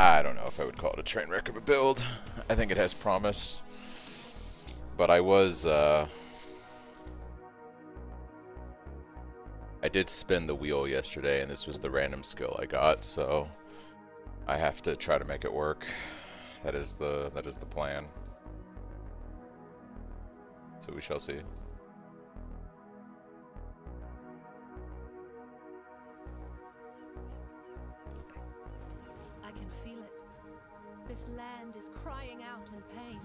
I don't know if I would call it a train wreck of a build. I think it has promise. But I did spin the wheel yesterday, and this was the random skill I got, so I have to try to make it work. That is the plan. So we shall see. I can feel it. This land is crying out in pain.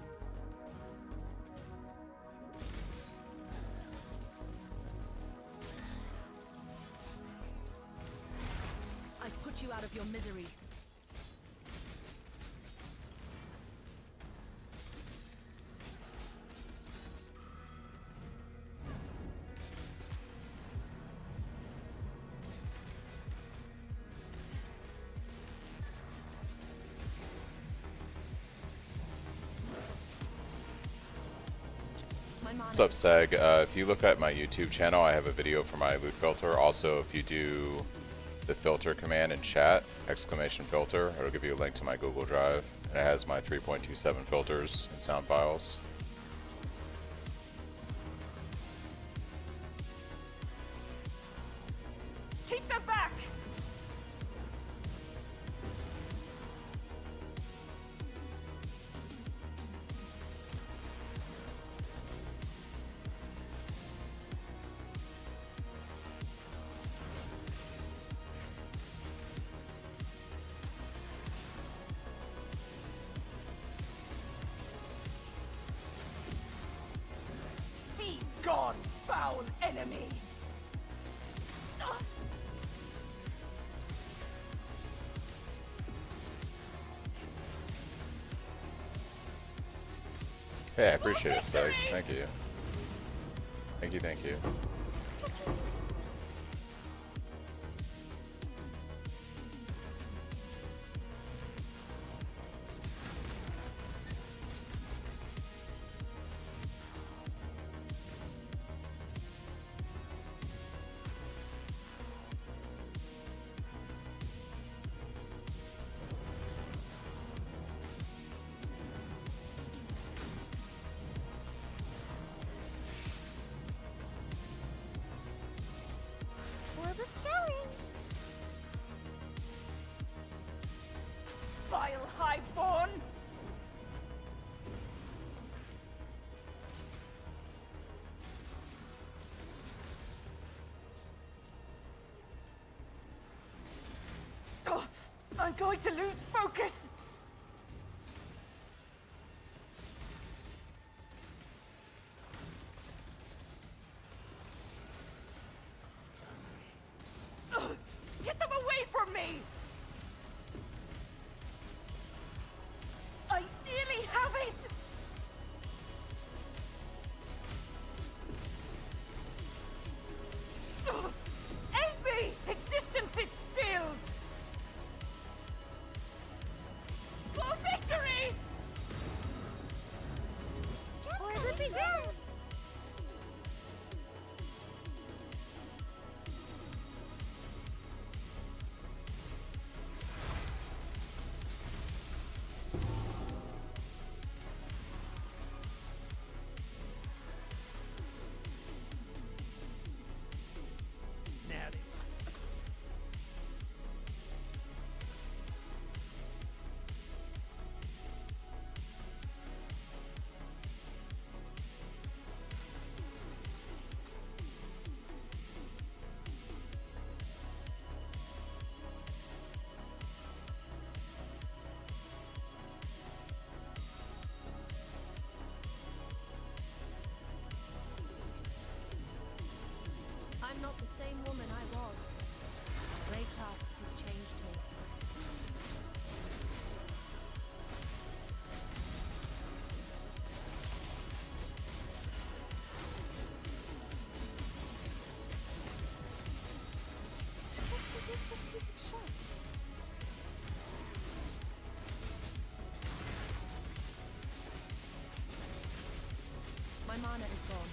I put you out of your misery. What's up, Seg? If you look at my YouTube channel, I have a video for my loot filter. Also, if you do the filter command in chat, !filter, it'll give you a link to my Google Drive. And it has my 3.27 filters and sound files. Keep them back! Be gone, foul enemy! Hey, I appreciate it, Seg. Thank you. Thank you, thank you. World of Scouring. Vile highborn! Oh, I'm going to lose focus! Ugh, get them away from me! I nearly have it! Ugh, aid me! Existence is stilled! For victory! Or the big round. Natty. I'm not the same woman I was. Raycast has changed me. What's the useless piece of shit? My mana is gone.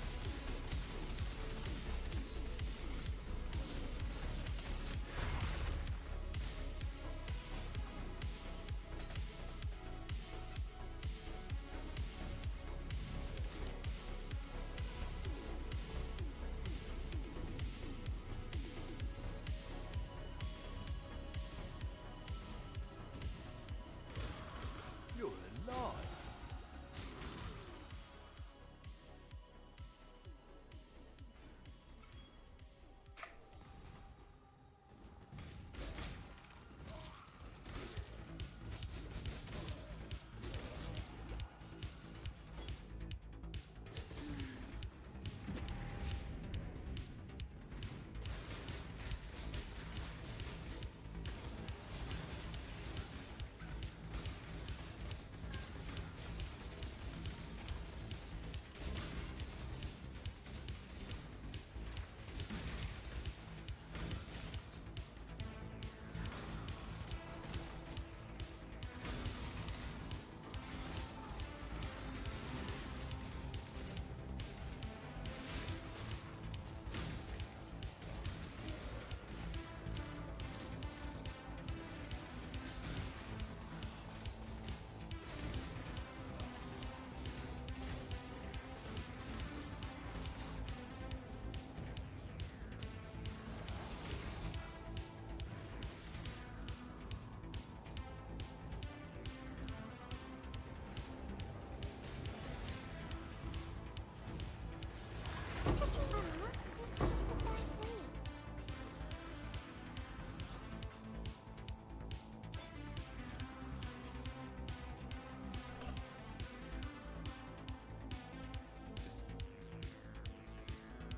It's just a fine thing.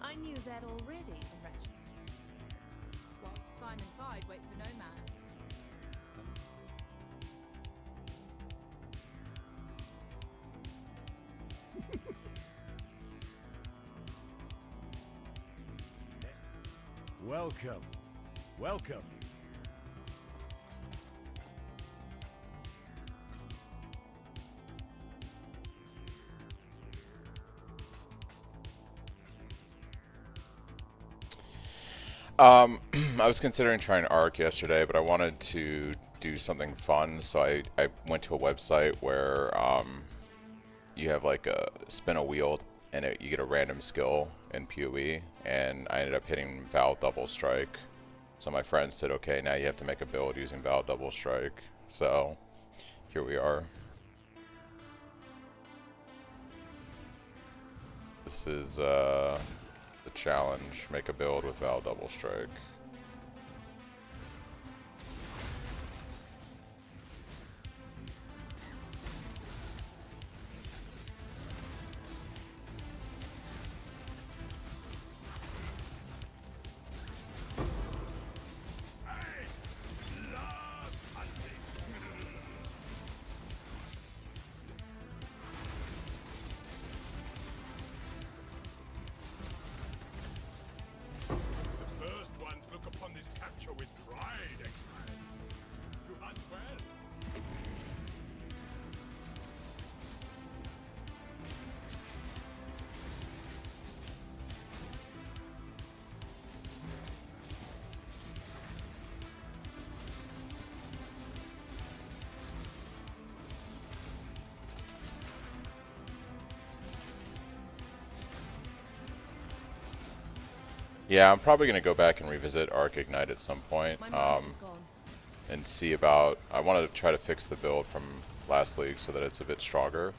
I knew that already, Wretched. Well, time and tide wait for no man. Welcome. Welcome. I was considering trying Arc yesterday, but I wanted to do something fun, so I went to a website where you have like a spin a wheel and you get a random skill in PoE, and I ended up hitting Vaal Double Strike. So my friend said, okay, now you have to make a build using Vaal Double Strike. So here we are. This is the challenge, make a build with Vaal Double Strike. Yeah, I'm probably going to go back and revisit Arc Ignite at some point, My mind is gone. and see about, I want to try to fix the build from last league so that it's a bit stronger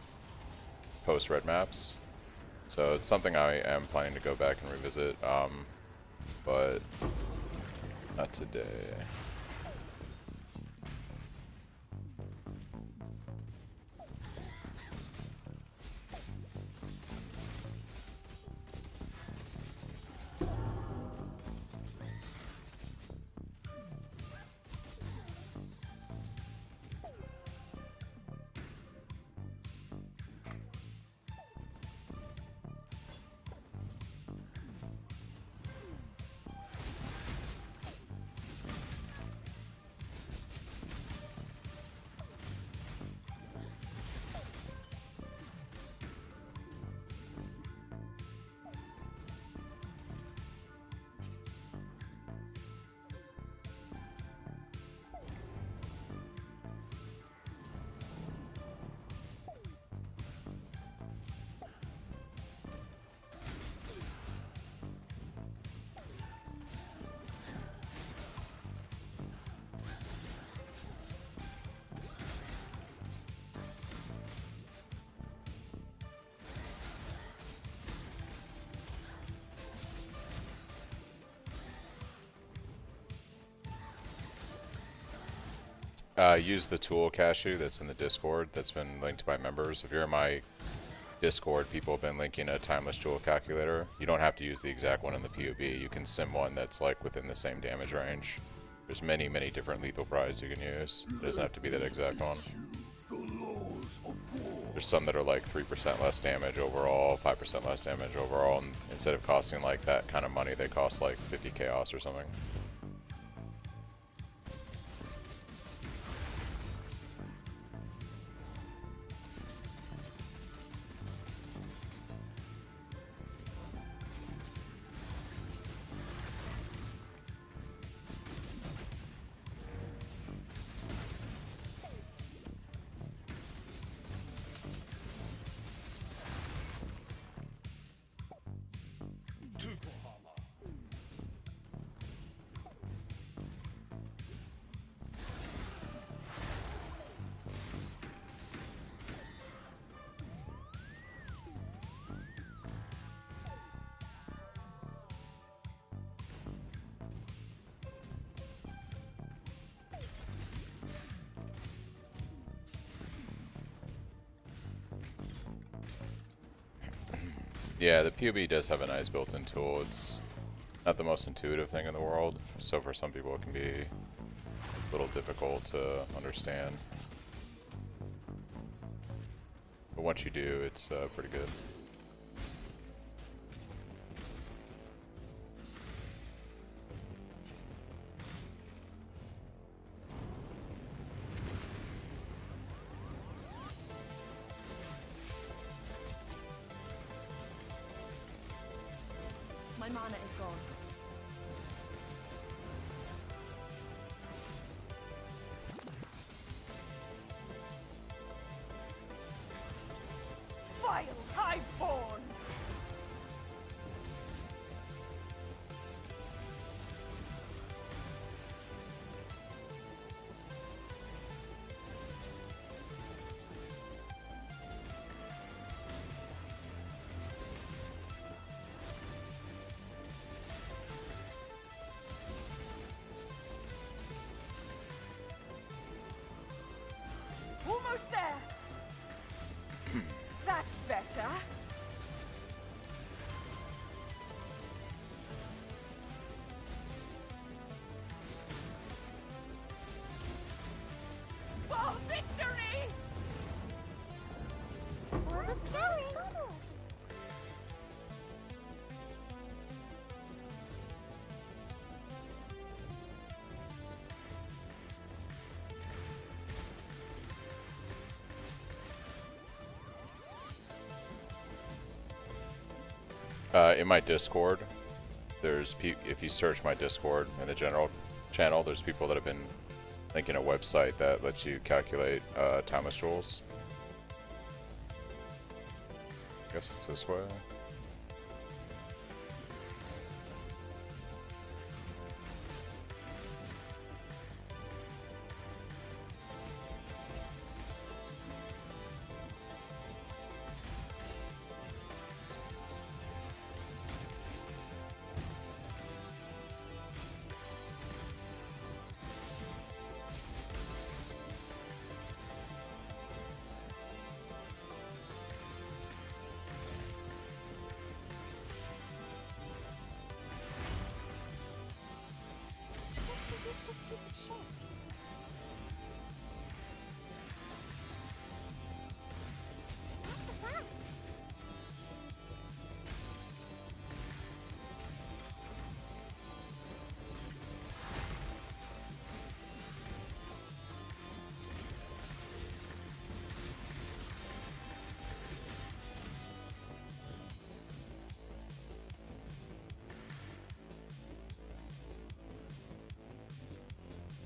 post red maps. So it's something I am planning to go back and revisit, but not today. Use the tool cashew that's in the Discord that's been linked by members. If you're in my Discord, people have been linking a timeless tool calculator. You don't have to use the exact one in the PoB. You can sim one that's like within the same damage range. There's many, many different lethal prides you can use. It doesn't have to be that exact one. There's some that are like 3% less damage overall, 5% less damage overall, and instead of costing like that kind of money, they cost like 50 chaos or something. Yeah, the POB does have a nice built-in tool. It's not the most intuitive thing in the world, so for some people it can be a little difficult to understand. But once you do, it's pretty good. My mana is gone. Vile highborn! Almost there! That's better. For victory! Word of scouting. In my Discord, if you search my Discord in the general channel, there's people that have been linking a website that lets you calculate timeless jewels. I guess it's this way. This piece of shit. Lots of facts.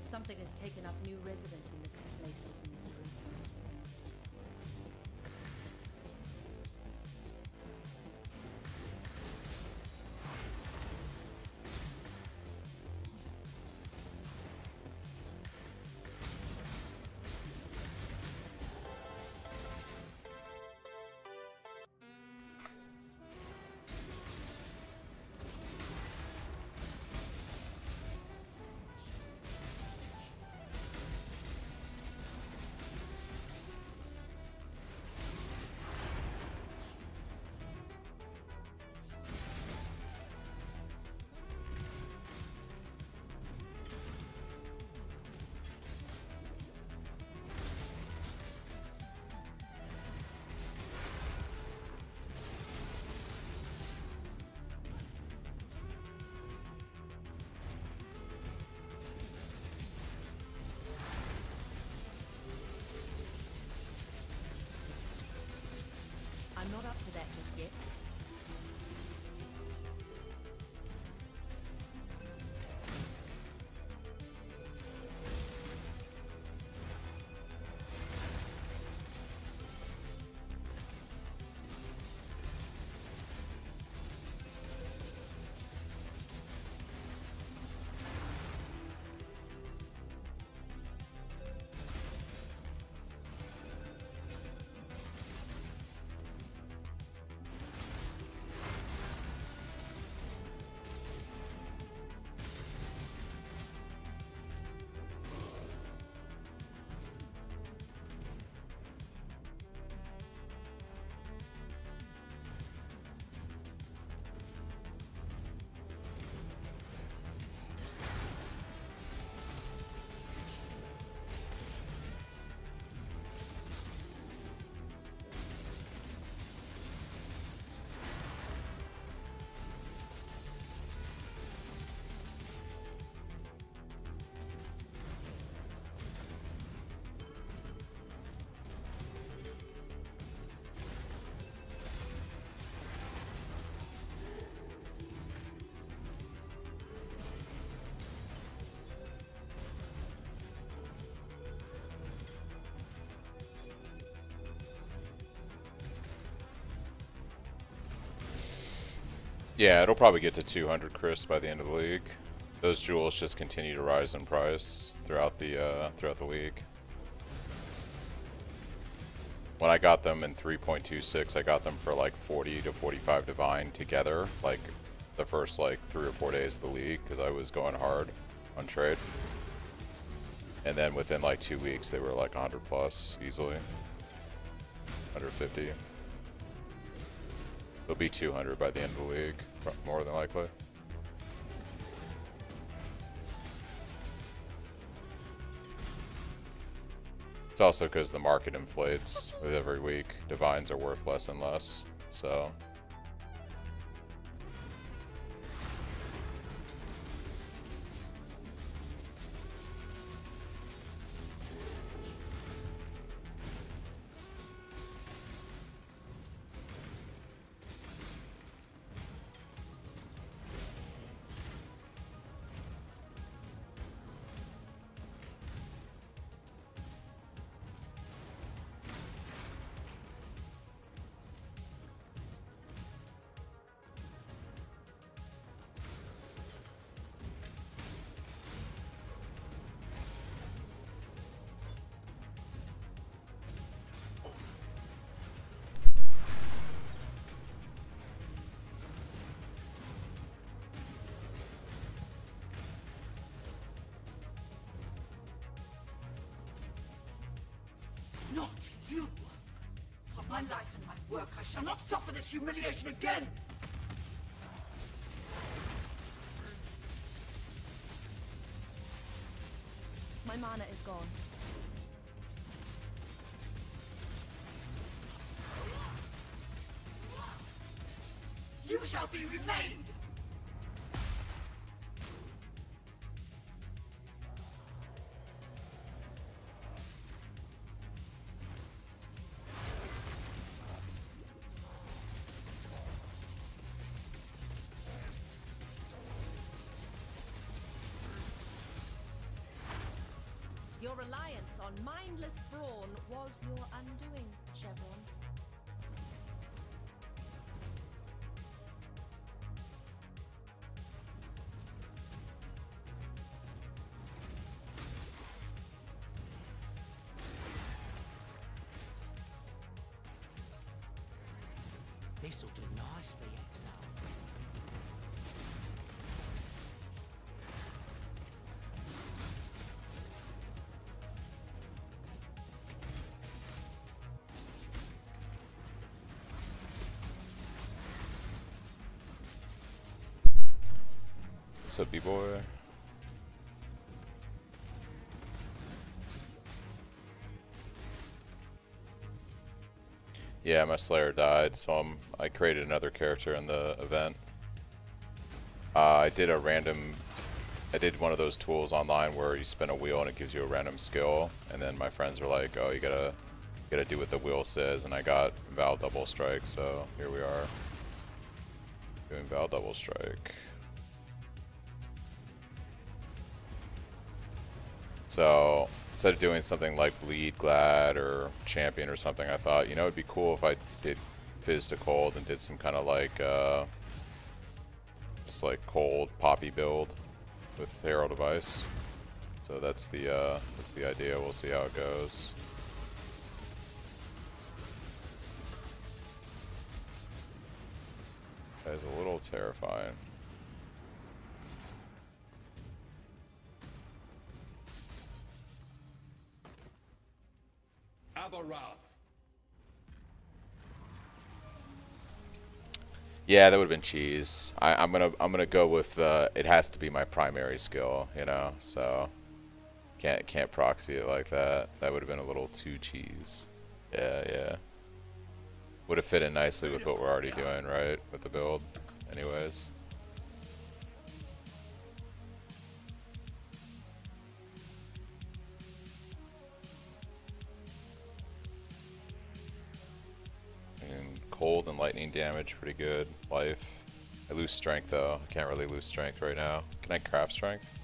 Something has taken up new residence in this place of misery. I'm not up to that just yet. Yeah, it'll probably get to 200 Chris by the end of the league. Those jewels just continue to rise in price throughout the league. When I got them in 3.26, I got them for like 40 to 45 divine together, like the first like 3 or 4 days of the league, because I was going hard on trade. And then within like 2 weeks, they were like 100 plus easily, 150. It'll be 200 by the end of the league, more than likely. It's also because the market inflates with every week. Divines are worth less and less, so. Not you! For my life and my work, I shall not suffer this humiliation again! My mana is gone. You shall be remained! Your reliance on mindless brawn was your undoing, Chevron. This'll do nicely, Exile. What's up, B-boy? Yeah, my Slayer died, so I created another character in the event. I did one of those tools online where you spin a wheel and it gives you a random skill, and then my friends were like, "Oh, you gotta do what the wheel says," and I got Vaal double strike, so here we are doing Vaal double strike. So instead of doing something like Bleed, Glad, or Champion or something, I thought, you know, it'd be cool if I did Fizz to Cold and did some kind of like, just like Cold Poppy build with Herald of Ice. So that's the idea. We'll see how it goes. That is a little terrifying. Yeah, that would have been cheese. I'm gonna go with it has to be my primary skill, you know. So can't proxy it like that. That would have been a little too cheese. Yeah. Would have fit in nicely with what we're already doing, right? With the build, anyways. Cold and lightning damage, pretty good. Life. I lose strength though. I can't really lose strength right now. Can I craft strength?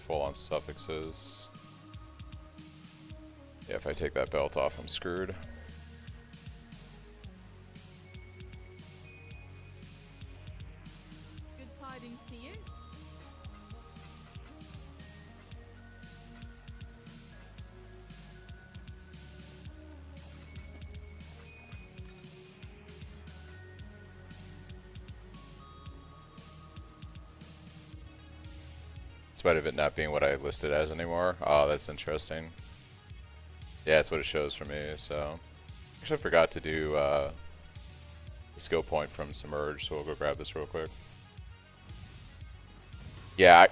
Full on suffixes. Yeah, if I take that belt off, I'm screwed. spite of it not being what I listed as anymore. Oh, that's interesting. Yeah, that's what it shows for me, so... Actually, I forgot to do the skill point from Submerge, so we'll go grab this real quick. Yeah,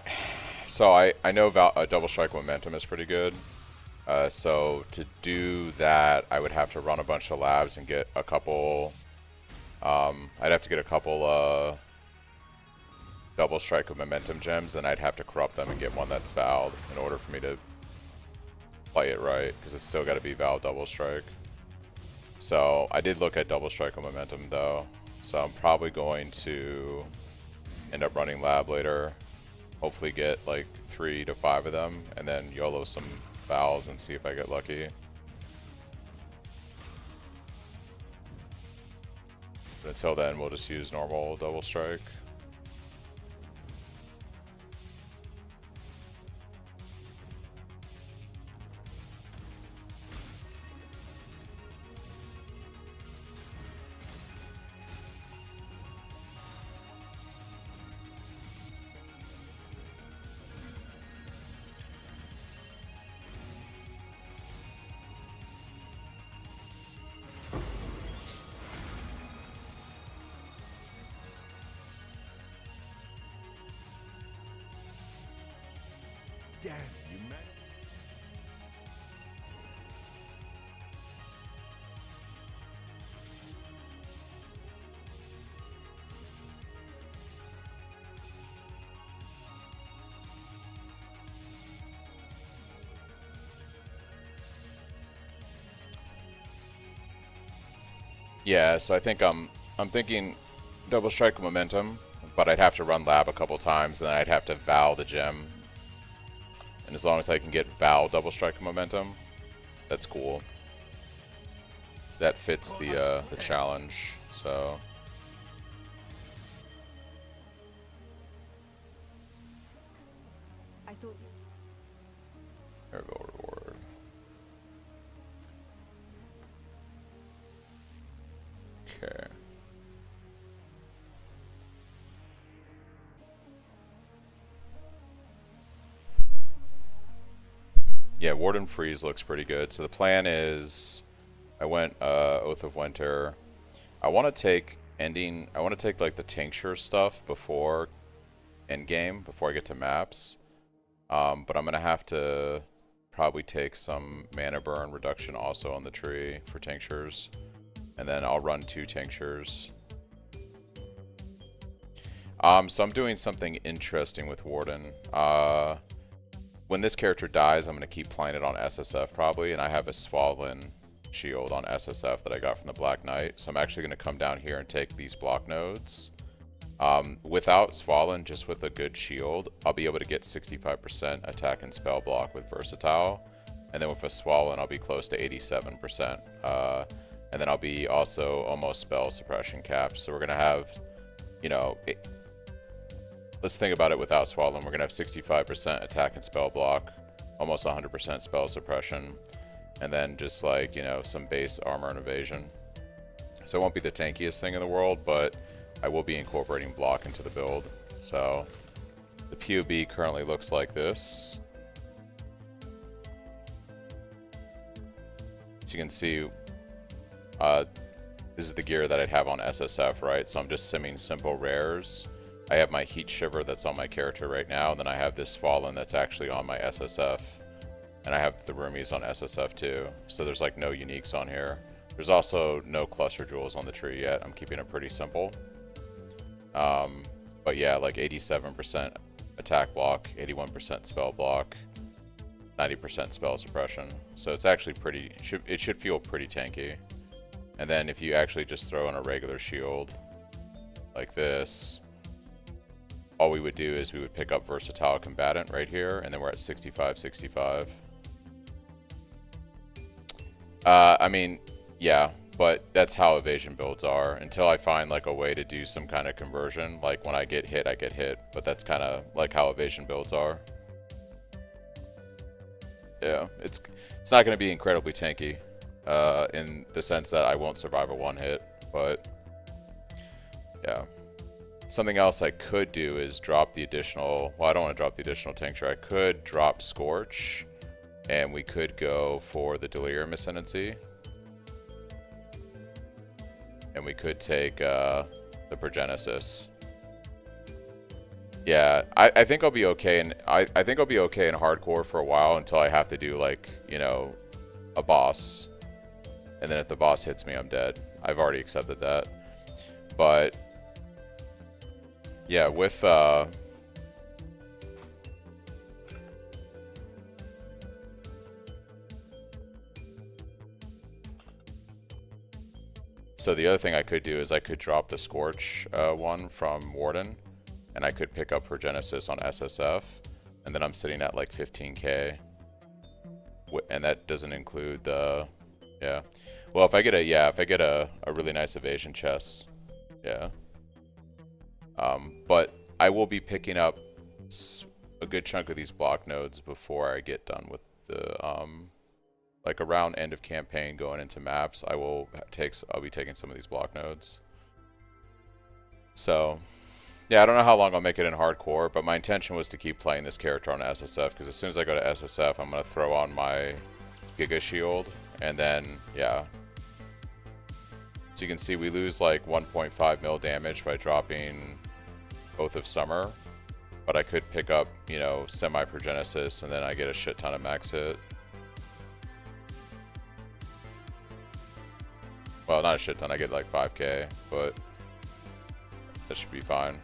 I know Double Strike Momentum is pretty good. So to do that, I would have to run a bunch of labs and get a couple... I'd have to get a couple Double Strike of Momentum gems, and I'd have to corrupt them and get one that's Val'd in order for me to play it right, because it's still got to be Val Double Strike. So I did look at Double Strike of Momentum though, so I'm probably going to end up running lab later, hopefully get like 3 to 5 of them, and then YOLO some Vals and see if I get lucky. But until then, we'll just use normal Double Strike. Damn you, man. Yeah, so I think I'm thinking Double Strike Momentum, but I'd have to run lab a couple times, and then I'd have to Val the gem. And as long as I can get Val Double Strike Momentum, that's cool. That fits the challenge, so... I thought... Airville reward. Okay. Yeah, Warden Freeze looks pretty good. So the plan is, I went Oath of Winter. I want to take like the tincture stuff before endgame, before I get to maps. But I'm gonna have to probably take some mana burn reduction also on the tree for tinctures, and then I'll run 2 tinctures. So I'm doing something interesting with Warden. When this character dies, I'm going to keep playing it on SSF probably, and I have a Swollen shield on SSF that I got from the Black Knight, so I'm actually going to come down here and take these block nodes. Without Swollen, just with a good shield, I'll be able to get 65% attack and spell block with Versatile, and then with a Swollen, I'll be close to 87%. And then I'll be also almost spell suppression capped, so we're going to have, you know... Let's think about it without Swollen. We're going to have 65% attack and spell block, almost 100% spell suppression, and then just like, you know, some base armor and evasion. So it won't be the tankiest thing in the world, but I will be incorporating block into the build. So the POB currently looks like this. So you can see, this is the gear that I'd have on SSF, right? So I'm just simming simple rares. I have my Heat Shiver that's on my character right now, and then I have this Fallen that's actually on my SSF. And I have the Roomies on SSF too, so there's like no uniques on here. There's also no cluster jewels on the tree yet. I'm keeping it pretty simple. But yeah, like 87% attack block, 81% spell block, 90% spell suppression. So it's actually pretty, it should feel pretty tanky. And then if you actually just throw in a regular shield like this, all we would do is we would pick up Versatile Combatant right here, and then we're at 65-65. I mean, yeah, but that's how evasion builds are. Until I find like a way to do some kind of conversion, like when I get hit, I get hit. But that's kind of like how evasion builds are. Yeah, it's not going to be incredibly tanky in the sense that I won't survive a one hit, but yeah. Something else I could do is drop the additional, well, I don't want to drop the additional tincture. I could drop Scorch, and we could go for the Delirium Ascendancy. And we could take the Progenesis. Yeah, I think I'll be okay, and I think I'll be okay in hardcore for a while until I have to do, like, you know, a boss. And then if the boss hits me, I'm dead. I've already accepted that. But yeah, with so the other thing I could do is I could drop the Scorch one from Warden, and I could pick up Progenesis on SSF, and then I'm sitting at like 15k, and that doesn't include the, yeah. Well, if I get a really nice evasion chest, yeah. But I will be picking up a good chunk of these block nodes before I get done with the like around end of campaign going into maps. I'll be taking some of these block nodes. So yeah, I don't know how long I'll make it in hardcore, but my intention was to keep playing this character on SSF, because as soon as I go to SSF, I'm gonna throw on my Giga Shield, and then yeah. So you can see we lose like 1.5 mil damage by dropping Oath of Summer, but I could pick up, you know, semi-Progenesis, and then I get a shit ton of max hit. Well, not a shit ton, I get like 5k, but that should be fine.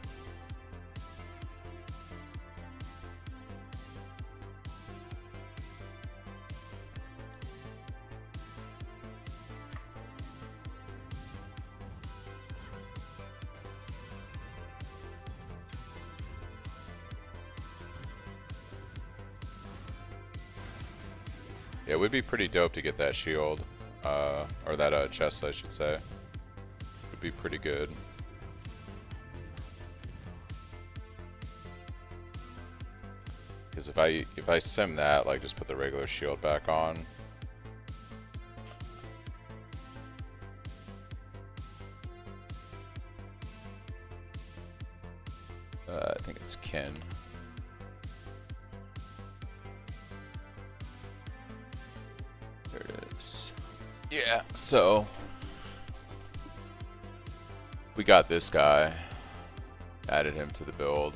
Yeah, it would be pretty dope to get that shield, or that chest, I should say. Would be pretty good. Because if I sim that, like just put the regular shield back on. I think it's Ken. There it is. Yeah, so we got this guy, added him to the build.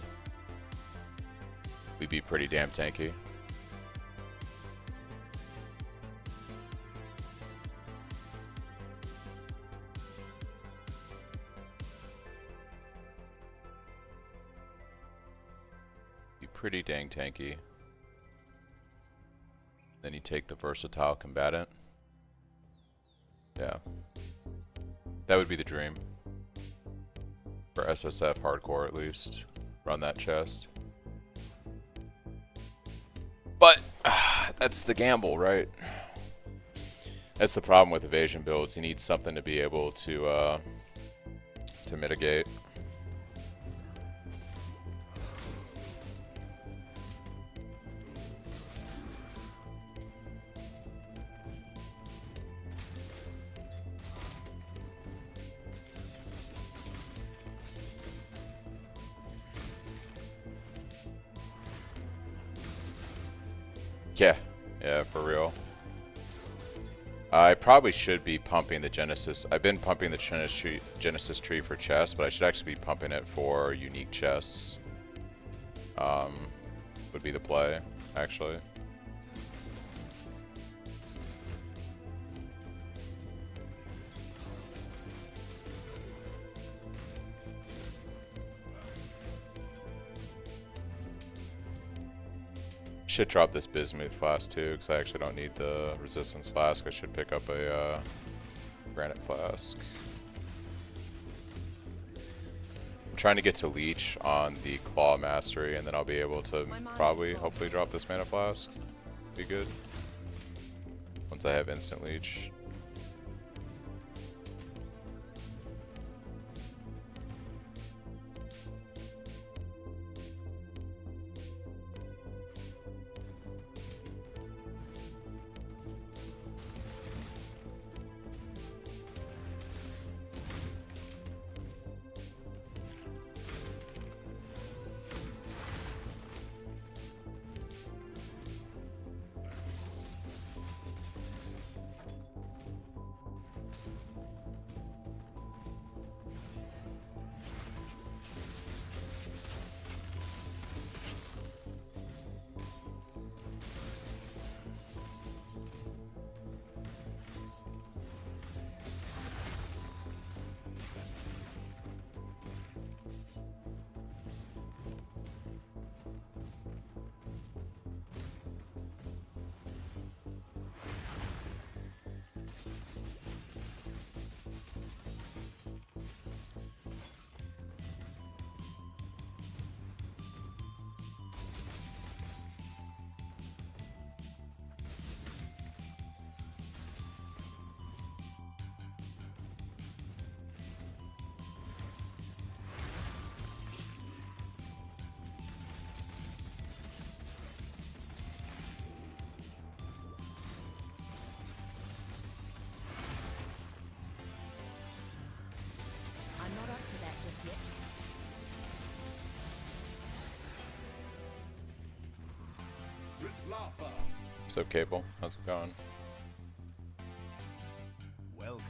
We'd be pretty damn tanky. Be pretty dang tanky. Then you take the versatile combatant. Yeah. That would be the dream. For SSF hardcore at least. Run that chest. But that's the gamble, right? That's the problem with evasion builds. You need something to be able to mitigate. Yeah, for real. I probably should be pumping the Genesis. I've been pumping the Genesis tree for chests, but I should actually be pumping it for unique chests. Would be the play, actually. Should drop this Bismuth flask too, because I actually don't need the resistance flask. I should pick up a granite flask. I'm trying to get to leech on the claw mastery, and then I'll be able to probably, hopefully, drop this mana flask. Be good. Once I have instant leech. What's up, Cable? How's it going? Welcome.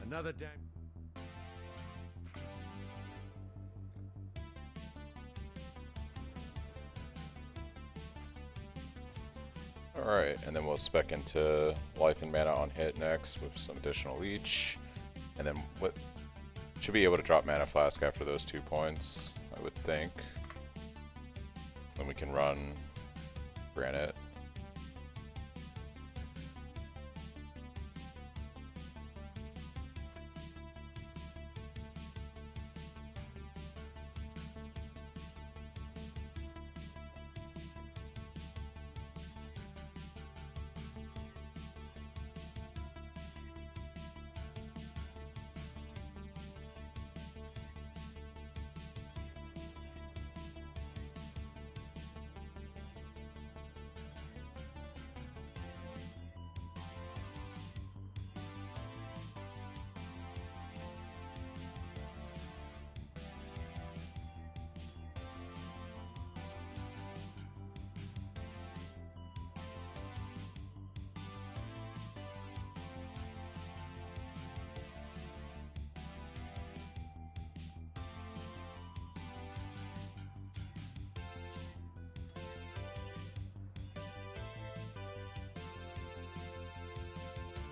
Another damn. Alright, and then we'll spec into life and mana on hit next with some additional leech. And then what should be able to drop mana flask after those 2 points, I would think. Then we can run granite.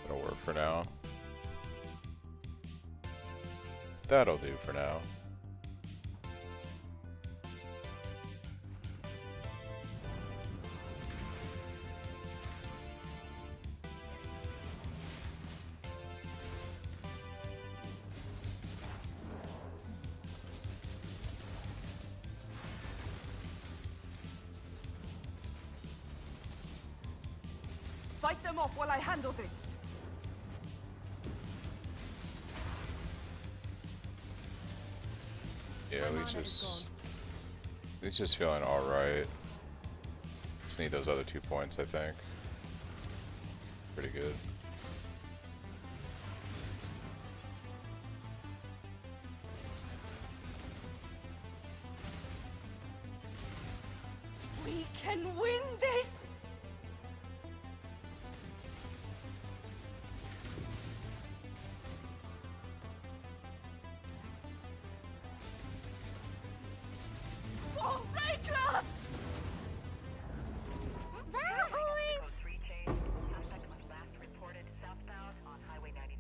That'll work for now. That'll do for now. Fight them off while I handle this. Yeah, Leech is feeling alright. Just need those other 2 points, I think. Pretty good. We can win this! For Raycross! Vaal, oi! Post 3 chase. Suspect was last reported southbound on Highway 99.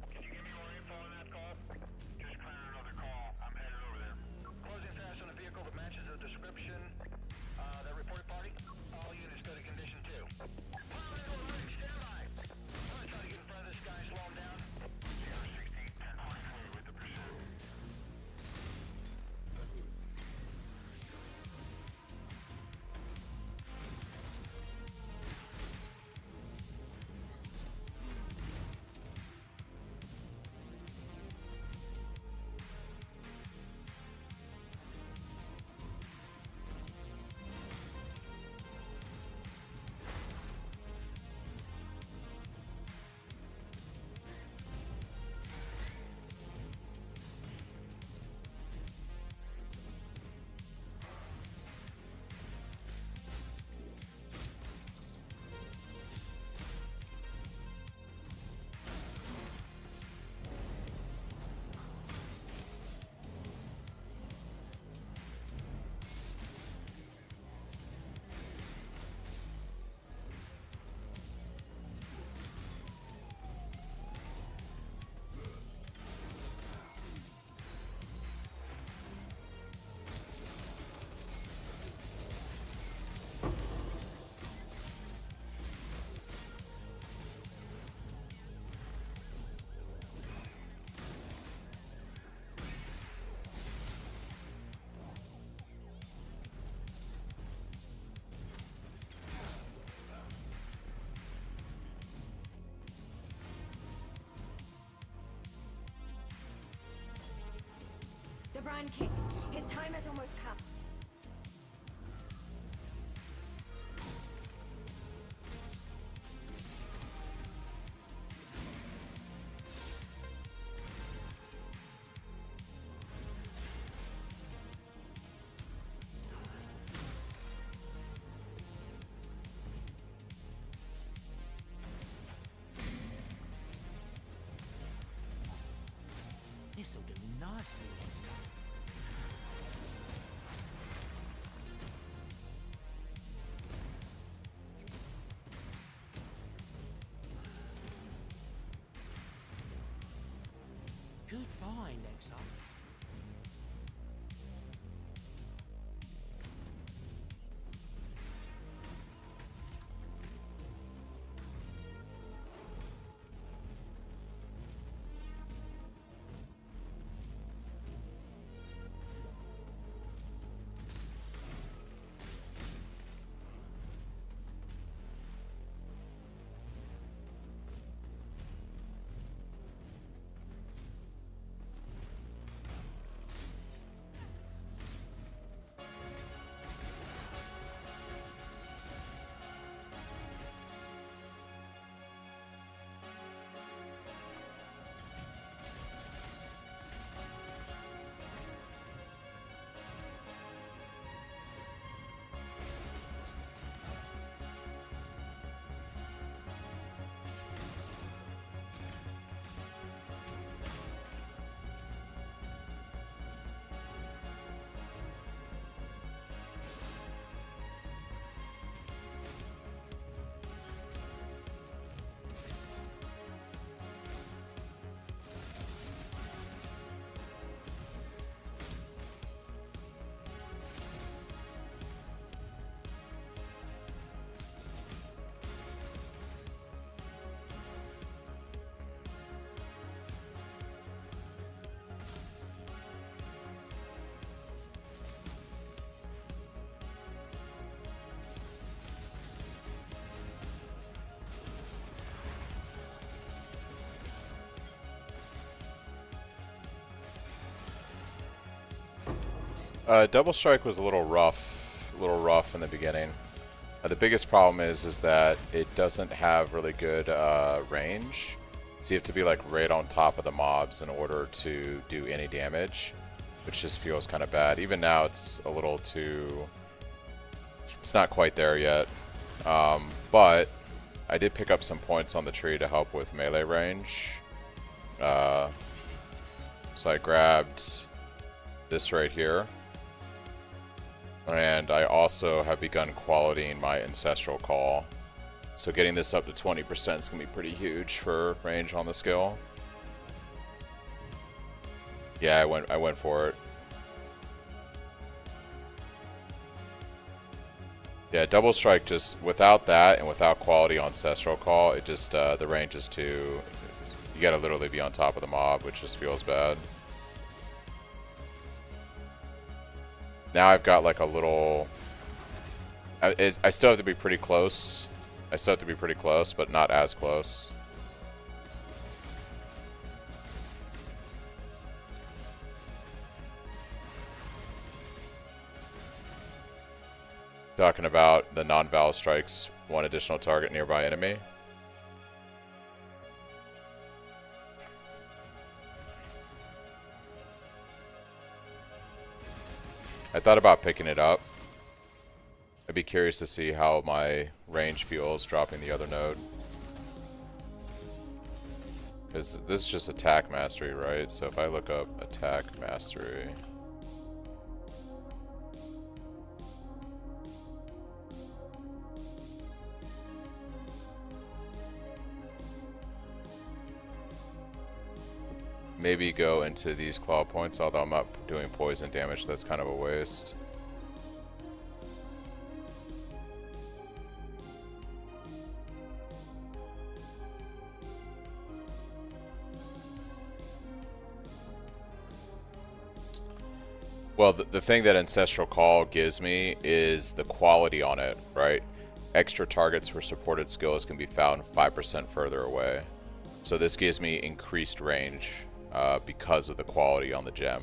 Can you give me more info on that call? Just clearing another call. I'm headed over there. Closing fast on a vehicle that matches the description. That reported party? All units go to condition 2. Pilot on rig, stand by. I'm gonna try to get in front of this guy, slow him down. Sierra 16, 1044 with the pursuit. The Brand King. His time has almost come. nicely, Exa. Good find, Exa. Double strike was a little rough in the beginning. The biggest problem is that it doesn't have really good range, so you have to be like right on top of the mobs in order to do any damage, which just feels kind of bad. Even now, it's a little too. It's not quite there yet, but I did pick up some points on the tree to help with melee range. So I grabbed this right here. And I also have begun qualitying my Ancestral Call. So getting this up to 20% is going to be pretty huge for range on the skill. Yeah, I went for it. Yeah, Double Strike, just without that and without quality on Ancestral Call, it just, the range is too... You gotta literally be on top of the mob, which just feels bad. Now I've got like a little... I still have to be pretty close. But not as close. Talking about the non-Vaal strikes, one additional target nearby enemy. I thought about picking it up. I'd be curious to see how my range feels dropping the other node. Because this is just attack mastery, right? So if I look up attack mastery... Maybe go into these claw points, although I'm not doing poison damage, so that's kind of a waste. Well, the thing that Ancestral Call gives me is the quality on it, right? Extra targets for supported skills can be found 5% further away. So this gives me increased range. Because of the quality on the gem.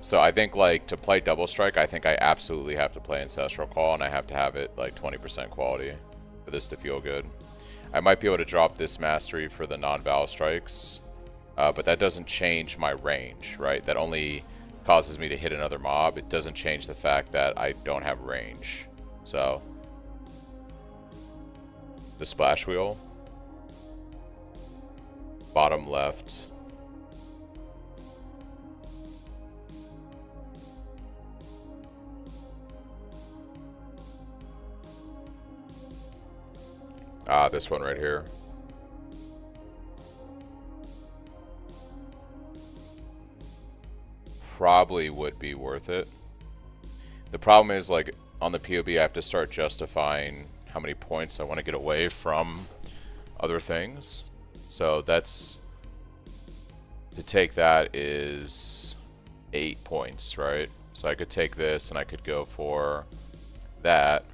So I think like to play Double Strike, I think I absolutely have to play Ancestral Call, and I have to have it like 20% quality for this to feel good. I might be able to drop this mastery for the non-Vaal strikes, but that doesn't change my range, right? That only causes me to hit another mob. It doesn't change the fact that I don't have range. So the splash wheel, bottom left. This one right here. Probably would be worth it. The problem is, like, on the POB I have to start justifying how many points I want to get away from other things. So that's, to take that is 8 points, right? So I could take this and I could go for that,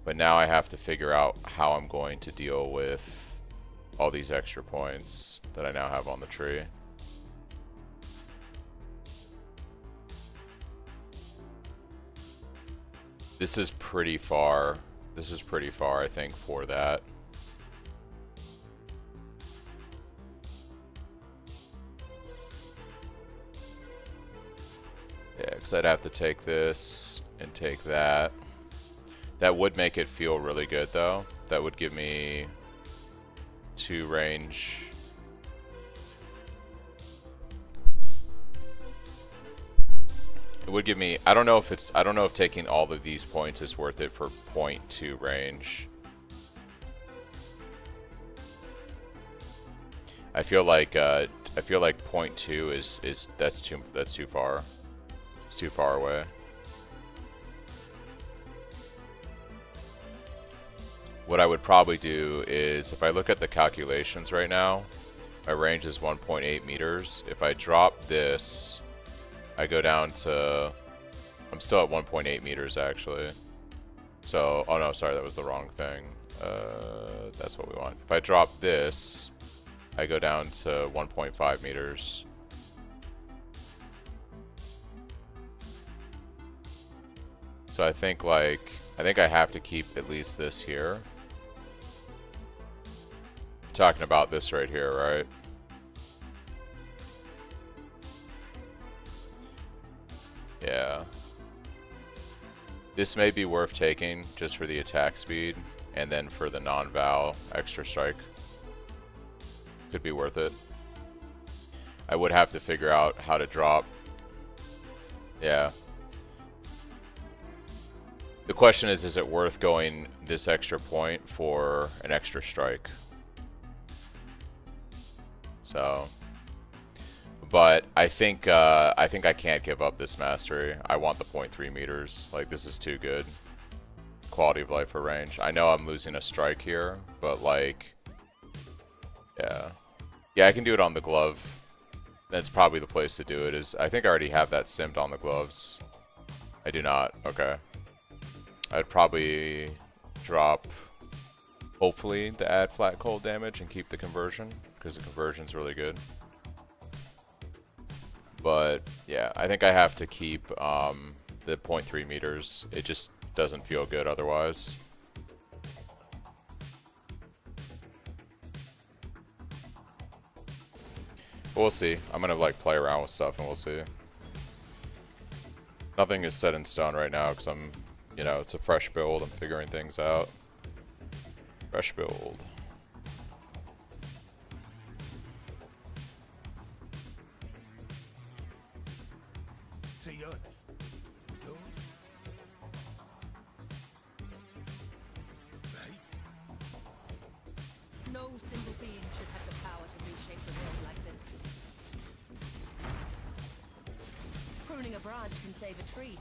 but now I have to figure out how I'm going to deal with all these extra points that I now have on the tree. This is pretty far. This is pretty far, I think, for that. Yeah, because I'd have to take this and take that. That would make it feel really good, though. That would give me 2 range. It would give me, I don't know if taking all of these points is worth it for 0.2 range. I feel like 0.2 is that's too far. It's too far away. What I would probably do is, if I look at the calculations right now, my range is 1.8 meters. If I drop this, I go down to, I'm still at 1.8 meters actually. So, oh no, sorry, that was the wrong thing. That's what we want. If I drop this, I go down to 1.5 meters. So I think I have to keep at least this here. Talking about this right here, right? Yeah. This may be worth taking just for the attack speed, and then for the non-Vaal extra strike. Could be worth it. I would have to figure out how to drop. Yeah. The question is it worth going this extra point for an extra strike? So, but I think I can't give up this mastery. I want the 0.3 meters. Like, this is too good. Quality of life for range. I know I'm losing a strike here, but like, yeah, I can do it on the glove. That's probably the place to do it. Is I think I already have that simmed on the gloves. I do not. Okay. I'd probably drop, hopefully, to add flat cold damage and keep the conversion, because the conversion's really good. But yeah, I think I have to keep the 0.3 meters. It just doesn't feel good otherwise. But we'll see. I'm gonna like play around with stuff and we'll see. Nothing is set in stone right now because I'm, you know, it's a fresh build. I'm figuring things out. Fresh build. No single being should have the power to reshape the world like this. Pruning a branch can save a tree.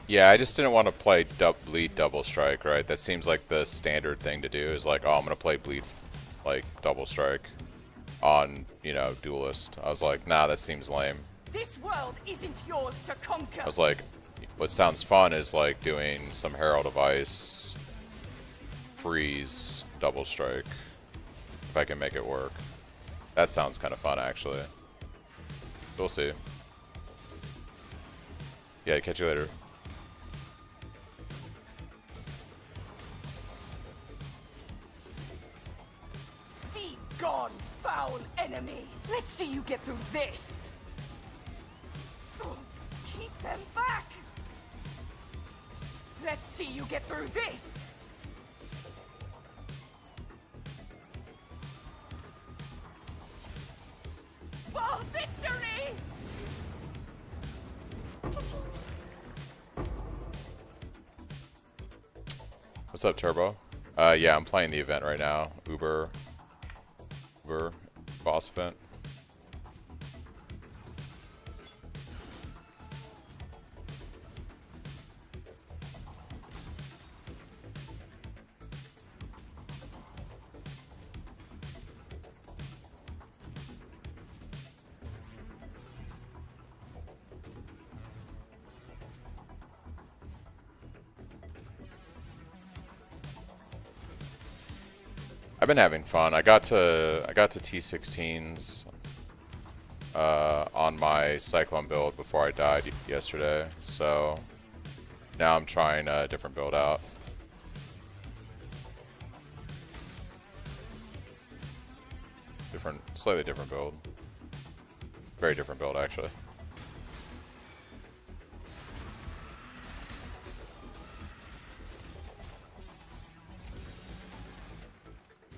Yeah, I just didn't want to play bleed double strike, right? That seems like the standard thing to do is like, oh, I'm going to play bleed like double strike on, you know, duelist. I was like, nah, that seems lame. This world isn't yours to conquer. I was like, what sounds fun is like doing some Herald of Ice, freeze, double strike, if I can make it work. That sounds kind of fun, actually. We'll see. Yeah, catch you later. Be gone, foul enemy. Let's see you get through this. Oh, keep them back. Let's see you get through this. What's up, Turbo? Yeah, I'm playing the event right now. Uber boss event. I've been having fun. I got to T16s on my Cyclone build before I died yesterday, so now I'm trying a different build out. Slightly different build. Very different build, actually.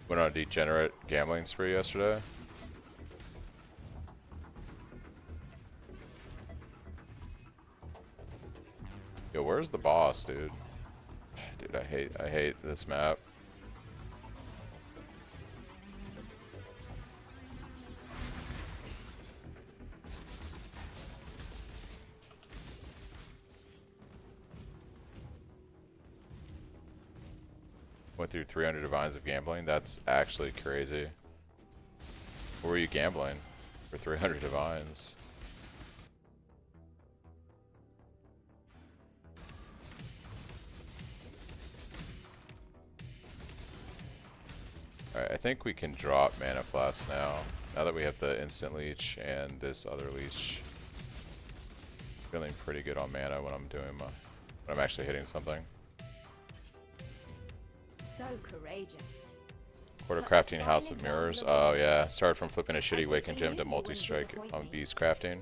Went on a degenerate gambling spree yesterday. Yo, where's the boss, dude? Dude, I hate this map. Went through 300 divines of gambling. That's actually crazy. Where were you gambling for 300 divines? Alright, I think we can drop Mana Flask now. Now that we have the instant leech and this other leech. Feeling pretty good on mana when I'm doing when I'm actually hitting something. So courageous. Quarter crafting House of Mirrors. Oh yeah, started from flipping a shitty Waken Gem to multi-strike on beast crafting.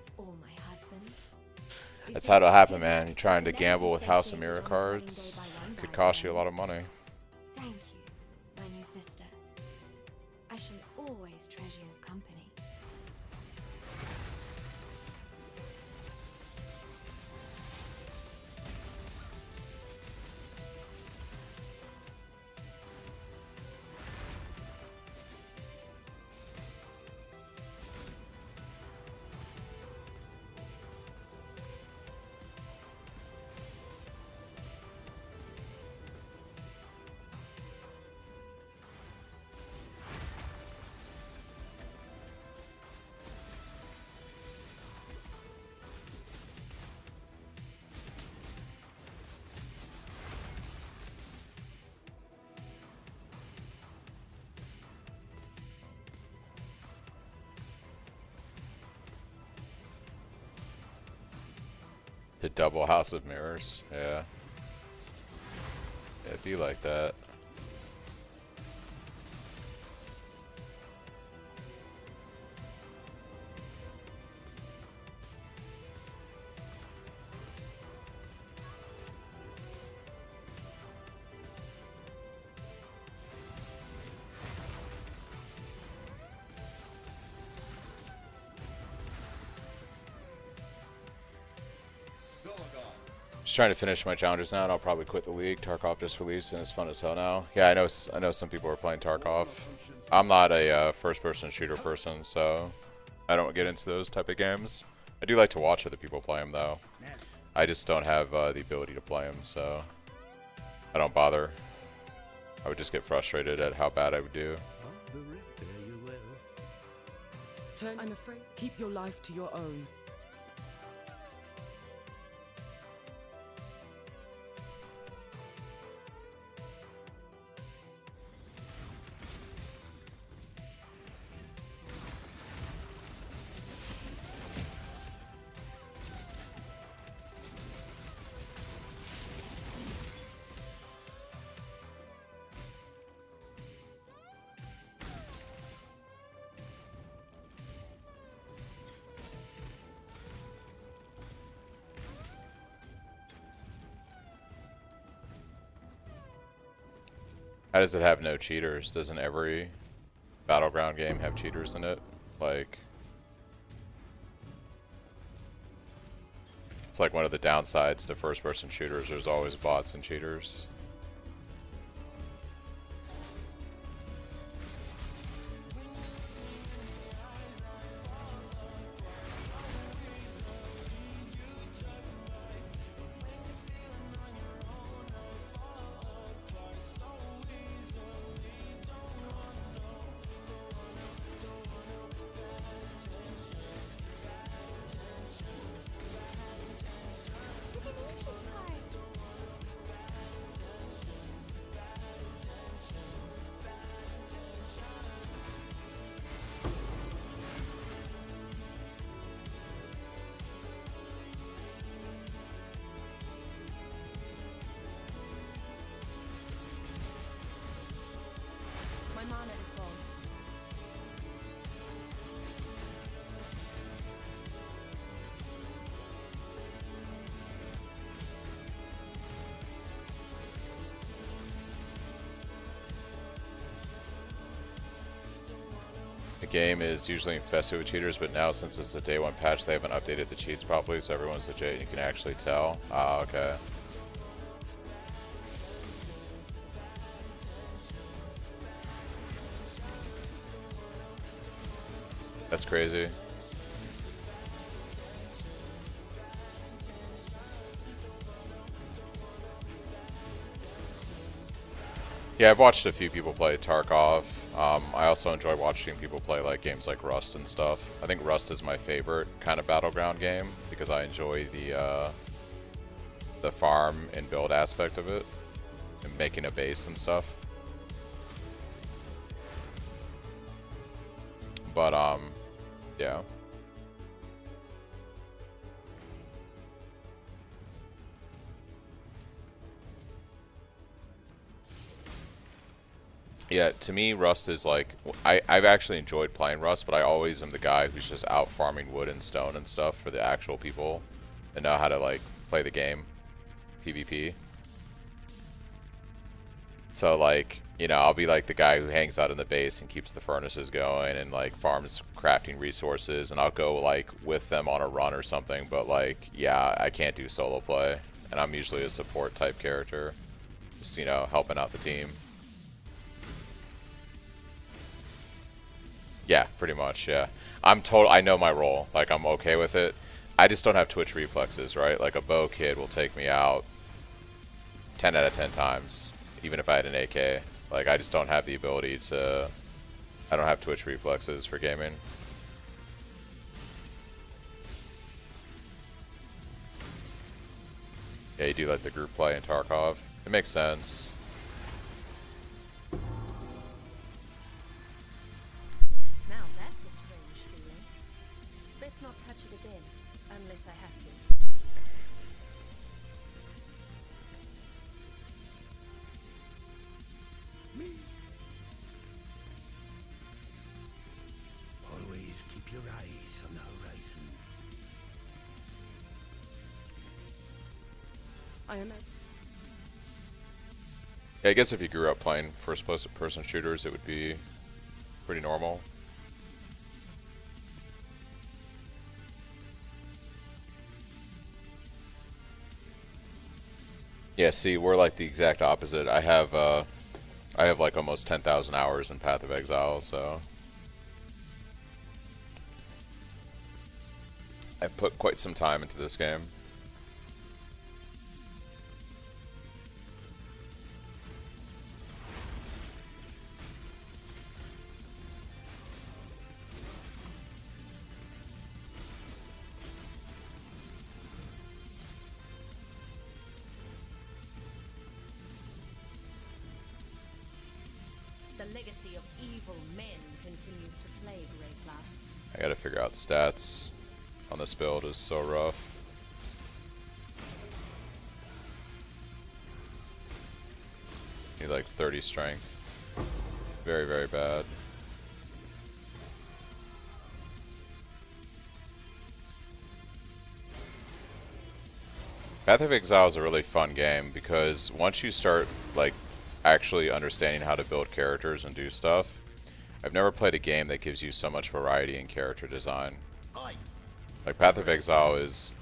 That's how it'll happen, man. You're trying to gamble with House of Mirror cards. Could cost you a lot of money. Thank you, my new sister. I shall always treasure your company. The double House of Mirrors, yeah. It'd be like that. Just trying to finish my challenges now, and I'll probably quit the league. Tarkov just released, and it's fun as hell now. Yeah, I know some people are playing Tarkov. I'm not a first-person shooter person, so I don't get into those type of games. I do like to watch other people play them, though. I just don't have the ability to play them, so I don't bother. I would just get frustrated at how bad I would do. I'm afraid. Keep your life to your own. How does it have no cheaters? Doesn't every Battleground game have cheaters in it? Like, it's like one of the downsides to first-person shooters. There's always bots and cheaters. game is usually infested with cheaters, but now since it's a day one patch, they haven't updated the cheats properly, so everyone's legit. You can actually tell. Ah, okay. That's crazy. Yeah, I've watched a few people play Tarkov. I also enjoy watching people play like games like Rust and stuff. I think Rust is my favorite kind of battleground game because I enjoy the farm and build aspect of it, and making a base and stuff. But yeah. Yeah, to me, Rust is like, I've actually enjoyed playing Rust, but I always am the guy who's just out farming wood and stone and stuff for the actual people that know how to like play the game, PvP. So like, you know, I'll be like the guy who hangs out in the base and keeps the furnaces going and like farms crafting resources, and I'll go like with them on a run or something, but like, yeah, I can't do solo play, and I'm usually a support type character, just, you know, helping out the team. Yeah, pretty much, yeah. I know my role, like I'm okay with it. I just don't have Twitch reflexes, right? Like a bow kid will take me out 10 out of 10 times, even if I had an AK. Like I just don't have the ability to, I don't have Twitch reflexes for gaming. Yeah, you do like the group play in Tarkov. It makes sense. Now that's a strange feeling. Best not touch it again, unless I have to. Always keep your eyes on the horizon. I am. Yeah, I guess if you grew up playing first-person shooters, it would be pretty normal. Yeah, see, we're like the exact opposite. I have like almost 10,000 hours in Path of Exile, so I've put quite some time into this game. The legacy of evil men continues to plague Grey Class. I gotta figure out stats on this build is so rough. Need like 30 strength. Very, very bad. Path of Exile is a really fun game because once you start like actually understanding how to build characters and do stuff, I've never played a game that gives you so much variety in character design. Like Path of Exile is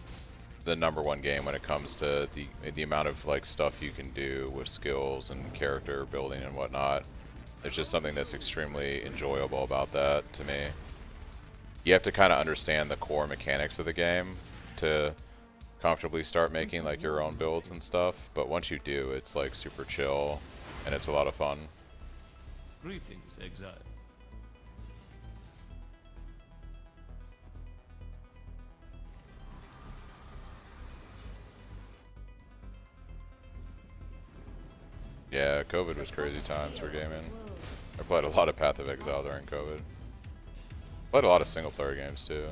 the #1 game when it comes to the amount of like stuff you can do with skills and character building and whatnot. There's just something that's extremely enjoyable about that to me. You have to kind of understand the core mechanics of the game to comfortably start making like your own builds and stuff, but once you do, it's like super chill and it's a lot of fun. Greetings, Exile. Yeah, COVID was crazy times for gaming. I played a lot of Path of Exile during COVID. Played a lot of single player games too.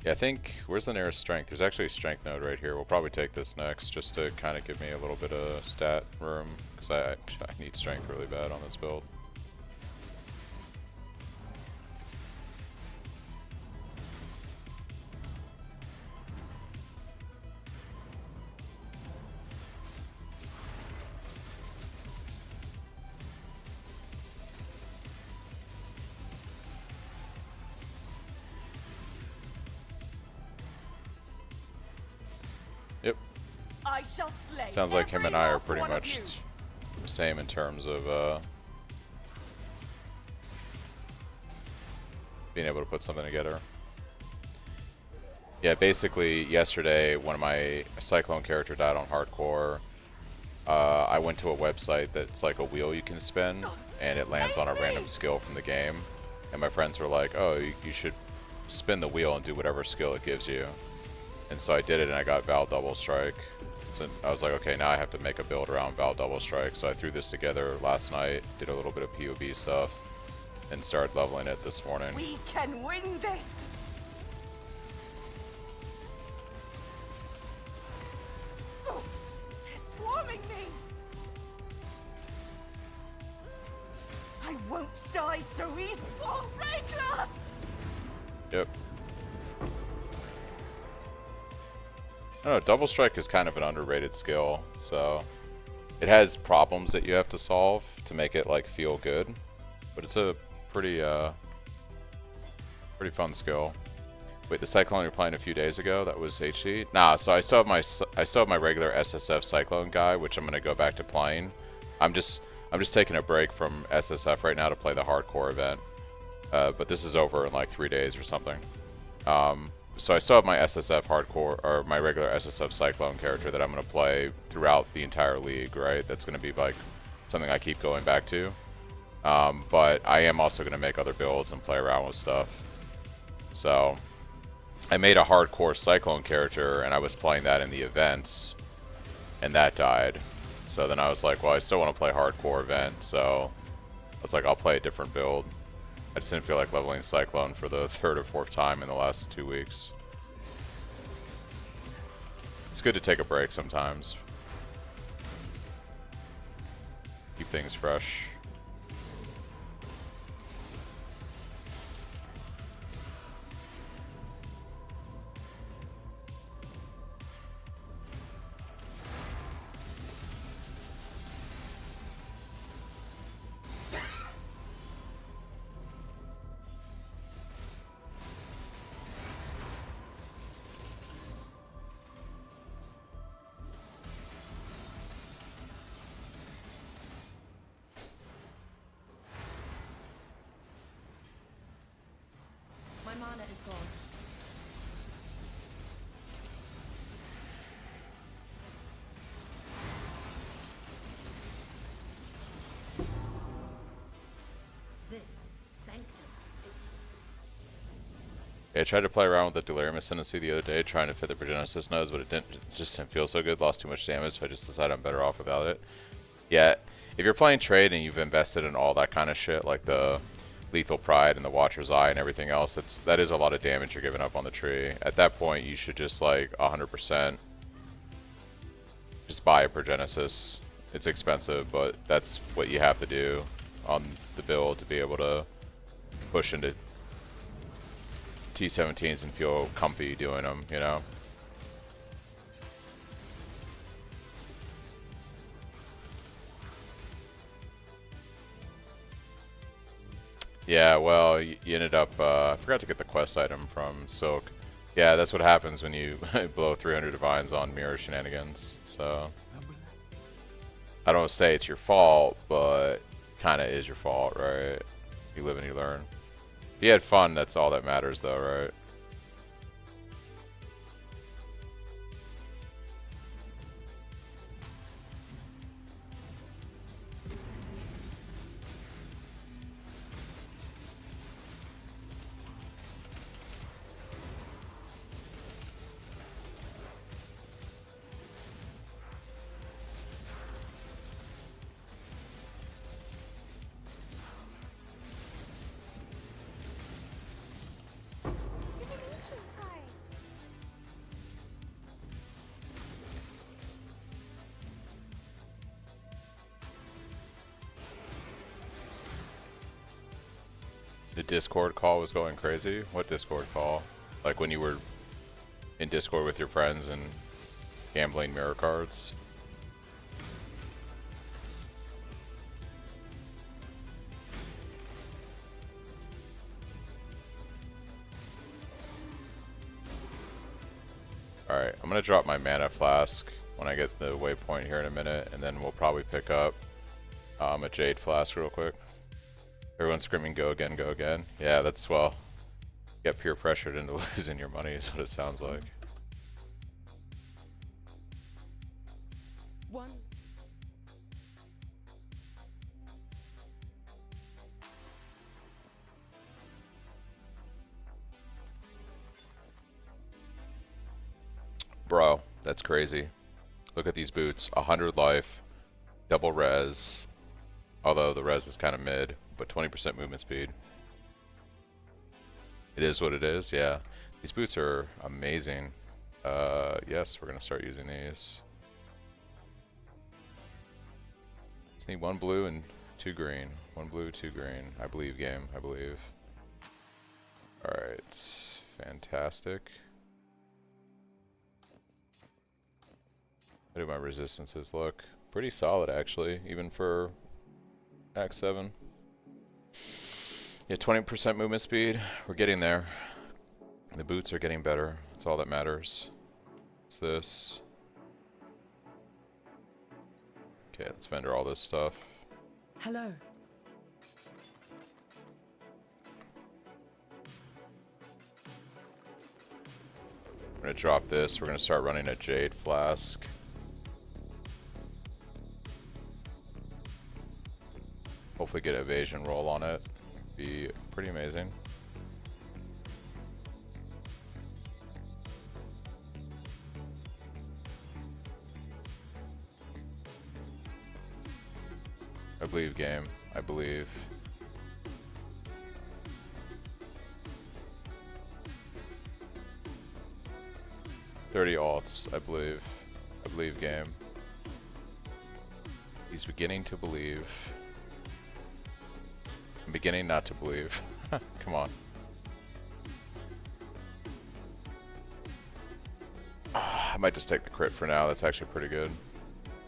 Yeah, I think, where's the nearest strength? There's actually a strength node right here. We'll probably take this next just to kind of give me a little bit of stat room because I need strength really bad on this build. I shall slay. Sounds like him every and I are last pretty one of much you. the same in terms of being able to put something together. Yeah, basically yesterday when my Cyclone character died on hardcore, I went to a website that's like a wheel you can spin, and it lands on a random skill from the game. And my friends were like, oh, you should spin the wheel and do whatever skill it gives you. And so I did it, and I got Vaal Double Strike. So I was like, okay, now I have to make a build around Vaal Double Strike. So I threw this together last night, did a little bit of POB stuff, and started leveling it this morning. We can win this. Oh, they're swarming me. I won't die so easy. Oh, Rayclass! Yep. I don't know, Double Strike is kind of an underrated skill, so it has problems that you have to solve to make it like feel good, but it's a pretty pretty fun skill. Wait, the Cyclone you're playing a few days ago, that was HC? Nah, so I still have my regular SSF Cyclone guy, which I'm gonna go back to playing. I'm just taking a break from SSF right now to play the hardcore event, but this is over in like 3 days or something. So I still have my SSF hardcore, or my regular SSF Cyclone character that I'm going to play throughout the entire league, right? That's going to be like something I keep going back to. But I am also going to make other builds and play around with stuff. So I made a hardcore Cyclone character, and I was playing that in the events, and that died. So then I was like, well, I still want to play hardcore event, so I was like, I'll play a different build. I just didn't feel like leveling Cyclone for the 3rd or 4th time in the last 2 weeks. It's good to take a break sometimes. Keep things fresh. My mana is gone. This sanctum is... Yeah, I tried to play around with the Delirium Ascendancy the other day, trying to fit the Progenesis nodes, but it just didn't feel so good, lost too much damage, so I just decided I'm better off without it. Yeah, if you're playing trade and you've invested in all that kind of shit, like the Lethal Pride and the Watcher's Eye and everything else, that is a lot of damage you're giving up on the tree. At that point, you should just like 100% just buy a Progenesis. It's expensive, but that's what you have to do on the build to be able to push into T17s and feel comfy doing them, you know? Yeah, well, you ended up, I forgot to get the quest item from Silk. Yeah, that's what happens when you blow 300 Divines on mirror shenanigans, so. I don't say it's your fault, but kinda is your fault, right? You live and you learn. If you had fun, that's all that matters though, right? Divination card. The Discord call was going crazy. What Discord call? Like when you were in Discord with your friends and gambling mirror cards? Alright, I'm gonna drop my mana flask when I get the waypoint here in a minute, and then we'll probably pick up a Jade Flask real quick. Everyone's screaming, go again, go again. Yeah, that's, well, get peer pressured into losing your money is what it sounds like. One. Bro, that's crazy. Look at these boots. 100 life, double res. Although the res is kind of mid, but 20% movement speed. It is what it is, yeah. These boots are amazing. Yes, we're going to start using these. Just need 1 blue and 2 green. 1 blue, 2 green. I believe, game. I believe. Alright. Fantastic. How do my resistances look? Pretty solid, actually, even for Act 7. Yeah, 20% movement speed. We're getting there. The boots are getting better. That's all that matters. What's this? Okay, let's vendor all this stuff. Hello. I'm gonna drop this. We're gonna start running a Jade Flask. Hopefully get evasion roll on it. Be pretty amazing. I believe, game. I believe. $30 alts, I believe. I believe, game. He's beginning to believe. I'm beginning not to believe. Come on. I might just take the crit for now. That's actually pretty good.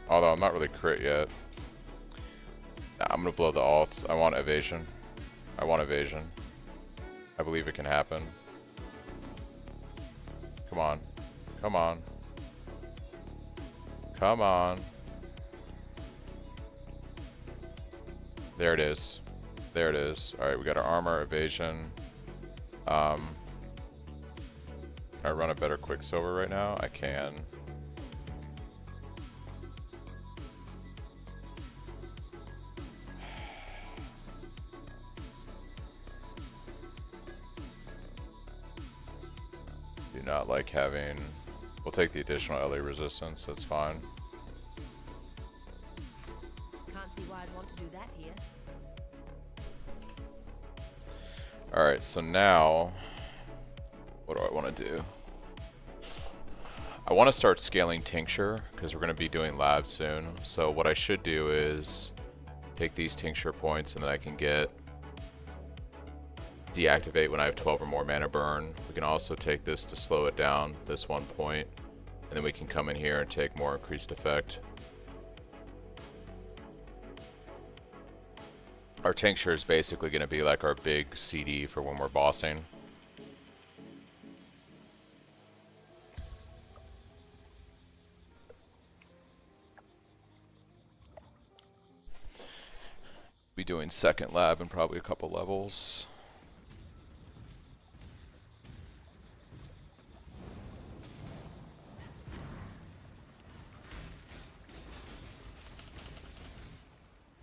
Although I'm not really crit yet. Nah, I'm gonna blow the alts. I want evasion. I want evasion. I believe it can happen. Come on. Come on. Come on. There it is. There it is. Alright, we got our armor, evasion. Can I run a better Quicksilver right now? I can. Do not like having... We'll take the additional LA resistance, that's fine. Can't see why I'd want to do that here. Alright, so now, what do I want to do? I want to start scaling Tincture, because we're going to be doing labs soon. So what I should do is take these Tincture points, and then I can get deactivate when I have 12 or more mana burn. We can also take this to slow it down, this 1 point, and then we can come in here and take more increased effect. Our Tincture is basically going to be like our big CD for when we're bossing. Be doing second lab in probably a couple levels.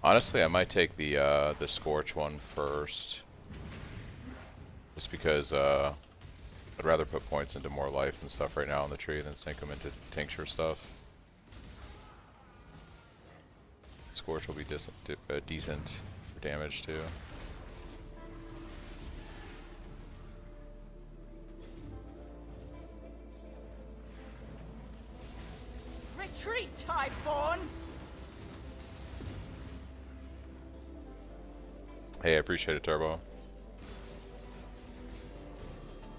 Honestly, I might take the Scorch one first, just because I'd rather put points into more life and stuff right now on the tree than sink them into Tincture stuff. Scorch will be decent for damage too. Retreat, Highborn! Hey, I appreciate it, Turbo.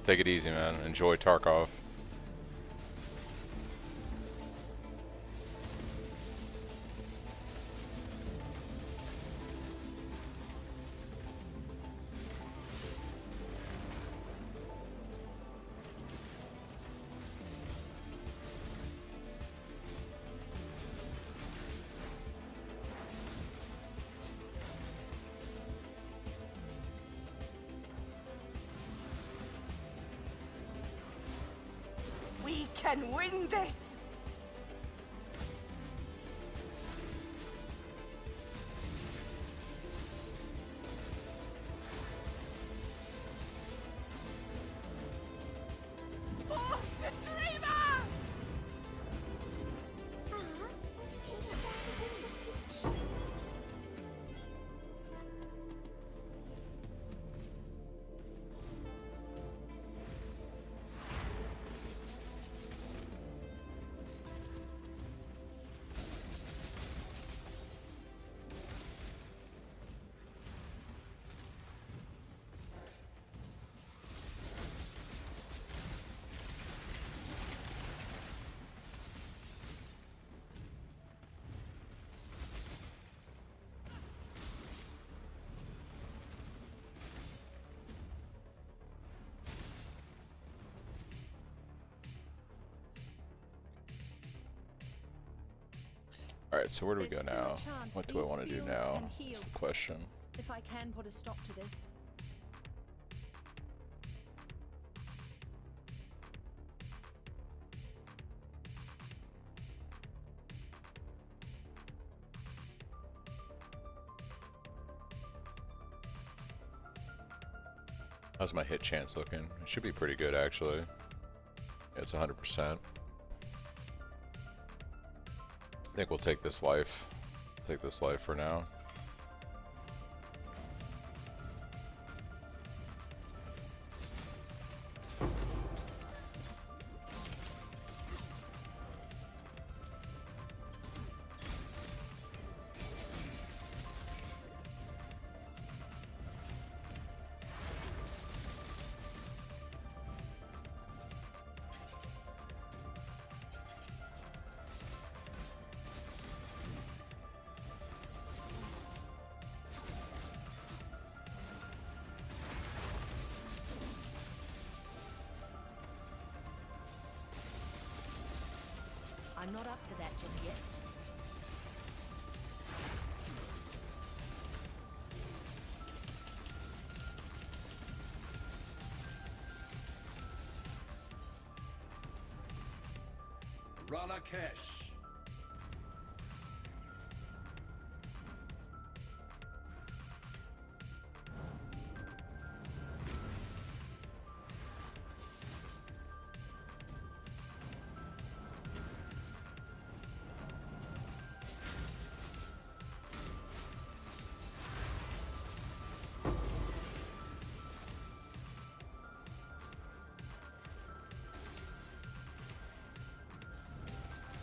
Take it easy, man. Enjoy Tarkov. can win this! For the dreamer! He's the best business piece of shit. Alright, so where do we go There's still a now? chance What do I these want to do fields now? can heal. That's the question. If I can put a stop to this. How's my hit chance looking? It should be pretty good, actually. Yeah, it's 100%. I think we'll take this life. Take this life for now. I'm not up to that just yet. Ranakesh.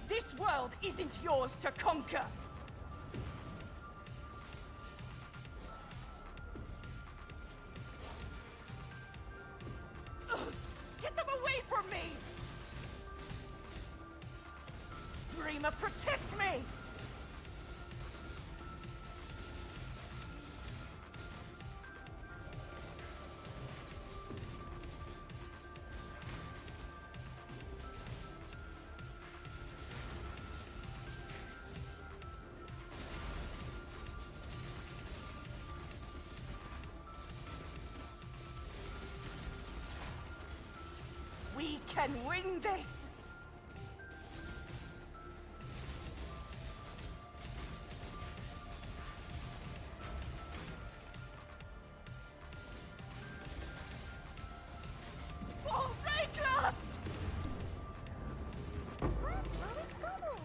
This world isn't yours to conquer! Ugh, get them away from me! Dreamer, protect me! We can win this! For Rayclast! Where's Mother's going?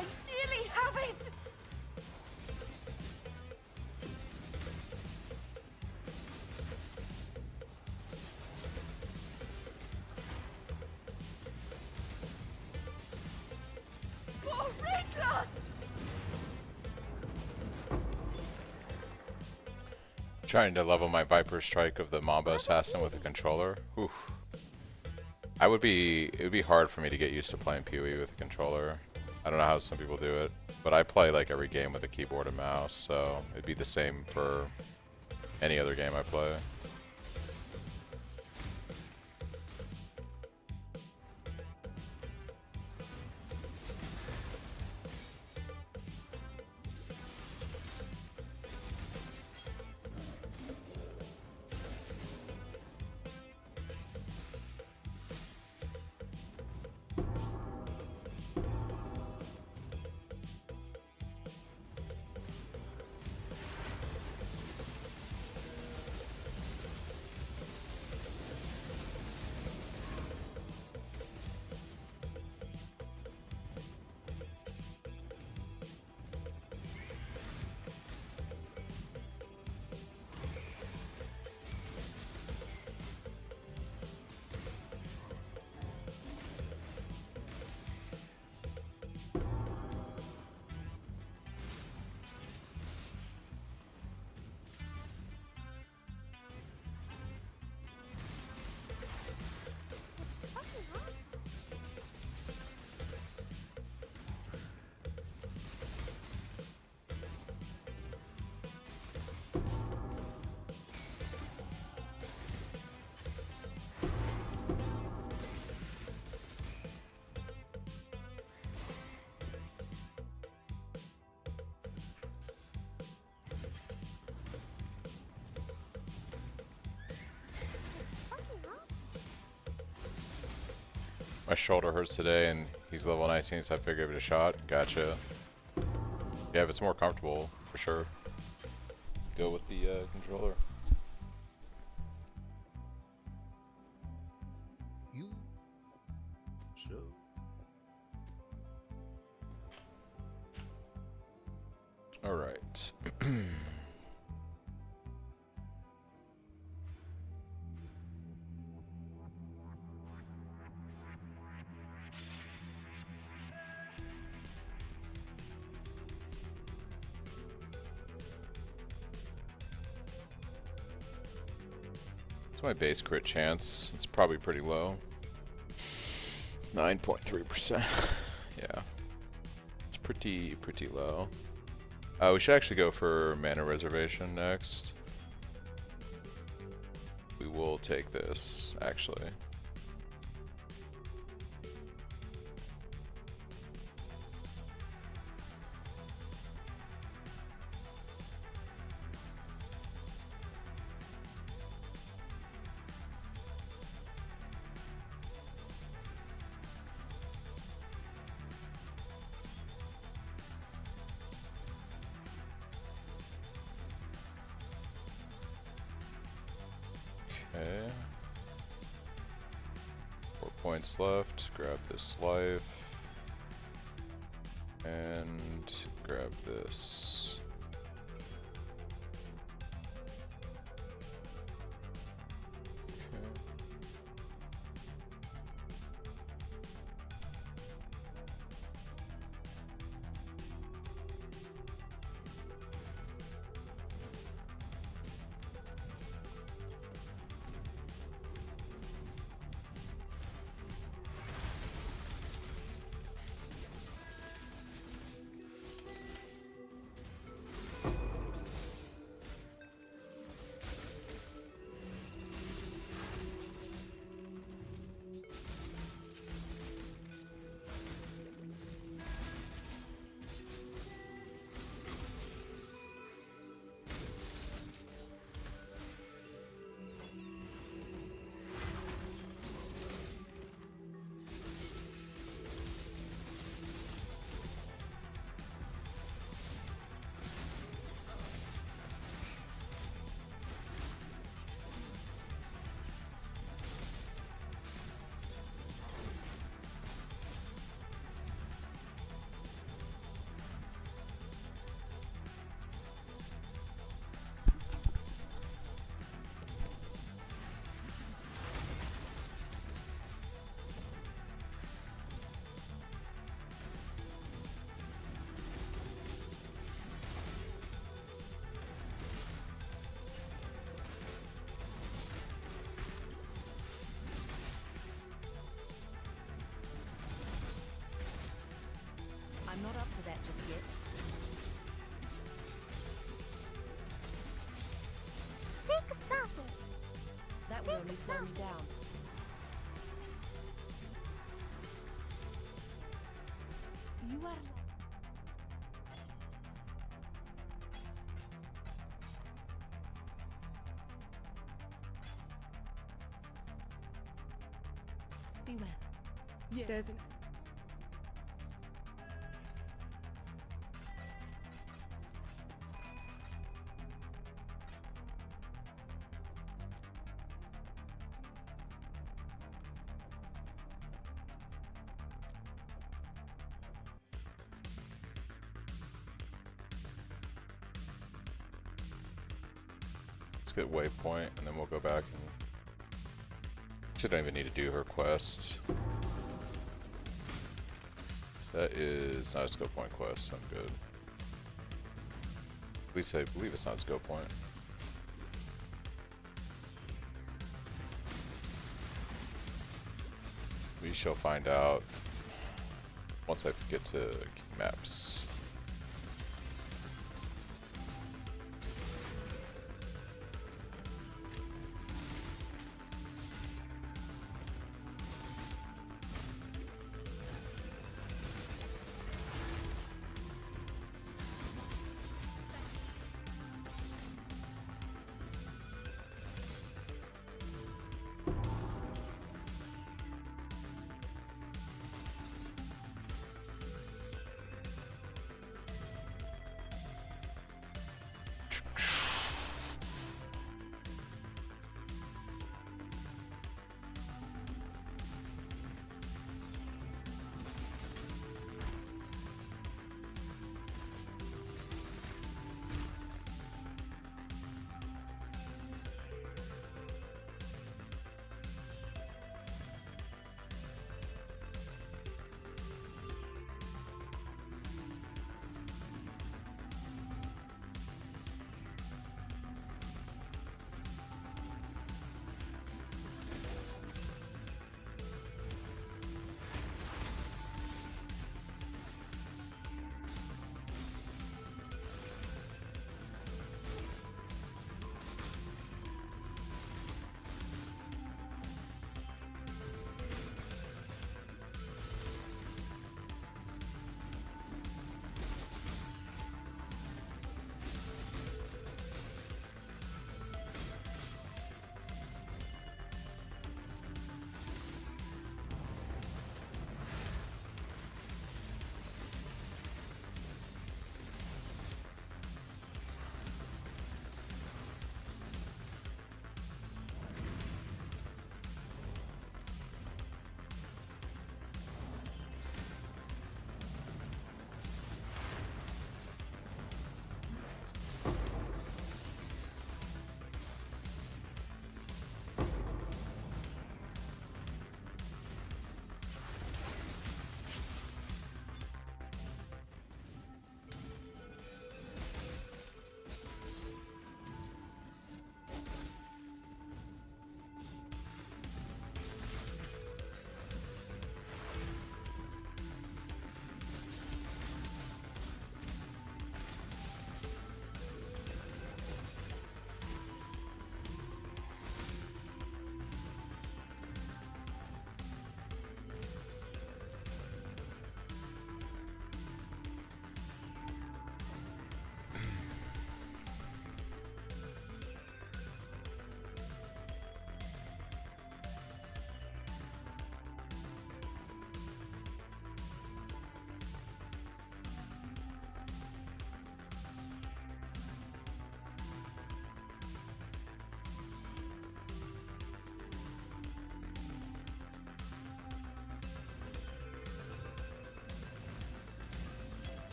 I nearly have it! For Reckless! Trying to level my Viper Strike of the Mamba Assassin with a controller. Oof. It would be hard for me to get used to playing PoE with a controller. I don't know how some people do it, but I play like every game with a keyboard and mouse, so it'd be the same for any other game I play. My shoulder hurts today, and he's level 19, so I figured give it a shot. Gotcha. Yeah, if it's more comfortable, for sure. Go with the controller. You. So. All right. So my base crit chance, it's probably pretty low. 9.3%. Yeah. It's pretty low. We should actually go for mana reservation next. We will take this, actually. Okay. 4 points left. Grab this life. And grab this. Okay. slow me down. You are. Be well. Yeah. There's an. Let's get waypoint, and then we'll go back and. She don't even need to do her quest. That is not a scope point quest. I'm good. At least I believe it's not a scope point. We shall find out once I get to maps.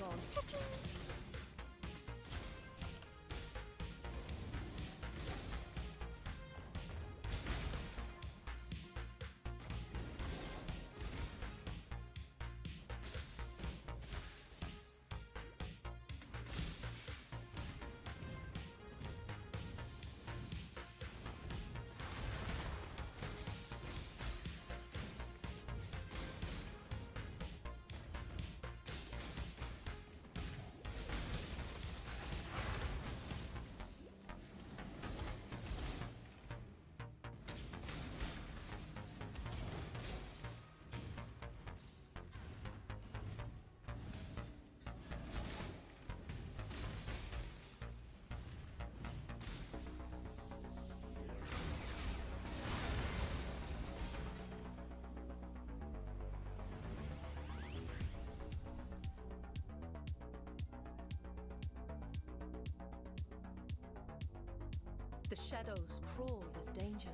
gone. The shadows crawl with danger.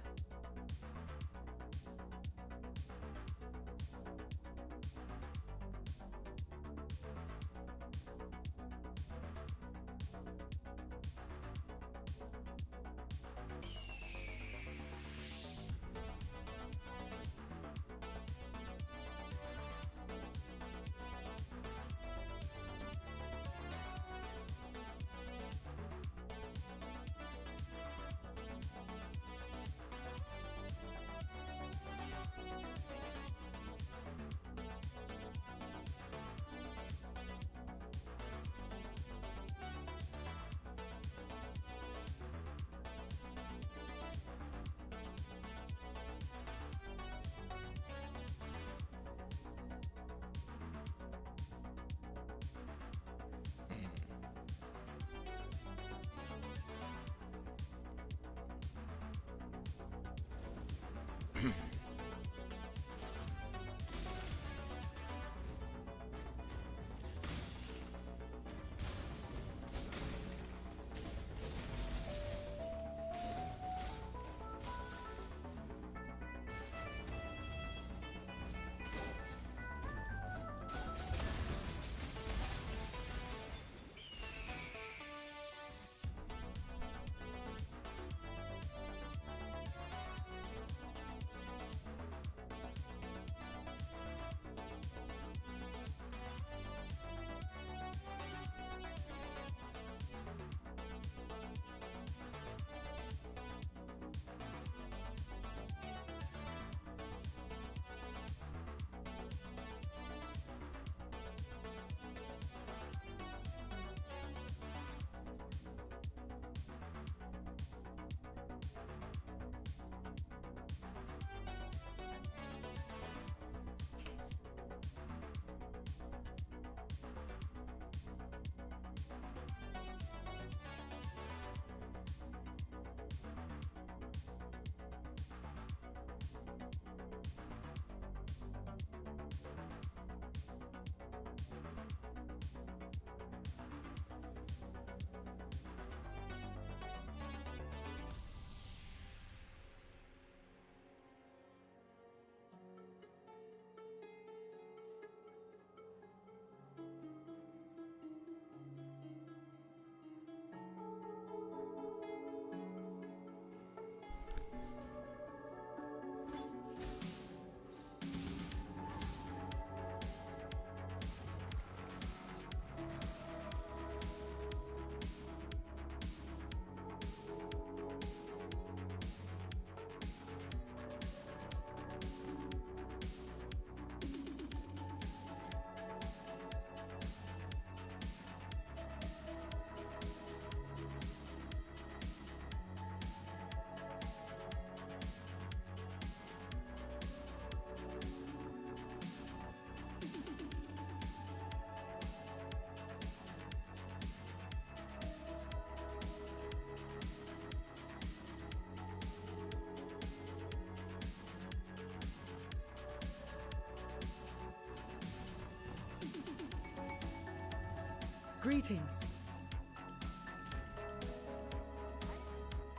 Greetings.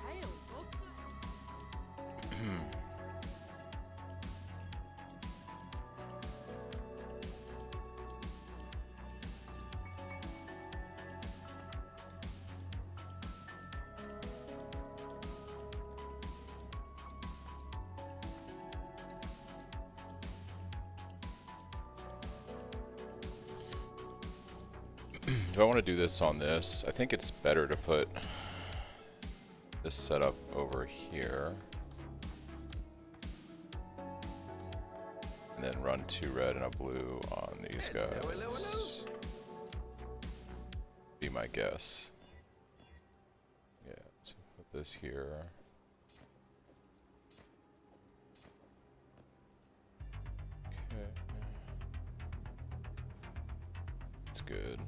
Hail, Godson. do I want to do this on this? I think it's better to put this setup over here. And then run 2 red and a blue on these guys. Be my guess. Yeah, so put this here. Okay. That's good.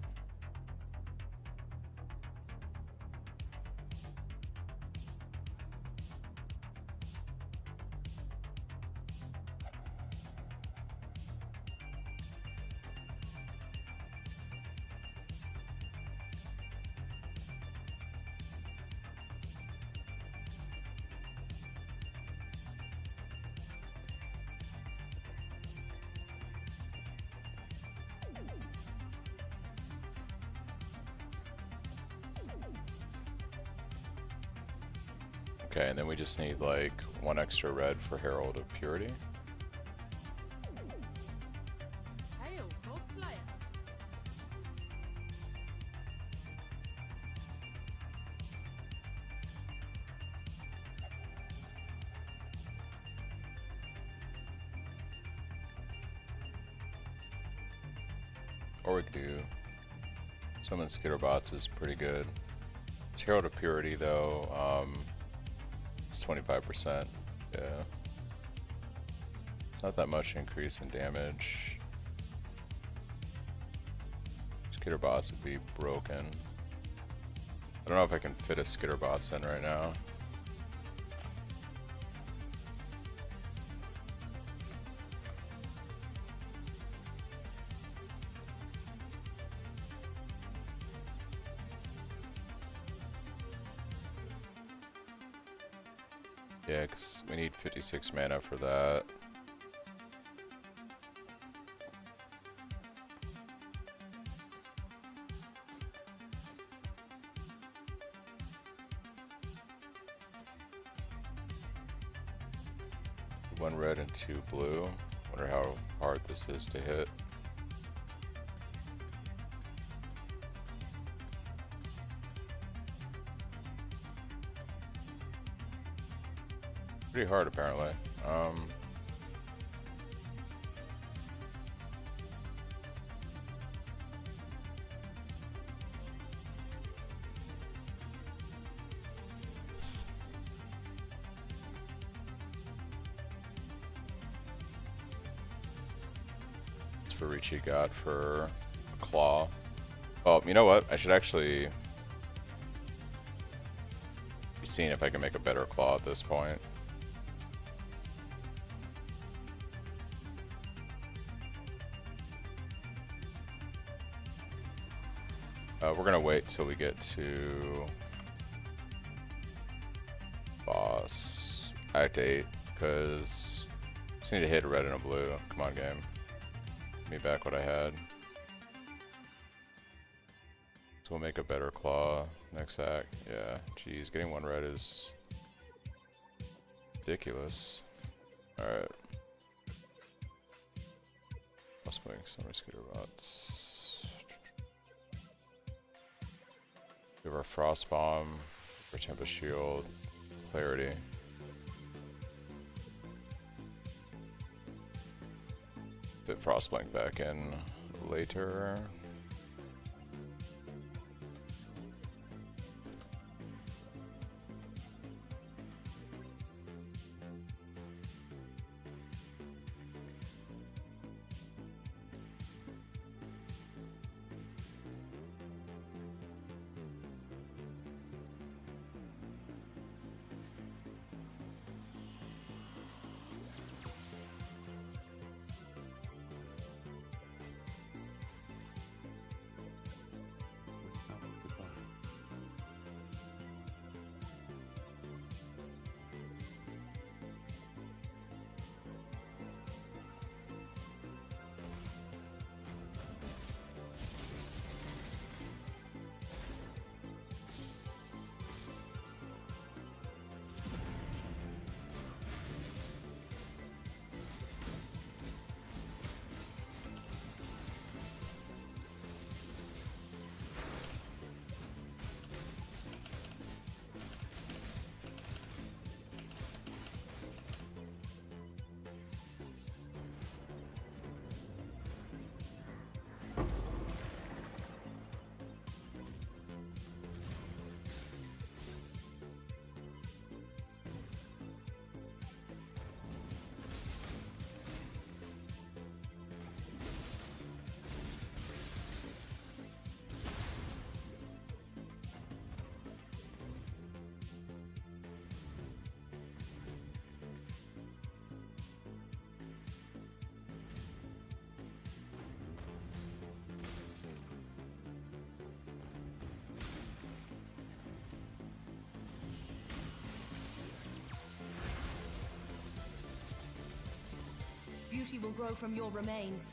Okay, and then we just need like 1 extra red for Herald of Purity. Hail, God Slayer. Or we could do summon Skitterbots is pretty good. It's Herald of Purity though, it's 25%. Yeah. It's not that much increase in damage. Skitterbots would be broken. I don't know if I can fit a Skitterbots in right now. Yeah, because we need 56 mana for that. One red and 2 blue. Wonder how hard this is to hit. Pretty hard apparently. It's for Ricci got for a claw. Oh, you know what? I should actually be seeing if I can make a better claw at this point. We're gonna wait till we get to boss Act 8 because I just need to hit a red and a blue. Come on, game. Give me back what I had. So we'll make a better claw next act. Yeah, geez, getting 1 red is ridiculous. Alright. Let's make some Skitterbots. We have our Frost Bomb, our Tempest Shield, Clarity. Fit Frostblank back in later. beauty will grow from your remains.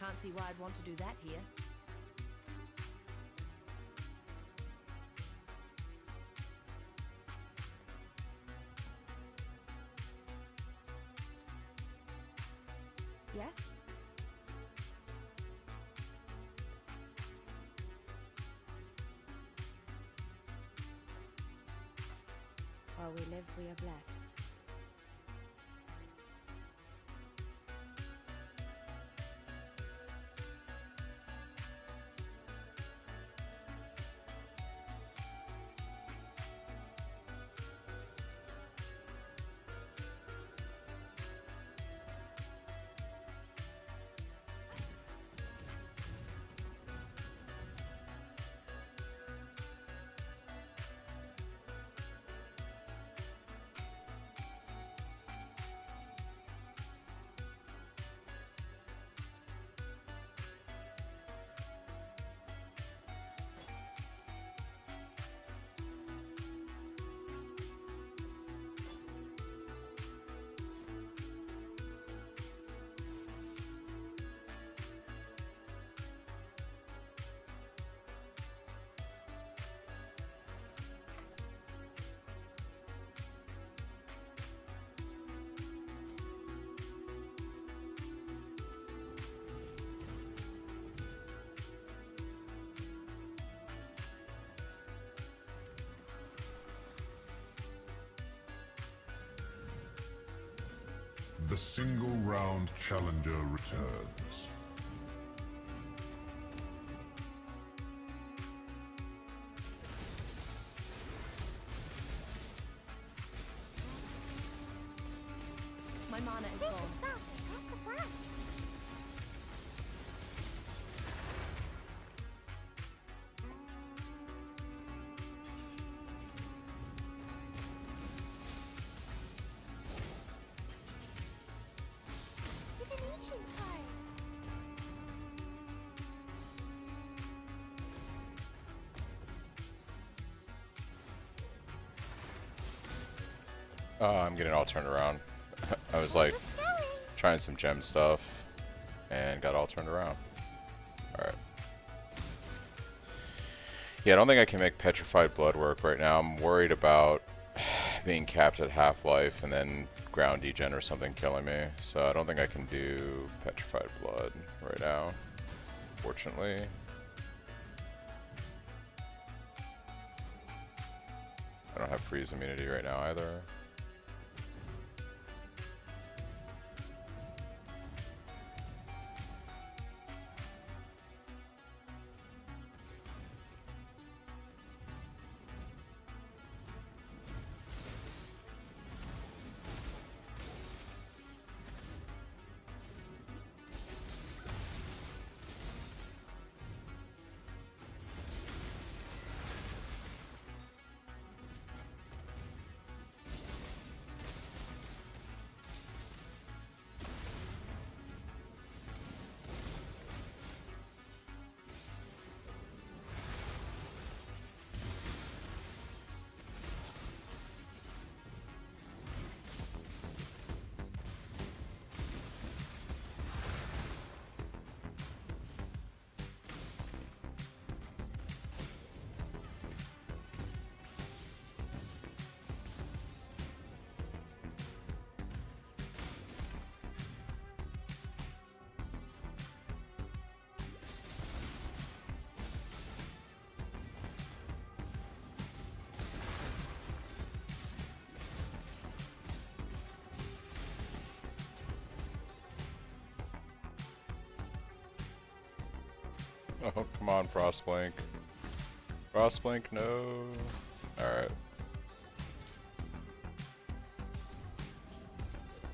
Can't see why I'd want to do that here. Yes? While we live, we are blessed. single round challenger returns. My mana is Take gone. a sock, that's a blast. Divination card. I'm getting all turned around. I was like Let's go. trying some gem stuff and got all turned around. Alright. Yeah, I don't think I can make Petrified Blood work right now. I'm worried about being capped at half-life and then ground degen or something killing me. So I don't think I can do Petrified Blood right now, fortunately. I don't have freeze immunity right now either. Oh, come on, Frostblink. Frostblink, no. Alright.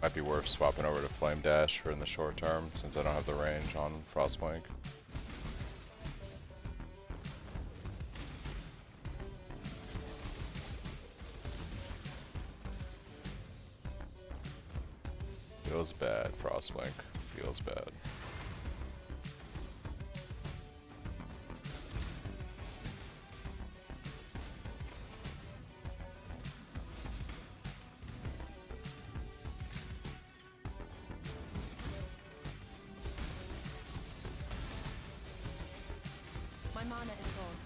Might be worth swapping over to Flame Dash for in the short term, since I don't have the range on Frostblink. Feels bad, Frostblink. Feels bad. My mana is gone.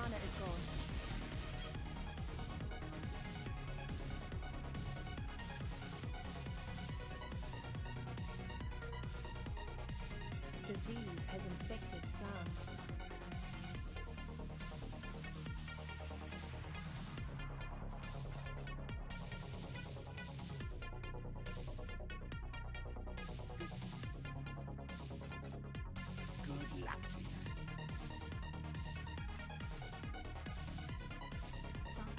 mana is gone. Disease has infected some. Good luck to you. Some.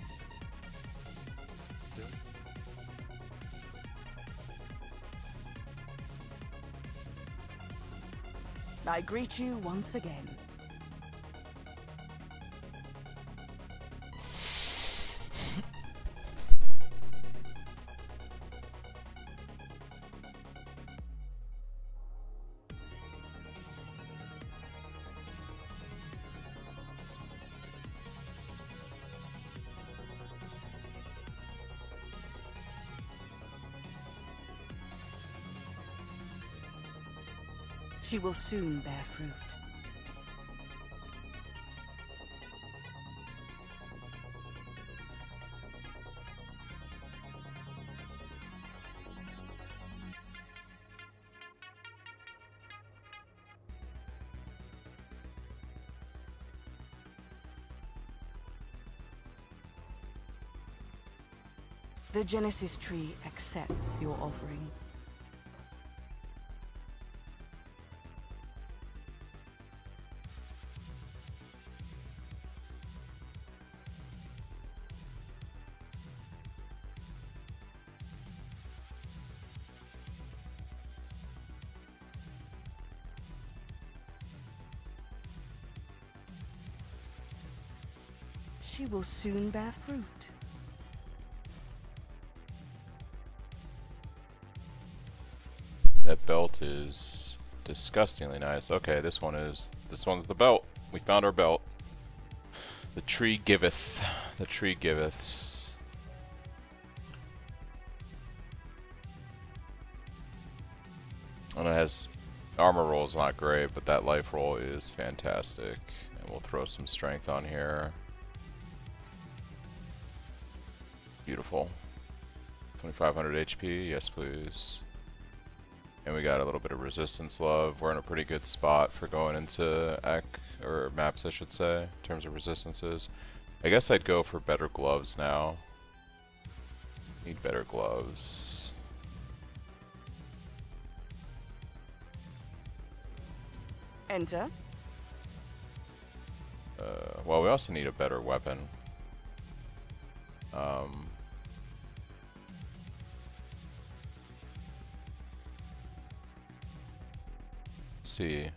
I greet you once again. She will soon bear fruit. The Genesis tree accepts your offering. She will soon bear fruit. That belt is disgustingly nice. Okay, this one's the belt. We found our belt. The tree giveth. The tree giveth. And it has armor roll is not great, but that life roll is fantastic. And we'll throw some strength on here. Beautiful. 2500 HP, yes please. And we got a little bit of resistance love. We're in a pretty good spot for going into or maps, I should say, in terms of resistances. I guess I'd go for better gloves now. Need better gloves. Enter. Well, we also need a better weapon. See.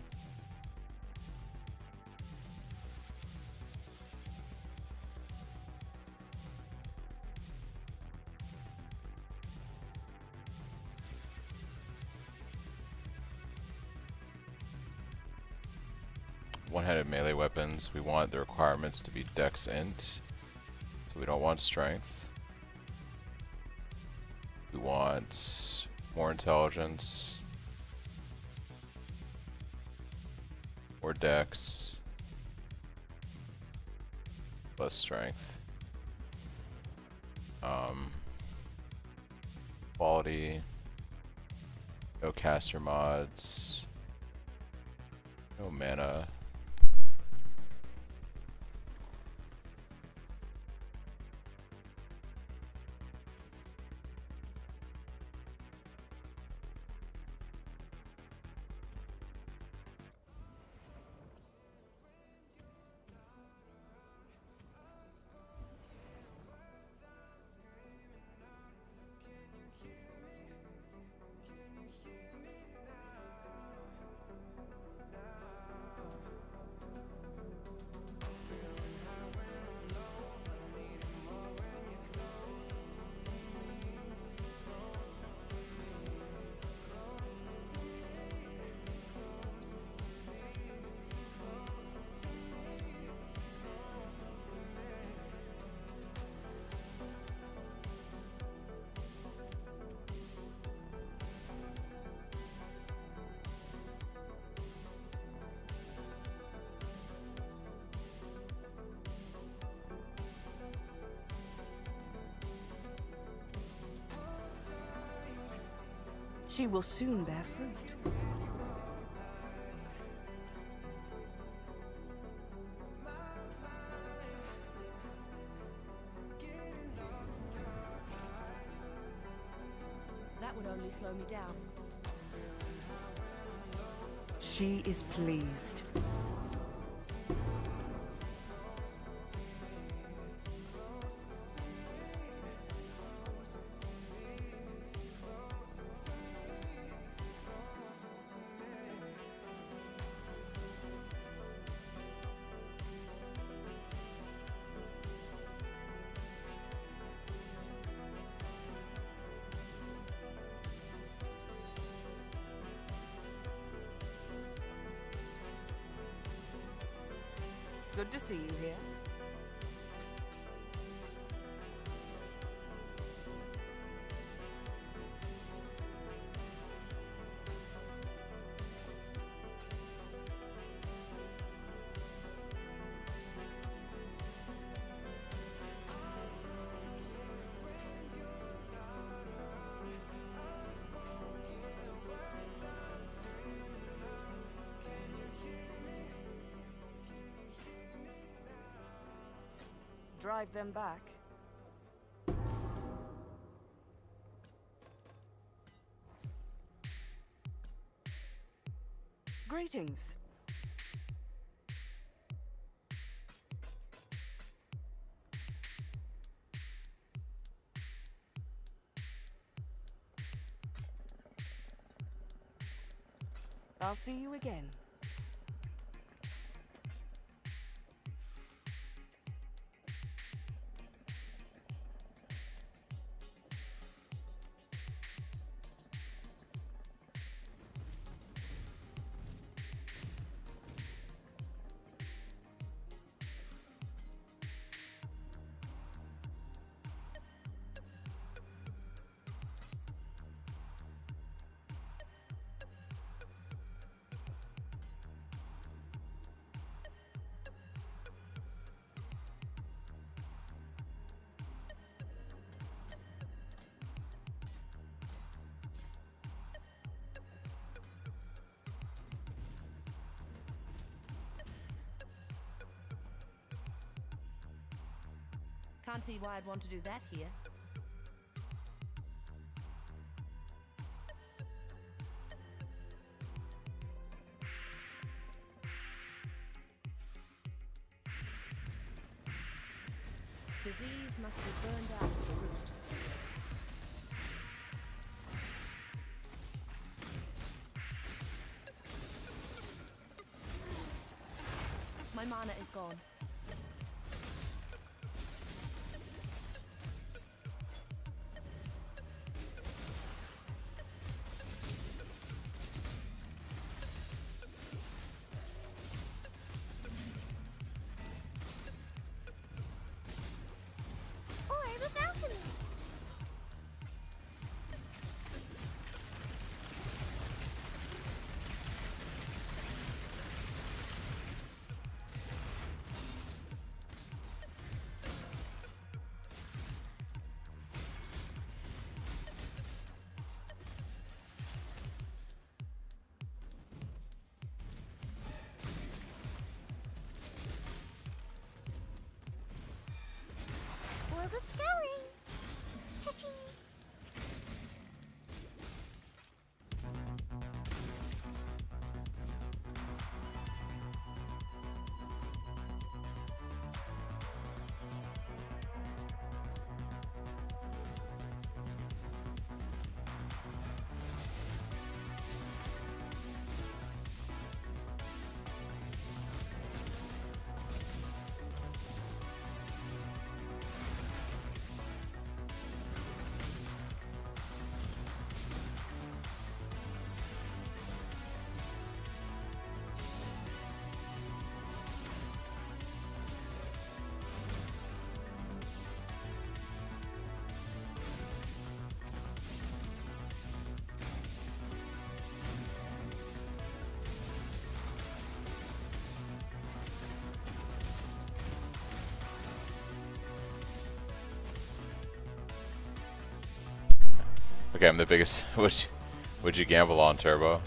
One-handed melee weapons, we want the requirements to be dex int, so we don't want strength. We want more intelligence, or dex, less strength. Quality, no caster mods, no mana. She will soon bear fruit. That would only slow me down. She is pleased. Good to see you here. Drive them back. Greetings. I'll see you again. Can't see why I'd want to do that here. Disease must be burned out at the root. My mana is gone. Orb of Scouring! Cha-ching! Okay, I'm the biggest. Would you gamble on turbo?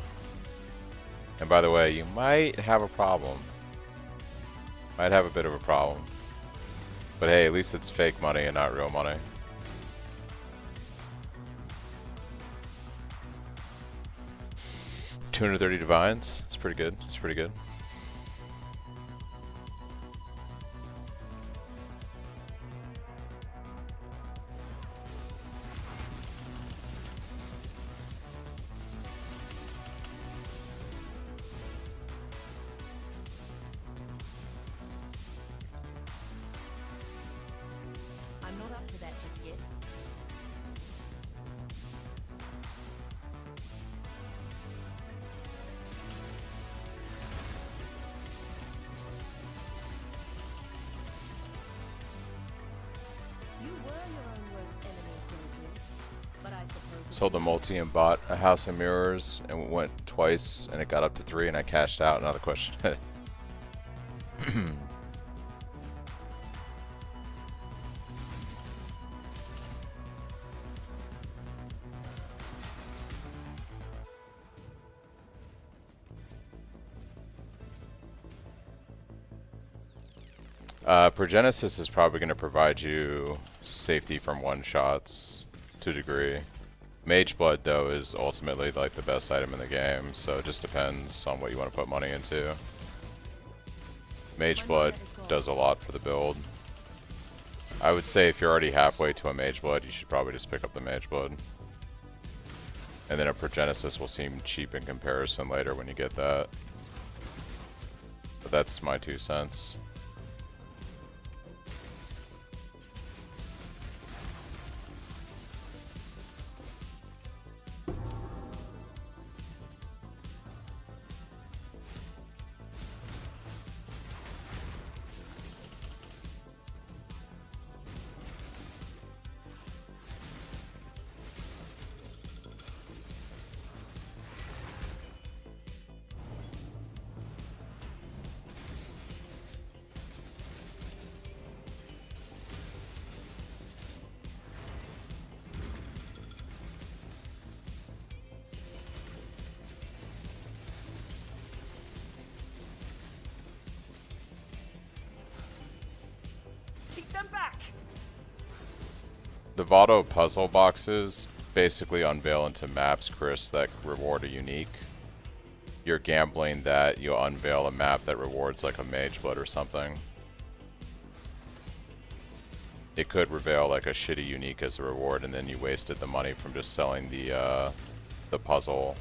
And by the way, you might have a problem. Might have a bit of a problem. But hey, at least it's fake money and not real money. $230 divines. It's pretty good. It's pretty good. I'm not up to that just yet. You were your own worst enemy, Gilgul. But I suppose Sold a multi and bought a house of mirrors and went twice and it got up to 3 and I cashed out. Another question. Progenesis is probably going to provide you safety from one-shots to a degree. Mage Blood, though, is ultimately like the best item in the game, so it just depends on what you want to put money into. Mage Blood does a lot for the build. I would say if you're already halfway to a Mage Blood, you should probably just pick up the Mage Blood. And then a Progenesis will seem cheap in comparison later when you get that. But that's my 2 cents. Keep them back. The Votto puzzle boxes basically unveil into maps, Chris, that reward a unique. You're gambling that you'll unveil a map that rewards like a Mage Blood or something. It could reveal like a shitty unique as a reward, and then you wasted the money from just selling the puzzle.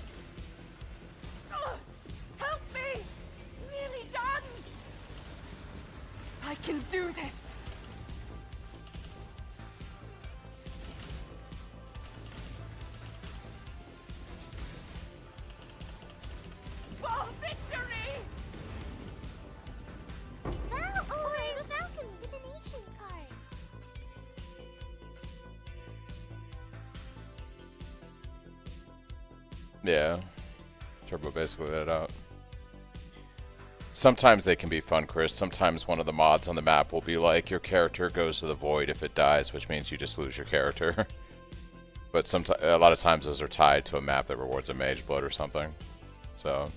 Help me! Nearly done! I can do this! For victory! Vaal ordered a falcon with an ancient card. Yeah. Turbo basically let it out. Sometimes they can be fun, Chris. Sometimes one of the mods on the map will be like, your character goes to the void if it dies, which means you just lose your character. But a lot of times those are tied to a map that rewards a Mage Blood or something. So...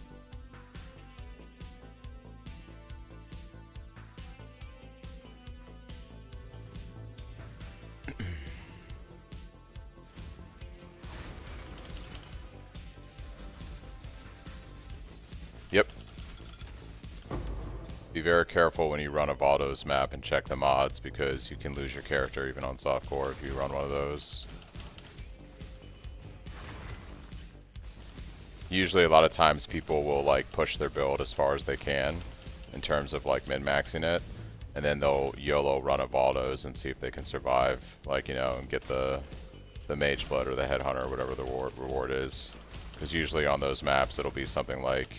Yep. Be very careful when you run a Votto's map and check the mods, because you can lose your character even on softcore if you run one of those. Usually a lot of times people will like push their build as far as they can in terms of like min-maxing it, and then they'll YOLO run a Votto's and see if they can survive, like, you know, and get the Mage Blood or the Headhunter or whatever the reward is. Because usually on those maps it'll be something like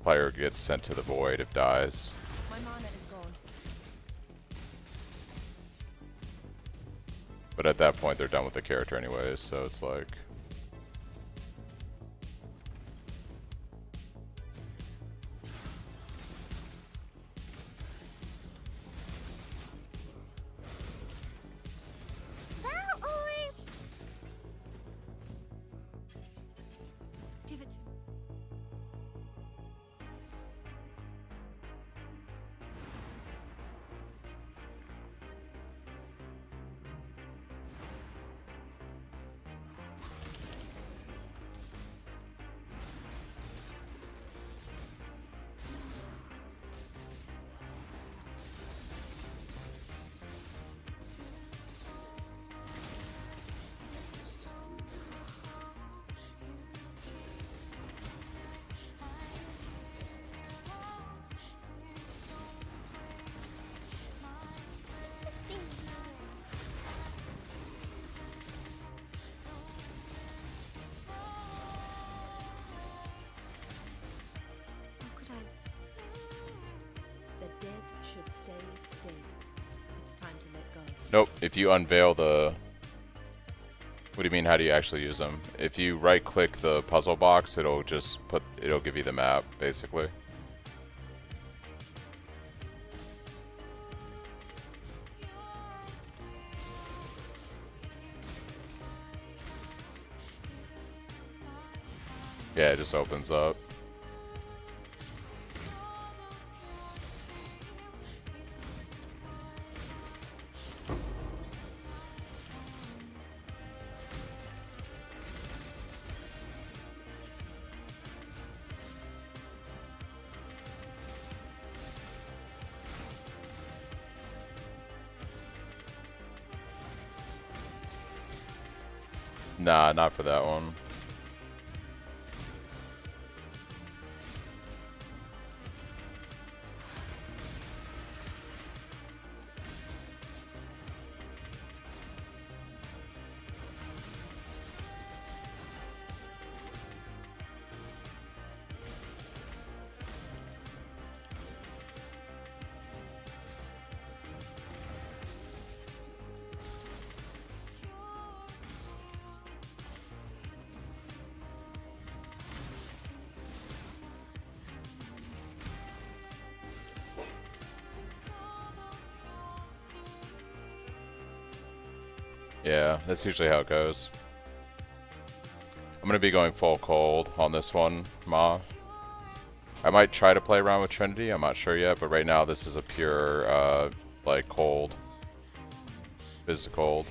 player gets sent to the void if dies. My mana is gone. But at that point they're done with the character anyways, so it's like... Vaal ordered. Nope, if you unveil the... What do you mean, how do you actually use them? If you right click the puzzle box, it'll just it'll give you the map, basically. Yeah, it just opens up. Nah, not for that one. Yeah, that's usually how it goes. I'm gonna be going full cold on this one, Ma. I might try to play around with Trinity, I'm not sure yet, but right now this is a pure, like, cold. This is a cold.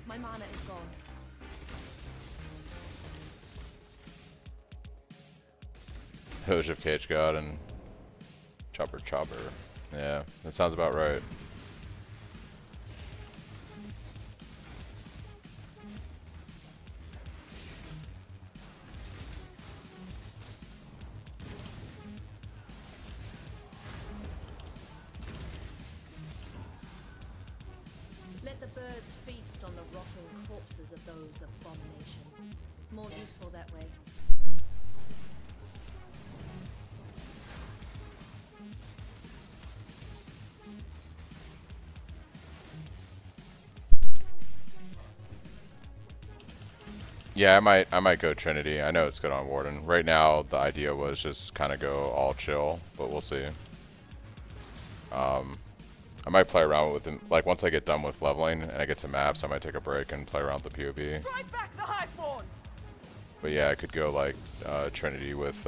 My mana is gone. Hoj of Cage God and Chopper. Yeah, that sounds about right. Let the birds feast on the rotting corpses of those abominations. More useful that way. Yeah, I might go Trinity. I know it's good on Warden. Right now, the idea was just kind of go all chill, but we'll see. I might play around with them. Like, once I get done with leveling and I get to maps, I might take a break and play around with the POV. Drive back the Highborn! But yeah, I could go, like, Trinity with,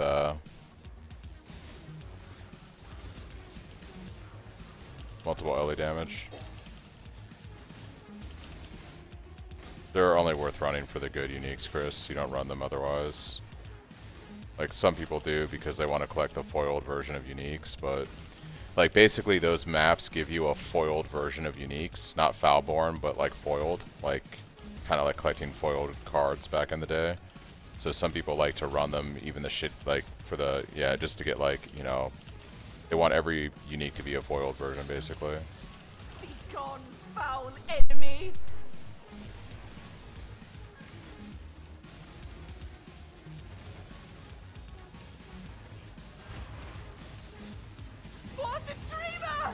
multiple LA damage. They're only worth running for the good uniques, Chris. You don't run them otherwise. Like, some people do because they want to collect the foiled version of uniques, but... Like, basically, those maps give you a foiled version of uniques. Not Foulborn, but, like, foiled. Like, kind of like collecting foiled cards back in the day. So some people like to run them, even the shit, like, for the... Yeah, just to get, like, you know... They want every unique to be a foiled version, basically. Be gone, foul enemy! For the dreamer!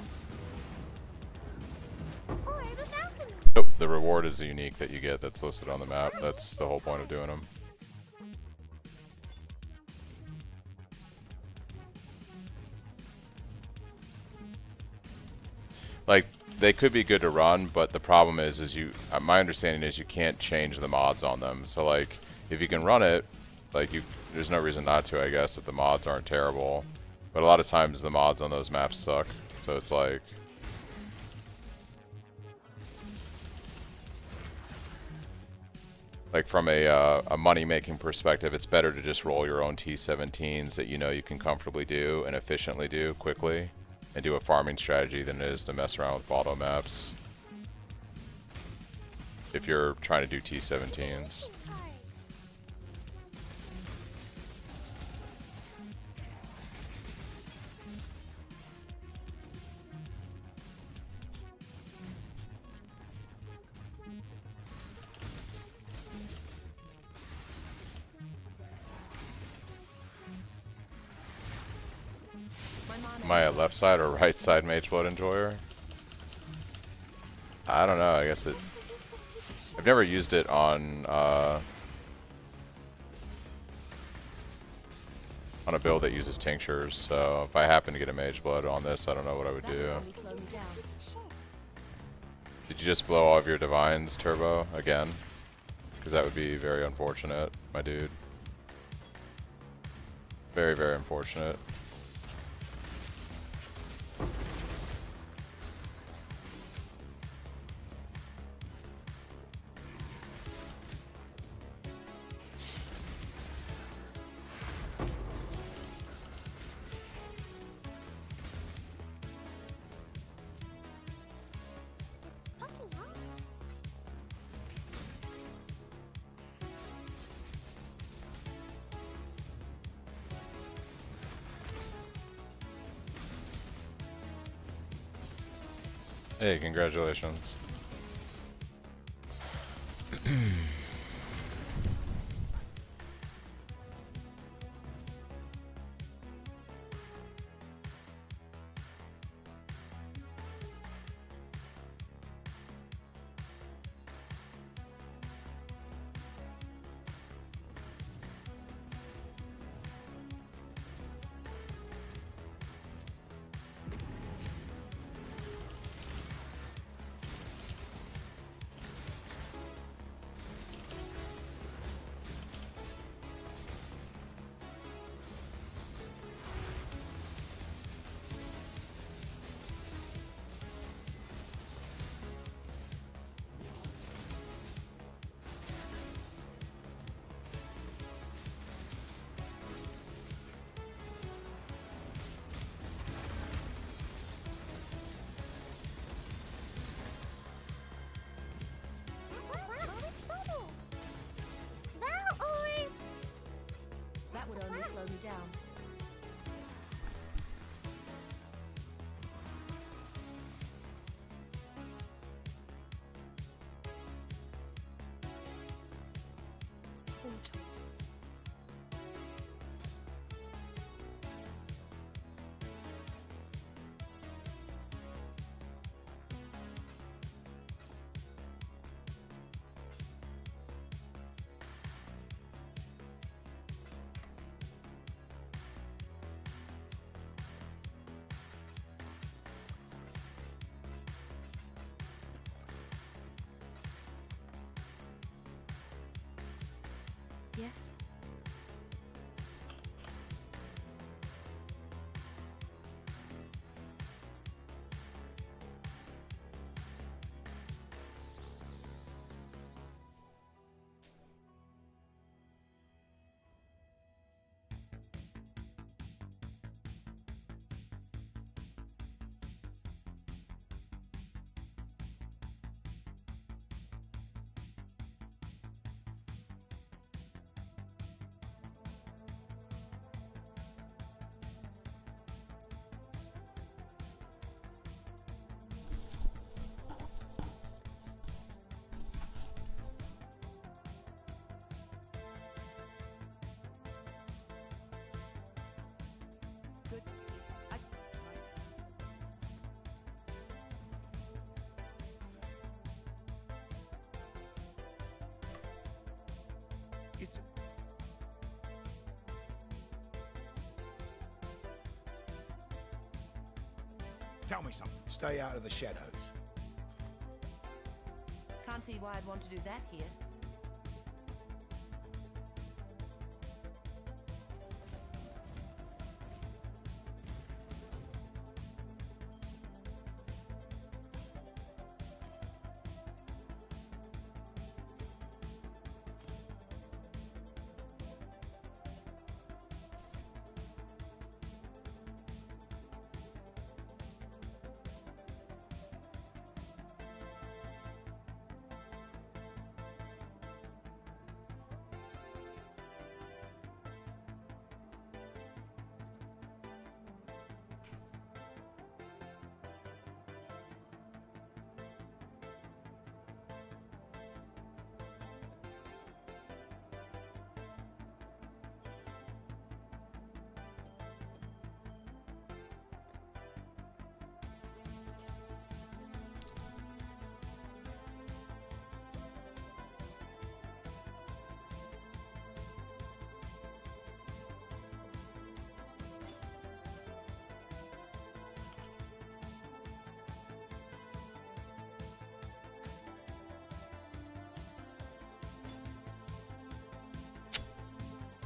Or the falcon. Nope, the reward is the unique that you get that's listed on the map. That's the whole point of doing them. Like, they could be good to run, but the problem is you, my understanding is you can't change the mods on them. So, like, if you can run it, like, there's no reason not to, I guess, if the mods aren't terrible. But a lot of times the mods on those maps suck. So it's like... Like, from a money-making perspective, it's better to just roll your own T17s that you know you can comfortably do and efficiently do quickly. And do a farming strategy than it is to mess around with auto maps. if you're trying to do T17s. Am I a left side or right side Mage Blood enjoyer? I don't know. I guess it. I've never used it on a build that uses tinctures. So if I happen to get a Mage Blood on this, I don't know what I would do. Did you just blow all of your divines, Turbo, again? Because that would be very unfortunate, my dude. Very, very unfortunate. Hey, congratulations. That would only slow me down. Yes? Tell me something. Stay out of the shadows. Can't see why I'd want to do that here.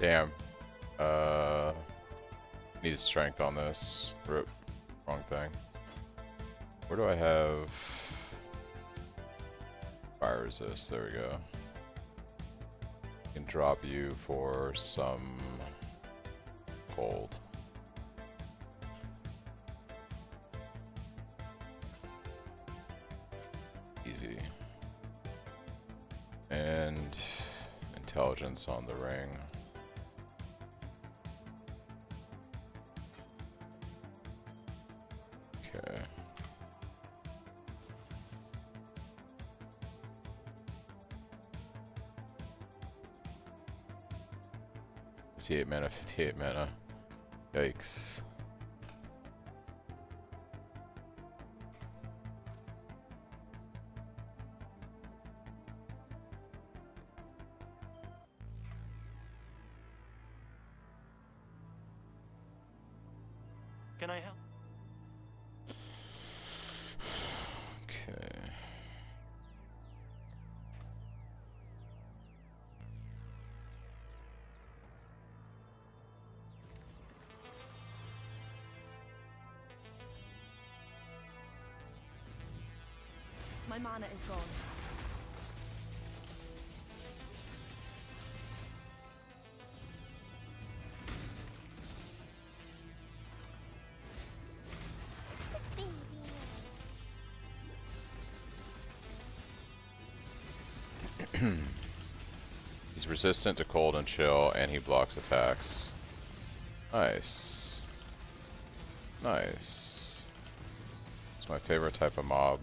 Damn. Need strength on this. Rip. Wrong thing. Where do I have fire resist? There we go. Can drop you for some gold. Easy. And intelligence on the ring. Okay. $58 mana, 58 mana. Yikes. Can I help? Okay. My mana is gone. He's resistant to cold and chill, and he blocks attacks. Nice. Nice. It's my favorite type of mob.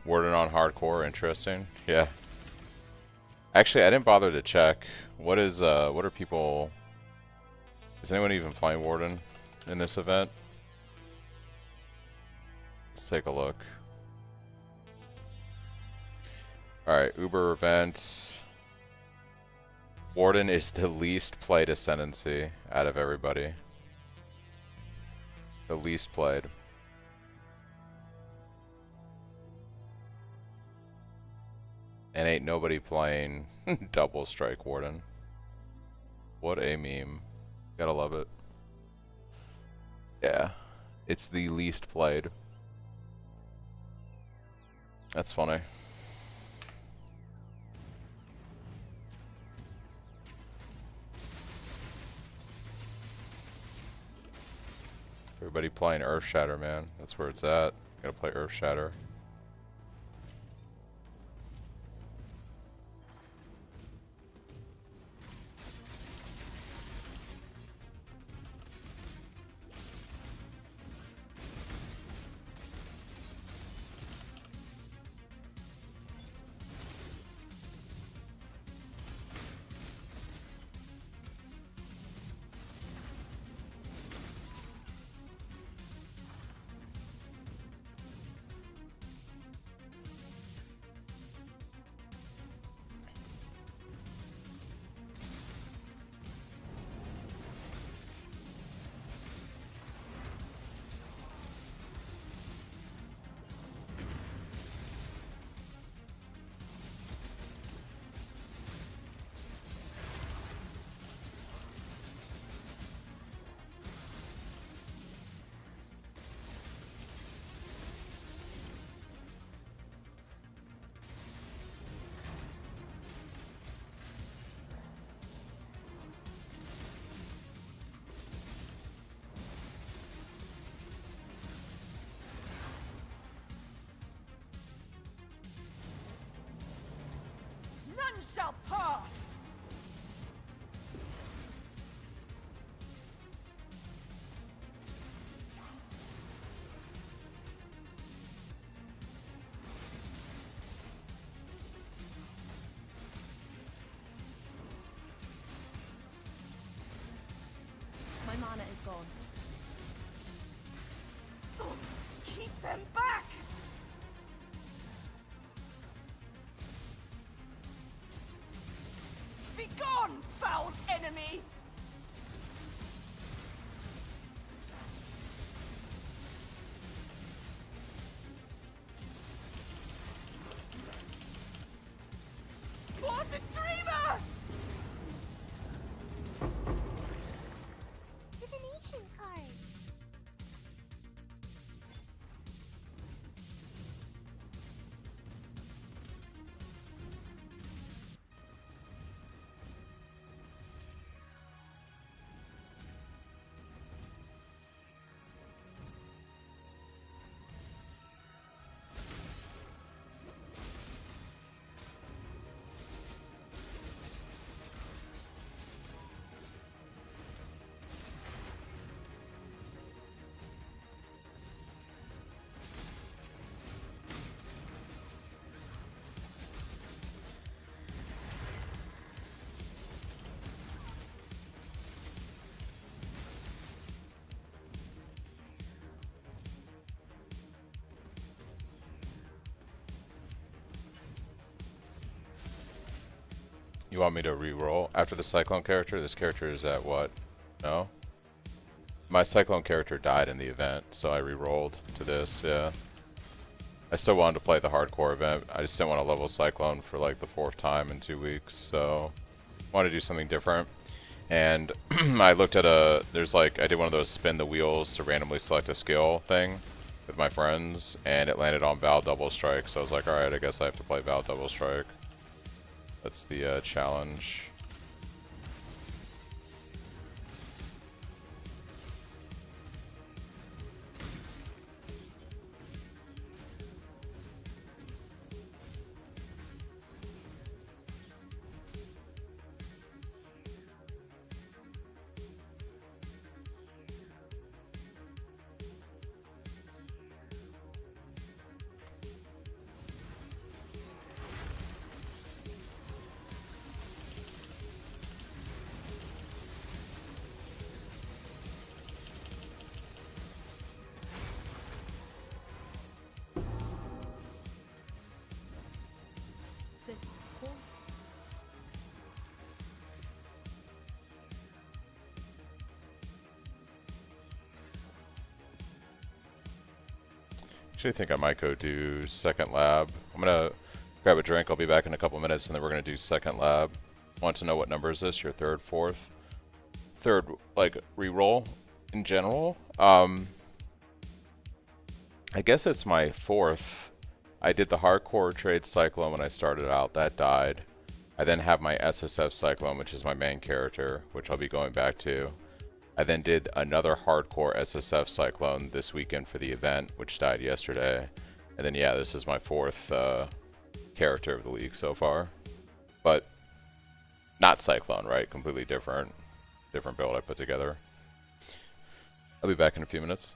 Warden on hardcore, interesting. Yeah. Actually, I didn't bother to check. What are people... Is anyone even playing Warden in this event? Let's take a look. Alright, Uber event. Warden is the least played Ascendancy out of everybody. The least played. And ain't nobody playing Double Strike Warden. What a meme. Gotta love it. Yeah. It's the least played. That's funny. Everybody playing Earthshatter, man. That's where it's at. Gotta play Earthshatter. None shall pass! My mana is gone. Keep them back! Be gone, foul enemy! collection card. You want me to re-roll after the Cyclone character? This character is at what? No? My Cyclone character died in the event, so I re-rolled to this, yeah. I still wanted to play the hardcore event. I just didn't want to level Cyclone for like the 4th time in 2 weeks, so I wanted to do something different. And I looked at there's like, I did one of those spin the wheels to randomly select a skill thing with my friends, and it landed on Vaal Double Strike, so I was like, alright, I guess I have to play Vaal Double Strike. That's the challenge. This whole Actually, I think I might go do second lab. I'm gonna grab a drink. I'll be back in a couple minutes, and then we're gonna do second lab. Want to know what number is this? Your third, fourth, third, like reroll in general. I guess it's my 4th. I did the hardcore trade Cyclone when I started out. That died. I then have my SSF Cyclone, which is my main character, which I'll be going back to. I then did another hardcore SSF Cyclone this weekend for the event, which died yesterday. And then, yeah, this is my 4th character of the league so far. But not Cyclone, right? Completely different build I put together. I'll be back in a few minutes.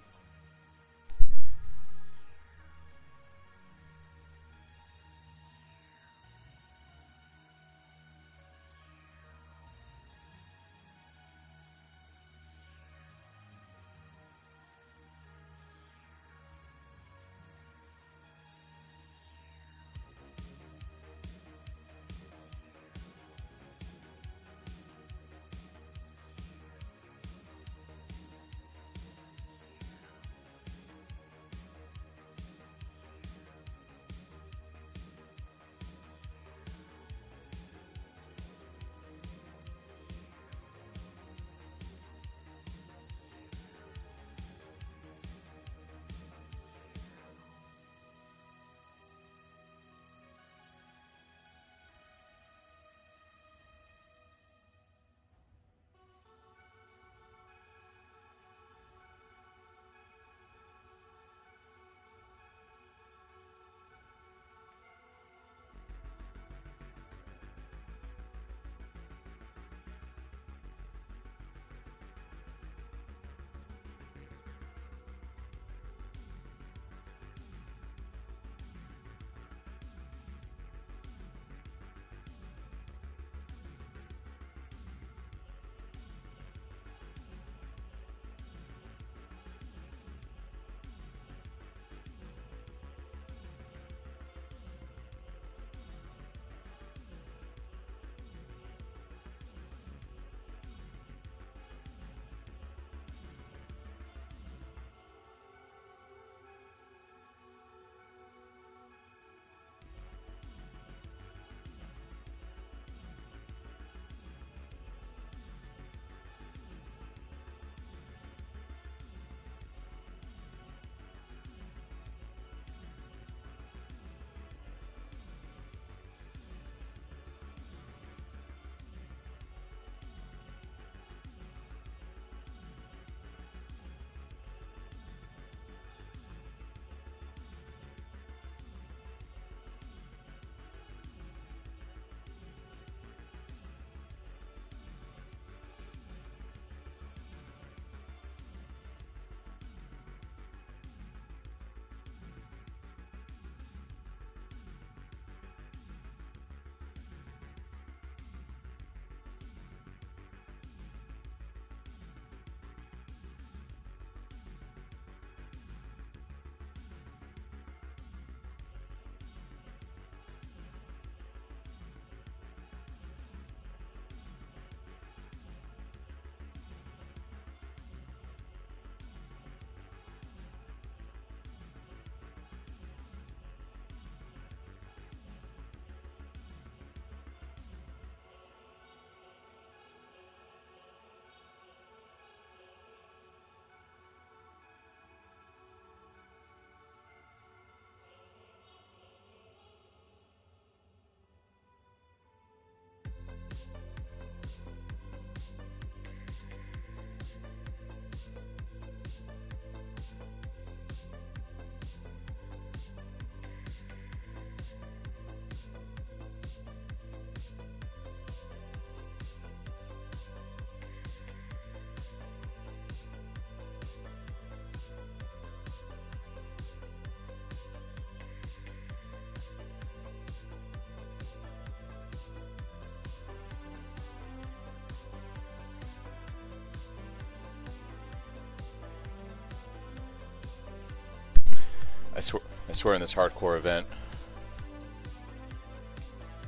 I swear in this hardcore event,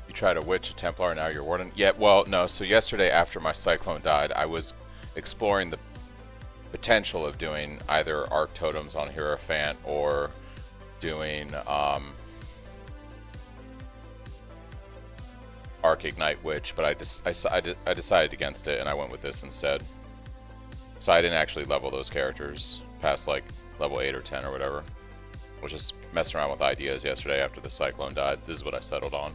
you tried a witch, a Templar, now you're Warden. Yeah, well, no. So yesterday after my Cyclone died, I was exploring the potential of doing either Arc Totems on Hierophant or doing Arc Ignite Witch, but I decided against it and I went with this instead. So I didn't actually level those characters past like level 8 or 10 or whatever. I was just messing around with ideas yesterday after the Cyclone died. This is what I settled on.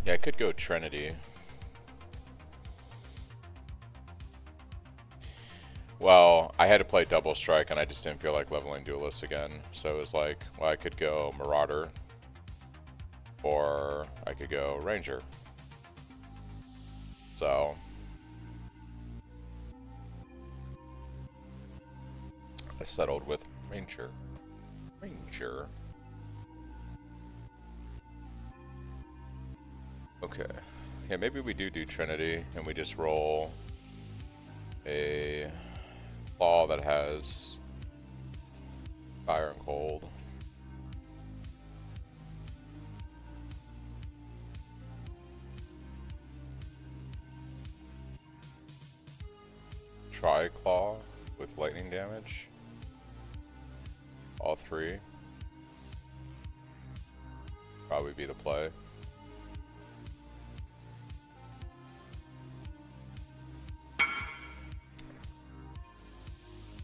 Yeah, I could go Trinity. Well, I had to play Double Strike and I just didn't feel like leveling Duelist again. So it was like, well, I could go Marauder or I could go Ranger. So I settled with Ranger. Ranger. Okay. Yeah, maybe we do Trinity and we just roll a claw that has fire and cold. Tri-claw with lightning damage. All three. Probably be the play.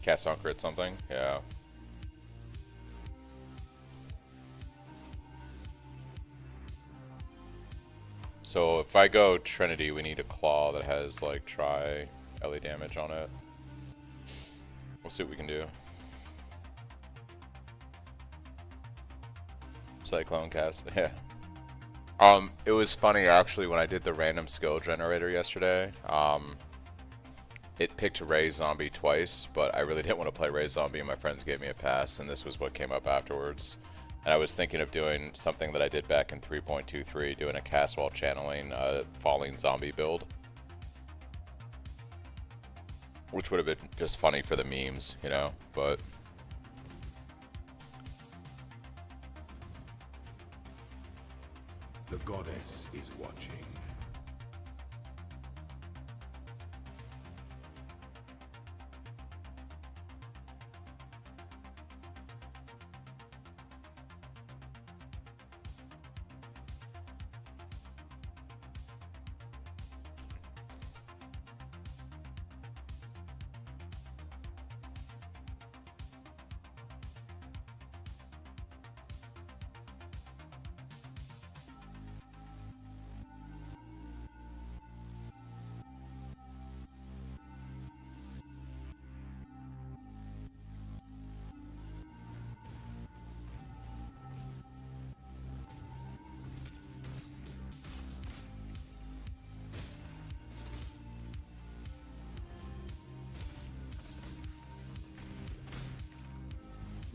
Cast on crit something? Yeah. So if I go Trinity, we need a claw that has like tri-LE damage on it. We'll see what we can do. Cyclone cast, yeah. It was funny actually when I did the random skill generator yesterday. It picked Ray Zombie twice, but I really didn't want to play Ray Zombie and my friends gave me a pass, and this was what came up afterwards. And I was thinking of doing something that I did back in 3.23, doing a cast while channeling falling zombie build. Which would have been just funny for the memes, you know, but... The goddess is watching.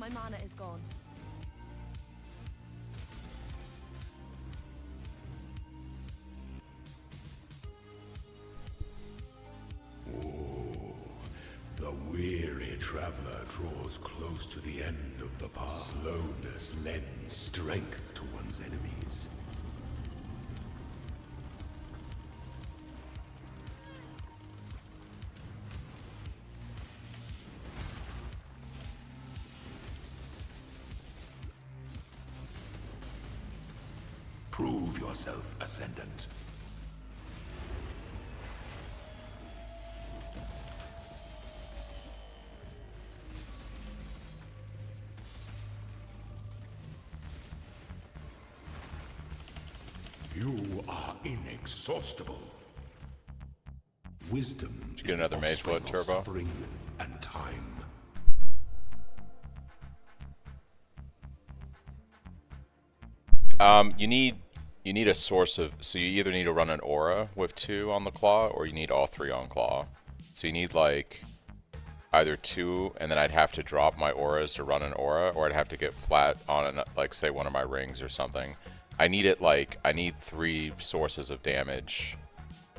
My mana is gone. The weary traveler draws close to the end of the path. Slowness lends strength to one's enemies. Prove yourself, Ascendant. You are inexhaustible. Wisdom Did you get another Mage Blood turbo? Suffering and time. You need a source of, so you either need to run an aura with 2 on the claw, or you need all 3 on claw. So you need like either 2, and then I'd have to drop my auras to run an aura, or I'd have to get flat on an, like say one of my rings or something. I need it like, I need 3 sources of damage,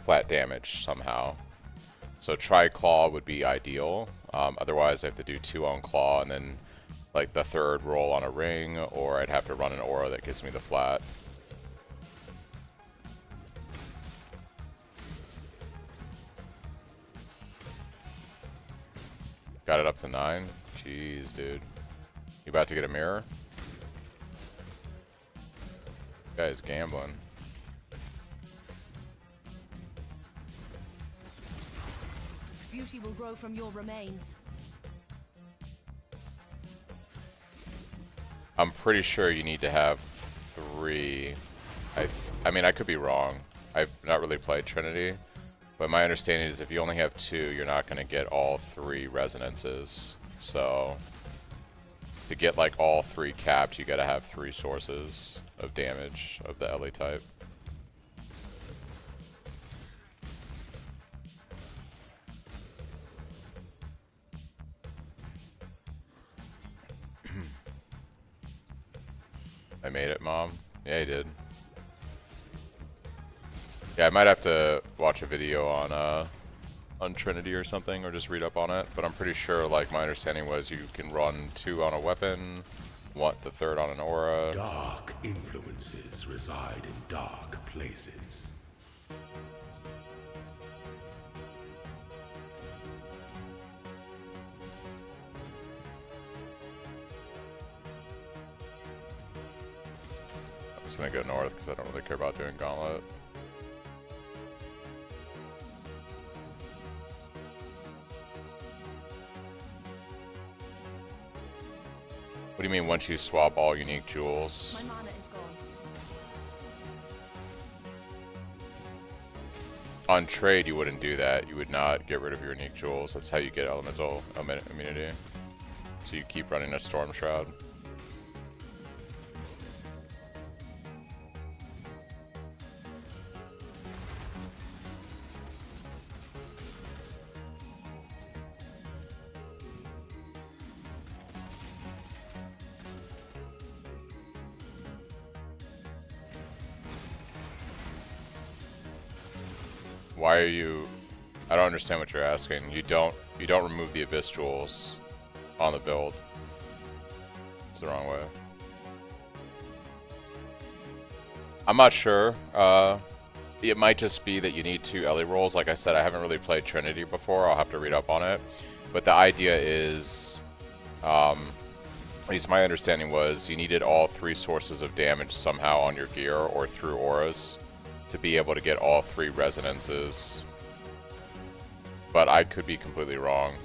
flat damage somehow. So tri-claw would be ideal. Otherwise I have to do 2 on claw and then like the 3rd roll on a ring, or I'd have to run an aura that gives me the flat. Got it up to 9. Jeez, dude. You about to get a mirror? Guy's gambling. Beauty will grow from your remains. I'm pretty sure you need to have 3. I mean, I could be wrong. I've not really played Trinity, but my understanding is if you only have 2, you're not going to get all 3 resonances. So to get like all 3 capped, you got to have 3 sources of damage of the LA type. I made it, Mom. Yeah, he did. Yeah, I might have to watch a video on Trinity or something, or just read up on it. But I'm pretty sure, like, my understanding was you can run 2 on a weapon, the 3rd on an aura. Dark influences reside in dark places. I'm just gonna go north because I don't really care about doing gauntlet. What do you mean once you swap all unique jewels? My mana is gone. On trade, you wouldn't do that. You would not get rid of your unique jewels. That's how you get elemental immunity. So you keep running a Storm Shroud. Why are you... I don't understand what you're asking. You don't remove the Abyss Jewels on the build. It's the wrong way. I'm not sure. It might just be that you need 2 Ellie rolls. Like I said, I haven't really played Trinity before. I'll have to read up on it. But the idea is... at least my understanding was you needed all 3 sources of damage somehow on your gear or through auras to be able to get all 3 resonances. But I could be completely wrong.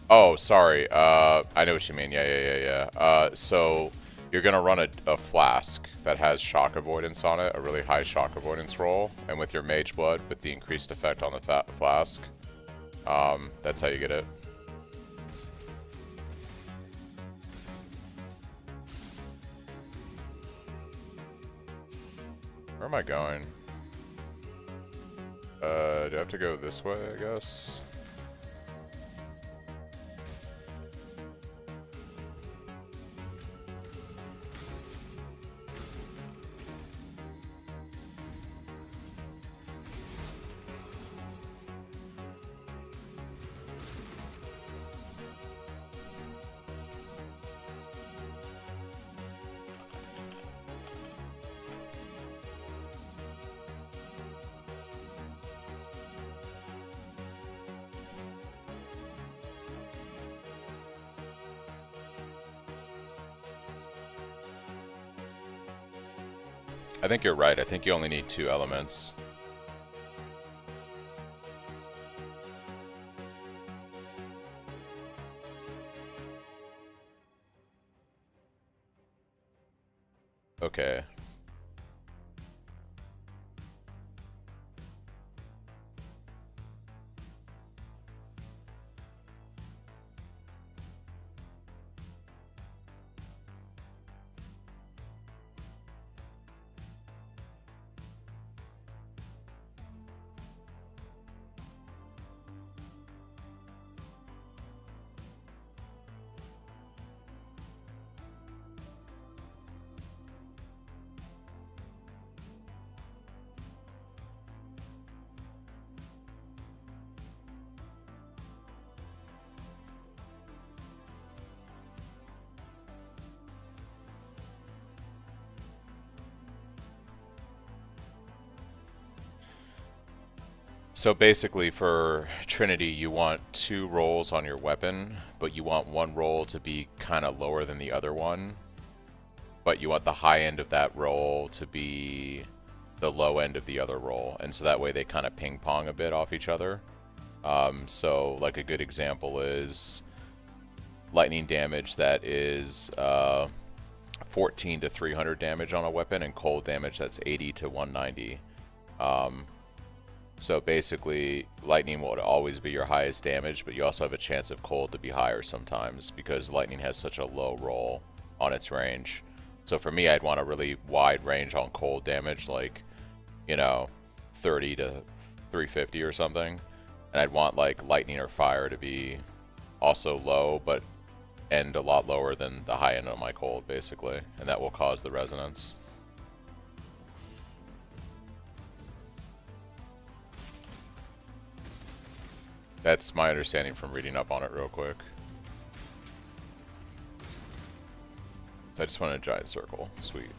Oh, sorry. I know what you mean. Yeah. So you're gonna run a flask that has shock avoidance on it, a really high shock avoidance roll, and with your mage blood, with the increased effect on the flask, that's how you get it. Where am I going? Do I have to go this way, I guess? I think you're right. I think you only need 2 elements. Okay. So basically for Trinity, you want 2 rolls on your weapon, but you want 1 roll to be kind of lower than the other one. But you want the high end of that roll to be the low end of the other roll. And so that way they kind of ping pong a bit off each other. So like a good example is lightning damage that is 14 to 300 damage on a weapon, and cold damage that's 80 to 190. So basically, lightning will always be your highest damage, but you also have a chance of cold to be higher sometimes because lightning has such a low roll on its range. So for me, I'd want a really wide range on cold damage, like, you know, 30 to 350 or something. And I'd want like lightning or fire to be also low, but end a lot lower than the high end of my cold, basically. And that will cause the resonance. That's my understanding from reading up on it real quick. I just want a giant circle. Sweet.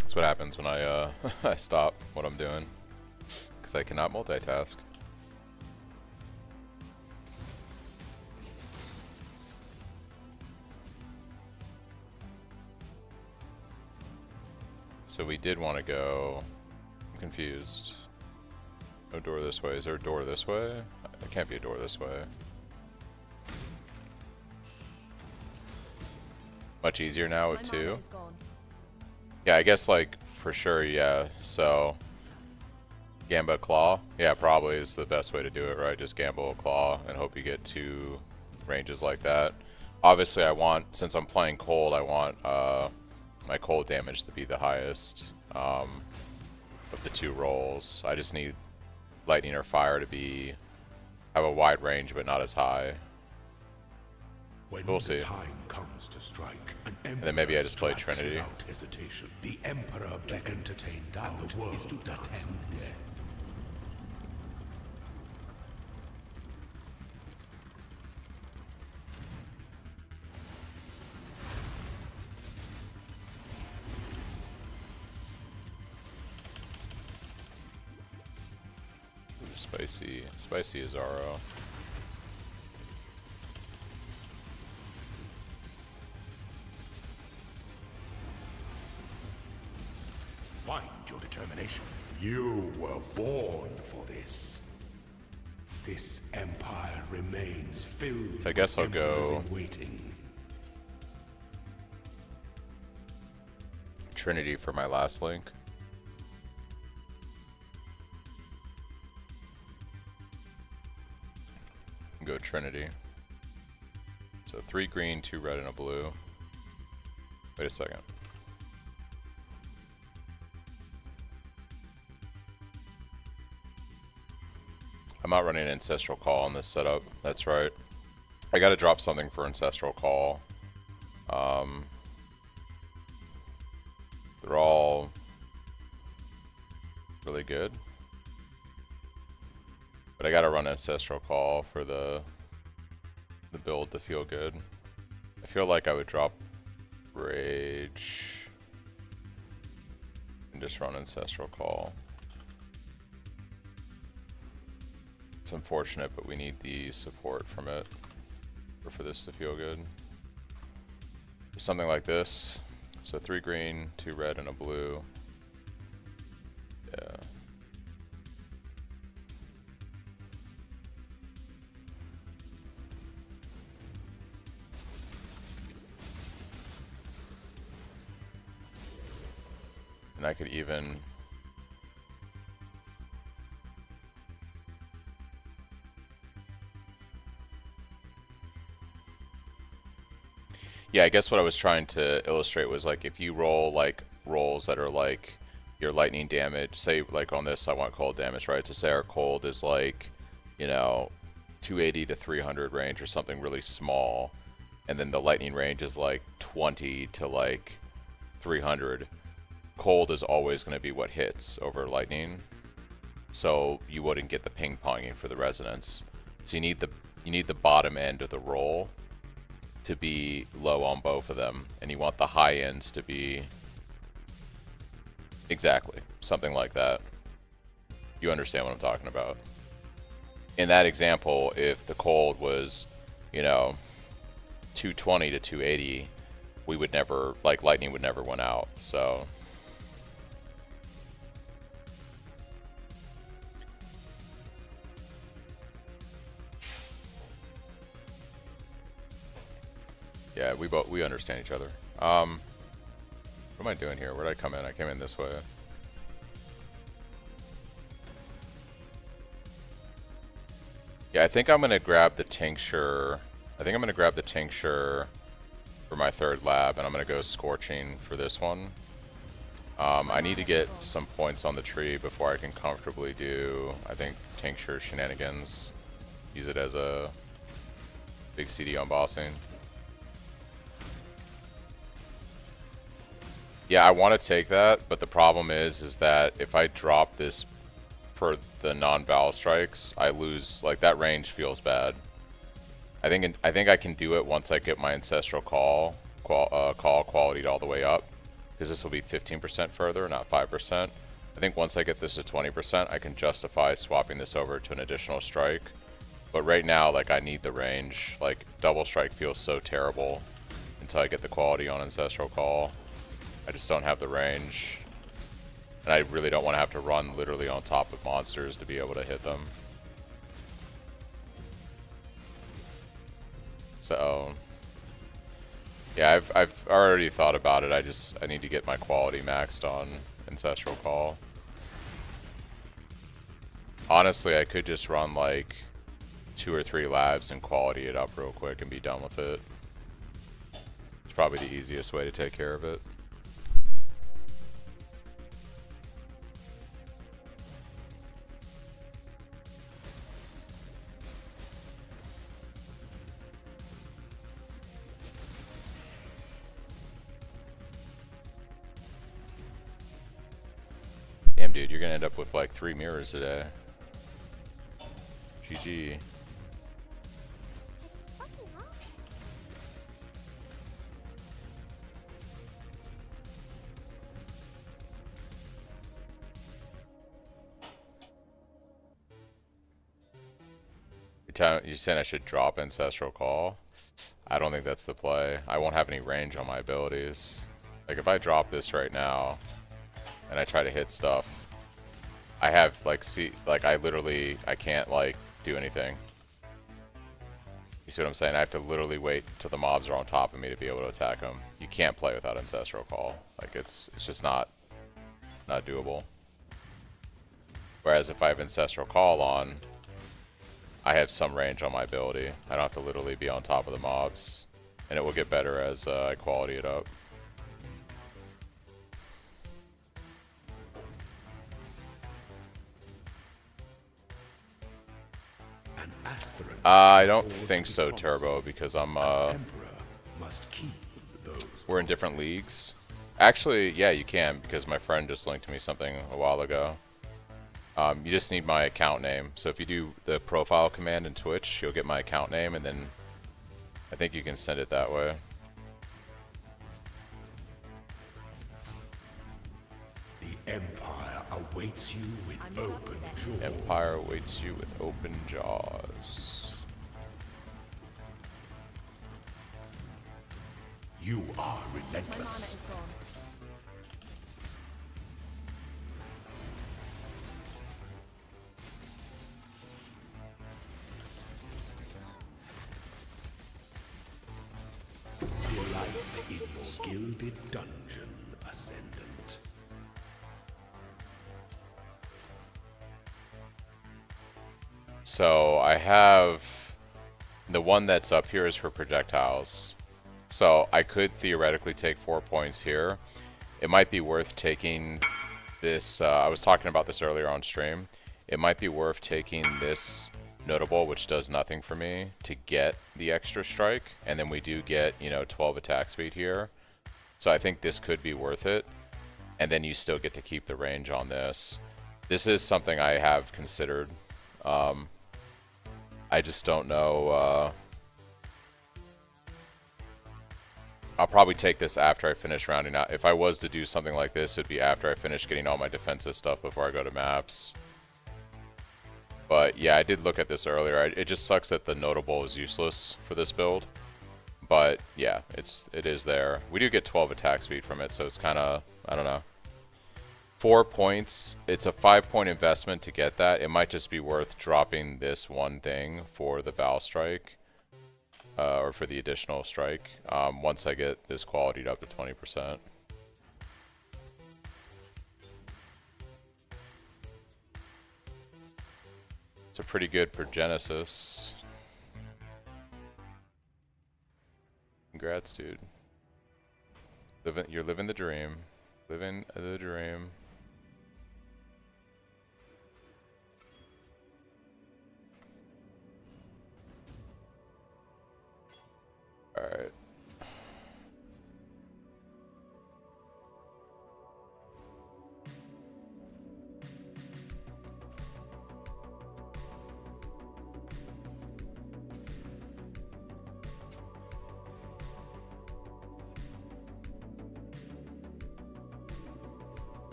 That's what happens when I I stop what I'm doing, because I cannot multitask. So we did want to go. I'm confused. No door this way. Is there a door this way? There can't be a door this way. Much easier now with 2. Yeah, I guess like for sure, yeah. So Gamba Claw, yeah, probably is the best way to do it, right? Just gamble a Claw and hope you get 2 ranges like that. Obviously, I want, since I'm playing cold, I want my cold damage to be the highest of the 2 rolls. I just need lightning or fire to be have a wide range, but not as high. When we'll see. The time comes to strike, and then maybe I just play Trinity. Without hesitation. The Emperor to entertain doubt and the world is to attend death. Spicy Azaro. Find your determination. You were born for this. This empire remains filled. So I guess I'll with emperors go in waiting. Trinity for my last link. Go Trinity. So 3 green, 2 red, and a blue. Wait a second. I'm not running Ancestral Call on this setup. That's right. I gotta drop something for Ancestral Call. They're all really good. But I gotta run Ancestral Call for the build to feel good. I feel like I would drop Rage and just run Ancestral Call. It's unfortunate, but we need the support from it for this to feel good. something like this. So 3 green, 2 red, and a blue. Yeah. And I could even yeah, I guess what I was trying to illustrate was like if you roll like rolls that are like your lightning damage, say like on this I want cold damage, right? So say our cold is like, you know, 280 to 300 range or something really small, and then the lightning range is like 20 to like 300. Cold is always going to be what hits over lightning, so you wouldn't get the ping ponging for the resonance. So you need the bottom end of the roll to be low on both of them, and you want the high ends to be exactly something like that. You understand what I'm talking about. In that example, if the cold was, you know, 220 to 280, we would never, like, lightning would never win out. So yeah, we understand each other. What am I doing here? Where did I come in? I came in this way. Yeah, I think I'm gonna grab the tincture. I think I'm gonna grab the tincture for my 3rd lab, and I'm gonna go scorching for this one. I need to get some points on the tree before I can comfortably do, I think, tincture shenanigans. Use it as a big CD on bossing. Yeah, I want to take that, but the problem is that if I drop this for the non-Vaal strikes, I lose, like, that range feels bad. I think I can do it once I get my Ancestral Call qualityed all the way up, because this will be 15% further, not 5%. I think once I get this to 20%, I can justify swapping this over to an additional strike. But right now, like, I need the range. Like, double strike feels so terrible until I get the quality on Ancestral Call. I just don't have the range, and I really don't want to have to run literally on top of monsters to be able to hit them. So yeah, I've already thought about it. I need to get my quality maxed on Ancestral Call. Honestly, I could just run like 2 or 3 labs and quality it up real quick and be done with it. It's probably the easiest way to take care of it. Damn, dude, you're gonna end up with like 3 mirrors today. GG. It's fucking awesome. You're saying I should drop Ancestral Call? I don't think that's the play. I won't have any range on my abilities. Like, if I drop this right now and I try to hit stuff, I have, like, I can't, like, do anything. You see what I'm saying? I have to literally wait till the mobs are on top of me to be able to attack them. You can't play without Ancestral Call. Like, it's just not doable. Whereas if I have Ancestral Call on, I have some range on my ability. I don't have to literally be on top of the mobs, and it will get better as I quality it up. I don't think so, Turbo, because I'm we're in different leagues. Actually, yeah, you can, because my friend just linked me something a while ago. You just need my account name. So if you do the profile command in Twitch, you'll get my account name, and then I think you can send it that way. The Empire awaits you with open jaws. Empire awaits you with open jaws. You are My mana relentless. is gone. Delight in your gilded dungeon, Ascendant. So I have the one that's up here is for projectiles. So I could theoretically take 4 points here. It might be worth taking this. I was talking about this earlier on stream. It might be worth taking this notable, which does nothing for me, to get the extra strike. And then we do get, you know, 12 attack speed here. So I think this could be worth it. And then you still get to keep the range on this. This is something I have considered. I just don't know. I'll probably take this after I finish rounding out. If I was to do something like this, it would be after I finish getting all my defensive stuff before I go to maps. But yeah, I did look at this earlier. It just sucks that the notable is useless for this build. But yeah, it is there. We do get 12 attack speed from it, so it's kind of, I don't know. 4 points. It's a 5-point investment to get that. It might just be worth dropping this one thing for the Vaal strike. Or for the additional strike. Once I get this qualityed up to 20%. It's a pretty good for Genesis. Congrats, dude. You're living the dream. Living the dream. Alright.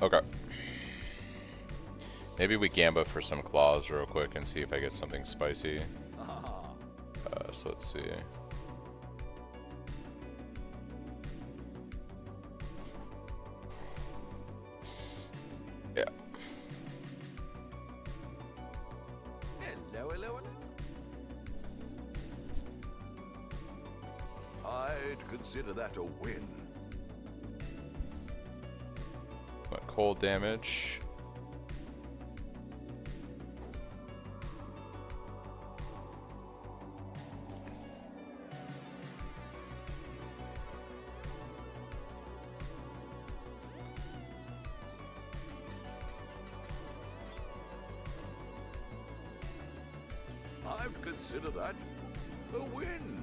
Okay. Maybe we gamba for some claws real quick and see if I get something spicy. So let's see. Yeah. Hello, hello, hello. I'd consider that a win. Cold damage. I'd consider that a win.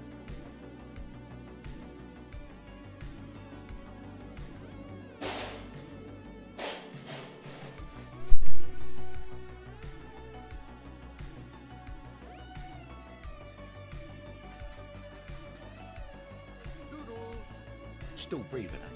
Still breathing, eh?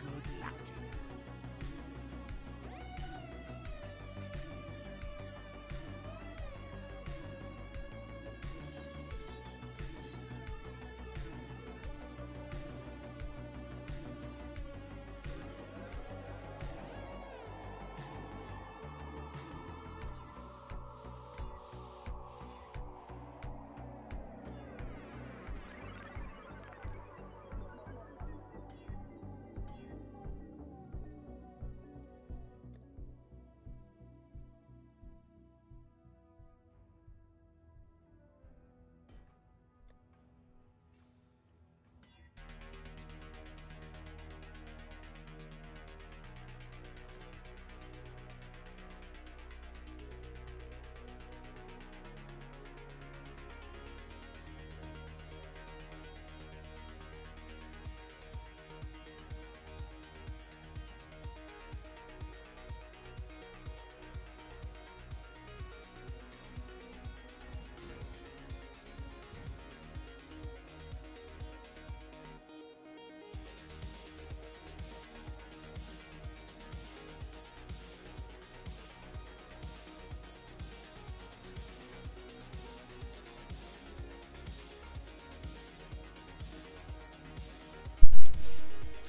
Good luck to you.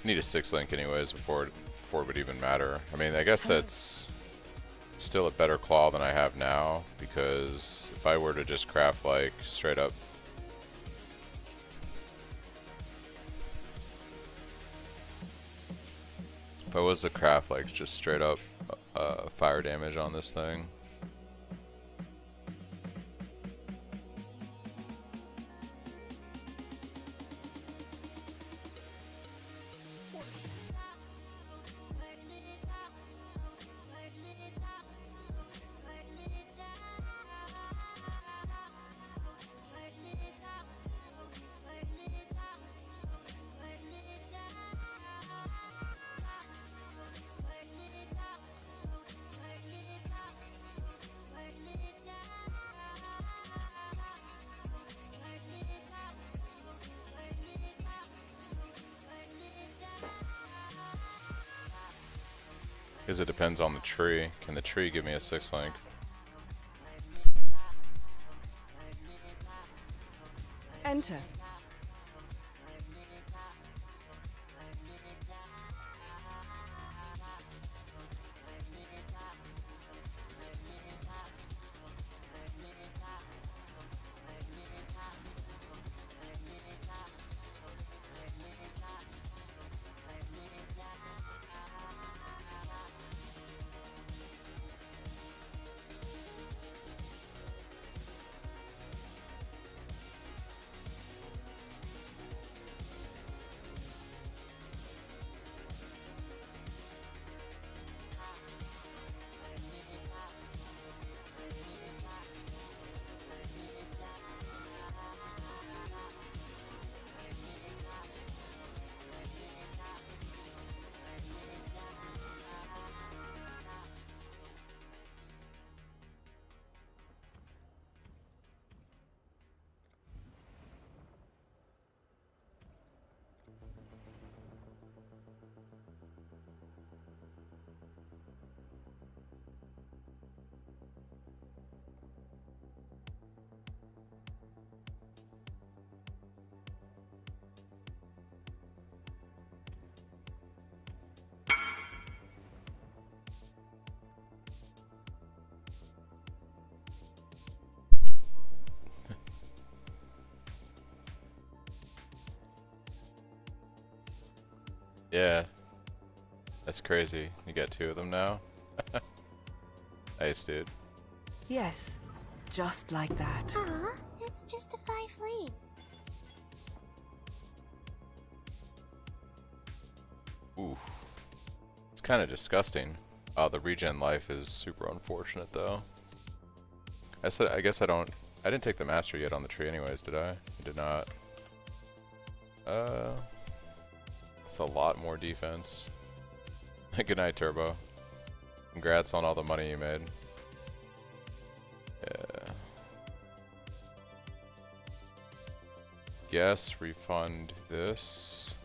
Need a 6 link anyways before it would even matter. I mean, I guess that's still a better claw than I have now, because if I were to just craft like straight up if I was to craft like just straight up fire damage on this thing, because it depends on the tree. Can the tree give me a 6 link? Enter. Yeah, that's crazy. You got 2 of them now. Nice, dude. Yes, just like that. Aw, it's just a 5 lead. Ooh, it's kind of disgusting. Oh, the regen life is super unfortunate though. I guess I didn't take the master yet on the tree anyways, did I? I did not. It's a lot more defense. Good night, Turbo. Congrats on all the money you made. Yeah. Guess refund this.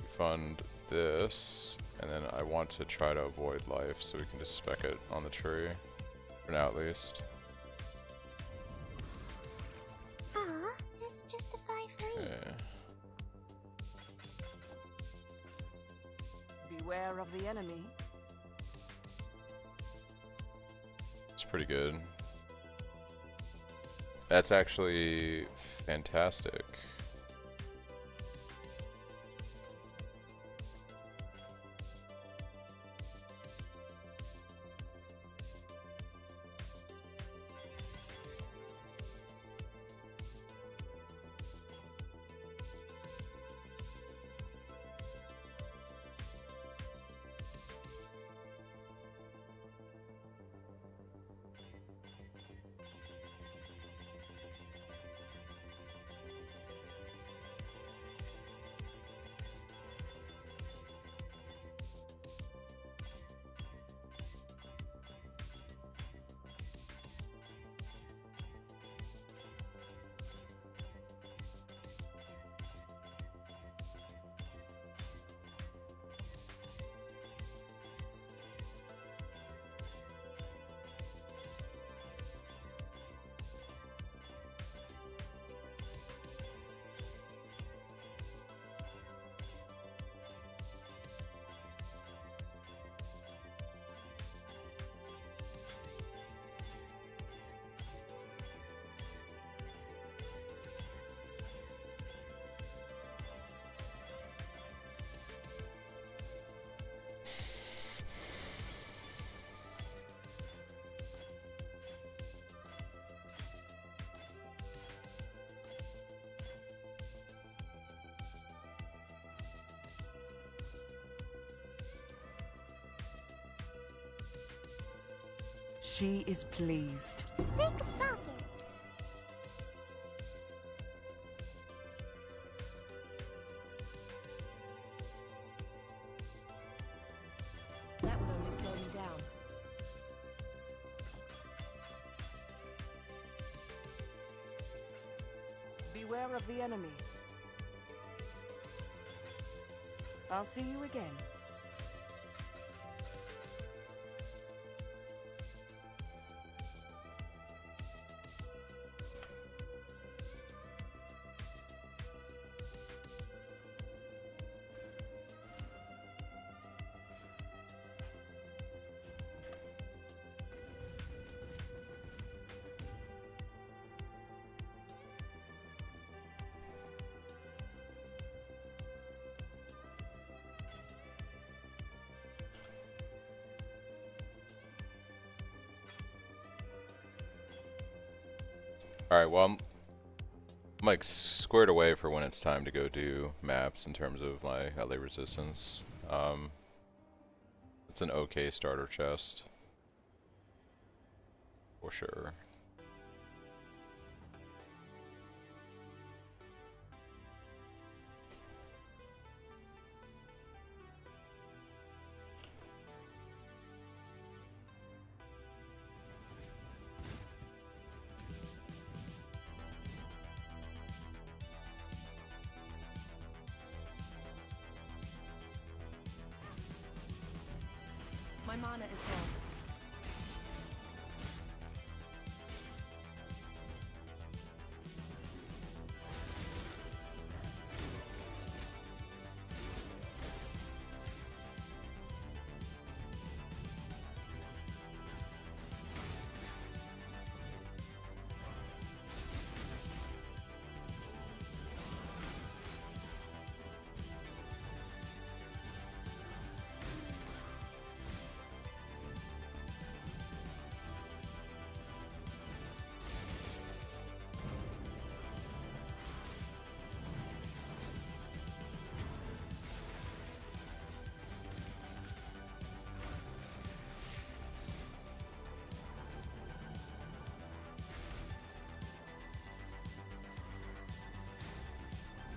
Refund this. And then I want to try to avoid life so we can just spec it on the tree. For now at least. Aw, it's just a 5 lead. Okay. Beware of the enemy. It's pretty good. That's actually fantastic. She is pleased. Sick socket. That would only slow me down. Beware of the enemy. I'll see you again. Alright, well, I'm like squared away for when it's time to go do maps in terms of my LA resistance. It's an okay starter chest. For sure. My mana is gone.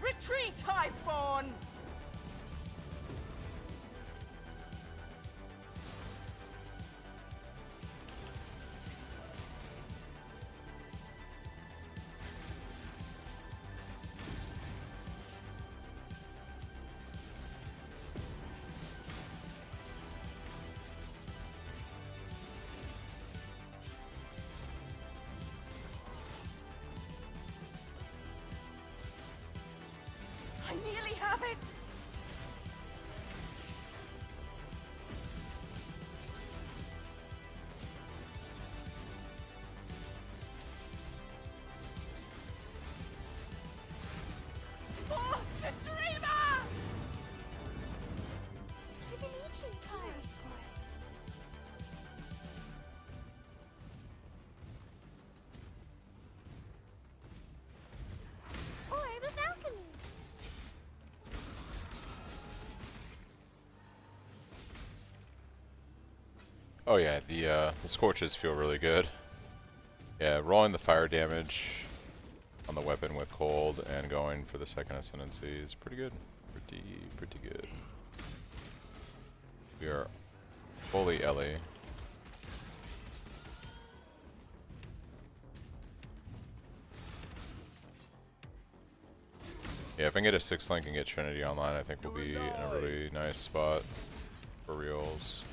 Retreat, Hiveborn! I nearly have it! Oh, the dreamer! With an ancient card. Orb of alchemy. Oh yeah, the scorches feel really good. Yeah, rolling the fire damage on the weapon with cold and going for the second ascendancy is pretty good. Pretty good. We are fully LA. Yeah, if I can get a 6-link and get Trinity online, I think we'll be in a really nice spot for reals.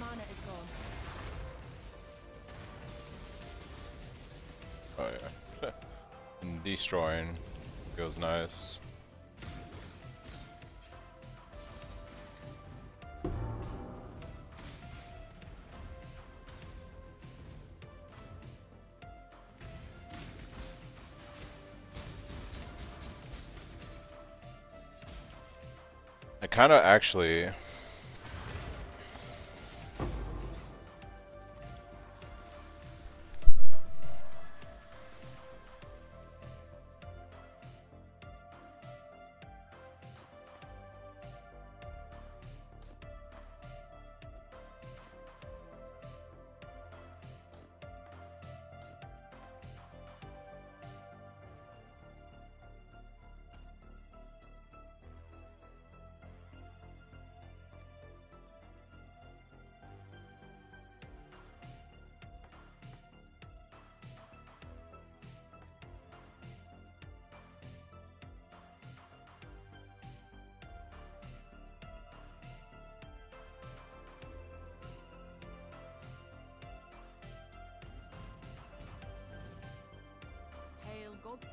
mana is gone. Oh yeah. And destroying feels nice. I kind of actually Hail gods.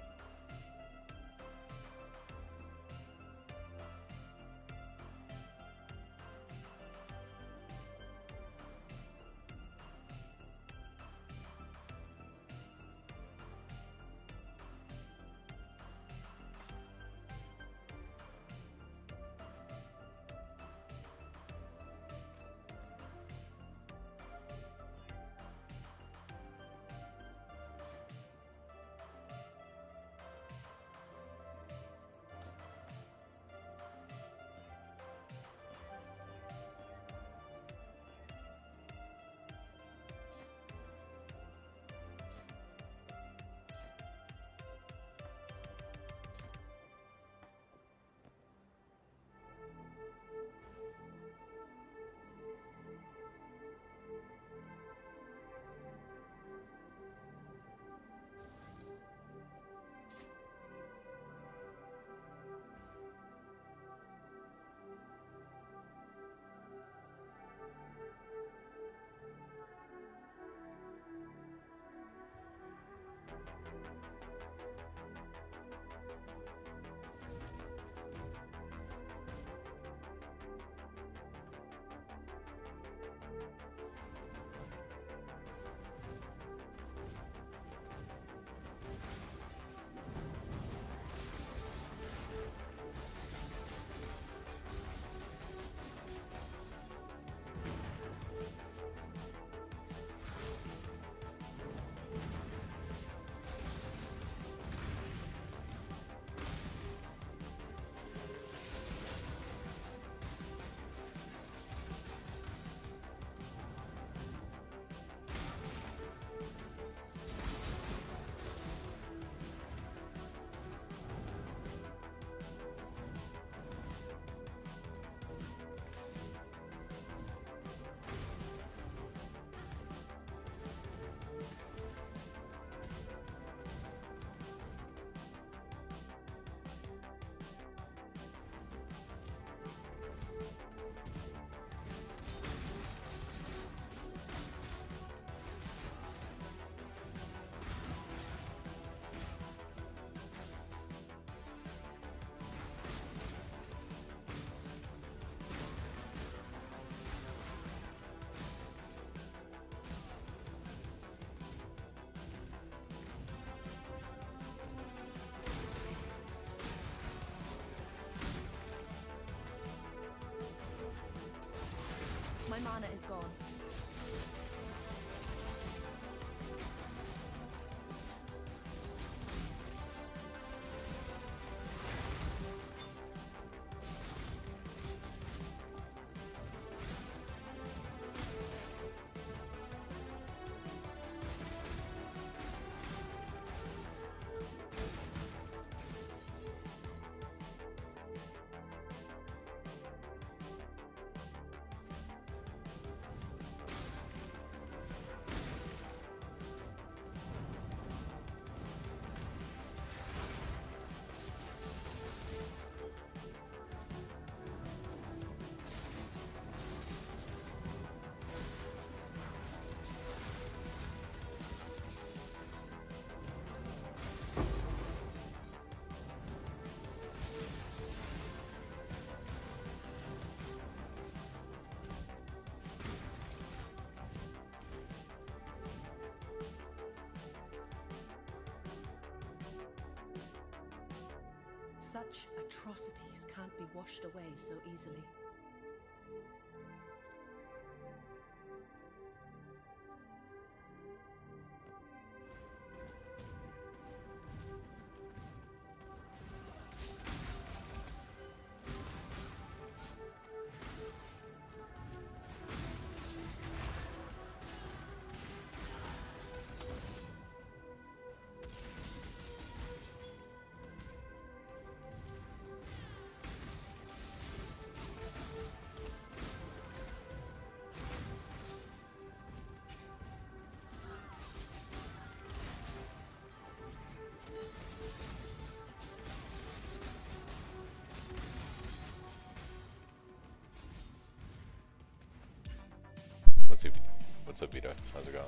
My mana is gone. Such atrocities can't be washed away so easily. What's up, Vita? How's it going?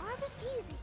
I'm refusing.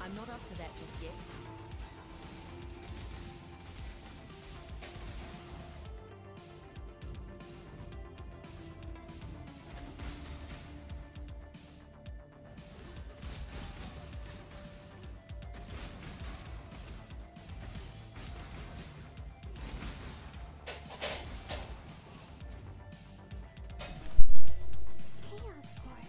I'm not up to that just yet. Chaos Horde.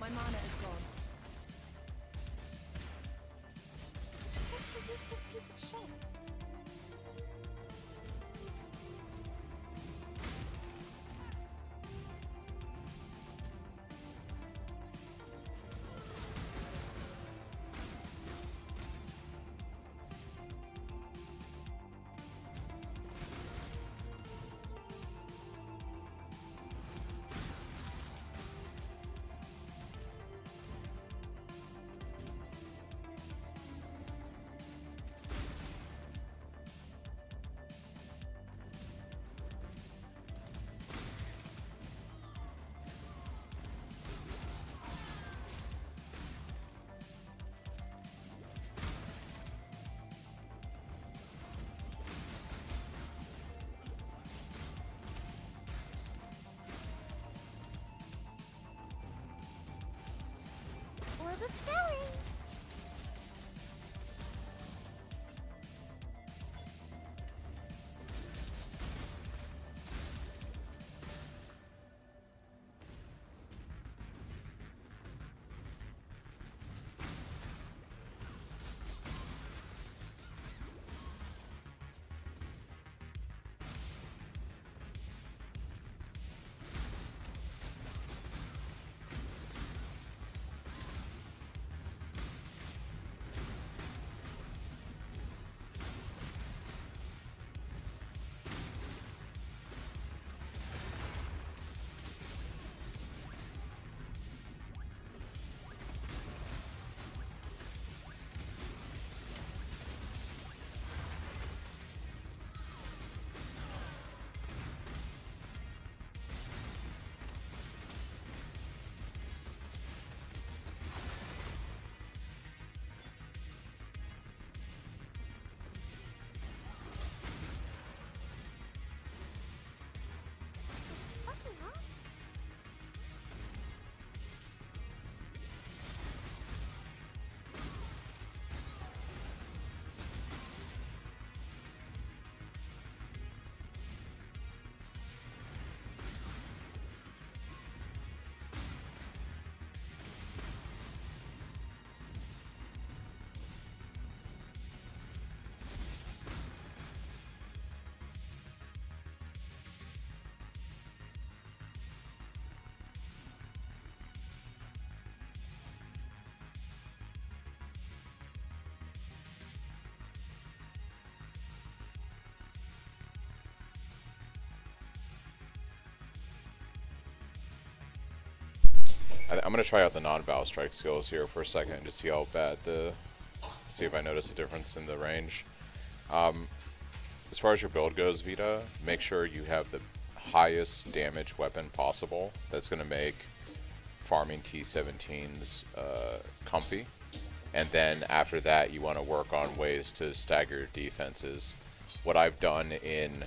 My mana is gone. What's the useless piece of shit? World of Scouring! I'm gonna try out the non-Vaal strike skills here for a second and just see how bad see if I notice a difference in the range. As far as your build goes, Vita, make sure you have the highest damage weapon possible. That's gonna make farming T17s comfy. And then after that, you want to work on ways to stagger your defenses. What I've done in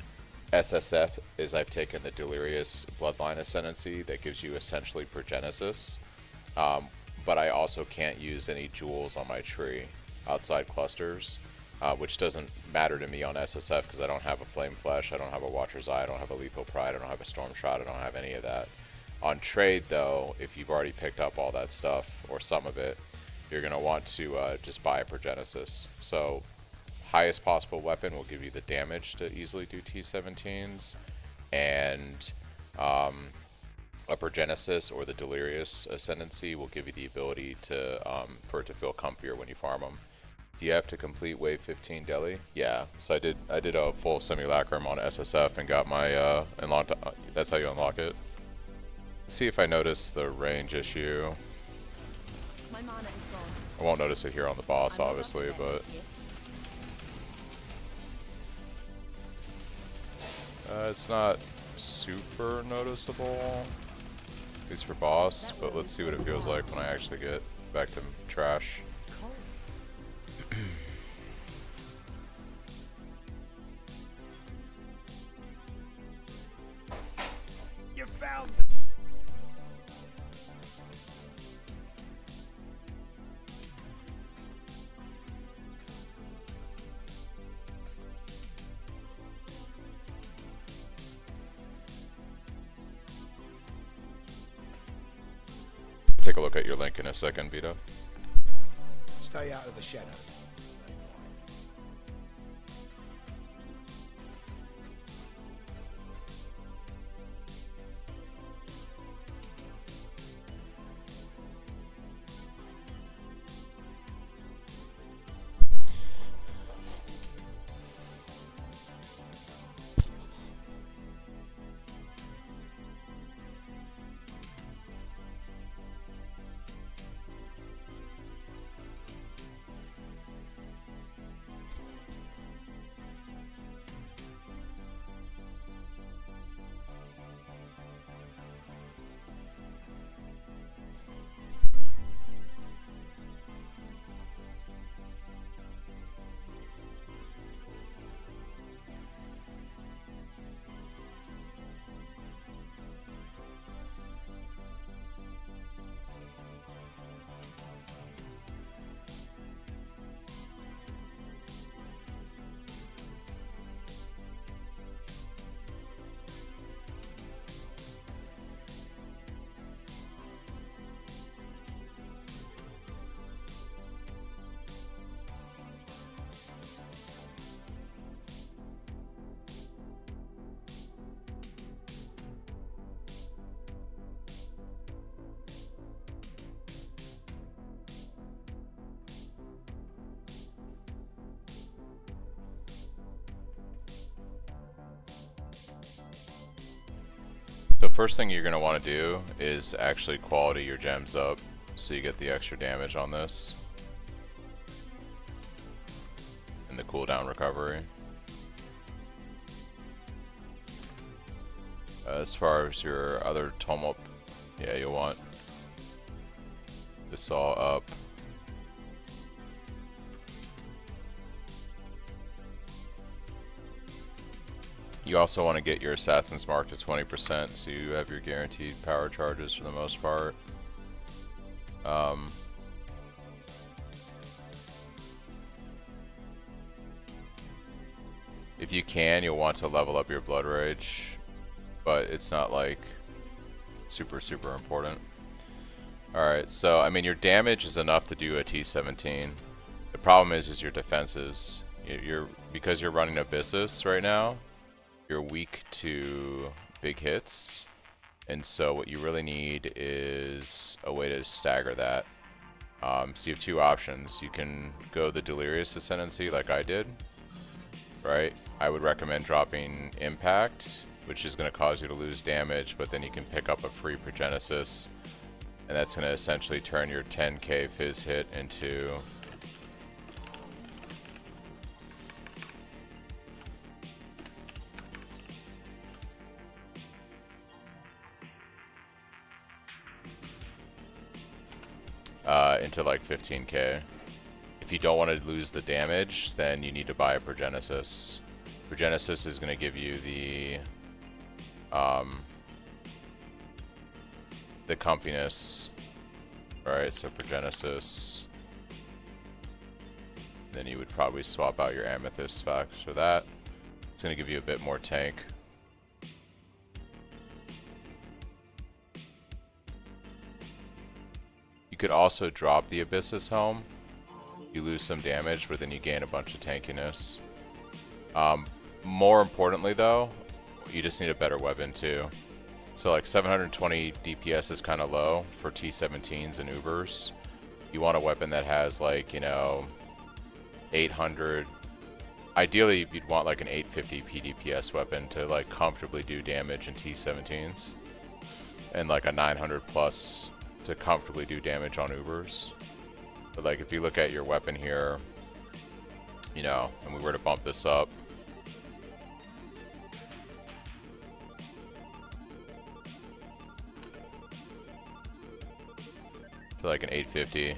SSF is I've taken the Delirious Bloodline Ascendancy that gives you essentially Progenesis, but I also can't use any jewels on my tree outside clusters, which doesn't matter to me on SSF because I don't have a Flame Flesh, I don't have a Watcher's Eye, I don't have a Lethal Pride, I don't have a Storm Shot, I don't have any of that. On trade though, if you've already picked up all that stuff, or some of it, you're going to want to just buy a Progenesis. So highest possible weapon will give you the damage to easily do T17s, and a Progenesis or the Delirious Ascendancy will give you the ability to for it to feel comfier when you farm them. Do you have to complete wave 15 Delhi? Yeah, so I did a full simulacrum on SSF and got my unlocked. That's how you unlock it. Let's see if I notice the range issue. My mana is gone. I won't notice it here on the boss, obviously, but it's not super noticeable, at least for boss, but let's see what it feels like when I actually get back to trash. You found Take a look at your link in a second, Vito. Stay out of the shadows. The first thing you're going to want to do is actually quality your gems up so you get the extra damage on this and the cooldown recovery. As far as your other tumult, yeah, you'll want this all up. You also want to get your Assassin's Mark to 20% so you have your guaranteed power charges for the most part. If you can, you'll want to level up your Blood Rage, but it's not like super important. Alright, so I mean your damage is enough to do a T17. The problem is your defenses. Because you're running Abyssus right now, you're weak to big hits, and so what you really need is a way to stagger that. So you have two options. You can go the Delirious Ascendancy like I did, right? I would recommend dropping Impact, which is going to cause you to lose damage, but then you can pick up a free Progenesis And that's going to essentially turn your 10k fizz hit into like 15k. If you don't want to lose the damage, then you need to buy a Progenesis. Progenesis is going to give you the comfiness. Alright, so Progenesis. Then you would probably swap out your Amethyst facts for that. It's going to give you a bit more tank. You could also drop the Abyssus Helm. You lose some damage, but then you gain a bunch of tankiness. More importantly though, you just need a better weapon too. So like 720 DPS is kind of low for T17s and Ubers. You want a weapon that has like, you know, 800. Ideally you'd want like an 850 PDPS weapon to like comfortably do damage in T17s. And like a 900 plus to comfortably do damage on Ubers. But like if you look at your weapon here, you know, and we were to bump this up, to like an 850.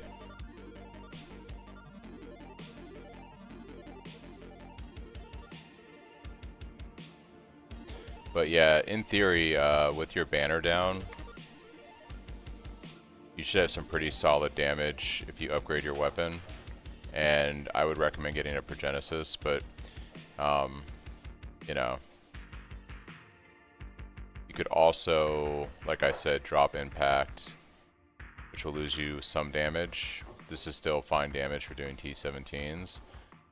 But yeah, in theory, with your banner down, you should have some pretty solid damage if you upgrade your weapon. And I would recommend getting a Progenesis, but you know, you could also, like I said, drop Impact, which will lose you some damage. This is still fine damage for doing T17s.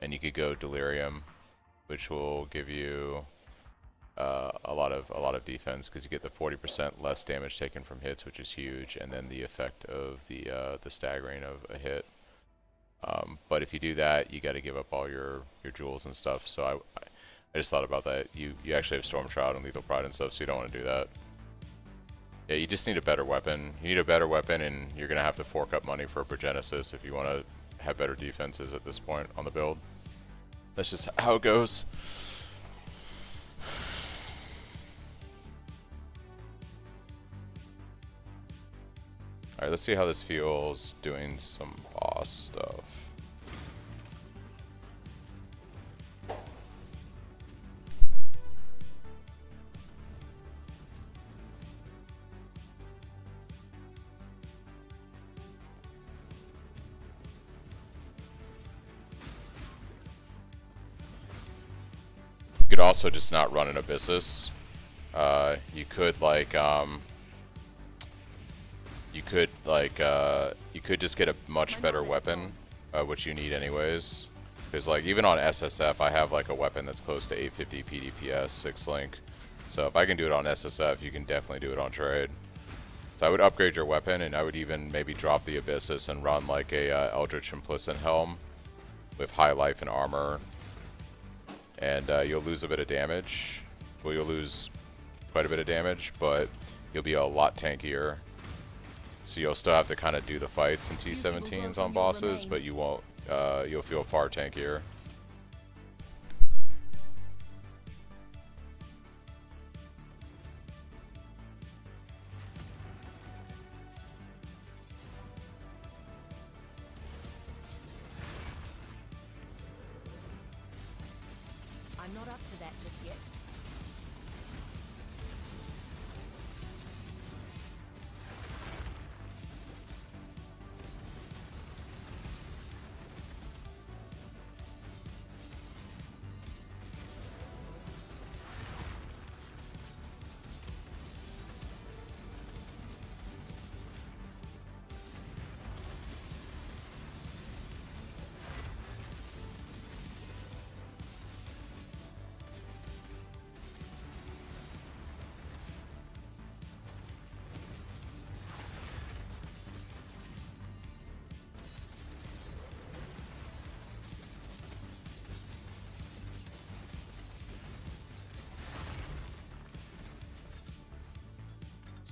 And you could go Delirium, which will give you a lot of defense because you get the 40% less damage taken from hits, which is huge, and then the effect of the staggering of a hit. But if you do that, you got to give up all your jewels and stuff. So I just thought about that. You actually have Storm Shroud and Lethal Pride and stuff, so you don't want to do that. Yeah, you just need a better weapon. You need a better weapon, and you're gonna have to fork up money for a Progenesis if you want to have better defenses at this point on the build. That's just how it goes. Alright, let's see how this feels doing some boss stuff. You could also just not run an Abyssus. You could just get a much better weapon, which you need anyways. Because like even on SSF, I have like a weapon that's close to 850 PDPS, 6-link. So if I can do it on SSF, you can definitely do it on trade. So I would upgrade your weapon, and I would even maybe drop the Abyssus and run like a Eldritch Implicit Helm with high life and armor. And you'll lose a bit of damage. Well, you'll lose quite a bit of damage, but you'll be a lot tankier. So you'll still have to kind of do the fights in T17s on bosses, but you won't. You'll feel far tankier. I'm not up to that just yet.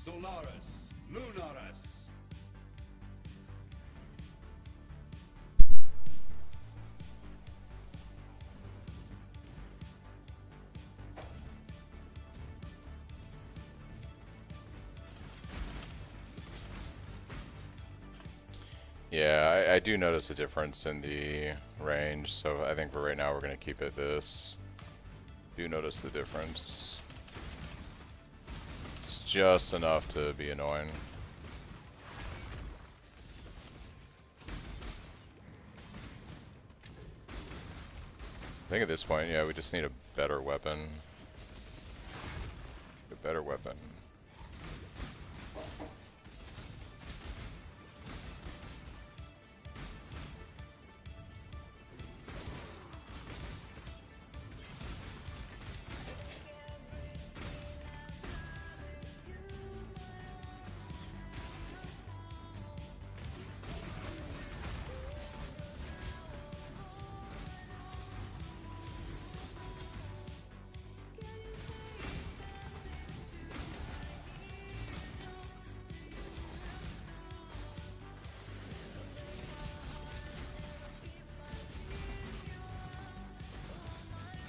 Solaris, Lunaris, Yeah, I do notice a difference in the range, so I think for right now we're going to keep it this. Do notice the difference. It's just enough to be annoying. I think at this point, yeah, we just need a better weapon. A better weapon.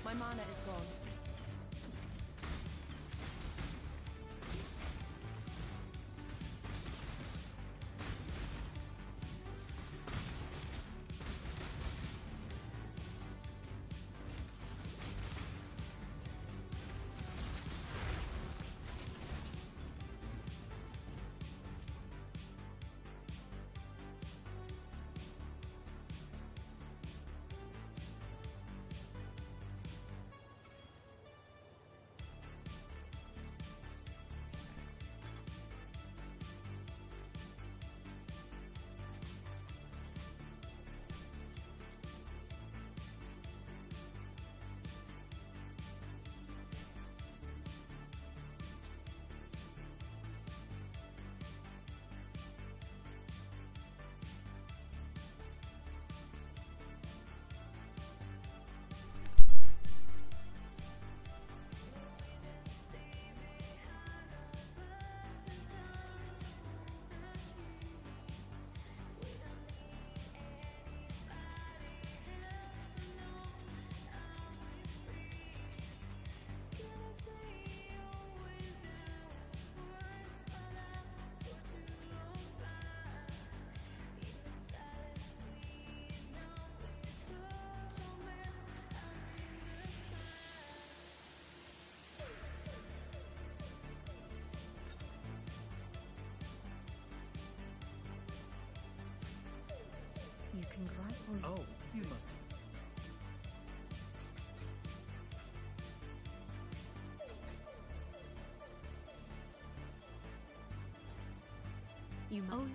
My mana is gone. You can grind on. Oh, you must. You oh.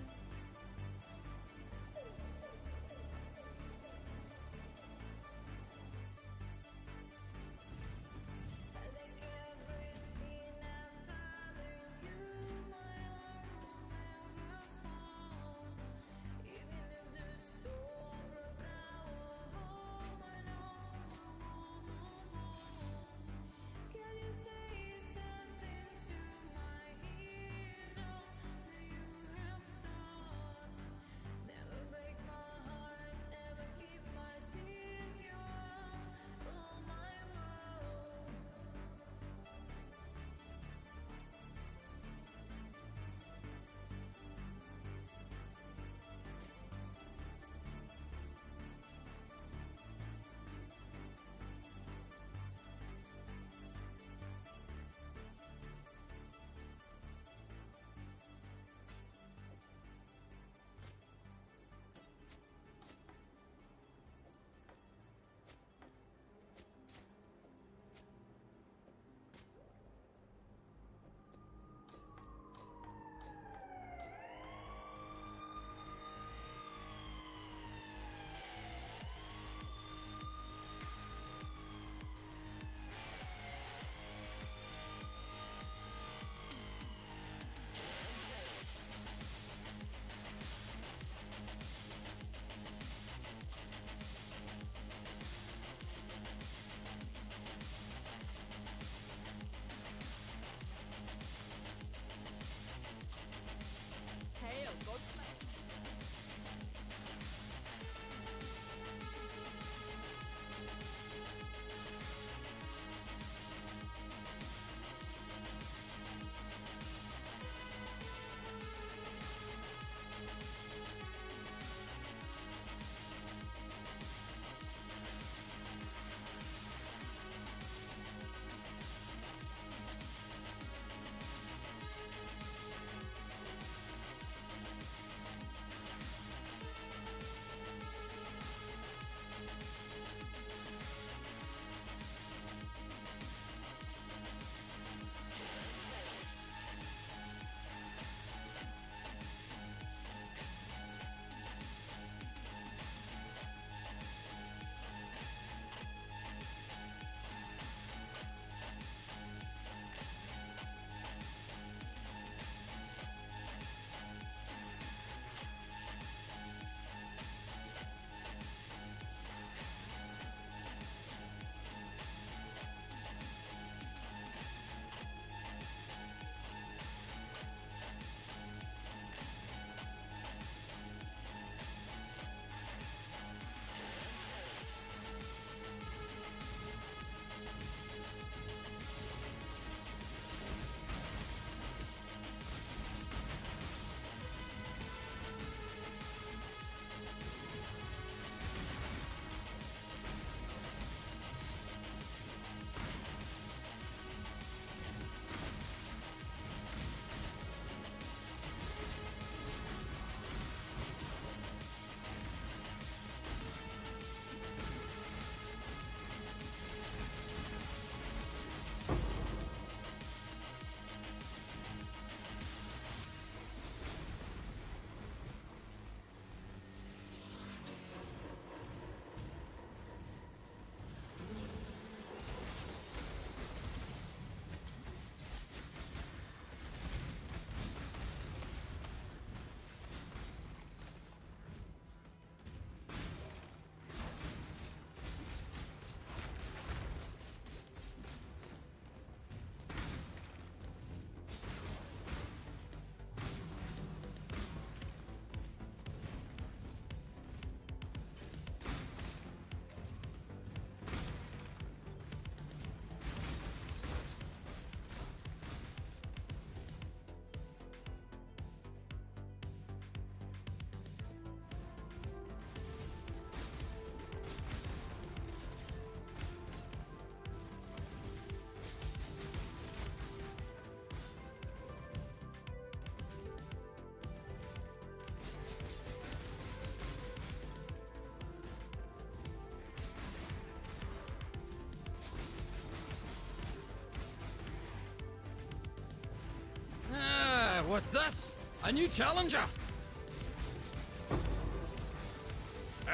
What's this? A new challenger?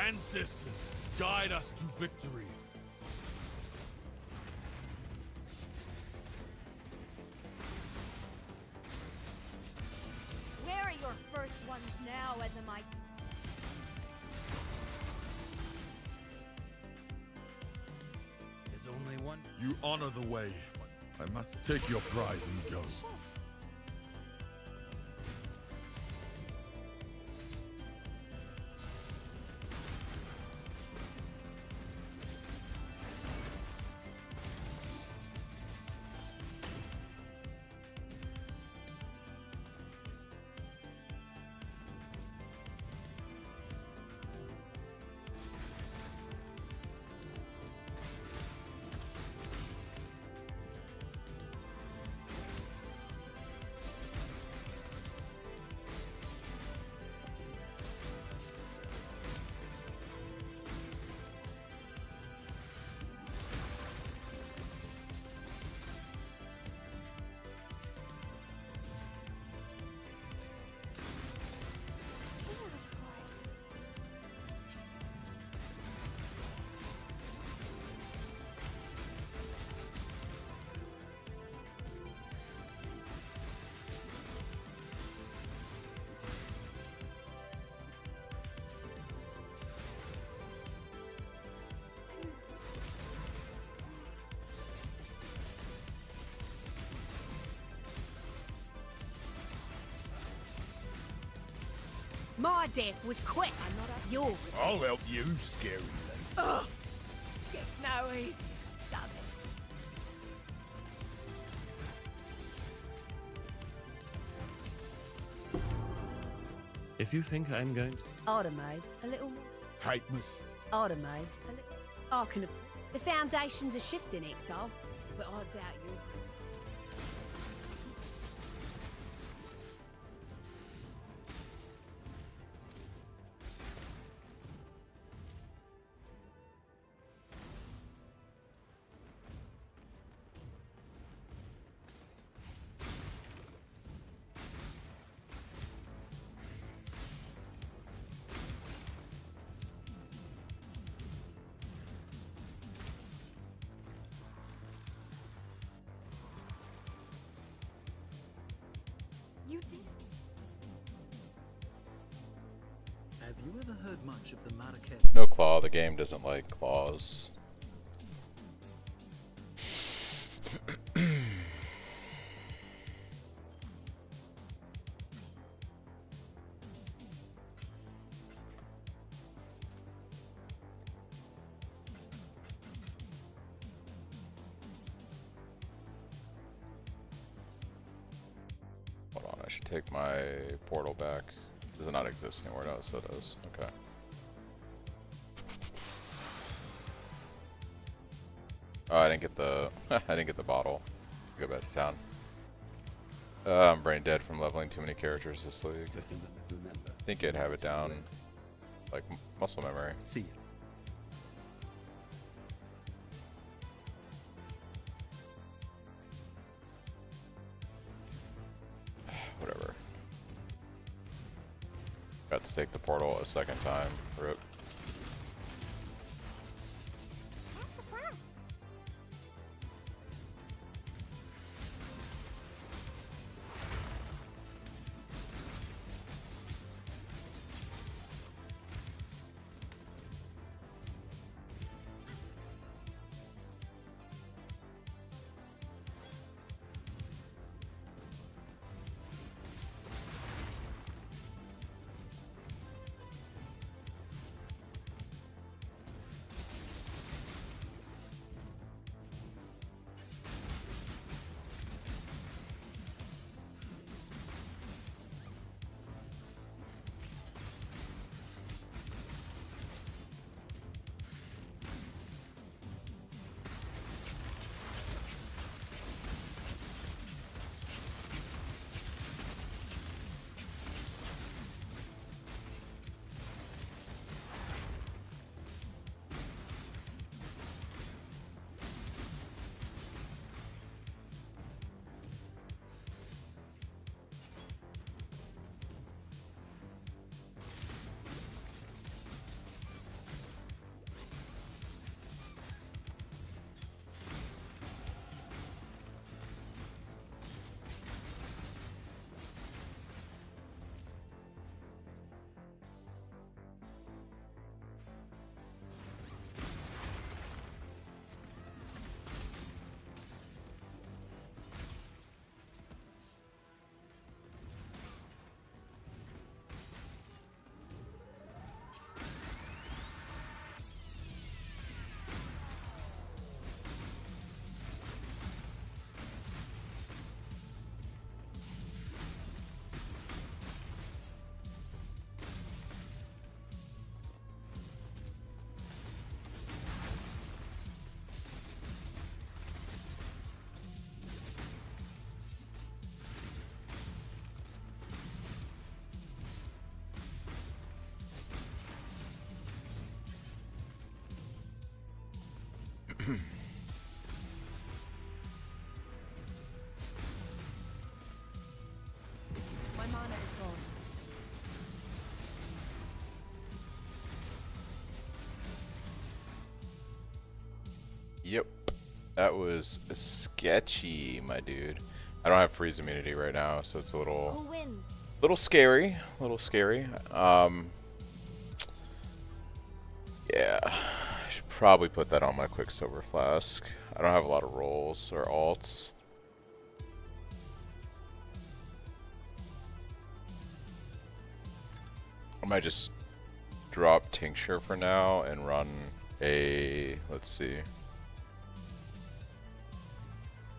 Ancestors, guide us to victory. Where are your first ones now, Ezamite? There's only one. You honor the way. I must take your prize and go. My death was quick. I'm not up. Yours. I'll help you, scary lady. Ugh. Gets no easier, does it? If you think I'm going to... I'd have made a little more. Hatmus. I'd have made a little. I can. The foundations are shifting, Exile, but I doubt you'll. You did. Have you ever heard much of the Marrakech? No claw, the game doesn't like claws. Hold on, I should take my portal back. Does it not exist anymore? No, it still does. Okay. Oh, I didn't get the I didn't get the bottle. Go back to town. I'm brain dead from leveling too many characters this league. I think I'd have it down like muscle memory. See you. Whatever. Got to take the portal a second time. Rip. That's a class. My mana is gone. Yep. That was sketchy, my dude. I don't have freeze immunity right now, so it's a little scary. A little scary. Yeah. I should probably put that on my Quicksilver Flask. I don't have a lot of rolls or alts. I might just drop Tincture for now and run a, let's see.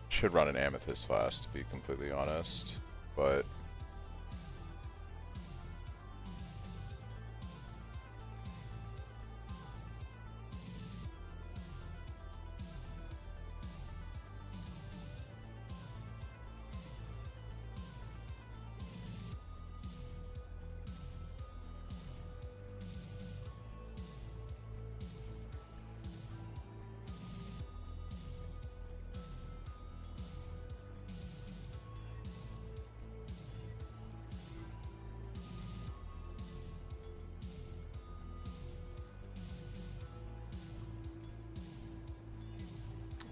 Should run an Amethyst Flask, to be completely honest, but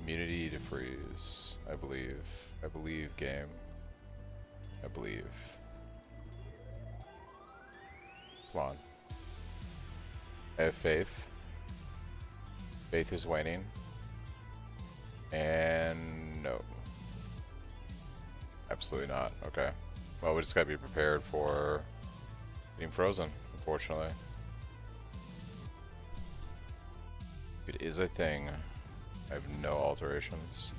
immunity to freeze. I believe game. I believe. Come on. I have faith. Faith is waning. And no. Absolutely not. Okay. Well, we just gotta be prepared for being frozen, unfortunately. It is a thing. I have no alterations.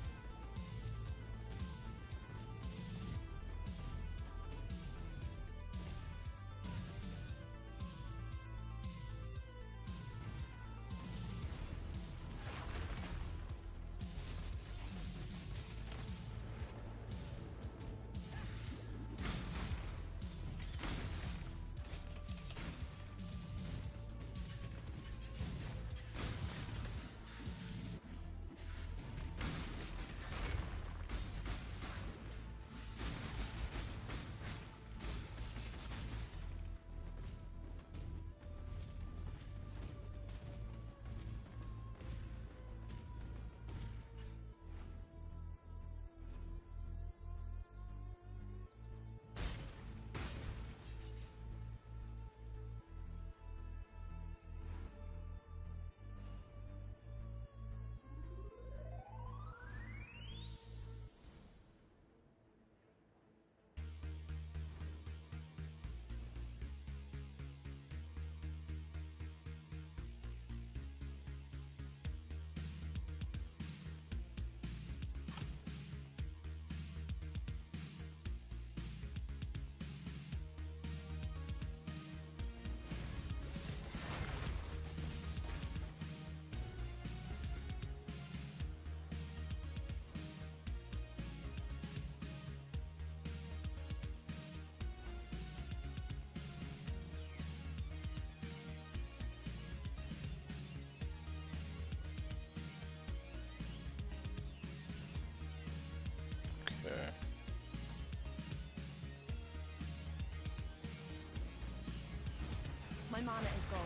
My mana is gone.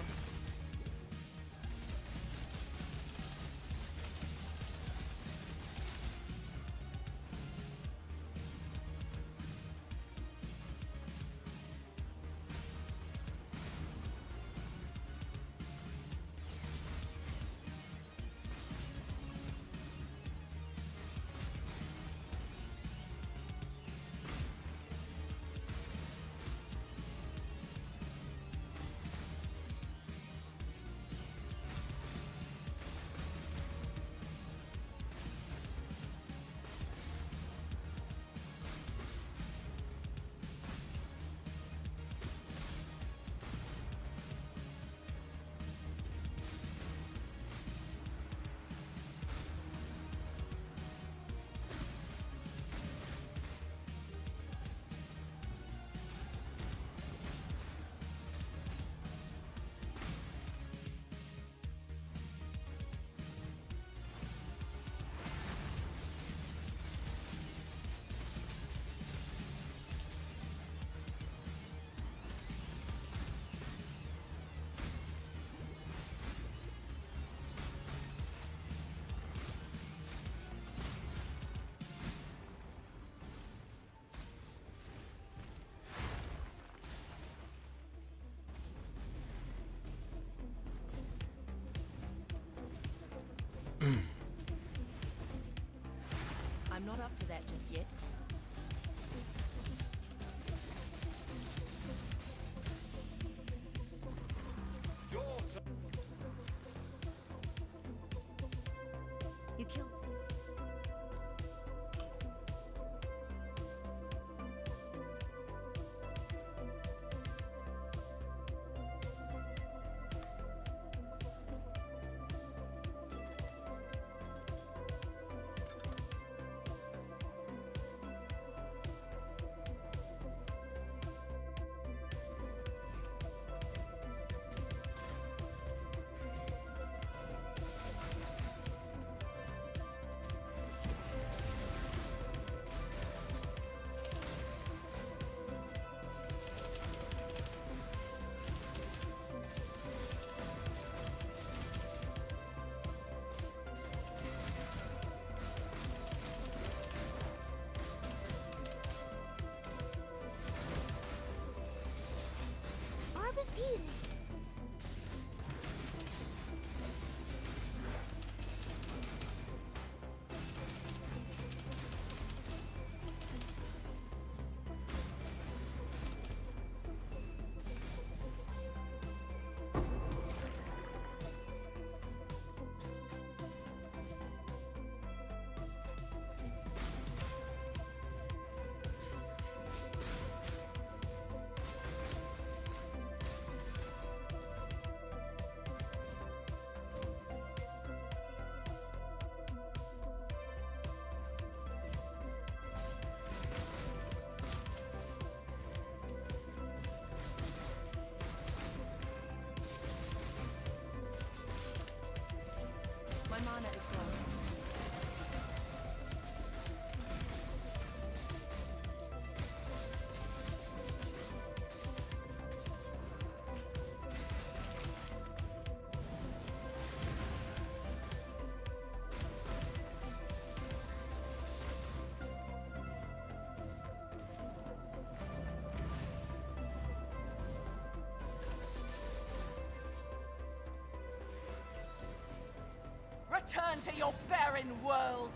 return to your barren world!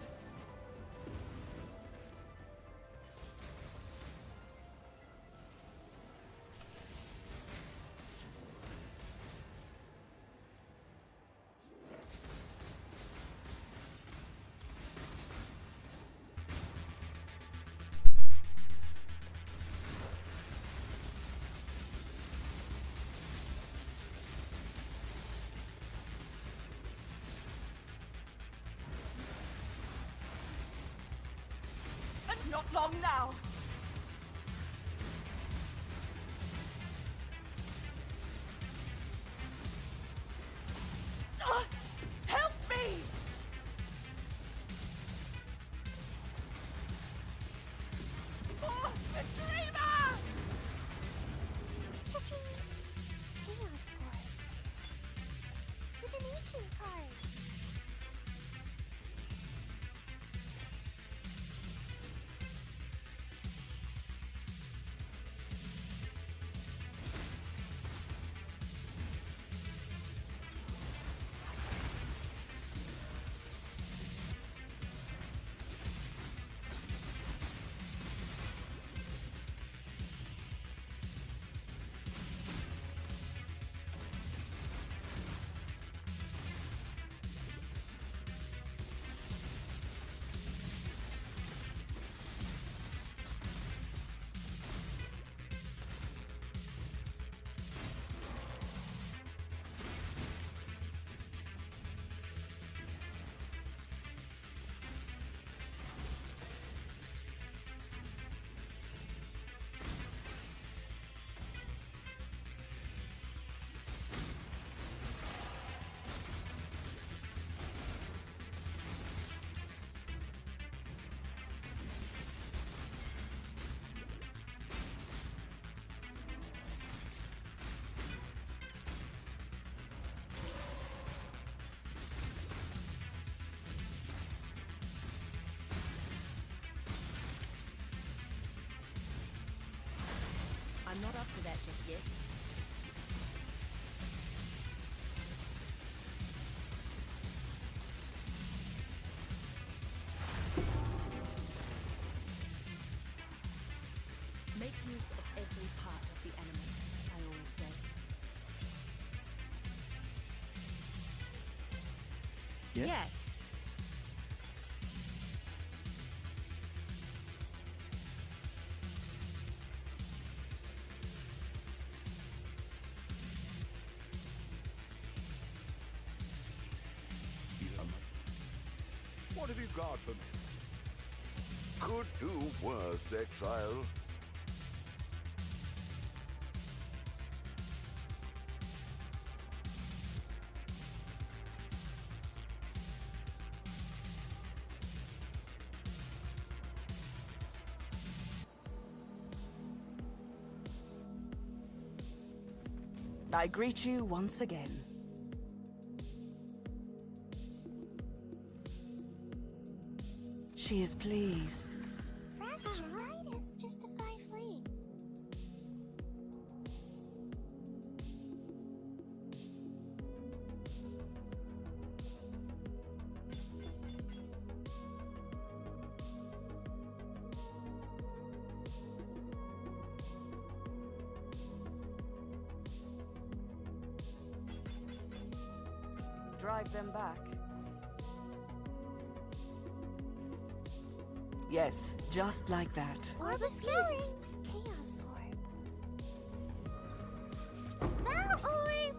Not long now. Help me! Oh, the dreamer! Cha-ching! Chaos Orb. Divination card. I'm not up to that just yet. Make use of every part of the animal, I always say. Yes. What have you got for me? Could do worse, exile. I greet you once again. She is pleased. Fraction right is justify fleeing. Drive them back. Yes, just like that. Orb of Fury. Chaos Orb. Vaal Orb!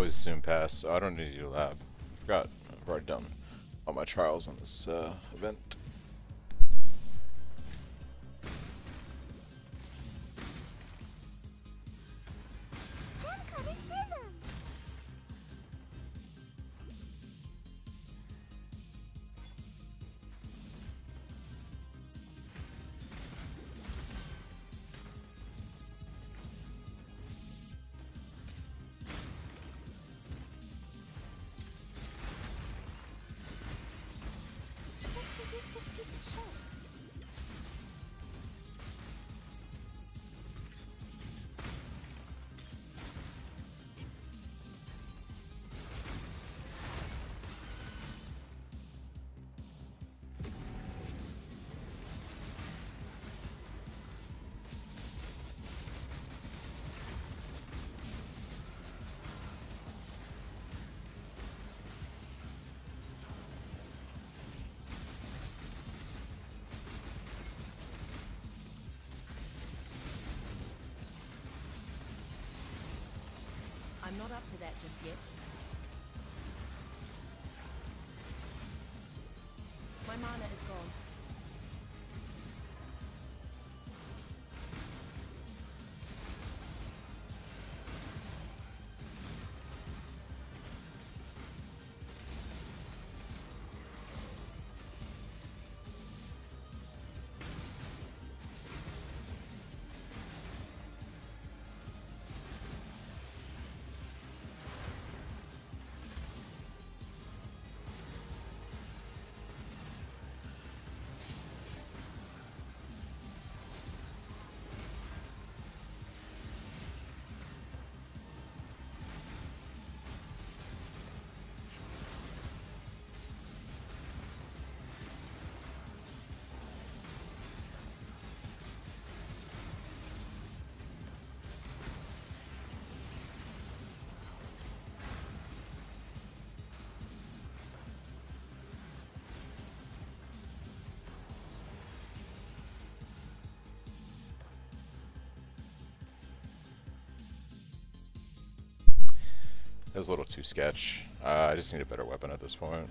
always zoom past, so I don't need to do a lab. Forgot, I've already done all my trials on this event. I'm not up to that just yet. My mana is gone. It was a little too sketch. I just need a better weapon at this point.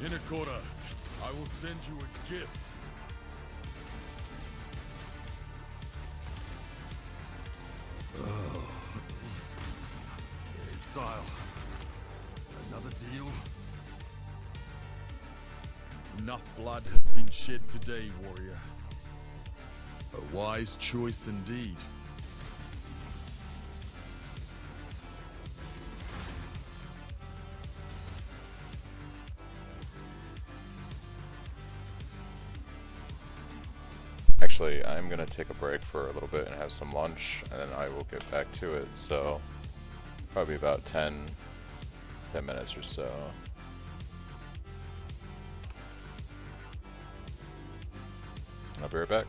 In a quarter, I will send you a gift. Oh. Exile. Another deal? Enough blood has been shed today, warrior. A wise choice indeed. Actually, I'm gonna take a break for a little bit and have some lunch, and then I will get back to it. So, probably about 10 minutes or so. I'll be right back.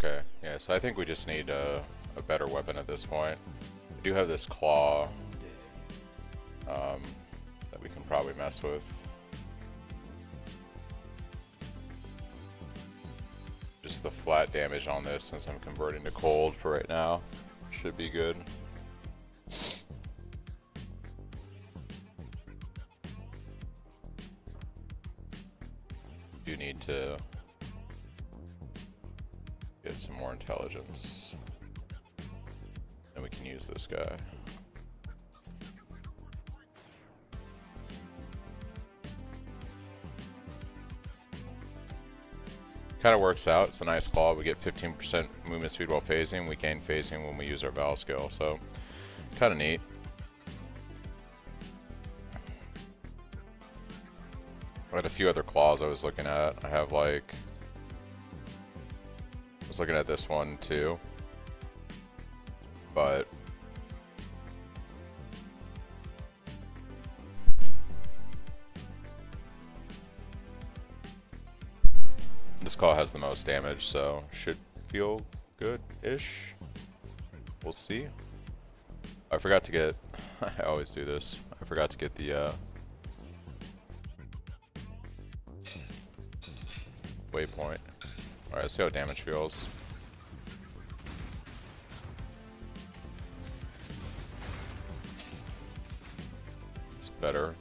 Okay, yeah, so I think we just need a better weapon at this point. I do have this claw that we can probably mess with. Just the flat damage on this, since I'm converting to cold for right now, should be good. Do need to get some more intelligence, and we can use this guy. Kind of works out. It's a nice claw. We get 15% movement speed while phasing. We gain phasing when we use our Vaal skill, so kind of neat. I had a few other claws I was looking at. I have like, I was looking at this one too, but this claw has the most damage, so should feel good-ish. We'll see. I forgot to get, I always do this, I forgot to get the waypoint. Alright, let's see how damage feels. It's better.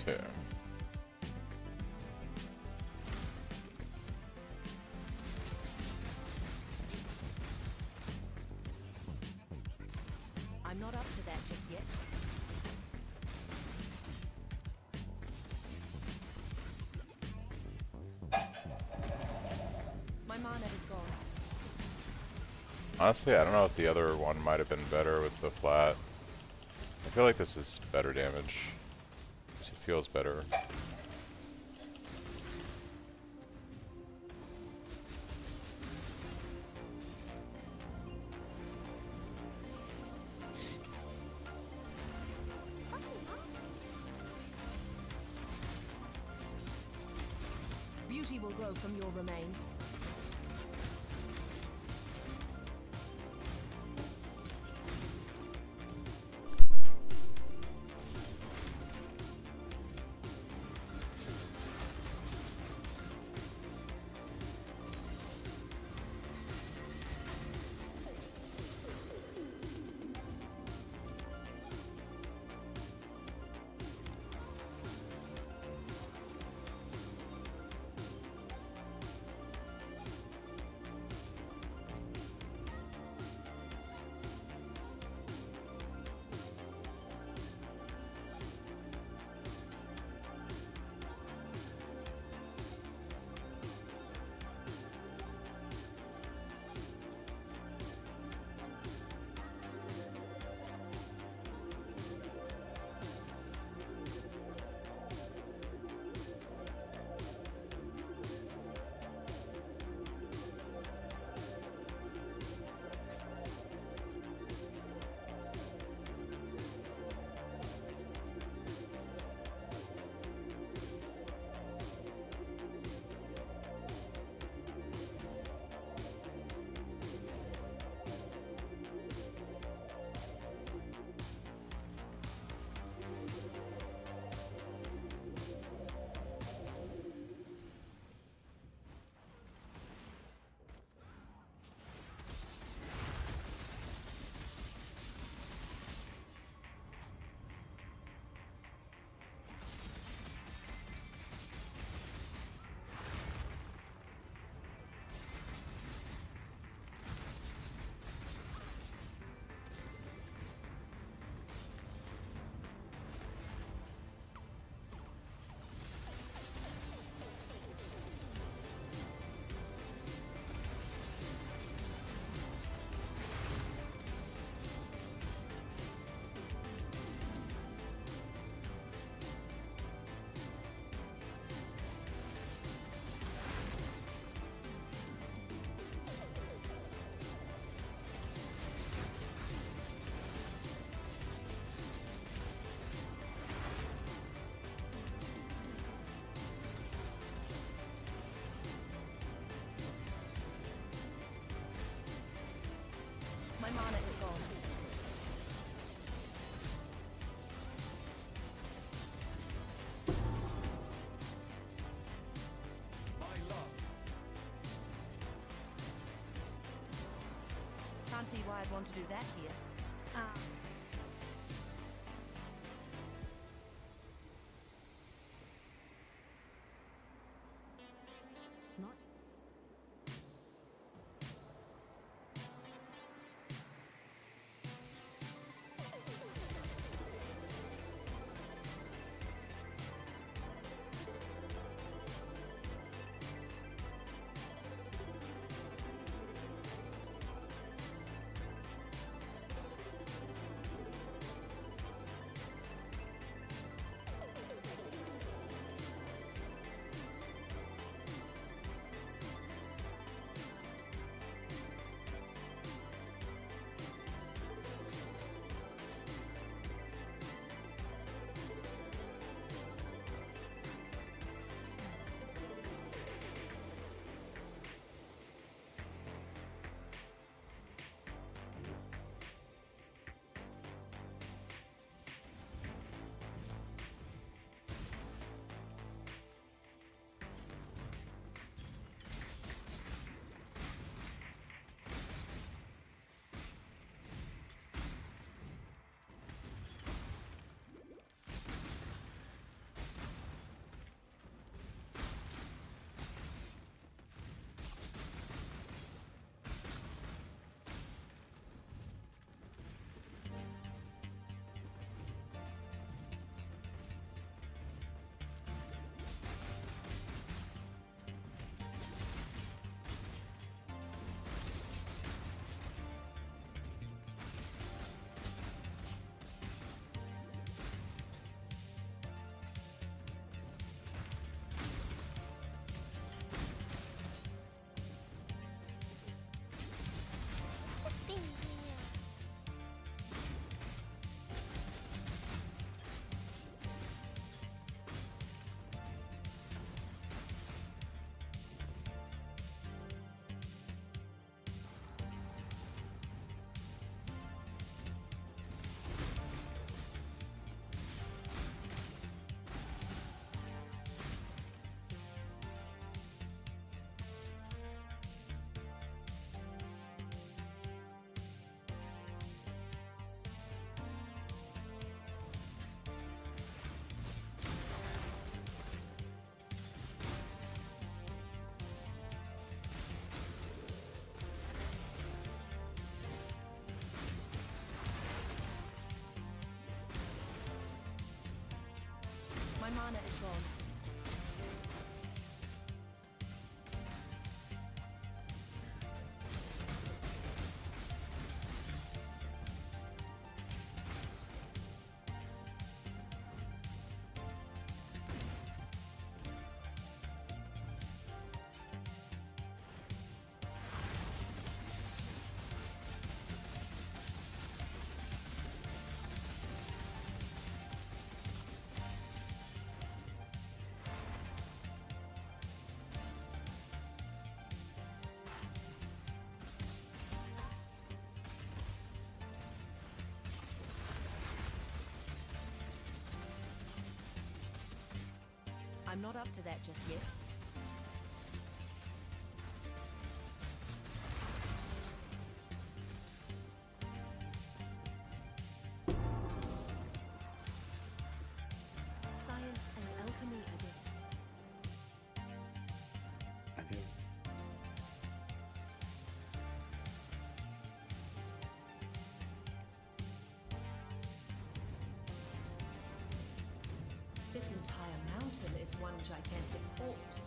Okay. I'm not up to that just yet. My mana is gone. Honestly, I don't know if the other one might have been better with the flat. I feel like this is better damage. It feels better. Beauty will grow from your remains. My mana is gone. Can't see why I'd want to do that here. Not. My mana is gone. I'm not up to that just yet. Science and alchemy again. This entire mountain is one gigantic corpse.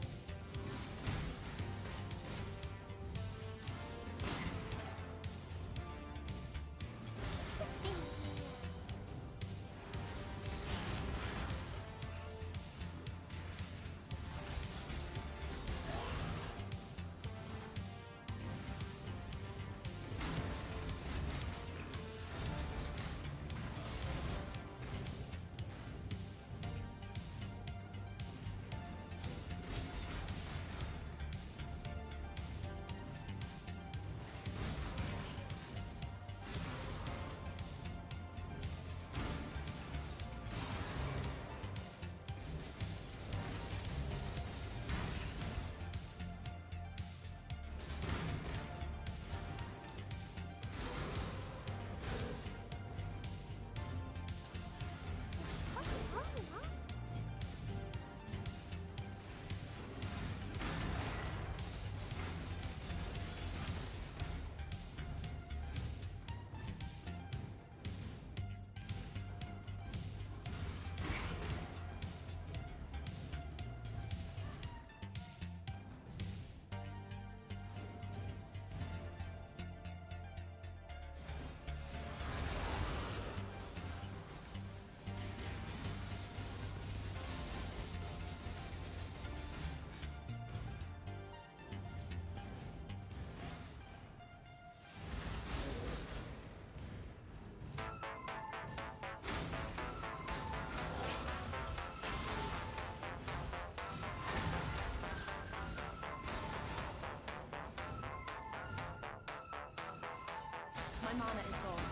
mana is gone.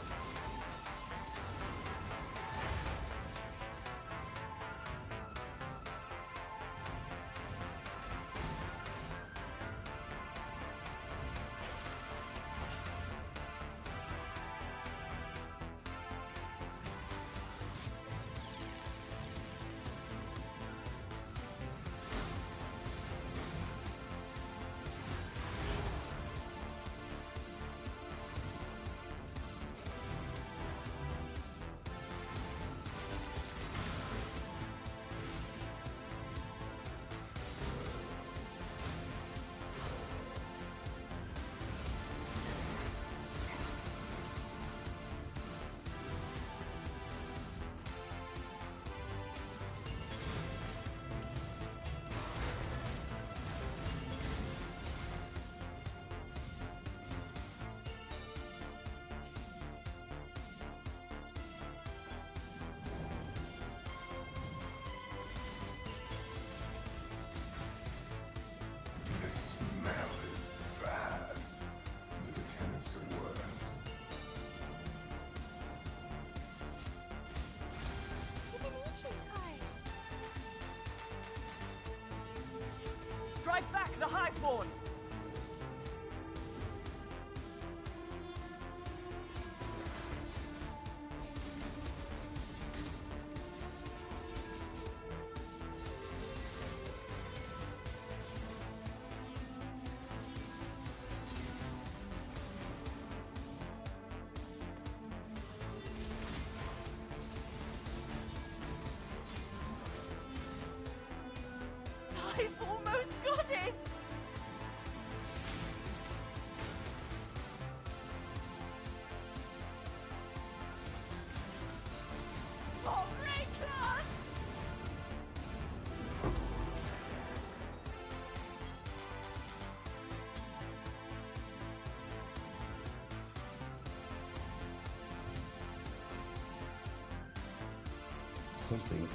The smell is bad. The tenants are worse. Divination card. Drive back the Highborn! I've almost got it! Breaker! Something.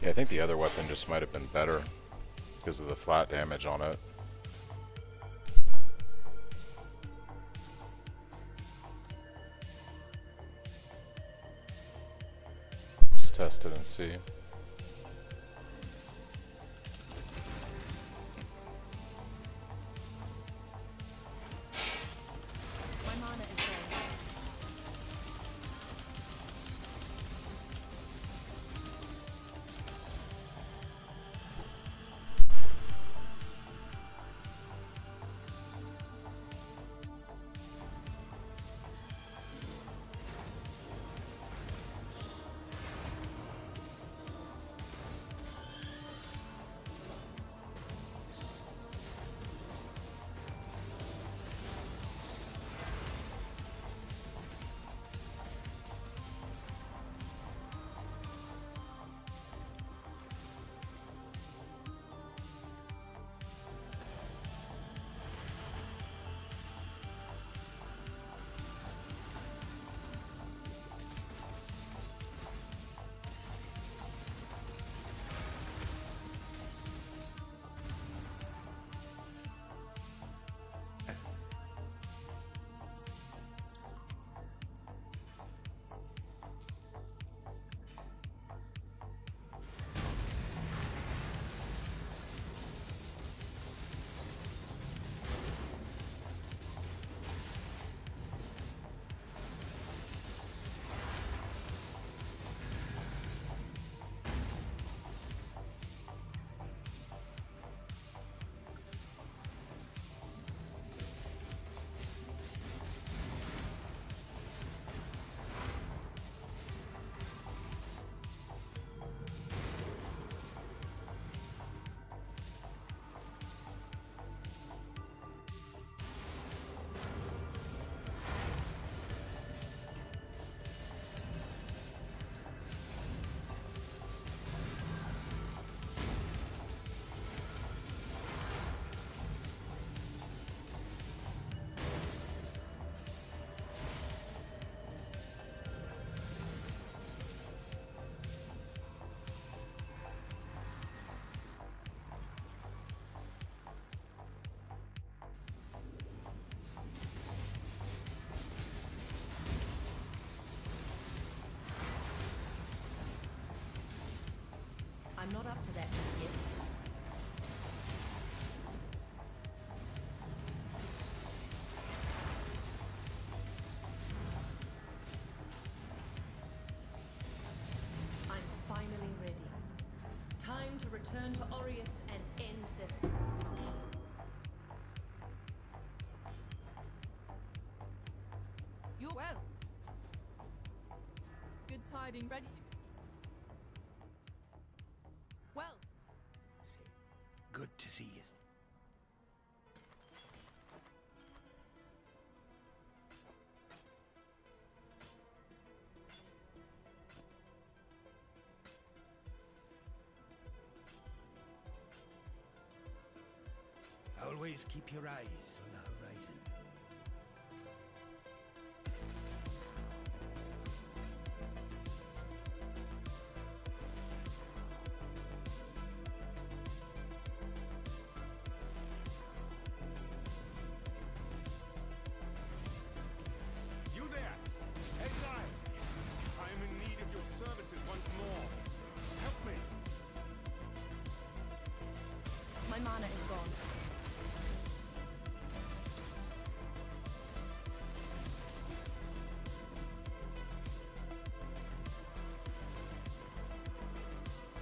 Yeah, I think the other weapon just might have been better because of the flat damage on it. Let's test it and see. My mana is low. I'm not up to that just yet. I'm finally ready. Time to return to Orius and end this. You're well. Good tidings. Ready to well. Good to see you. Always keep your eyes on the horizon. You there! Exile! I am in need of your services once more. Help me! My mana is gone.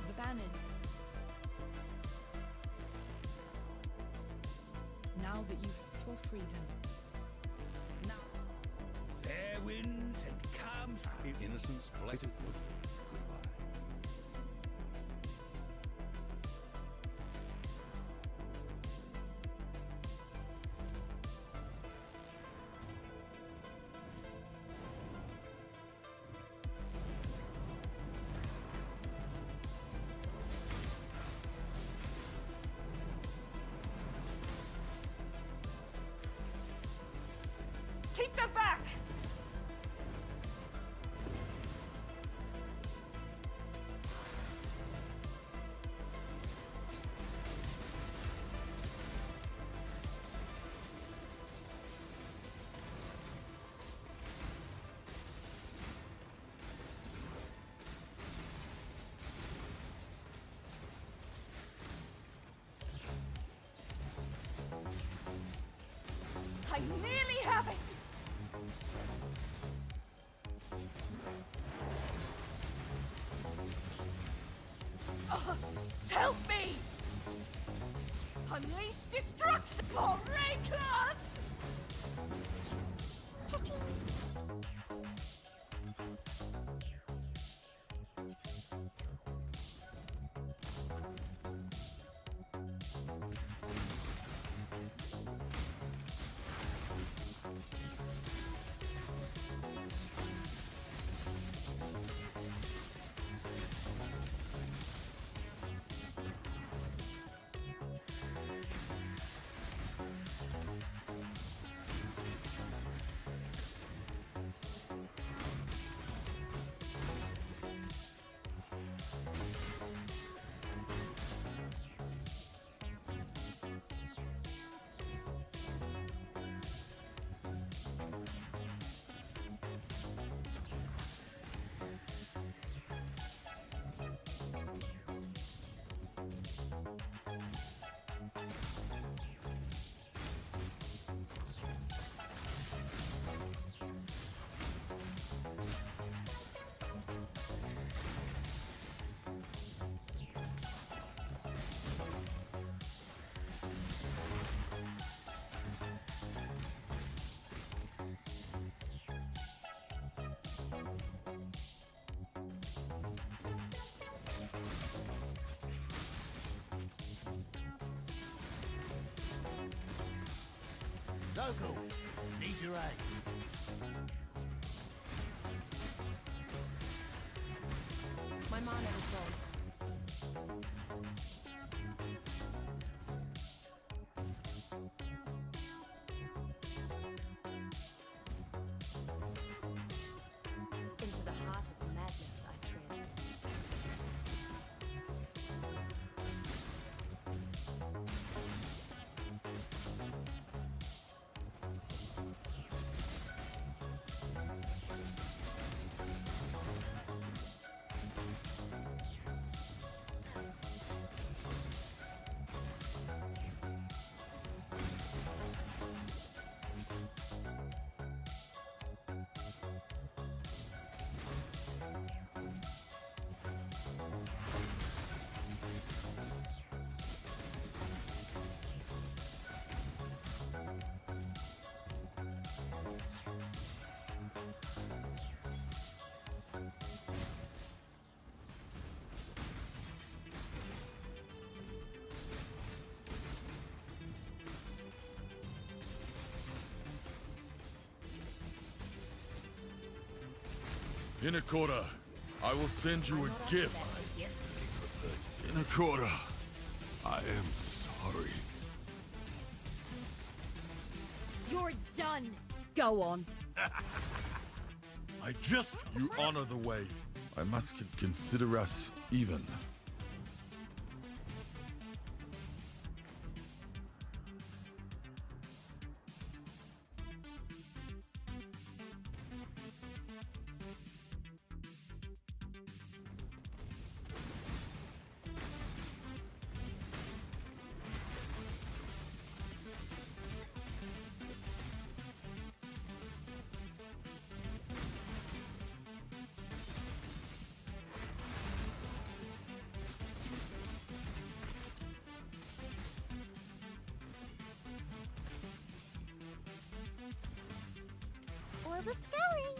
The Bannon. Now that you for freedom. Now. Fair winds and calm spirits. Innocence blessed. Goodbye. Keep them back! nearly have it! Help me! Unleash destruction for Ray-Class! Local, need your aid. My mana is gone. Into the heart of madness I tread. In a quarter, I will send you a gift. In a quarter, I am sorry. You're done. Go on. You honor the way. I must consider us even. Orb of Scouring!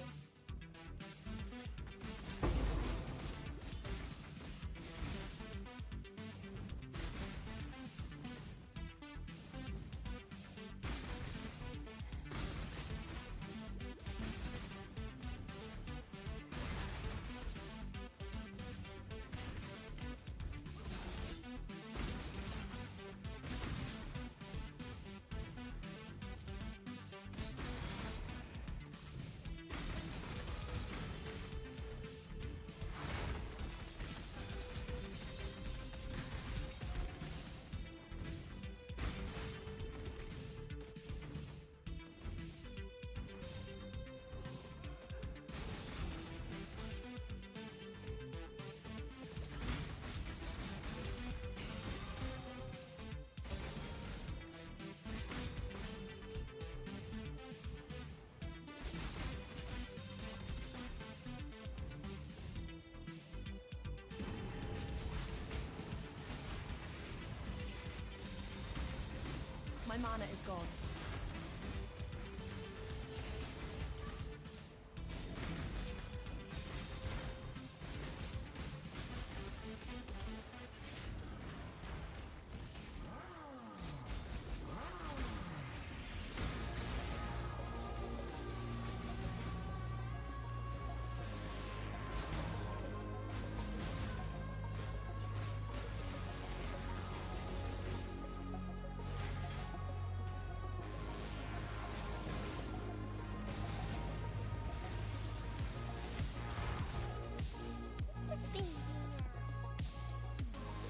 My mana is gone.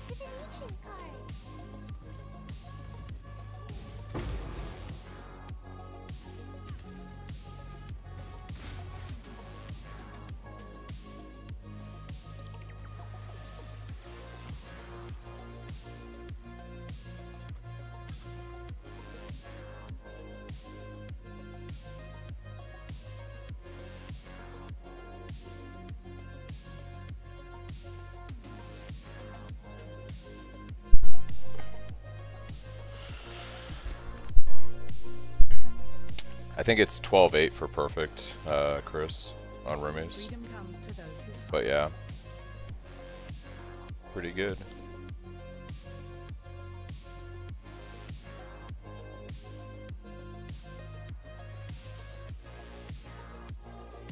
Divination card. I think it's 12-8 for perfect, Chris, on roomies. Freedom comes to those who fight. But yeah, pretty good.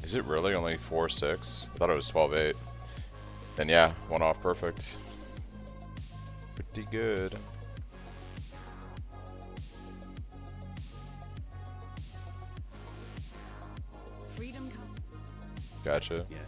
Is it really only 4-6? I thought it was 12-8. Then yeah, one off perfect. Pretty good. Freedom comes. Gotcha. Yes.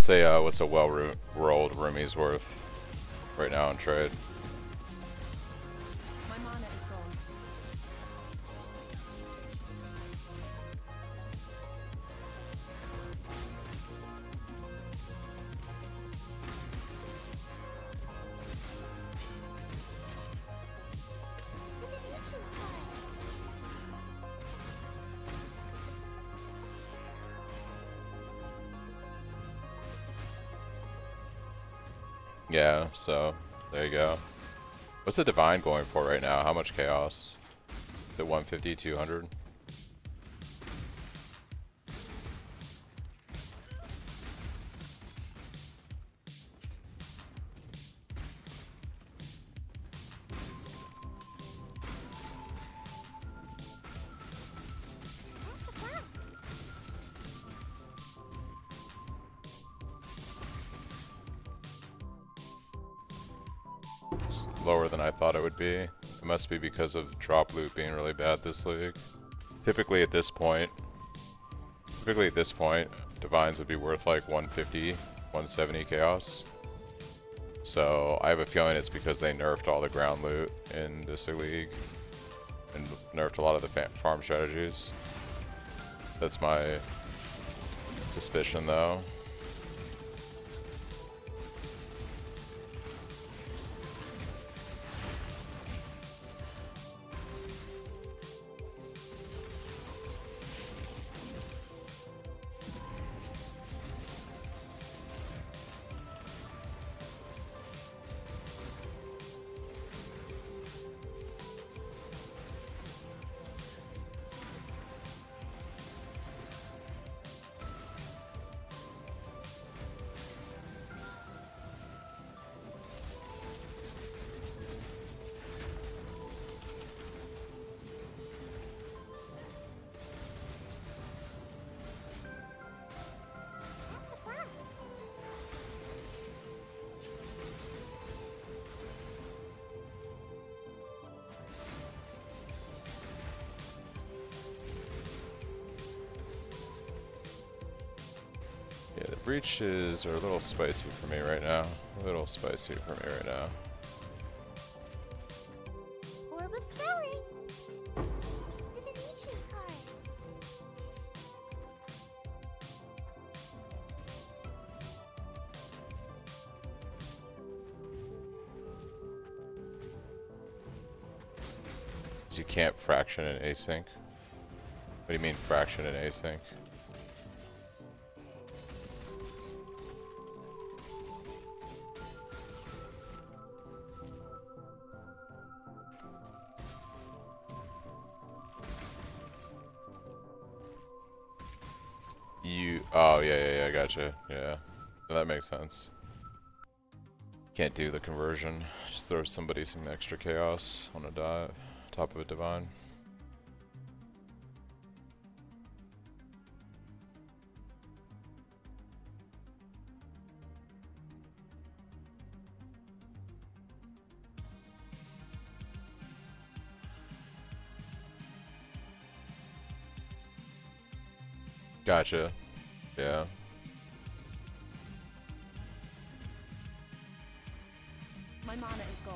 What's a well-rolled roomie's worth right now in trade? My mana is gone. Divination card. Yeah, so there you go. What's the divine going for right now? How much chaos? Is it 150, 200? That's a blast. It's lower than I thought it would be. It must be because of drop loot being really bad this league. Typically at this point, divines would be worth like 150, 170 chaos. So I have a feeling it's because they nerfed all the ground loot in this league and nerfed a lot of the farm strategies. That's my suspicion though. Yeah, the breaches are a little spicy for me right now. A little spicy for me right now. Orb of Scouring. Divination card. You can't fraction in async. What do you mean fraction in async? Oh yeah, I gotcha. Yeah, that makes sense. Can't do the conversion. Just throw somebody some extra chaos on a top of a divine. Gotcha. Yeah. My mana is gone.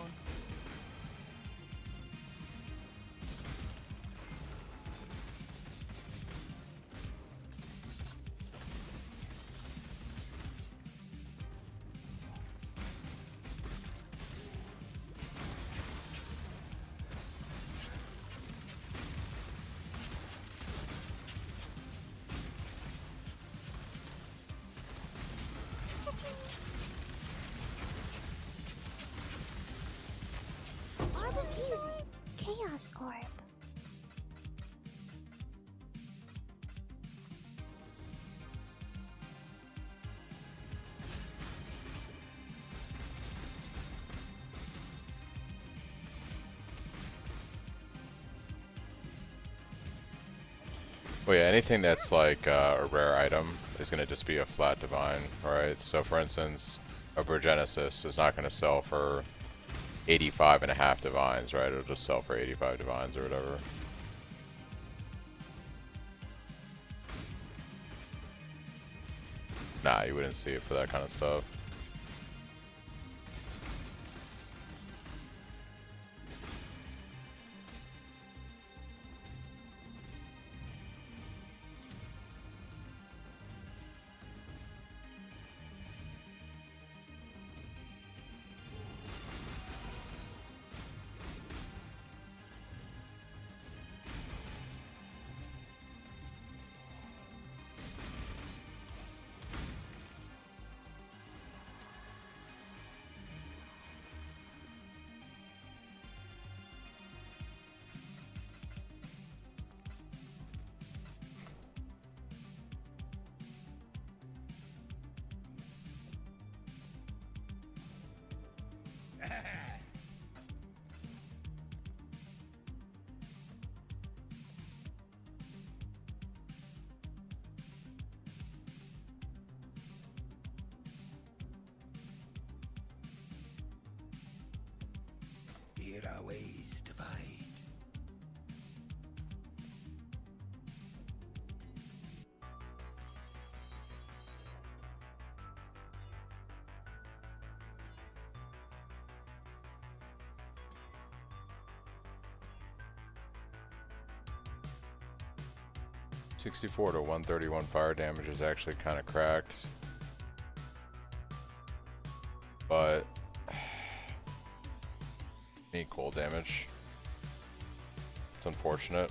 Orb of Fusing. Chaos Orb. Well, yeah, anything that's like a rare item is going to just be a flat divine, right? So for instance, a Genesis is not going to sell for 85.5 divines, right? It'll just sell for 85 divines or whatever. Nah, you wouldn't see it for that kind of stuff. Here our ways divide. $64 to 131 fire damage is actually kind of cracked, but need cold damage. It's unfortunate.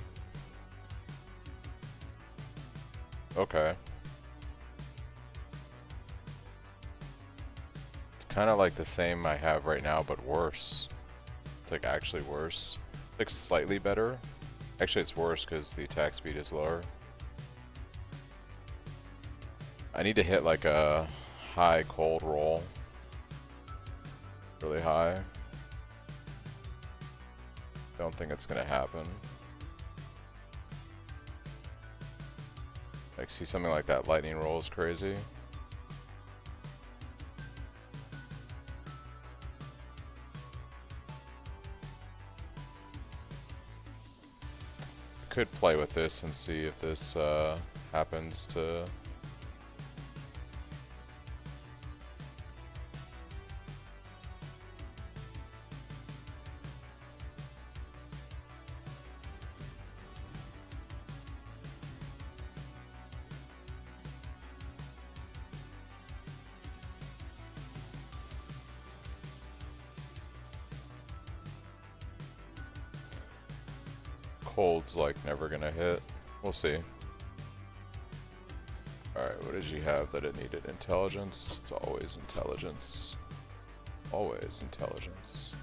Okay. It's kind of like the same I have right now, but worse. It's like actually worse. Like slightly better. Actually, it's worse because the attack speed is lower. I need to hit like a high cold roll. Really high. Don't think it's gonna happen. Like, see something like that lightning roll is crazy. Could play with this and see if this happens to Hold's like never gonna hit. We'll see. Alright, what did you have that it needed? Intelligence? It's always intelligence. Always intelligence.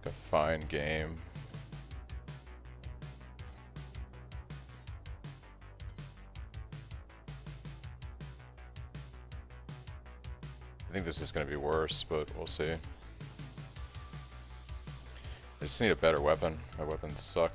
A fine game. I think this is going to be worse, but we'll see. I just need a better weapon. My weapons suck.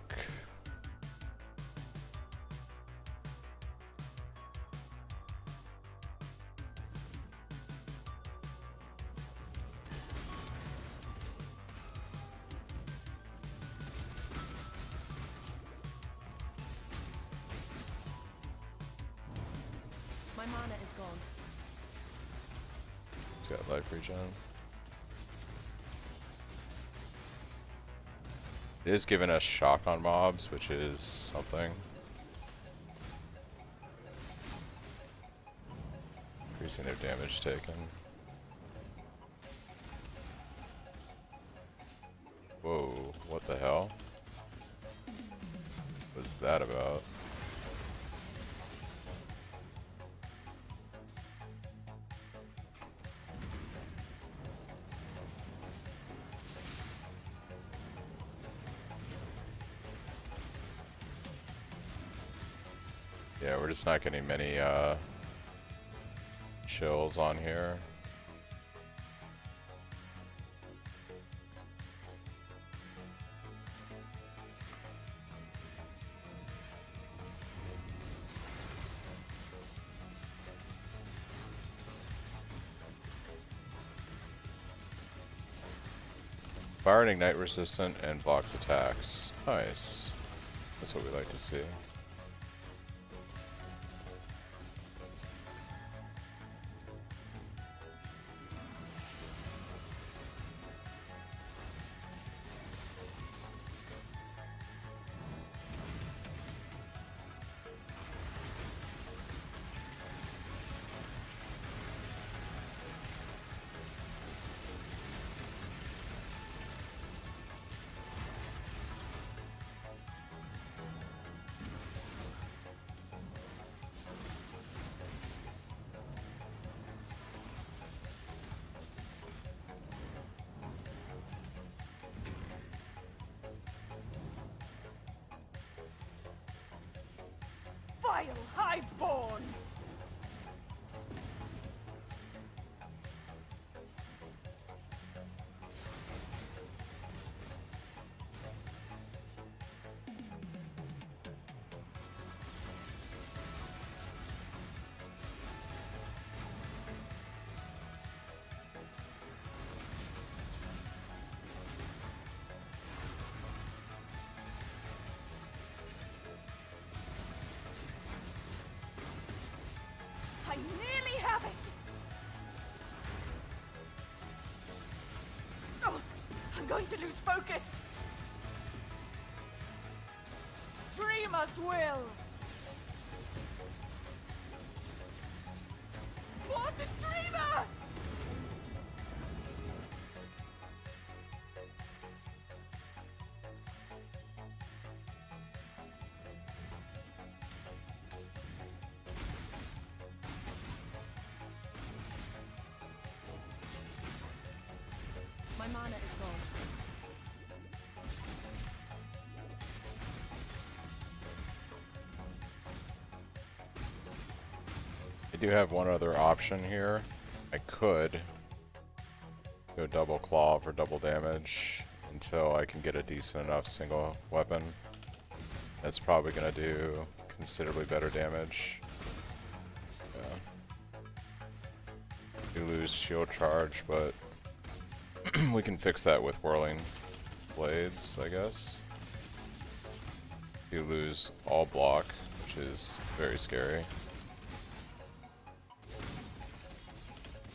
My mana is gone. He's got life regen. It is giving us shock on mobs, which is something. Increasing their damage taken. Whoa, what the hell? What was that about? Yeah, we're just not getting many chills on here. Fire and ignite resistant and blocks attacks. Nice. That's what we like to see. Vile highborn! I nearly have it! Oh, I'm going to lose focus! Dreamers will! For the dreamer! My mana is gone. I do have one other option here. I could go double claw for double damage until I can get a decent enough single weapon. That's probably going to do considerably better damage. Yeah. You lose shield charge, but we can fix that with whirling blades, I guess. You lose all block, which is very scary.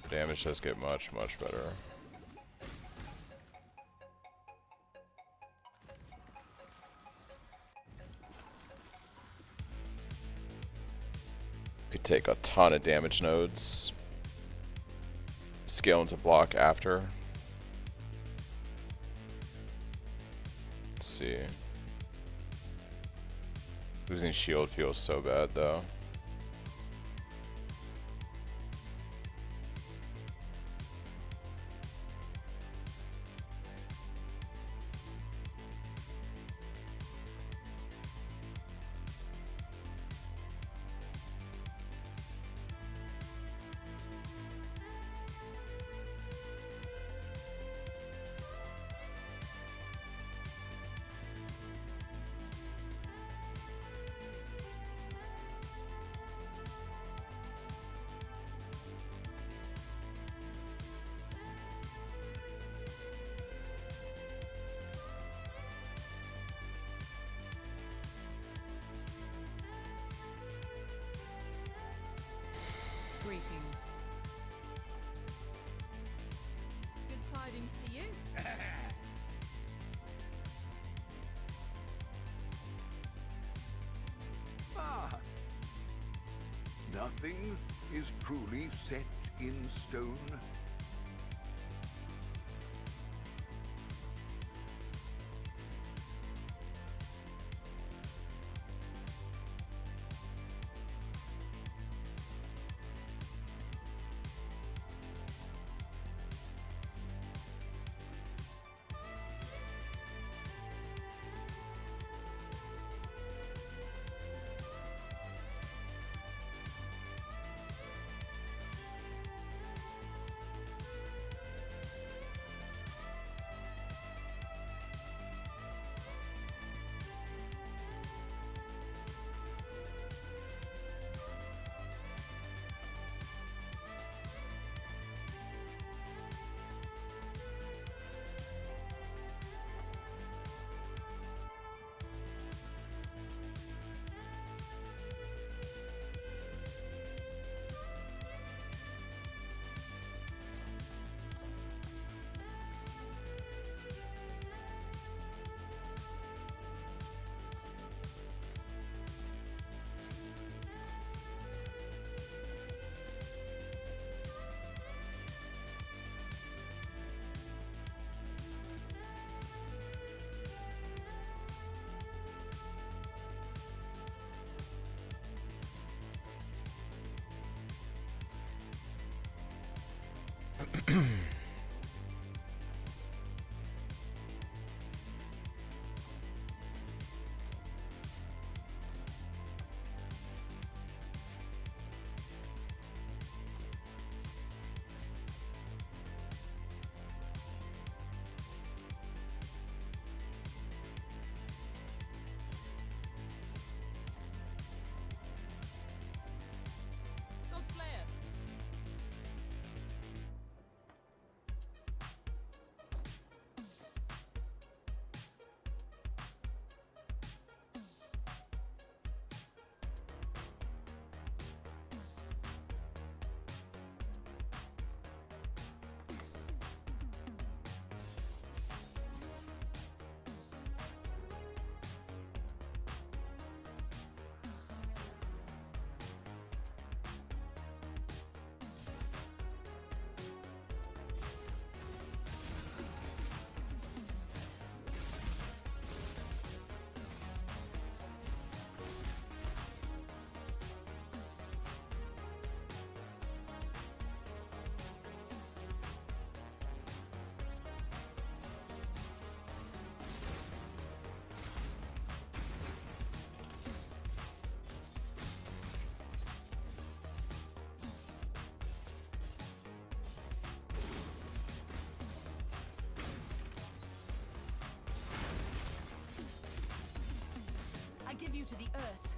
Damage does get much, much better. take a ton of damage nodes. Scale into block after. Let's see. Losing shield feels so bad though. Greetings. Good tidings to you. Nothing is truly set in stone. Godslayer. I give you to the earth.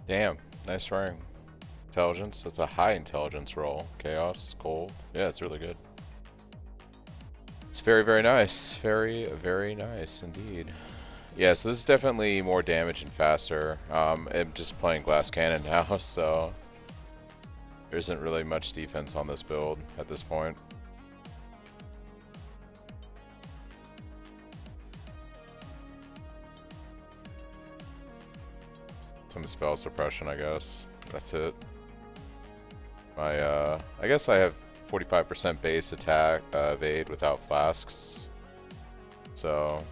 Damn, nice rank. Intelligence, that's a high intelligence roll. Chaos, cold. Yeah, it's really good. It's very, very nice. Very, very nice indeed. Yeah, so this is definitely more damage and faster. I'm just playing glass cannon now, so there isn't really much defense on this build at this point. Some spell suppression, I guess. That's it. My, I guess I have 45% base attack, evade without flasks. So,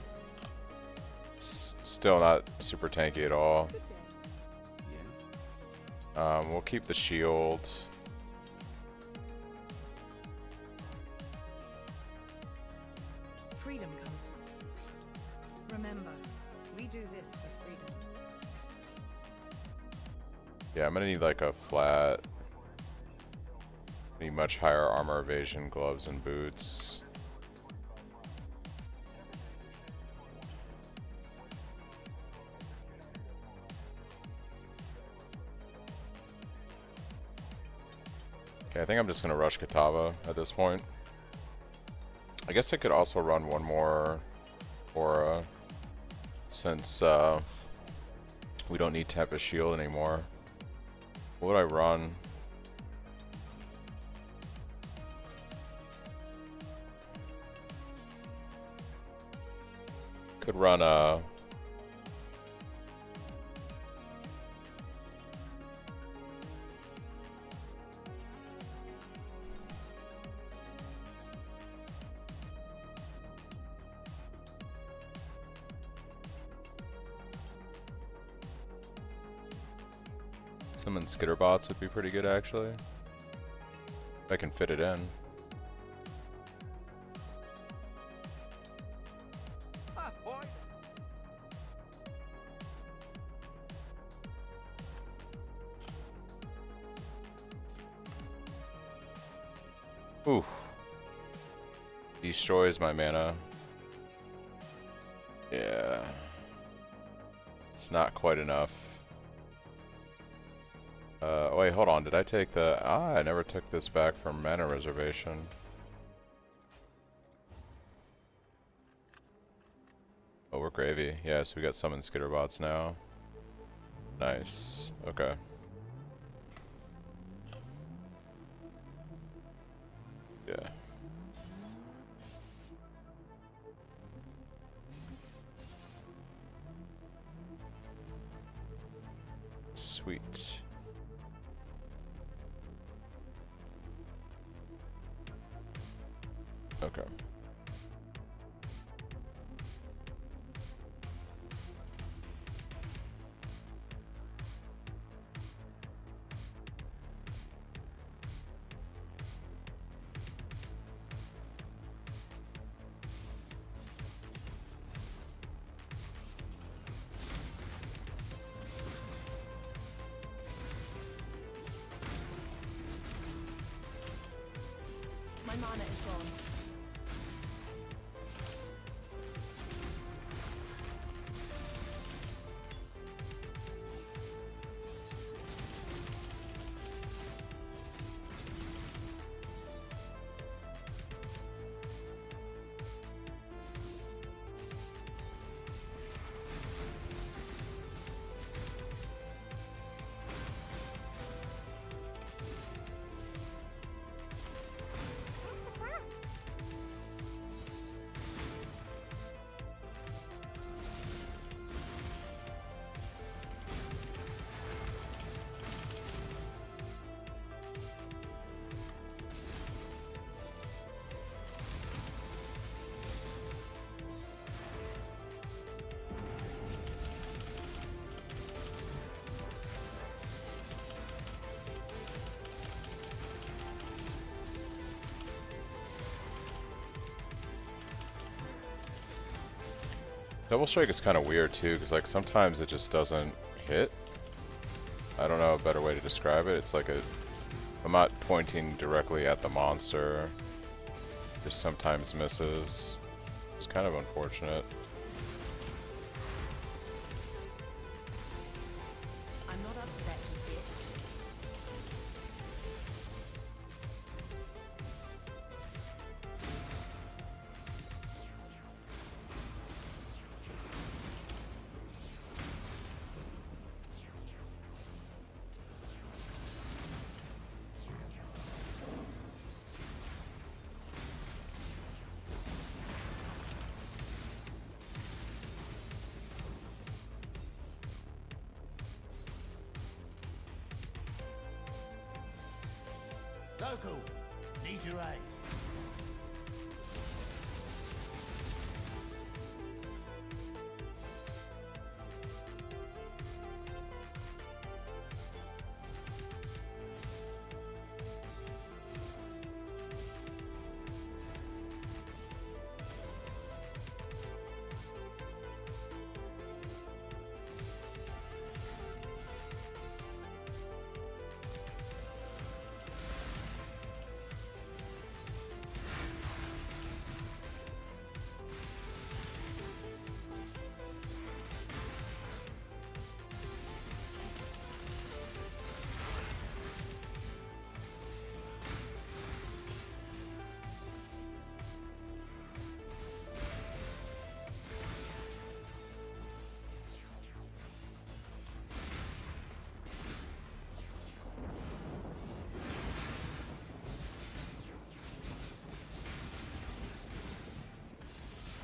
it's still not super tanky at all. We'll keep the shield. Freedom comes to... Remember, we do this for freedom. Yeah, I'm gonna need like a flat. Need much higher armor evasion, gloves, and boots. Okay, I think I'm just gonna rush Katava at this point. I guess I could also run one more aura since we don't need Tempest Shield anymore. What would I run? Could run a... Summon Skitterbots would be pretty good, actually. If I can fit it in. Ooh. Destroys my mana. Yeah. It's not quite enough. Wait, hold on. Did I take the... I never took this back from mana reservation. Oh, we're gravy. Yeah, so we got summon Skitterbots now. Nice. Okay. Yeah. Sweet. Okay. My mana is gone. Double Strike is kind of weird too, because like sometimes it just doesn't hit. I don't know a better way to describe it. It's like a... I'm not pointing directly at the monster. Just sometimes misses. It's kind of unfortunate. I'm not up to Goku, need your aid.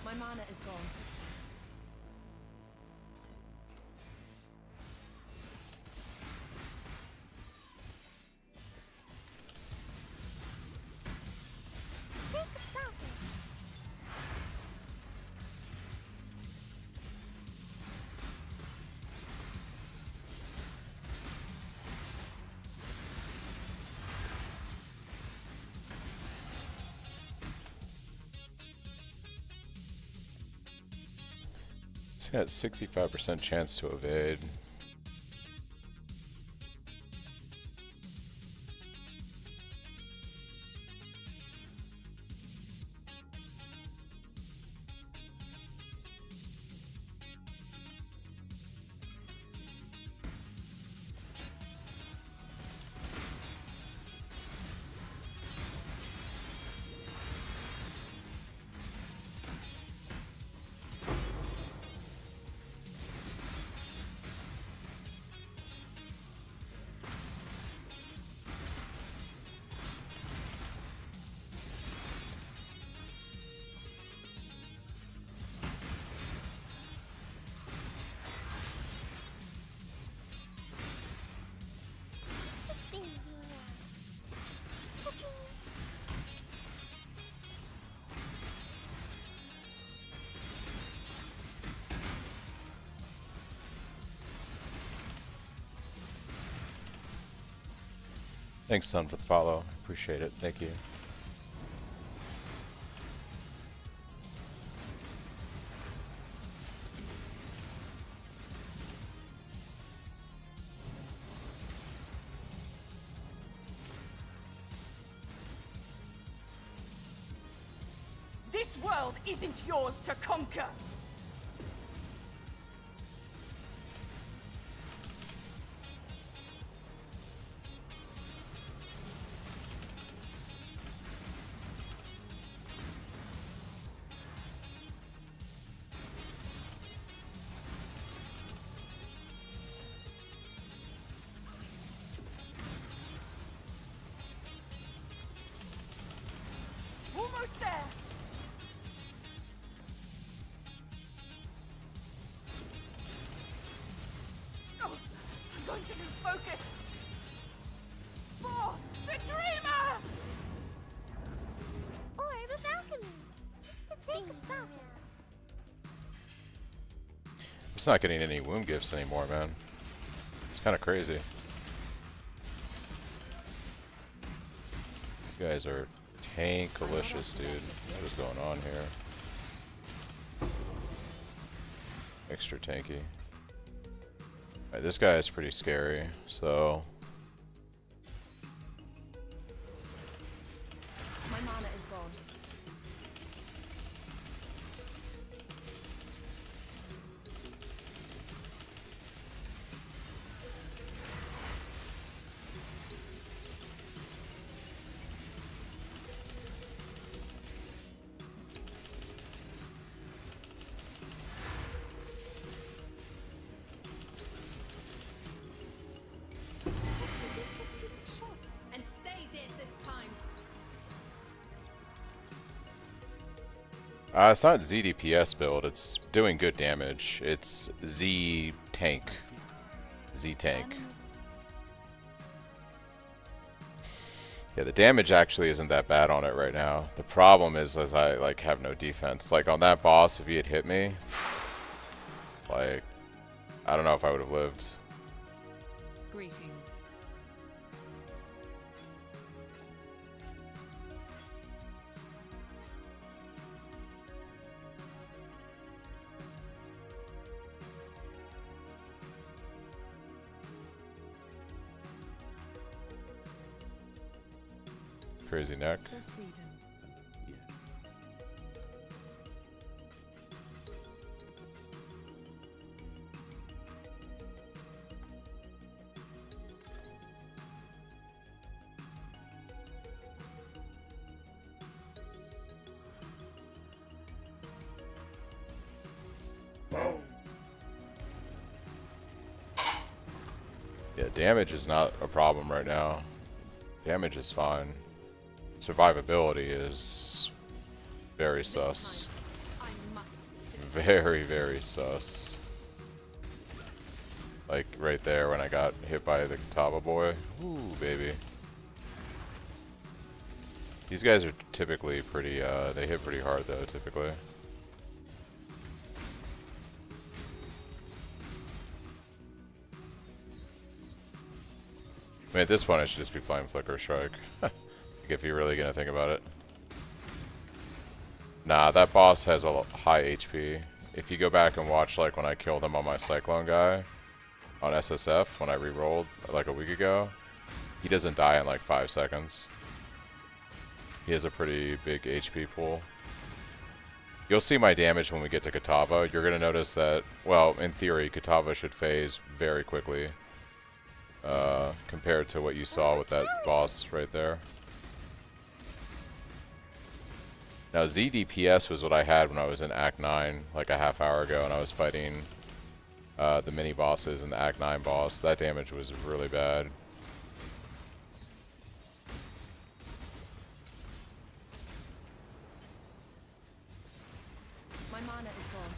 My mana is gone. Take something. It's got 65% chance to evade. Thanks, son, for the follow. Appreciate it. Thank you. This world isn't yours to conquer! Almost there! Oh, I'm going to lose focus! For the dreamer! Orb of alchemy. Just to take something. I'm just not getting any womb gifts anymore, man. It's kind of crazy. These guys are tankalicious, dude. What is going on here? Extra tanky. Alright, this guy is pretty scary, so... My mana is gone. And stay dead this time. It's not ZDPS build, it's doing good damage. It's Z tank. Z tank. Yeah, the damage actually isn't that bad on it right now. The problem is I like have no defense. Like on that boss, if he had hit me, like I don't know if I would have lived. Greetings. Crazy neck. For freedom. Yeah, damage is not a problem right now. Damage is fine. Survivability is very sus. Very, very sus. Like right there when I got hit by the Kataba boy. Ooh, baby. These guys are typically pretty, they hit pretty hard though, typically. I mean, at this point I should just be playing Flicker Strike. If you're really gonna think about it. Nah, that boss has a high HP. If you go back and watch like when I killed him on my Cyclone guy on SSF when I re-rolled like a week ago, he doesn't die in like 5 seconds. He has a pretty big HP pool. You'll see my damage when we get to Kataba. You're gonna notice that, well, in theory, Kataba should phase very quickly compared to what you saw with that boss right there. Now ZDPS was what I had when I was in Act 9 like a half hour ago and I was fighting the mini bosses and the Act 9 boss. That damage was really bad. My mana is gone.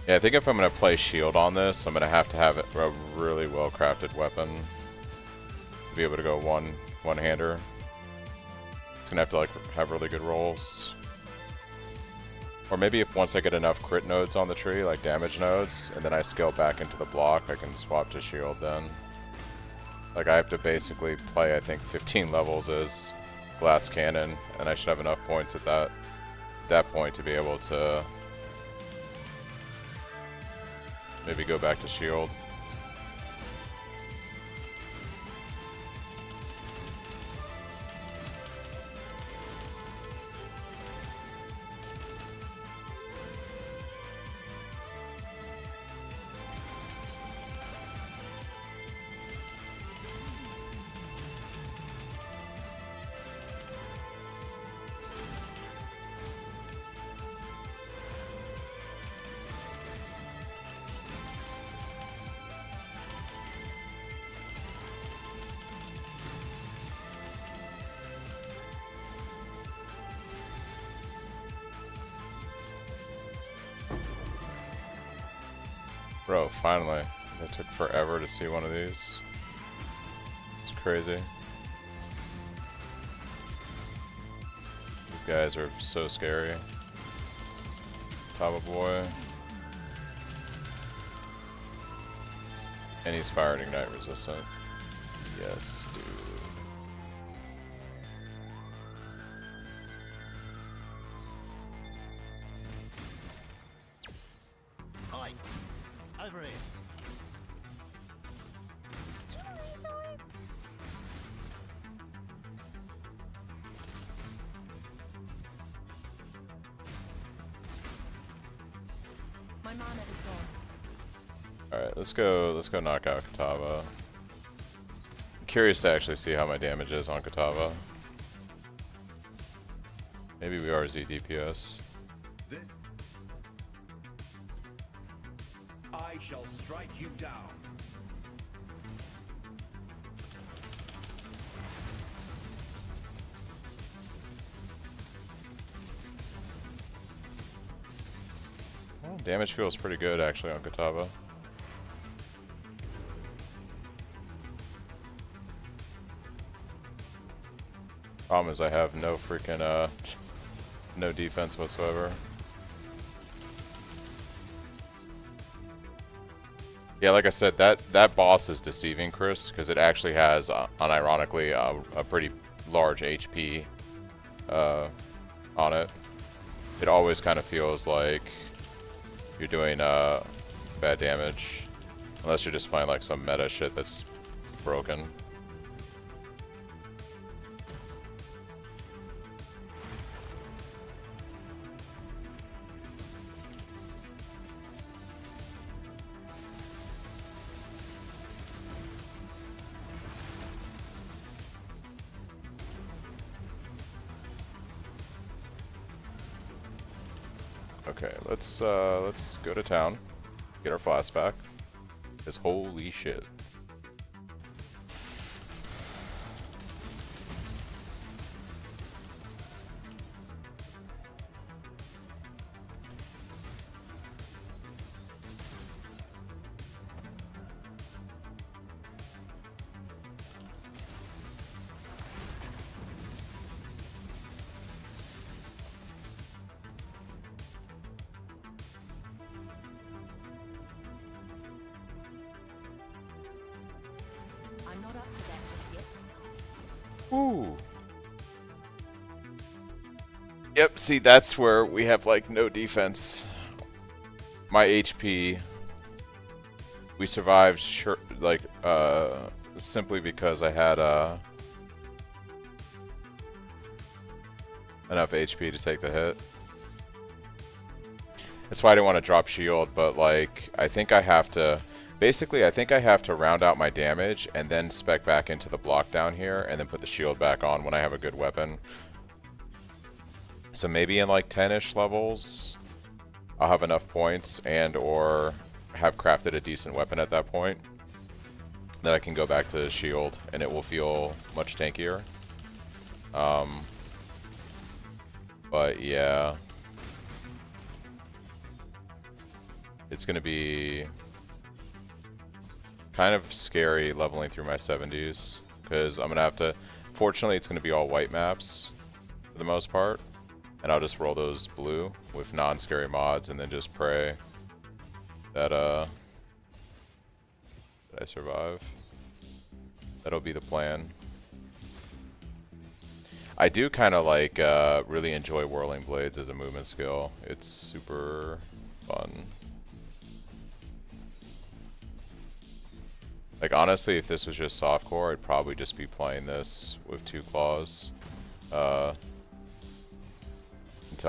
Yeah, I think if I'm going to play shield on this, I'm going to have a really well-crafted weapon to be able to go one-hander. It's going to have to like have really good rolls. Or maybe if once I get enough crit nodes on the tree, like damage nodes, and then I scale back into the block, I can swap to shield then. Like I have to basically play, I think, 15 levels as glass cannon, and I should have enough points at that point to be able to maybe go back to shield. Bro, finally. It took forever to see one of these. It's crazy. These guys are so scary. Taba boy. And he's fire and ignite resistant. Yes, dude. Over here. My mana is gone. Alright, let's go knock out Katava. I'm curious to actually see how my damage is on Katava. Maybe we are Z DPS. This I shall strike you down. Well, damage feels pretty good actually on Katava. Problem is I have no freaking no defense whatsoever. Yeah, like I said, that boss is deceiving, Chris, because it actually has, unironically, a pretty large HP on it. It always kind of feels like you're doing bad damage, unless you're just playing like some meta shit that's broken. Okay, let's go to town, get our flask back. Cause holy shit. I'm not up to that just yet. Ooh. Yep, see, that's where we have like no defense. My HP, we survived simply because I had enough HP to take the hit. That's why I didn't want to drop shield, but like I think I have to basically I think I have to round out my damage and then spec back into the block down here and then put the shield back on when I have a good weapon. So maybe in like 10-ish levels I'll have enough points and or have crafted a decent weapon at that point that I can go back to shield and it will feel much tankier. But yeah, it's gonna be kind of scary leveling through my 70s because I'm gonna have to, fortunately it's gonna be all white maps for the most part, and I'll just roll those blue with non-scary mods and then just pray that I survive. That'll be the plan. I do kind of like really enjoy whirling blades as a movement skill. It's super fun. Like honestly, if this was just softcore, I'd probably just be playing this with 2 claws until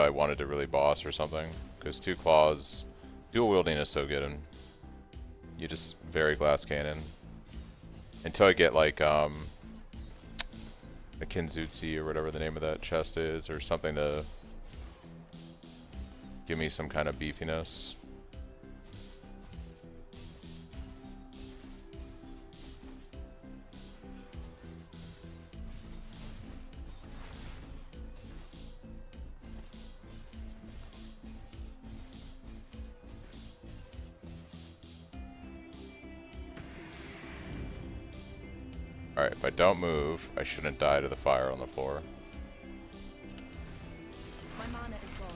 I wanted to really boss or something. Because 2 claws, dual wielding is so good, and you just vary glass cannon until I get like a Kinzutsu or whatever the name of that chest is, or something to give me some kind of beefiness. Alright, if I don't move, I shouldn't die to the fire on the floor. My mana is gone.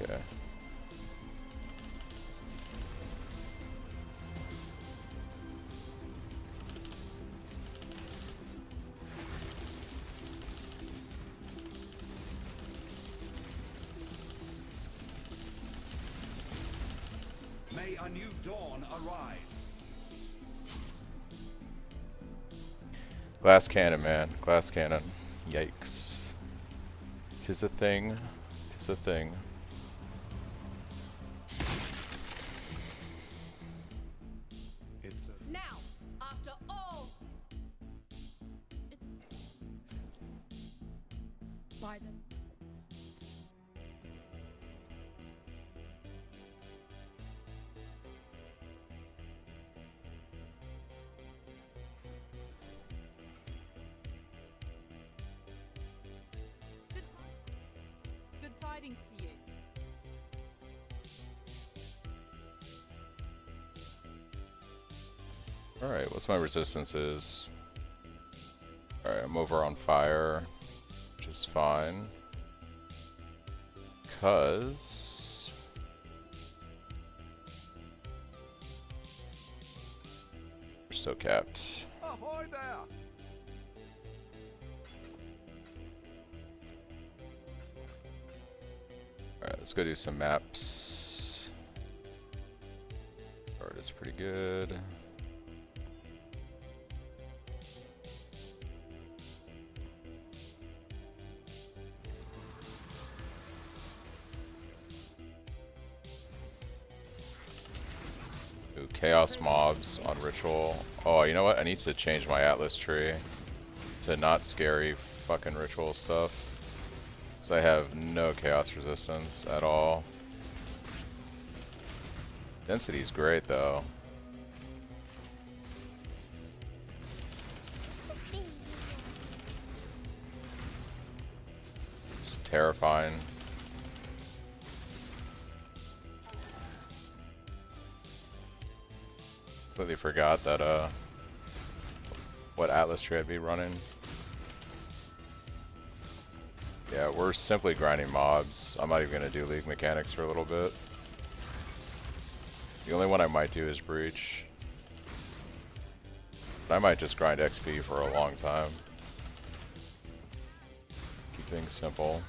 Okay. May a new dawn arise. Glass cannon, man. Glass cannon. Yikes. 'Tis a thing. 'Tis a thing. It's a... Now, after all, it's by them. Good tidings to you. Alright, what's my resistances? Alright, I'm over on fire, which is fine. Because we're still capped. Ahoy there! Alright, let's go do some maps. Art is pretty good. Ooh, chaos mobs on ritual. Oh, you know what? I need to change my atlas tree to not scary fucking ritual stuff. Because I have no chaos resistance at all. Density's great though. It's terrifying. Completely forgot that what atlas tree I'd be running. Yeah, we're simply grinding mobs. I'm not even gonna do league mechanics for a little bit. The only one I might do is breach. But I might just grind XP for a long time. Keep things simple.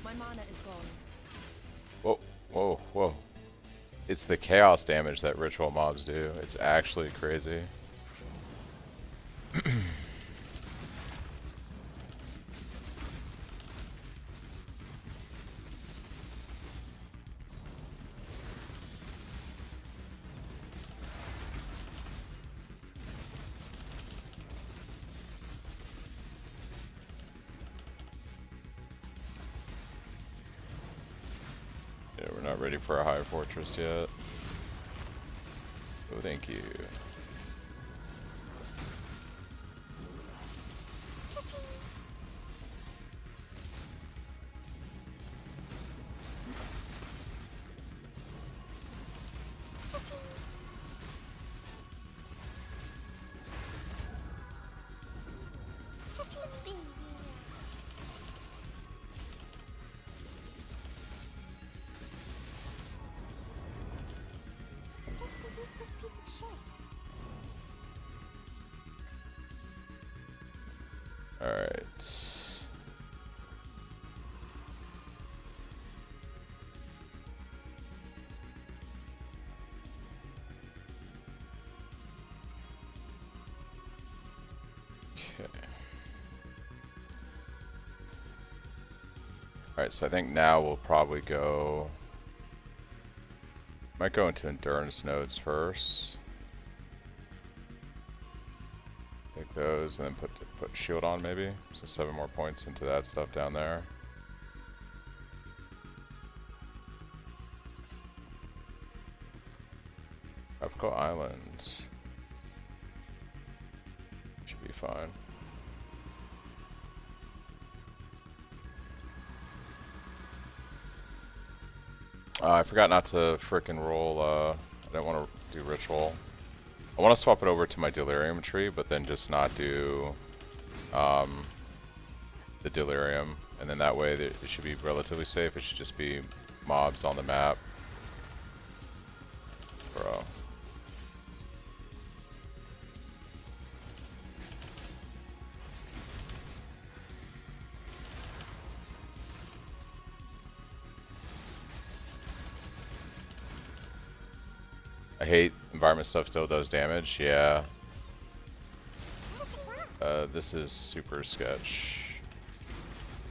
My mana is gone. Whoa, whoa, whoa. It's the chaos damage that ritual mobs do. It's actually crazy. Yeah, we're not ready for a high fortress yet. Oh, thank you. Just a useless piece of shit. Alright. Okay. Alright, so I think now we'll probably go... Might go into endurance nodes first. Take those and then put shield on maybe. So 7 more points into that stuff down there. Tropical Islands. Should be fine. I forgot not to frickin' roll, I didn't want to do ritual. I want to swap it over to my delirium tree, but then just not do the delirium. And then that way it should be relatively safe. It should just be mobs on the map. Bro. I hate environment stuff still does damage, yeah. This is super sketch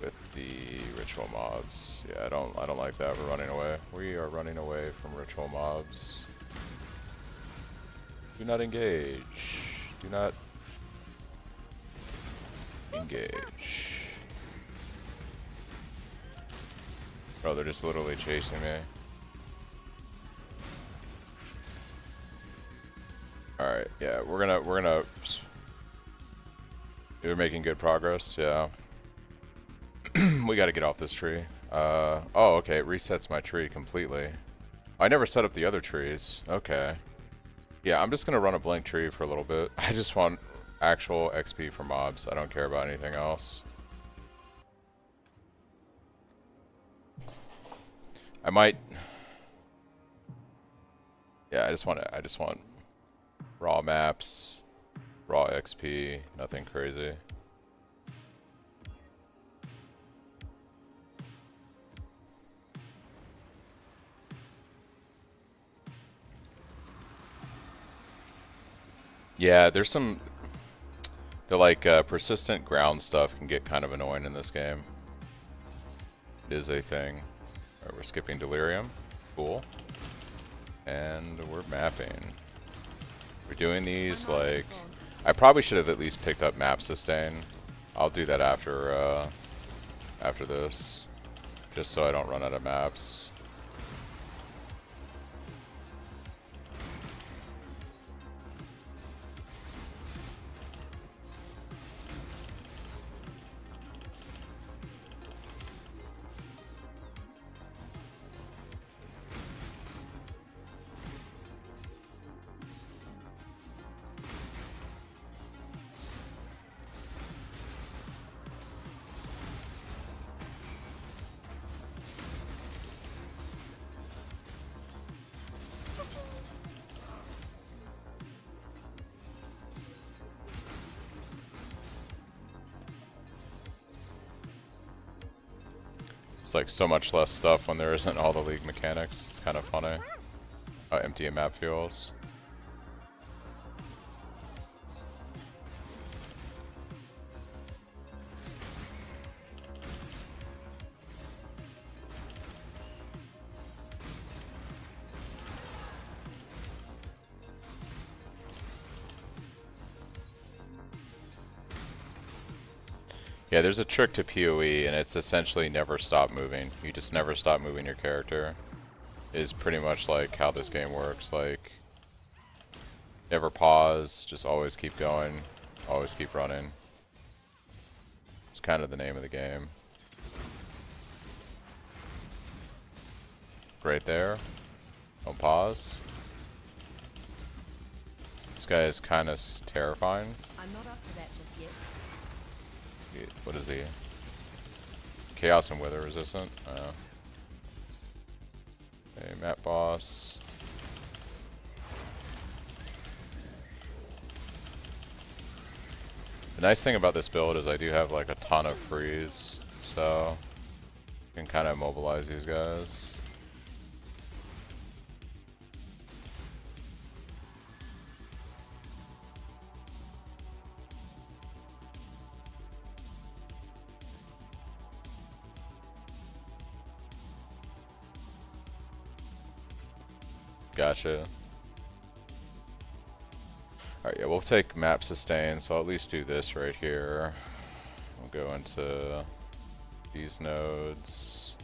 with the ritual mobs. Yeah, I don't like that. We're running away. We are running away from ritual mobs. Do not engage. Do not engage. Bro, they're just literally chasing me. Alright, yeah, we're gonna we're making good progress, yeah. We gotta get off this tree. Oh, okay, it resets my tree completely. I never set up the other trees. Okay. Yeah, I'm just gonna run a blank tree for a little bit. I just want actual XP for mobs. I don't care about anything else. I might... Yeah, I just want raw maps, raw XP, nothing crazy. Yeah, there's some... The like persistent ground stuff can get kind of annoying in this game. It is a thing. Alright, we're skipping Delirium. Cool. And we're mapping. We're doing these like... I probably should have at least picked up map sustain. I'll do that after after this. Just so I don't run out of maps. It's like so much less stuff when there isn't all the league mechanics. It's kind of funny. Empty map fuels. Yeah, there's a trick to PoE, and it's essentially never stop moving. You just never stop moving your character. Is pretty much like how this game works. Like, never pause, just always keep going, always keep running. It's kind of the name of the game. Right there. Don't pause. This guy is kind of terrifying. I'm not up to that just yet. What is he? Chaos and Wither resistant? Okay, map boss. The nice thing about this build is I do have like a ton of freeze, so I can kind of immobilize these guys. Gotcha. Alright, yeah, we'll take map sustain, so I'll at least do this right here. We'll go into these nodes.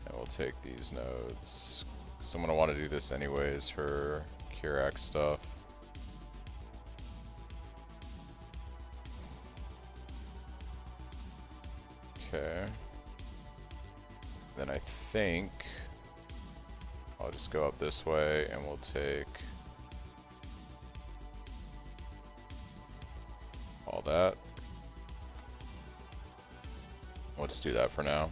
And we'll take these nodes. Because I'm going to want to do this anyways for Kirax stuff. Okay. Then I think I'll just go up this way and we'll take all that. We'll just do that for now.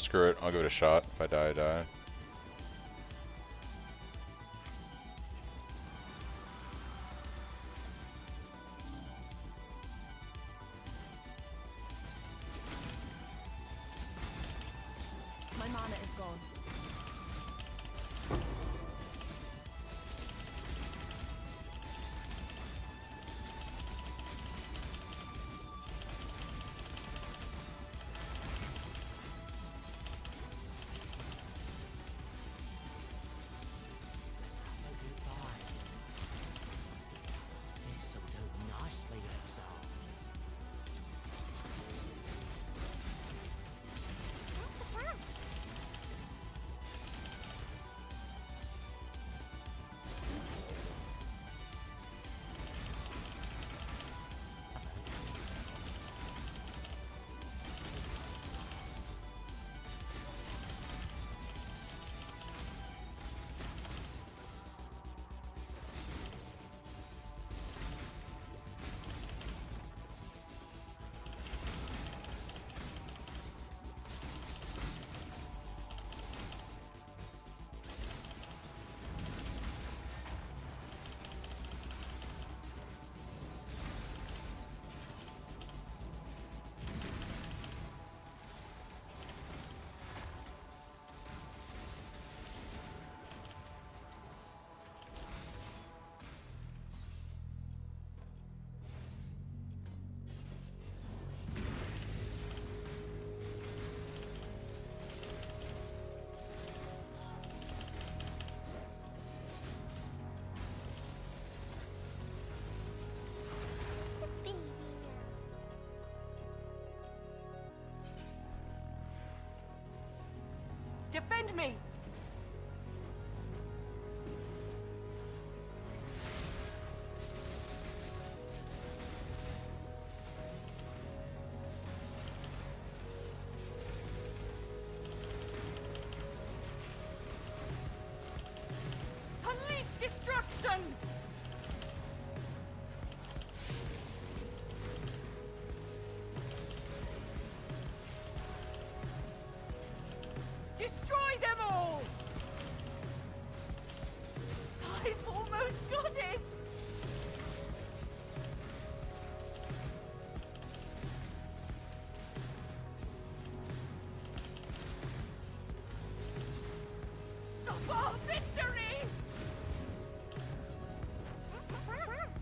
Screw it, I'll give it a shot. If I die, I die. My mana is gone. This'll do nicely, Exile. That's a fast. Defend me! Unleash destruction! Destroy them all! I've almost got it! For victory! That's a fast.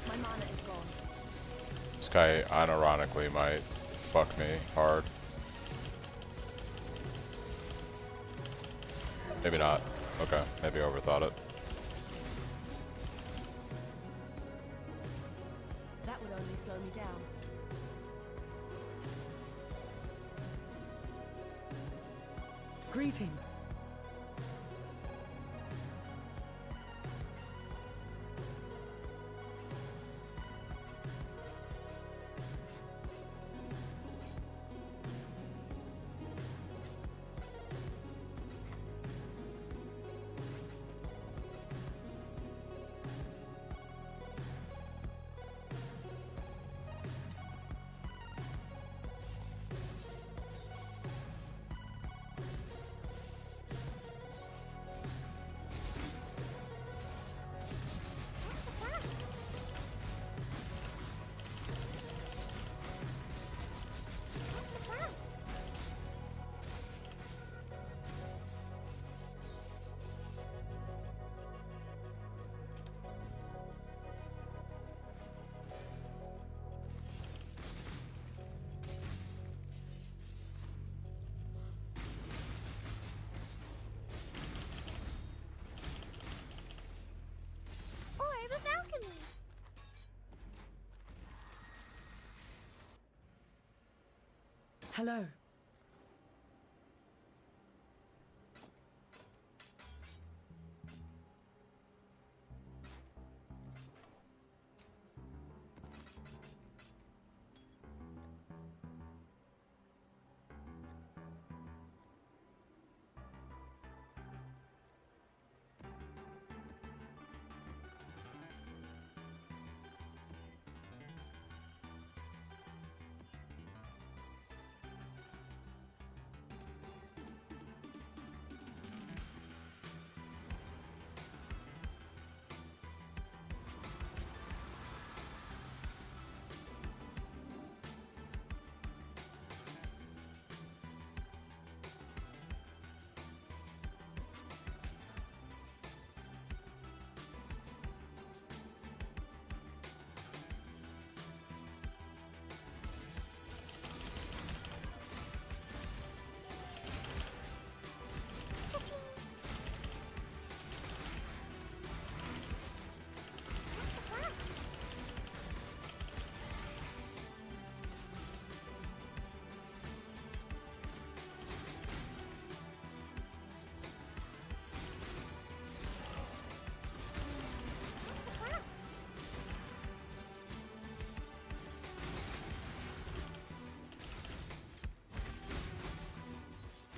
My mana is gone. This guy unironically might fuck me hard. Maybe not. Okay, maybe I overthought it. That would only slow me down. Greetings. Hello.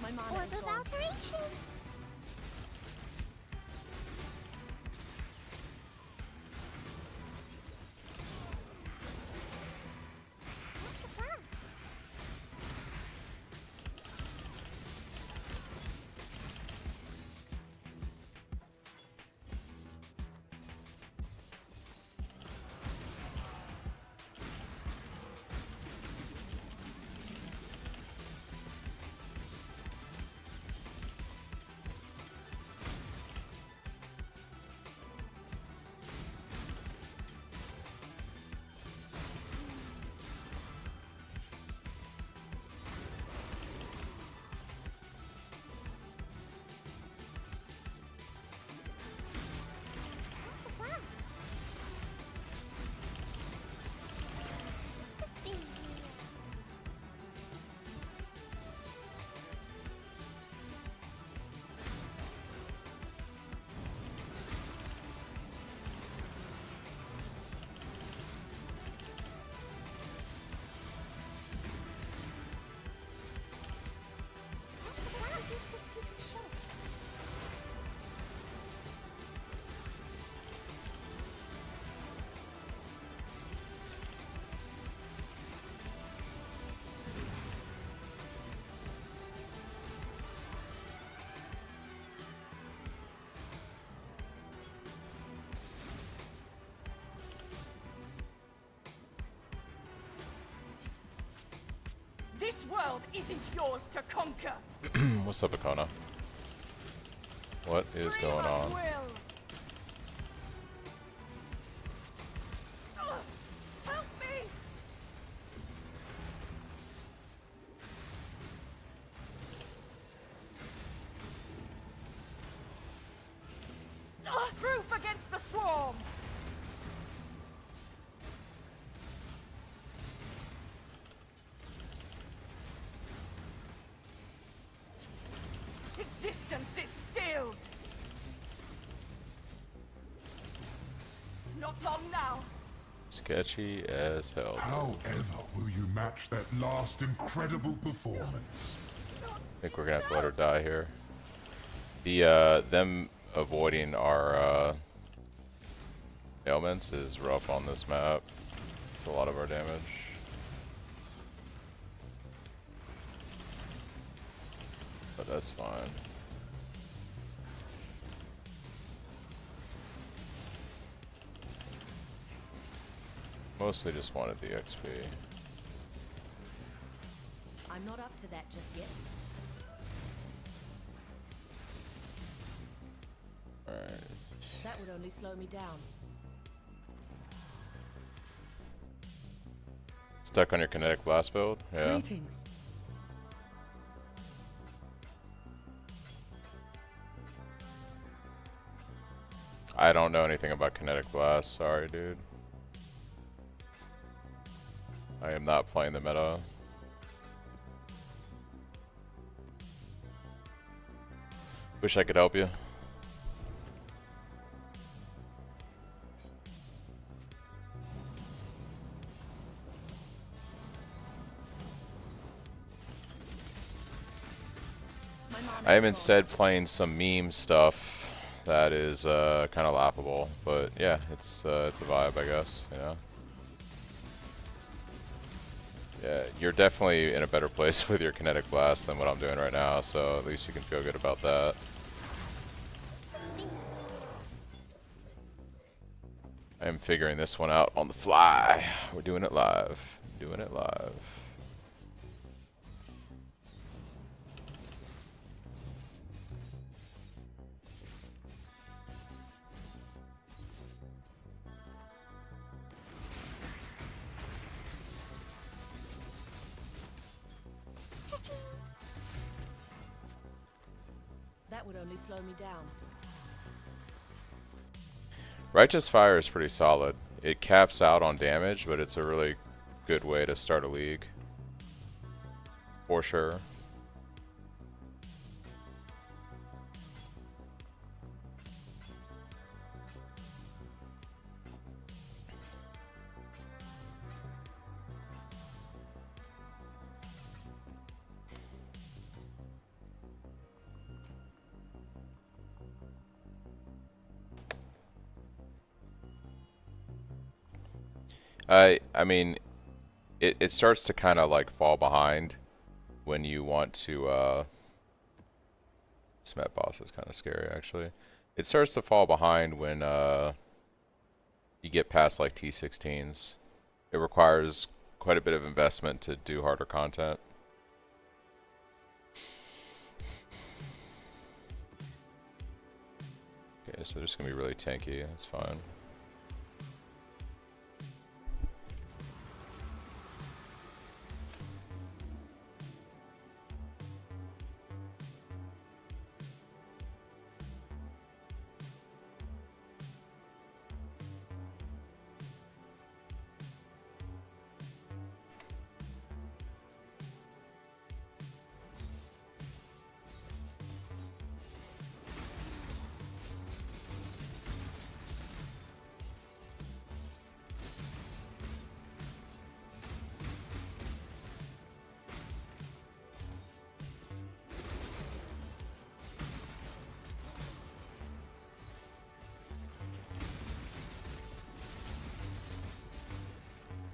My mana Orb is of gone. alteration. What's a class? What's a class? What's the thing here? What's a class? Use this piece of shit. This world isn't yours to conquer. What's up, Akona? What is Free going my on? will. Help me! Proof against the swarm. Existence is stilled. Not long now. Sketchy as hell. However will you match that last incredible performance? I think we're gonna have to let her die here. The them avoiding our ailments is rough on this map. It's a lot of our damage. But that's fine. Mostly just wanted the XP. I'm not up to that just yet. Alright. That would only slow me down. Stuck on your kinetic blast build? Yeah. Greetings. I don't know anything about kinetic blast, sorry dude. I am not playing the meta. Wish I could help you. I am instead playing some meme stuff that is kind of laughable, but yeah, it's a vibe, I guess, you know. Yeah, you're definitely in a better place with your kinetic blast than what I'm doing right now, so at least you can feel good about that. I am figuring this one out on the fly. We're doing it live. Doing it live. That would only slow me down. Righteous Fire is pretty solid. It caps out on damage, but it's a really good way to start a league. For sure. I mean, it starts to kind of like fall behind when you want to, this map boss is kind of scary actually. It starts to fall behind when you get past like T16s. It requires quite a bit of investment to do harder content. Okay, so they're just gonna be really tanky, that's fine.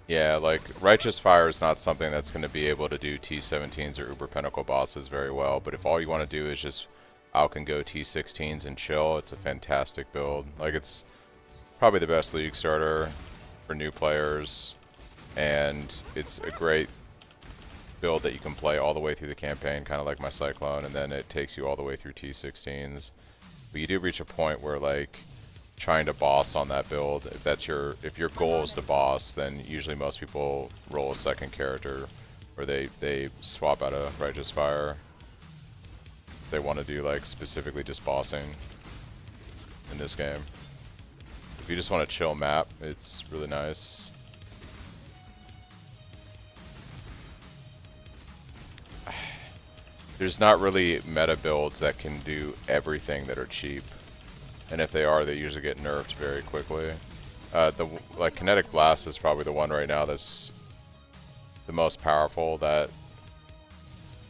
Yeah, like, Righteous Fire is not something that's going to be able to do T17s or Uber Pinnacle bosses very well, but if all you want to do is just out and go T16s and chill, it's a fantastic build. Like, it's probably the best league starter for new players, and it's a great build that you can play all the way through the campaign, kind of like my Cyclone, and then it takes you all the way through T16s. But you do reach a point where, like, trying to boss on that build, if your goal is to boss, then usually most people roll a second character, or they swap out of Righteous Fire. They want to do like specifically just bossing in this game. If you just want a chill map, it's really nice. There's not really meta builds that can do everything that are cheap. And if they are, they usually get nerfed very quickly. Like Kinetic Blast is probably the one right now that's the most powerful that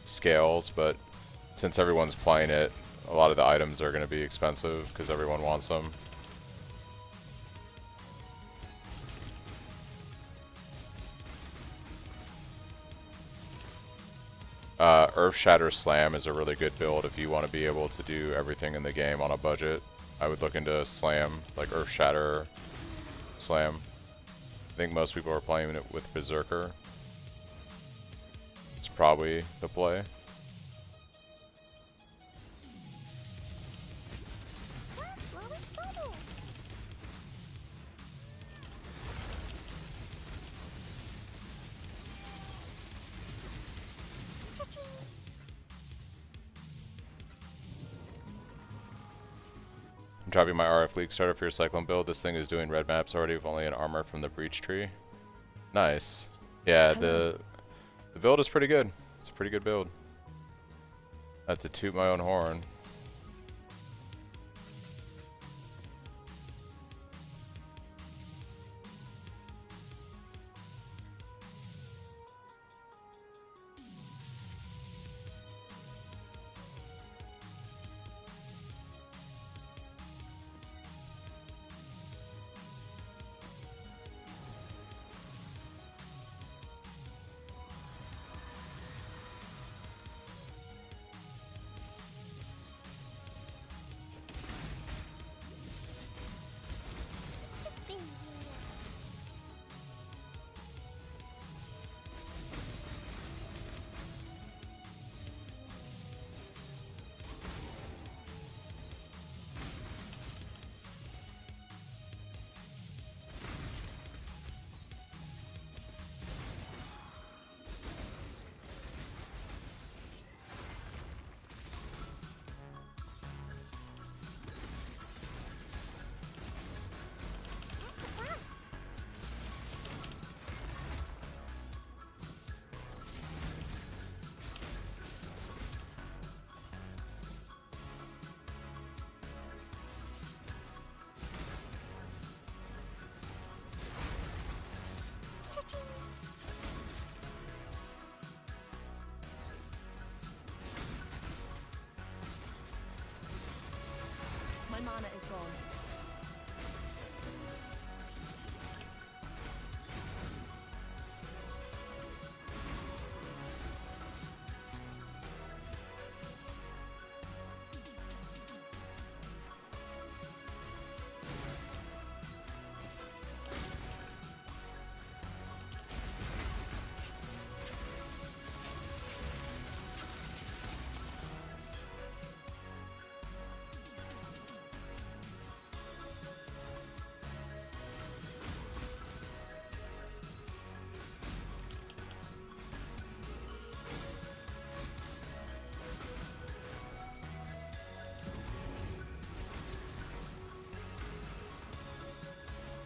scales, but since everyone's playing it, a lot of the items are going to be expensive because everyone wants them. Earth Shatter Slam is a really good build if you want to be able to do everything in the game on a budget. I would look into Slam, like Earth Shatter Slam. I think most people are playing it with Berserker. It's probably the play. I'm dropping my RF League starter for your Cyclone build. This thing is doing red maps already with only an armor from the Breach Tree. Nice. Yeah, the build is pretty good. It's a pretty good build. I have to toot my own horn.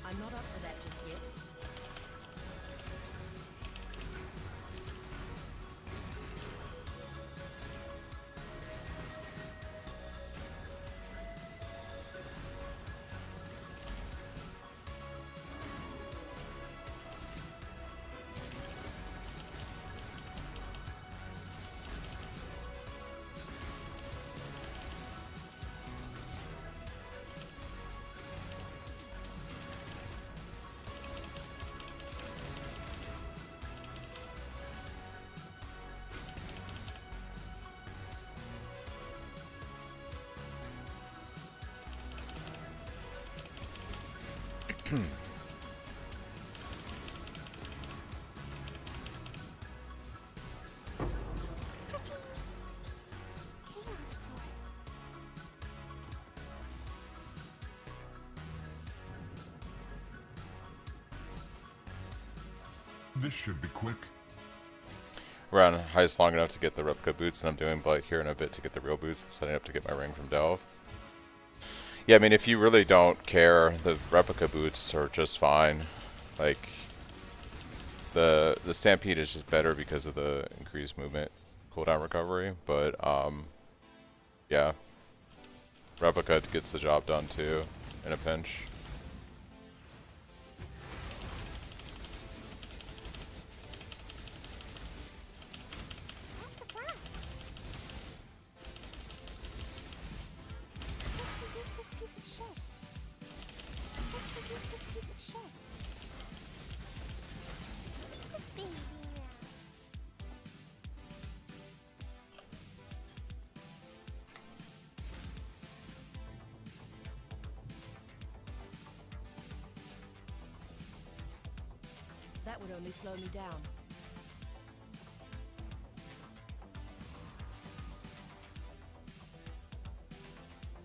I'm not up to that just yet. This should be quick. We're on heist long enough to get the replica boots, and I'm doing Blight here in a bit to get the real boots, setting up to get my ring from Delve. Yeah, I mean, if you really don't care, the replica boots are just fine. Like, the Stampede is just better because of the increased movement cooldown recovery, but, yeah. Replica gets the job done, too, in a pinch. That would only slow me down.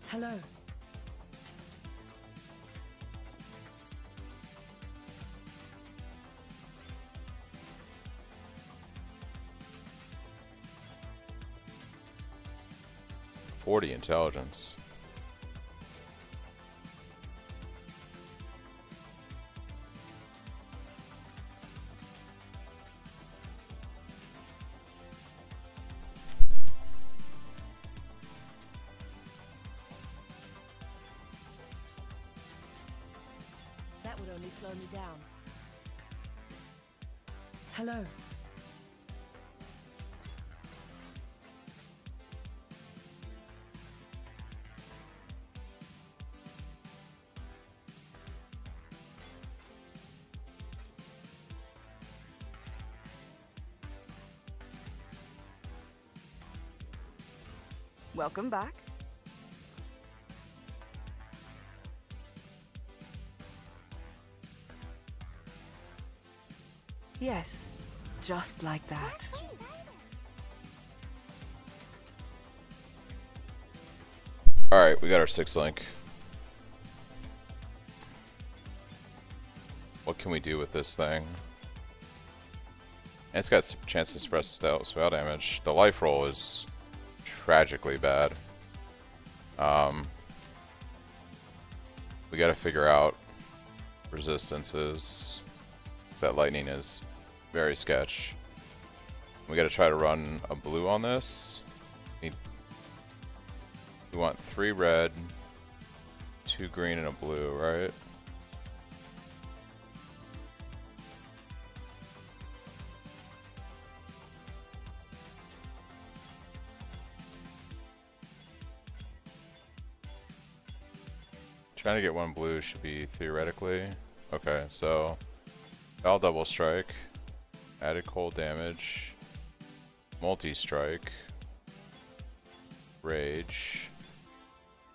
Hello. .40 intelligence. That would only slow me down. Hello. Welcome back. Yes, just like that. Alright, we got our 6th link. What can we do with this thing? And it's got some chance to suppress spell damage. The life roll is tragically bad. We gotta figure out resistances. 'Cause that lightning is very sketch. We gotta try to run a blue on this. We want 3 red, 2 green, and a blue, right? Trying to get 1 blue should be theoretically. Okay, so Vaal double strike, added cold damage, multi-strike, rage,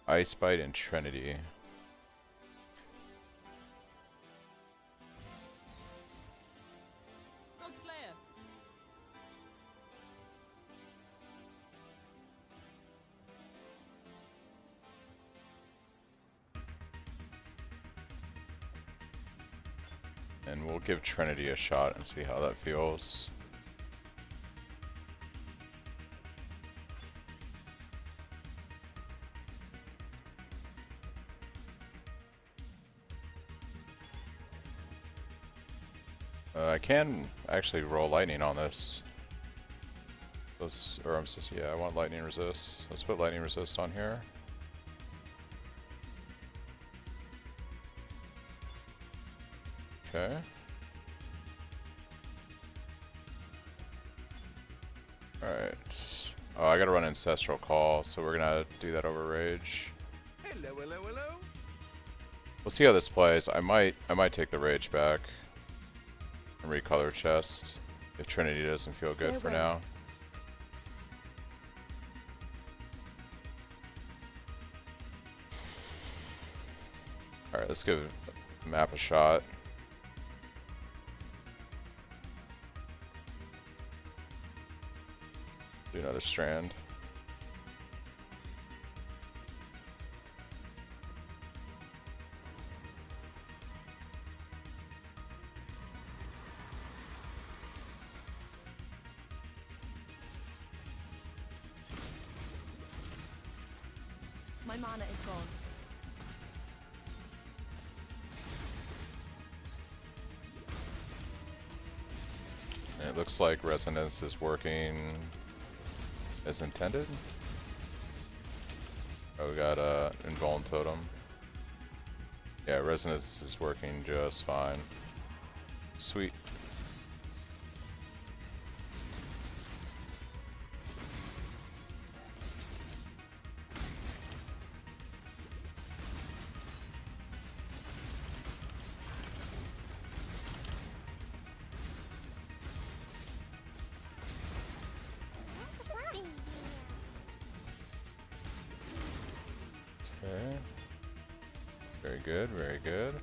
ice bite, and trinity. And we'll give Trinity a shot and see how that feels. I can actually roll lightning on this. Yeah, I want lightning resist. Let's put lightning resist on here. Okay. Alright. Oh, I gotta run Ancestral Call, so we're gonna do that over Rage. Hello, hello, hello. We'll see how this plays. I might take the Rage back and recolor chest if Trinity doesn't feel good for now. Alright, let's give the map a shot. Do another strand. My mana is gone. And it looks like Resonance is working as intended. Oh, we got Invuln Totem. Yeah, Resonance is working just fine. Sweet. Okay. Very good, very good.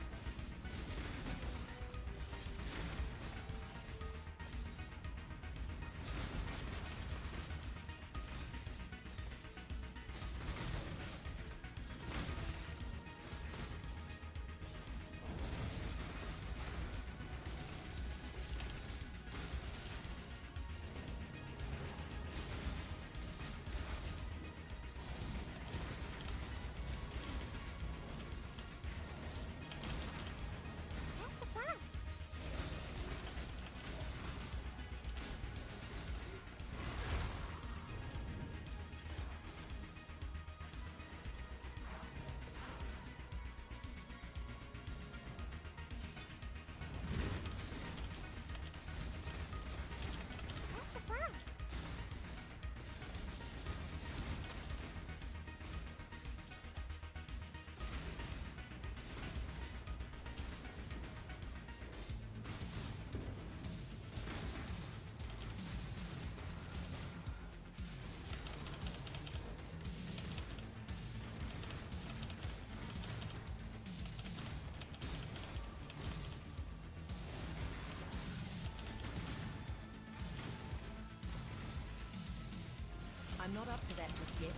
I'm not up to that just yet.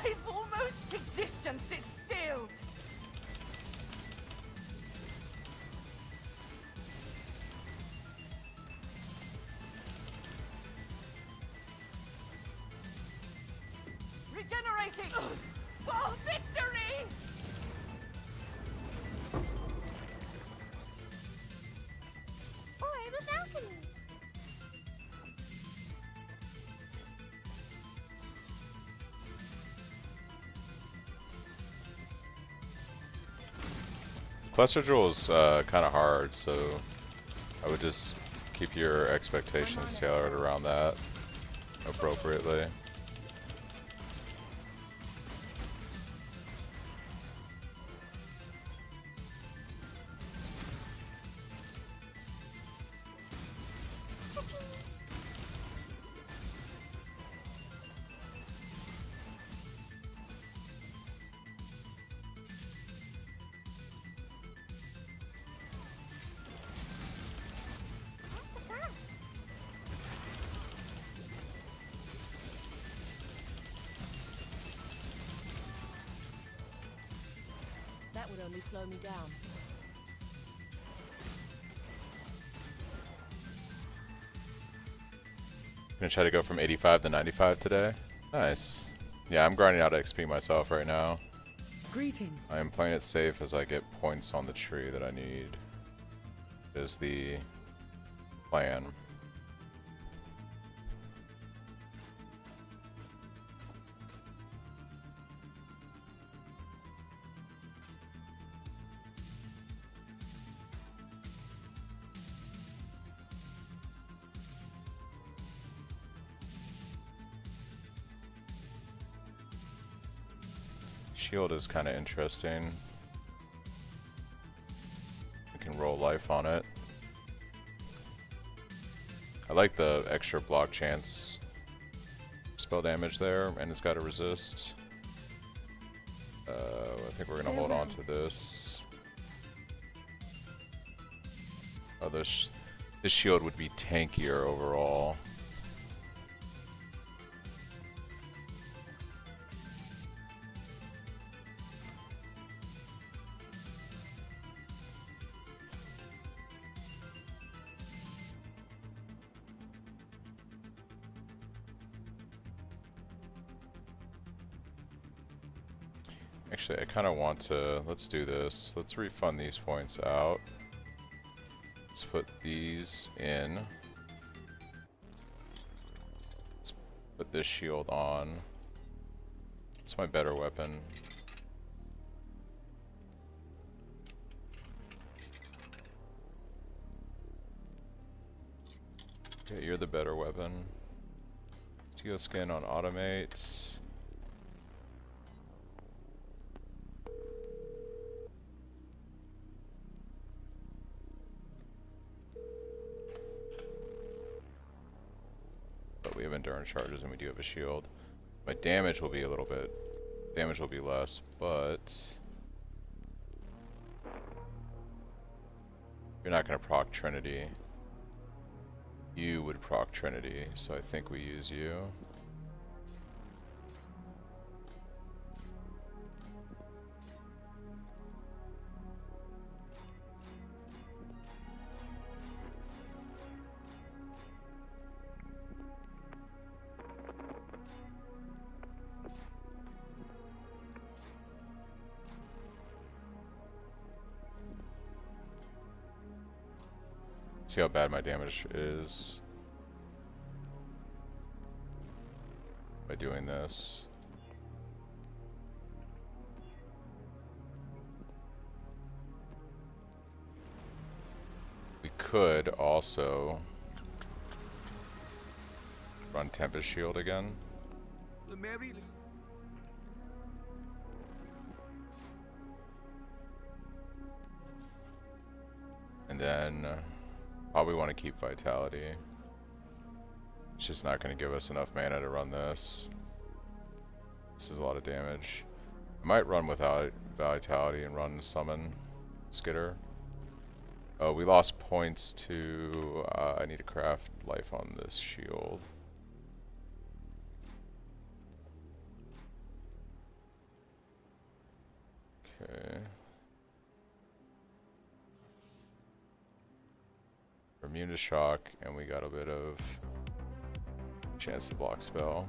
I've almost existence is stilled. Regenerating! For victory! Or the balcony. Cluster Jewel is kind of hard, so I would just keep your expectations tailored around that appropriately. That would only slow me down. Gonna try to go from 85 to 95 today. Nice. Yeah, I'm grinding out XP myself right now. Greetings. I am playing it safe as I get points on the tree that I need. Is the plan. Shield is kind of interesting. We can roll life on it. I like the extra block chance spell damage there, and it's got to resist. I think we're gonna hold on to this. Oh, this shield would be tankier overall. Actually, I kind of want to, let's do this. Let's refund these points out. Let's put these in. Let's put this shield on. It's my better weapon. Okay, you're the better weapon. Steel skin on automate. But we have endurance charges and we do have a shield. My damage will be a little bit, damage will be less, but you're not going to proc Trinity. You would proc Trinity, so I think we use you. See how bad my damage is by doing this. We could also run Tempest Shield again. And then probably want to keep Vitality. It's just not going to give us enough mana to run this. This is a lot of damage. I might run without Vitality and run Summon Skitter. Oh, we lost points to... I need to craft life on this shield. Okay. We're immune to shock, and we got a bit of chance to block spell.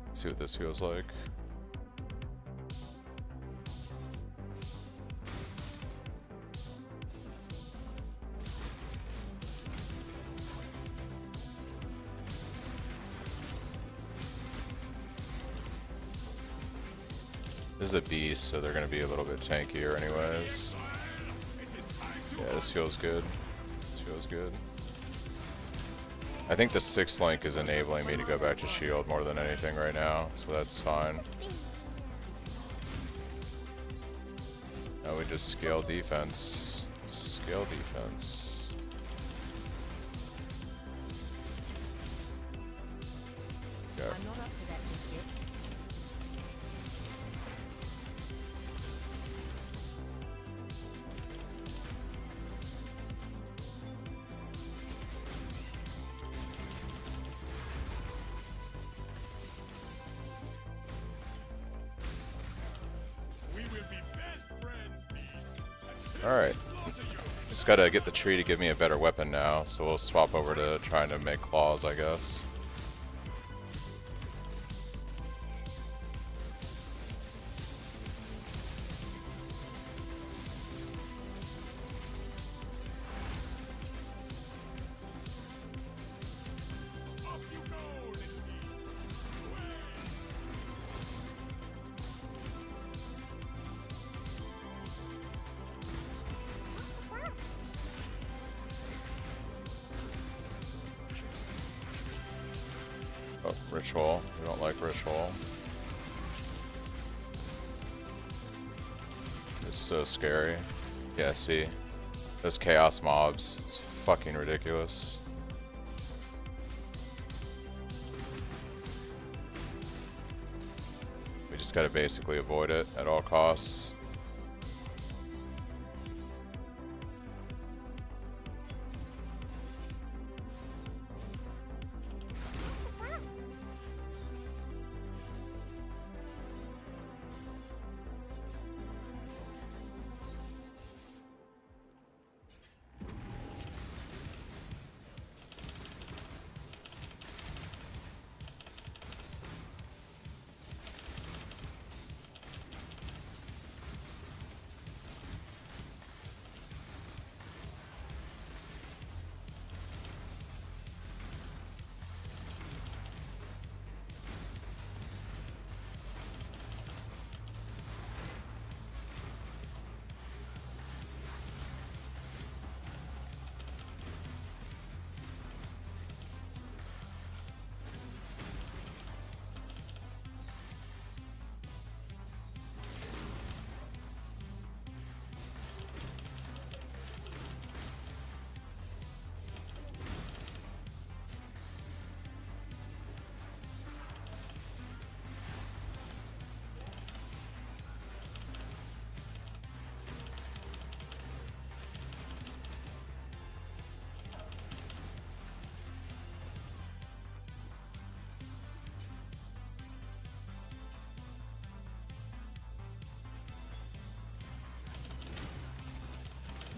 Let's see what this feels like. This is a beast, so they're going to be a little bit tankier anyways. Yeah, this feels good. This feels good. I think the 6th link is enabling me to go back to shield more than anything right now, so that's fine. Now we just scale defense. Scale defense. Okay. I'm not up to that just yet. Alright. Just gotta get the tree to give me a better weapon now, so we'll swap over to trying to make claws, I guess. Oh, ritual. We don't like ritual. It's so scary. Yeah, see? Those chaos mobs. It's fucking ridiculous. We just gotta basically avoid it at all costs.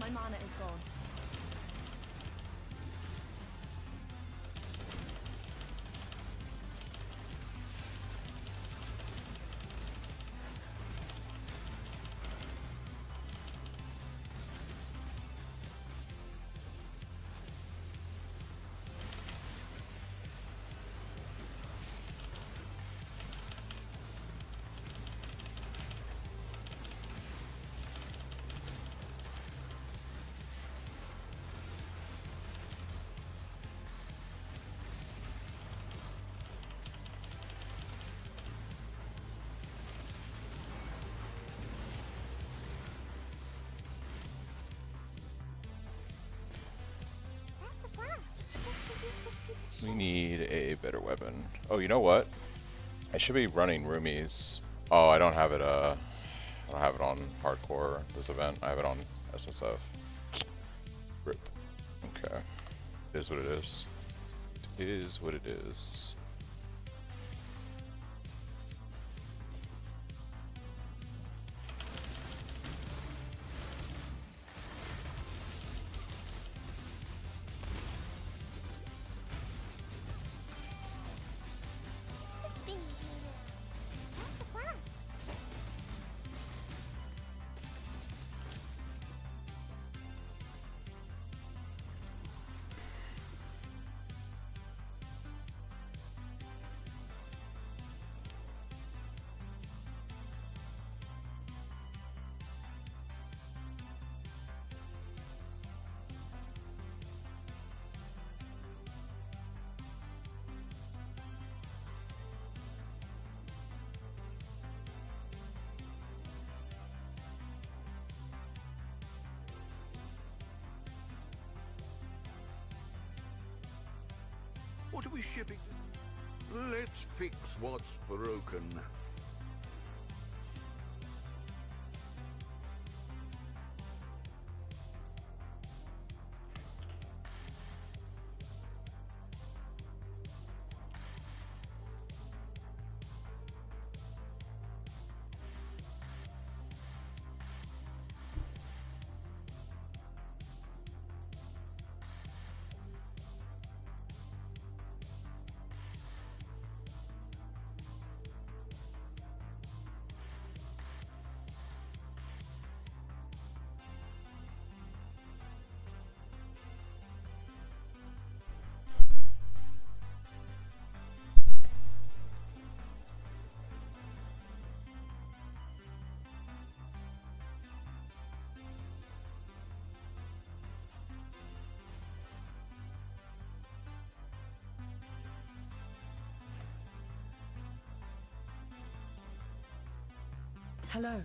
My mana is gone. We need a better weapon. Oh, you know what? I should be running roomies. Oh, I don't have it. I don't have it on hardcore this event. I have it on SSF. Rip. Okay. It is what it is. It is what it is. What are we shipping? Let's fix what's broken. Hello.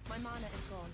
My mana is gone.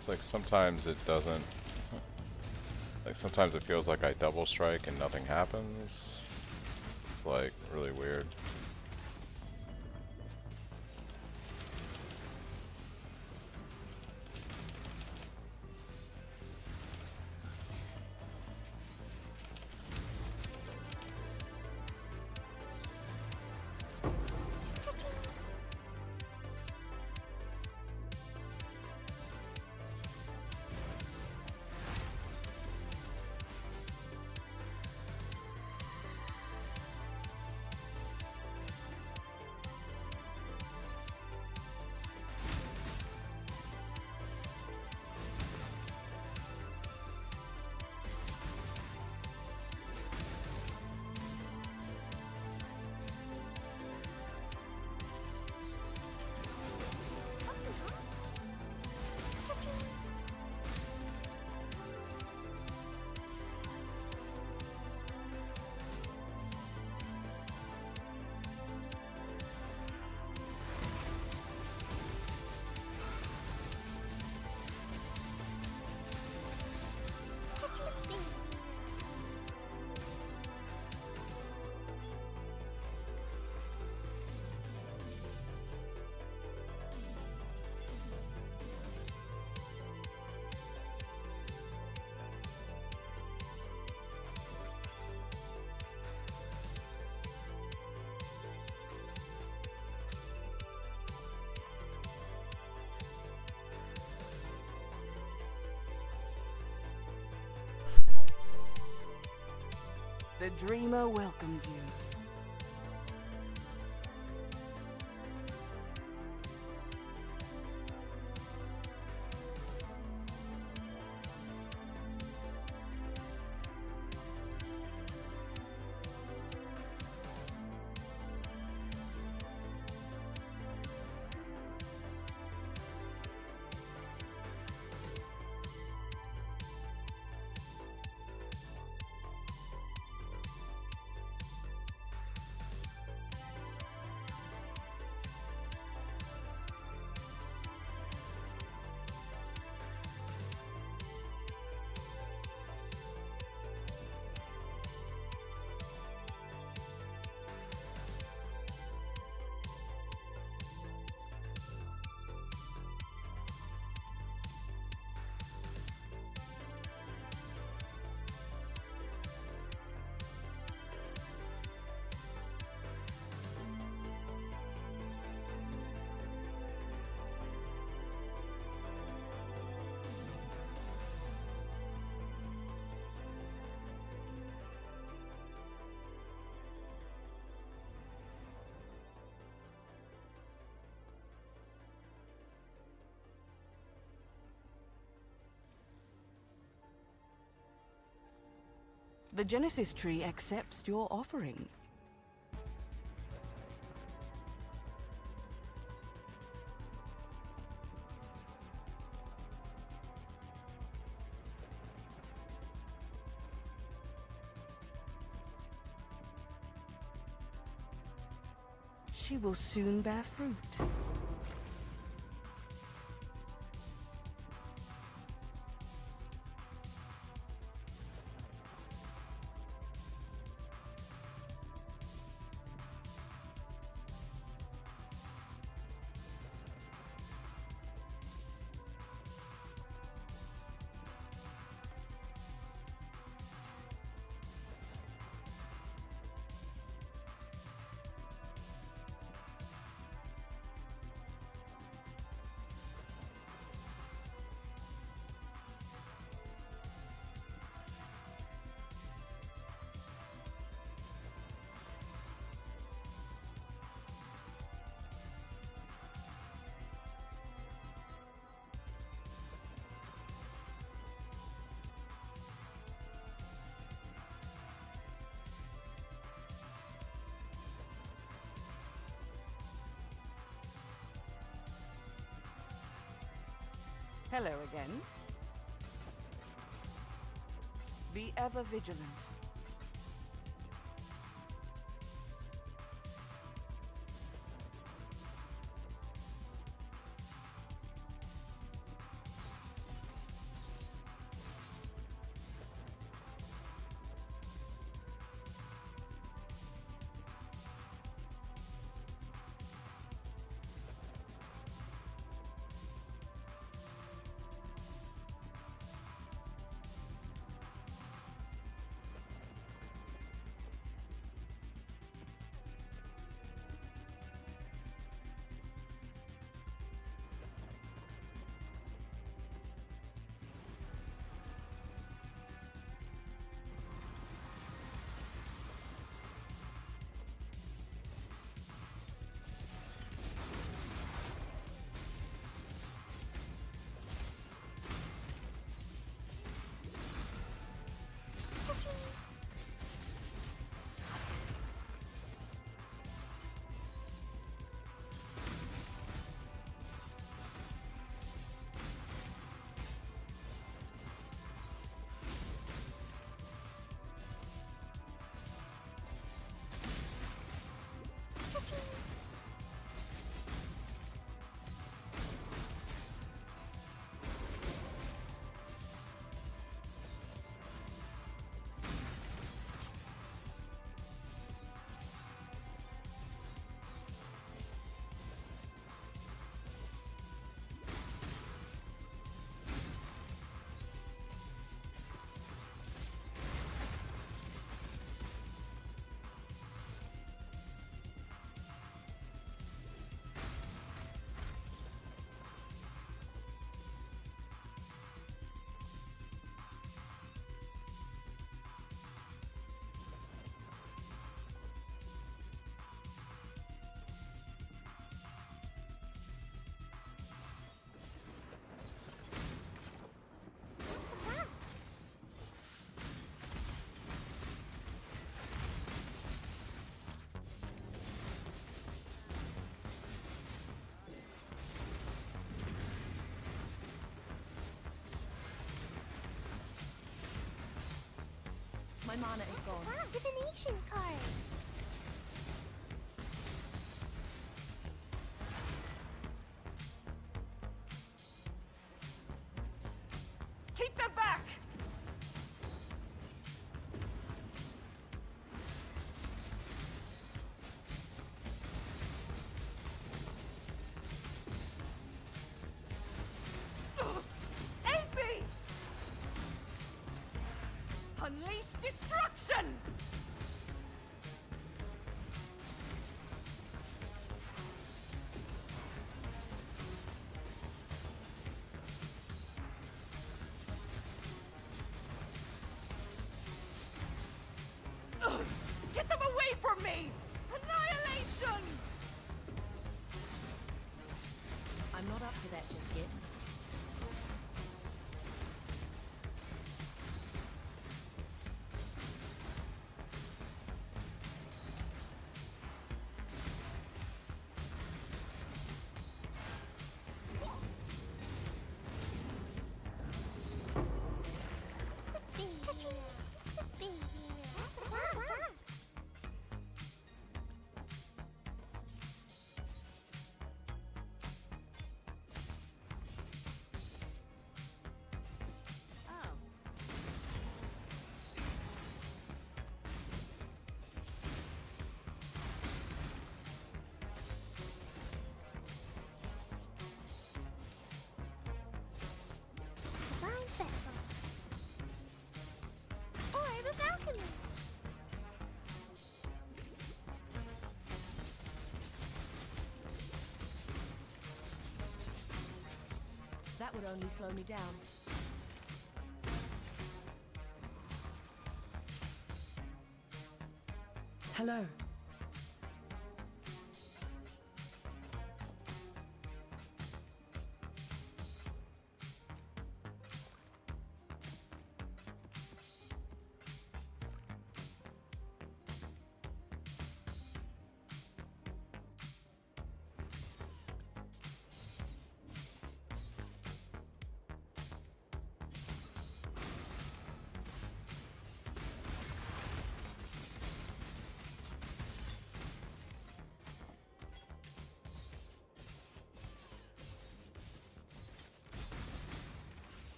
It's like sometimes it doesn't. Like sometimes it feels like I double strike and nothing happens. It's like really weird. The dreamer welcomes you. The Genesis tree accepts your offering. She will soon bear fruit. Hello again. Be ever vigilant. My mana is gone. Wow, divination card. Keep them back! Aid me! Unleash destruction! Get them away from me! Annihilation! I'm not up to that just yet. That would only slow me down. Hello.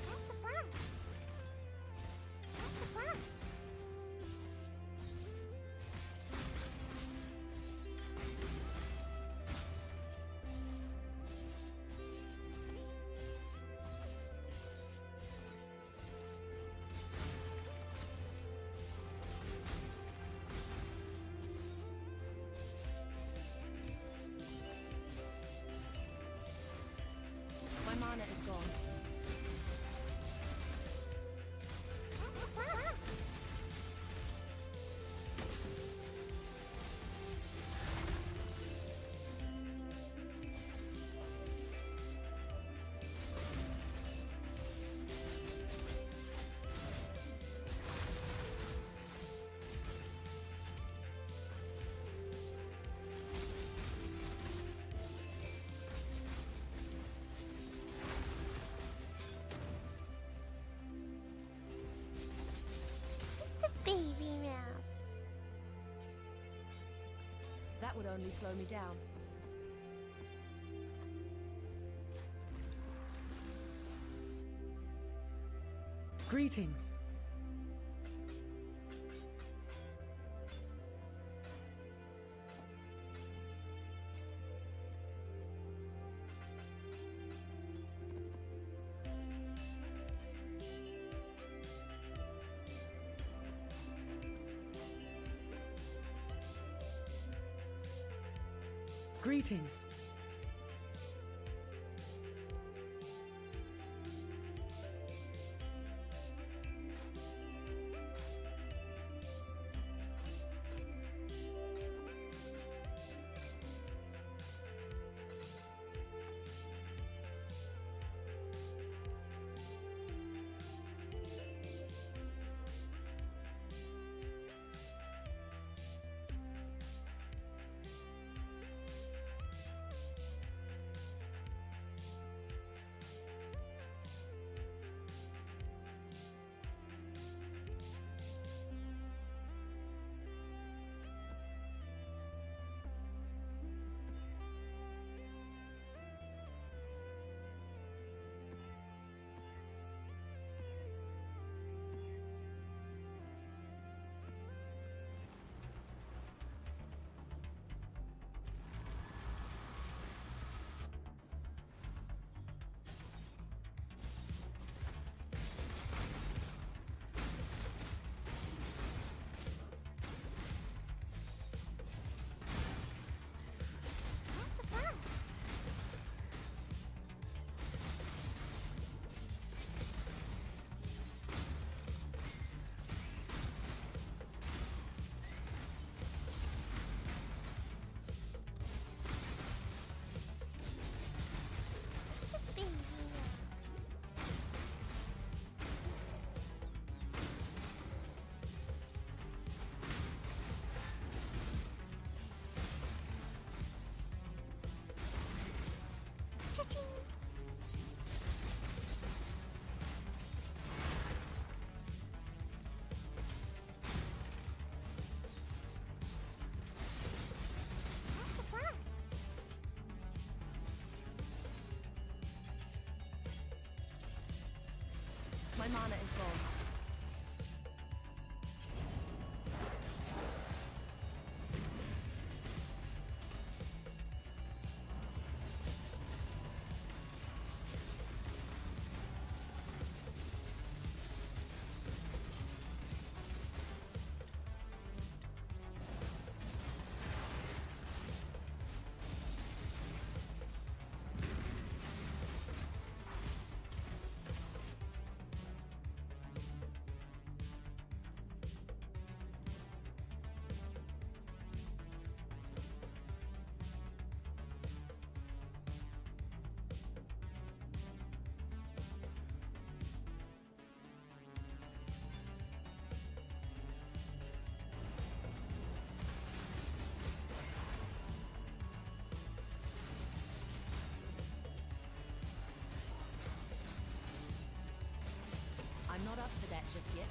That's a blast. That's a blast. My mana is gone. That's a blast. Just a baby now. That would only slow me down. Greetings. Greetings. That's a blast. Just a baby now. Cha-ching. That's a blast. My mana is gone. not up for that just yet.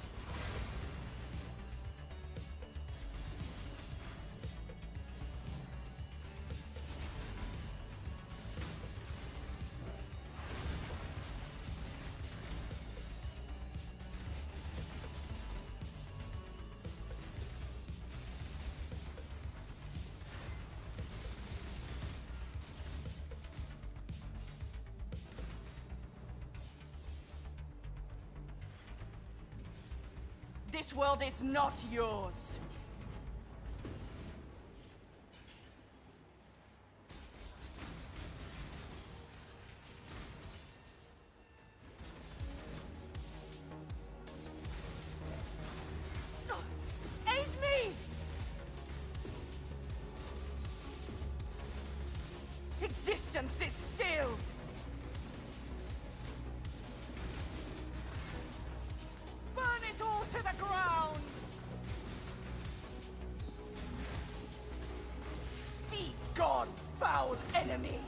This world is not yours. Aid me! Existence is stilled. Burn it all to the ground! Be gone, foul enemy!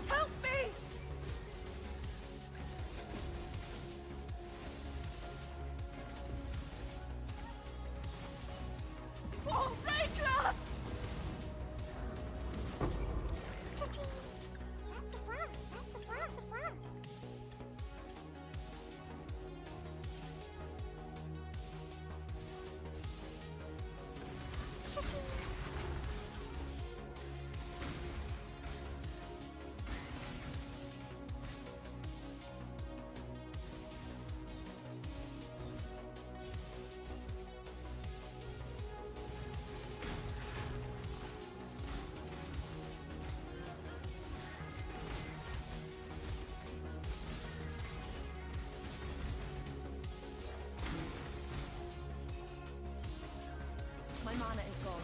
Help me! For Rayclast! Cha-ching! Lots of flags, lots of flags, of flags. Cha-ching! My mana is gone.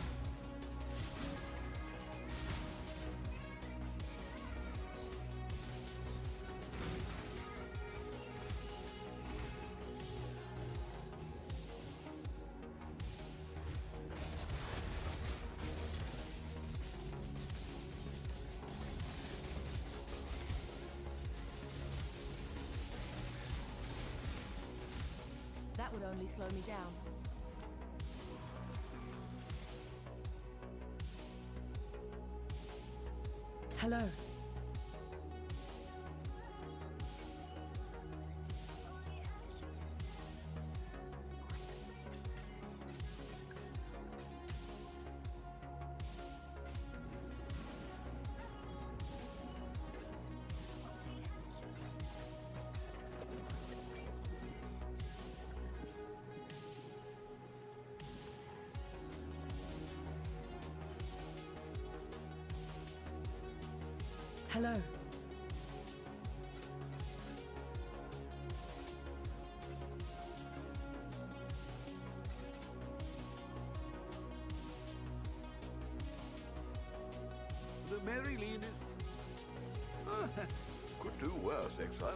That would only slow me down. Hello. Hello. The Mary Lean is... could do worse, exile.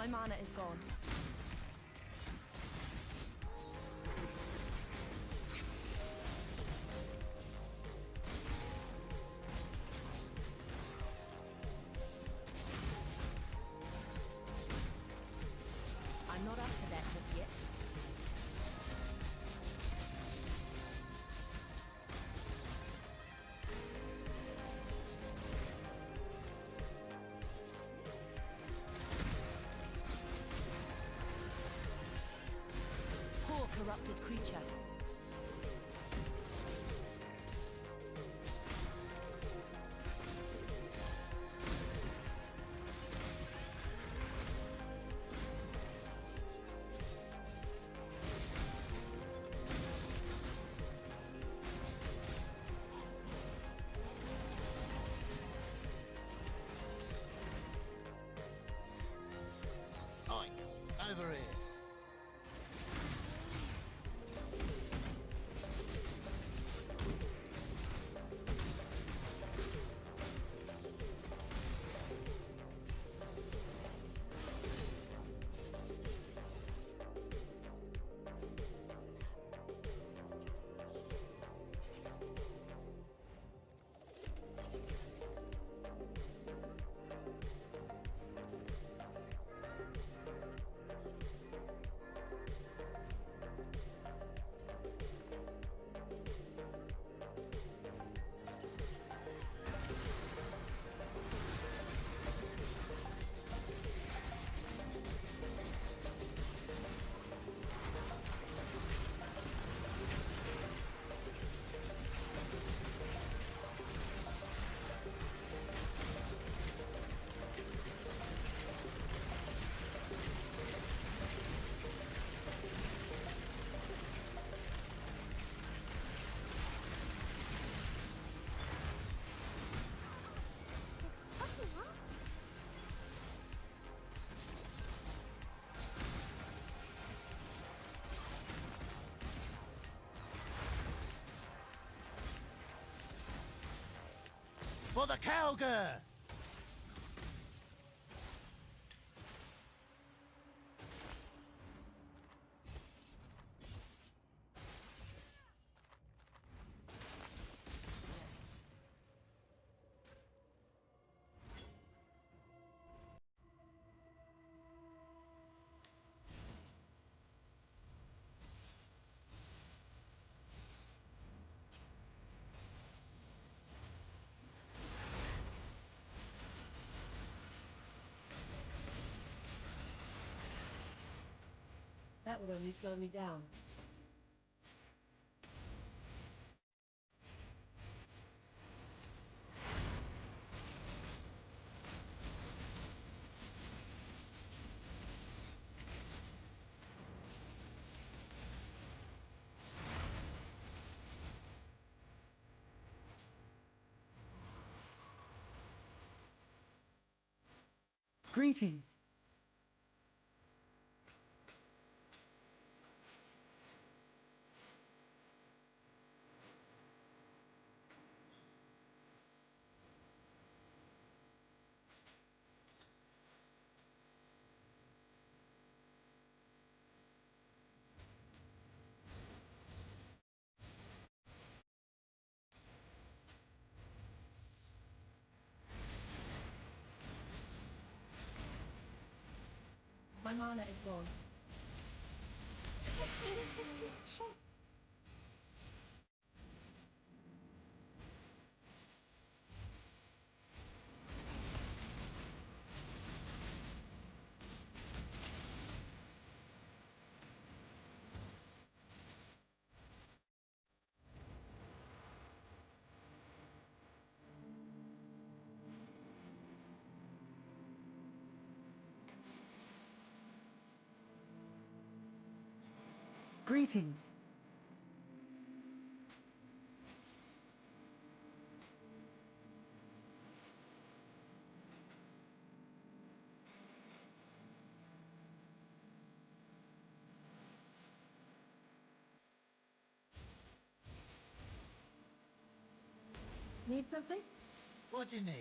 mana is gone. I'm not up to that just yet. Poor corrupted creature. Oi, over here. For the cowgirl! That will only slow me down. Greetings. My mana is gone. Greetings. Need something? What do you need?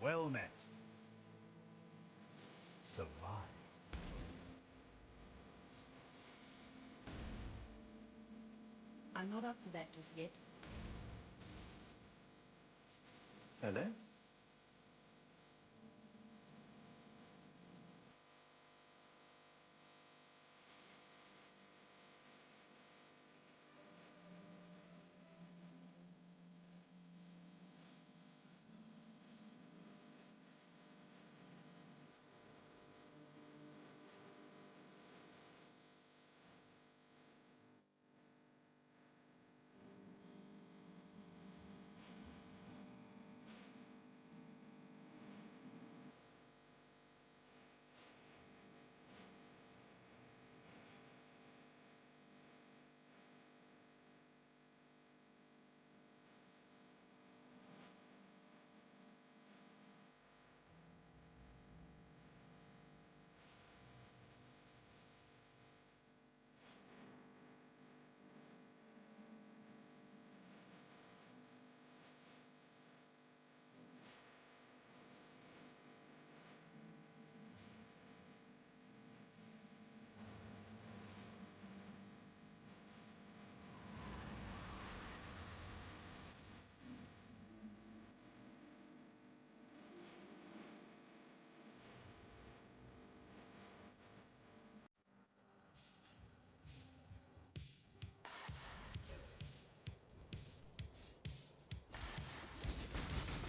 Well met. survive. I'm not up for that just yet. Hello?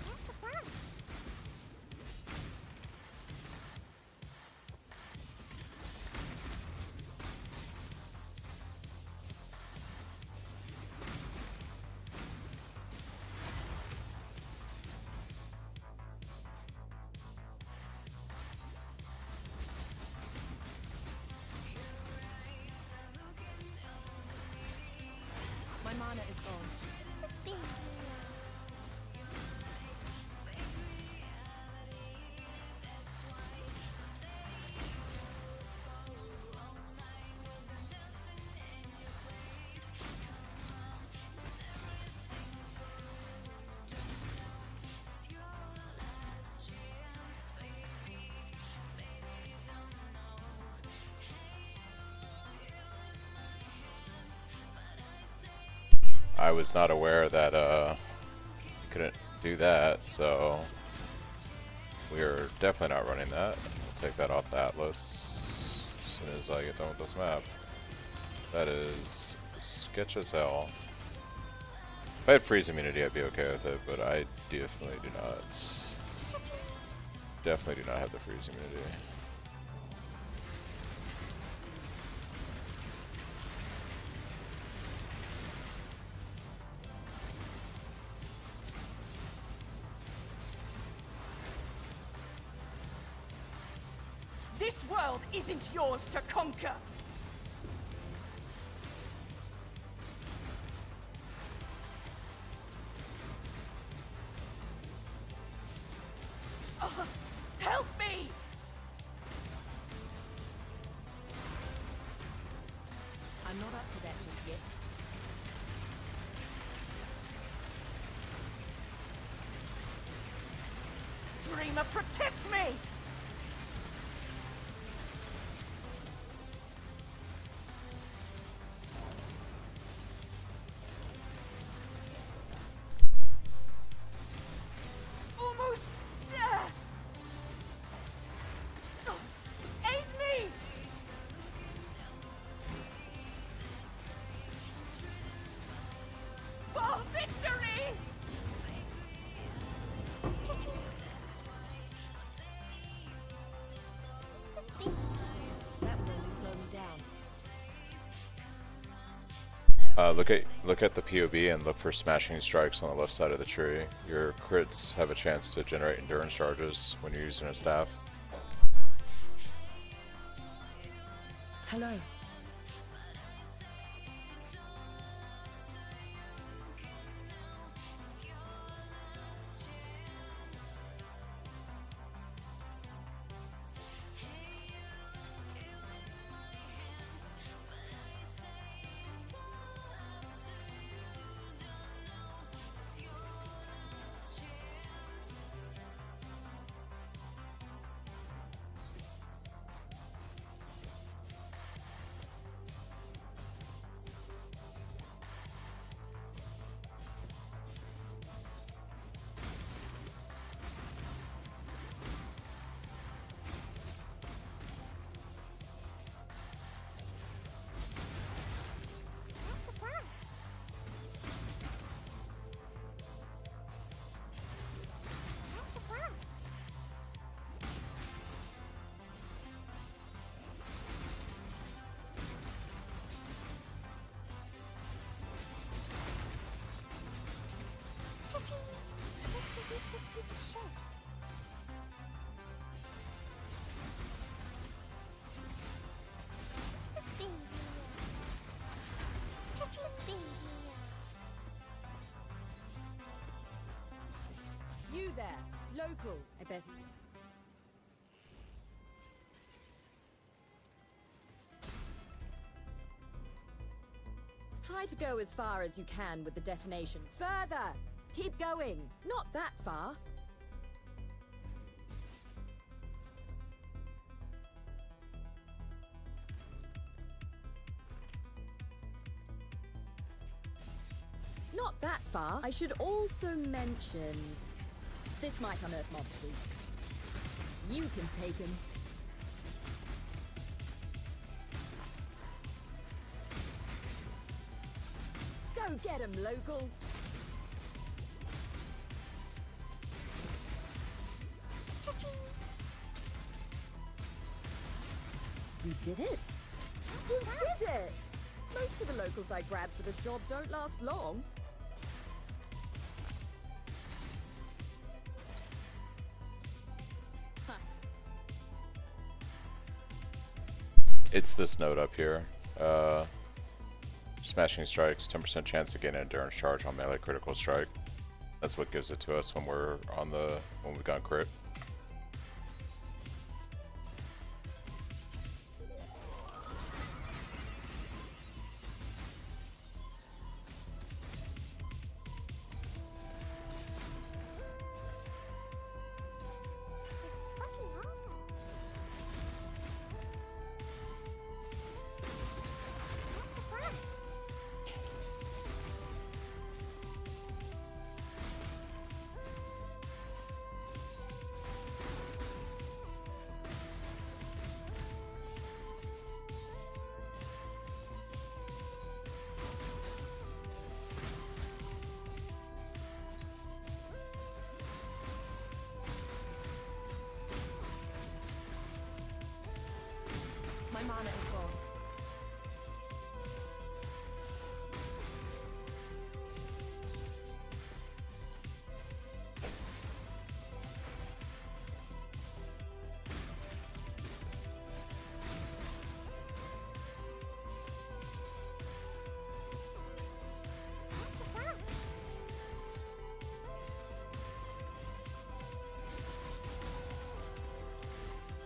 That's a fun. My mana is gone. I was not aware that you couldn't do that, so we're definitely not running that. We'll take that off the Atlas as soon as I get done with this map. That is sketch as hell. If I had freeze immunity, I'd be okay with it, but I definitely do not. Definitely do not have the freeze immunity. This world isn't yours to conquer! Help me! I'm not up to that just yet. Dreamer, protect me! Almost there! Aid me! For victory! That will only slow me down. Look at the POB and look for smashing strikes on the left side of the tree. Your crits have a chance to generate endurance charges when you're using a staff. Hello. local. I bet. Try to go as far as you can with the detonation. Further! Keep going! Not that far! Not that far. I should also mention... This might unearth monsters. You can take him. Go get him, local! You did it! You did it! Most of the locals I grabbed for this job don't last long. It's this note up here. Smashing strikes, 10% chance to gain an endurance charge on melee critical strike. That's what gives it to us when we're on the when we've got crit. My mana is gone.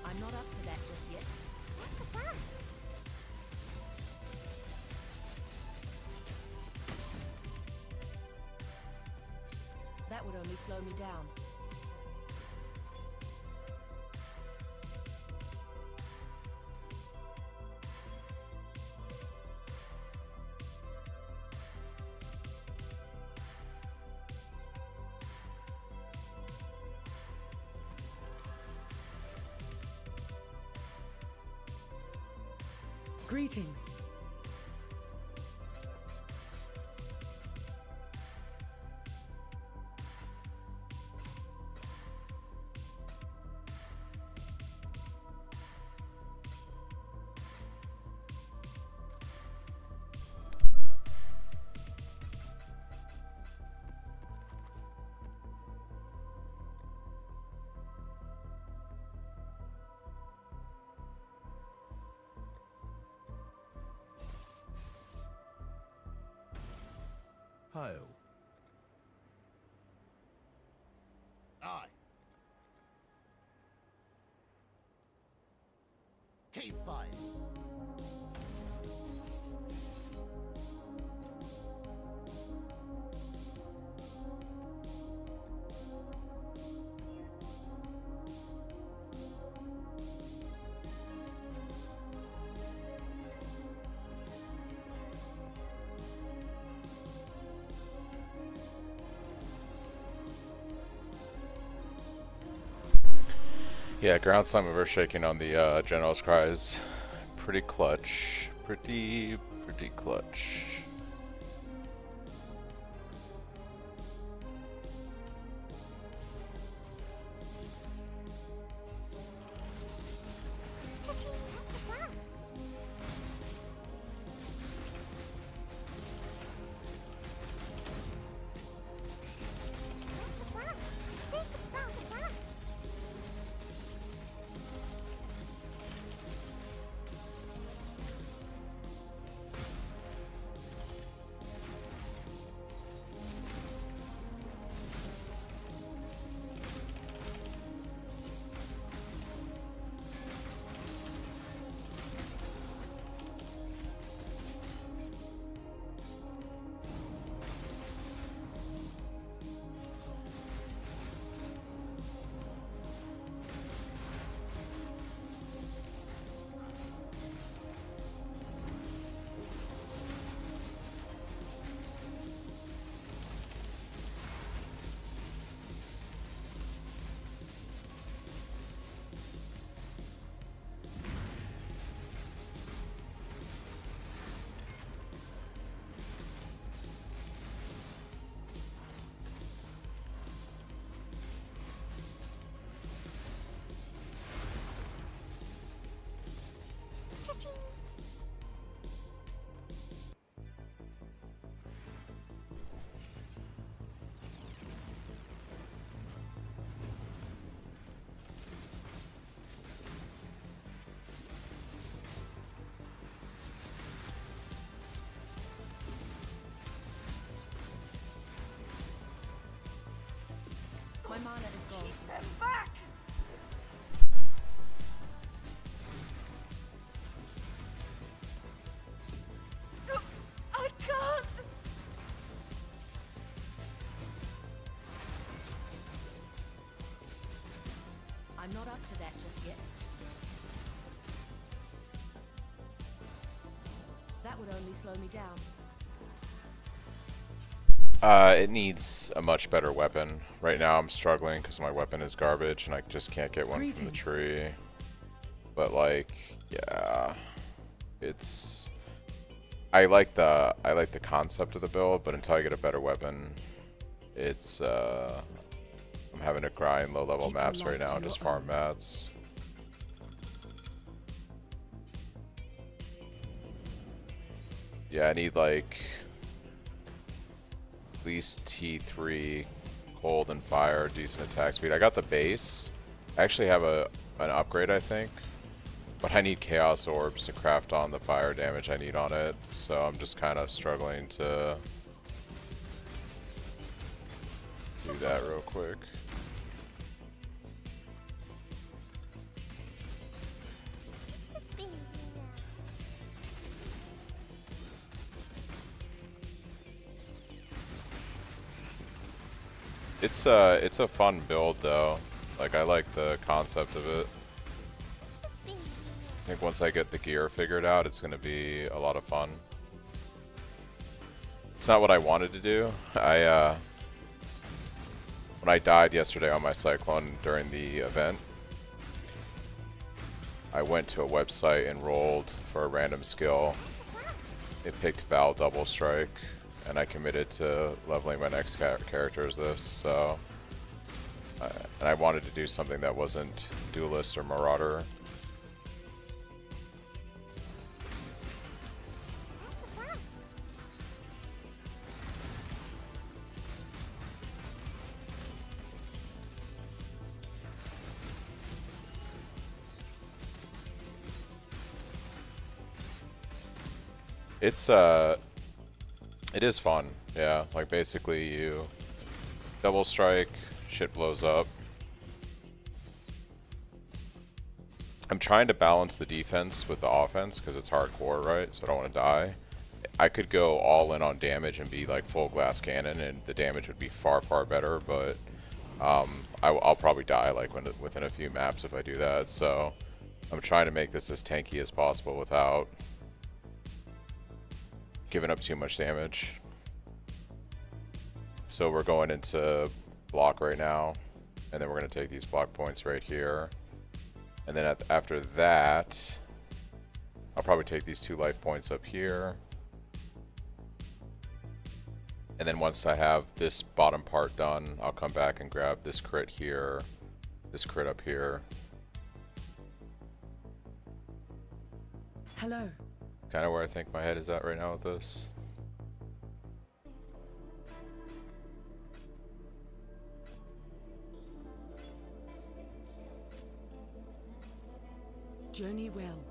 I'm not up to that just yet. That's a fast. That would only slow me down. Greetings. Hail. Aye. Keep fighting. Yeah, ground slime of earth shaking on the General's Cries. Pretty clutch. Pretty clutch. mana is gone. Keep them back! I can't! I'm not up to that just yet. That would only slow me down. It needs a much better weapon. Right now I'm struggling because my weapon is garbage and I just can't get one from the tree. But like, yeah, it's... I like the concept of the build, but until I get a better weapon, it's I'm having to grind low level maps right now and just farm mats. Yeah, I need like at least T3 cold and fire, decent attack speed. I got the base. I actually have an upgrade, I think. But I need chaos orbs to craft on the fire damage I need on it. So I'm just kind of struggling to do that real quick. It's a fun build though. Like I like the concept of it. I think once I get the gear figured out, it's going to be a lot of fun. It's not what I wanted to do. When I died yesterday on my Cyclone during the event, I went to a website and rolled for a random skill. It picked Vaal double strike, and I committed to leveling my next character as this. So, and I wanted to do something that wasn't duelist or marauder. It is fun, yeah. Like basically you double strike, shit blows up. I'm trying to balance the defense with the offense because it's hardcore, right? So I don't want to die. I could go all in on damage and be like full glass cannon and the damage would be far, far better, but I'll probably die like within a few maps if I do that. So I'm trying to make this as tanky as possible without giving up too much damage. So we're going into block right now, and then we're going to take these block points right here. And then after that, I'll probably take these 2 life points up here. And then once I have this bottom part done, I'll come back and grab this crit here, this crit up here. Hello. Kind of where I think my head is at right now with this. Journey well.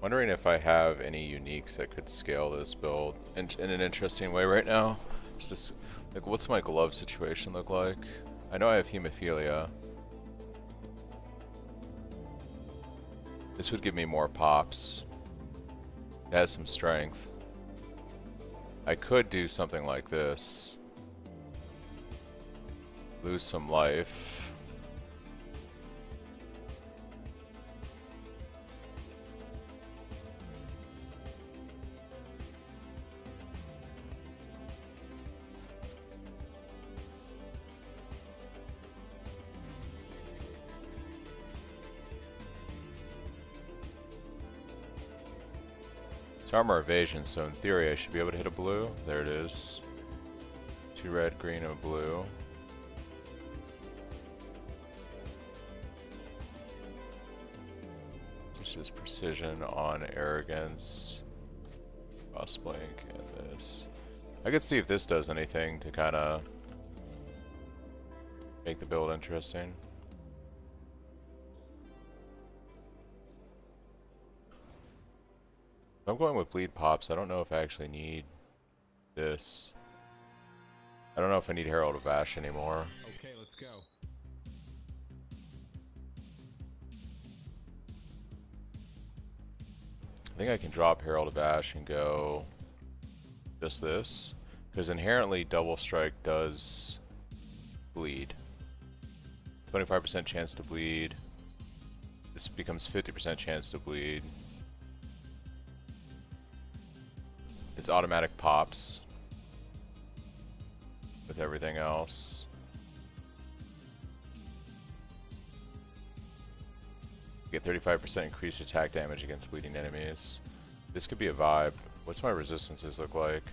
Wondering if I have any uniques that could scale this build in an interesting way right now. Just this, like, what's my glove situation look like? I know I have hemophilia. This would give me more pops. It has some strength. I could do something like this. Lose some life. It's armor evasion, so in theory I should be able to hit a blue. There it is. 2 red, green, and a blue. This is precision on arrogance. Cross blink and this. I could see if this does anything to kind of make the build interesting. I'm going with bleed pops. I don't know if I actually need this. I don't know if I need Herald of Ash anymore. Okay, let's go. I think I can drop Herald of Ash and go just this, because inherently Double Strike does bleed. 25% chance to bleed. This becomes 50% chance to bleed. It's automatic pops with everything else. Get 35% increased attack damage against bleeding enemies. This could be a vibe. What's my resistances look like?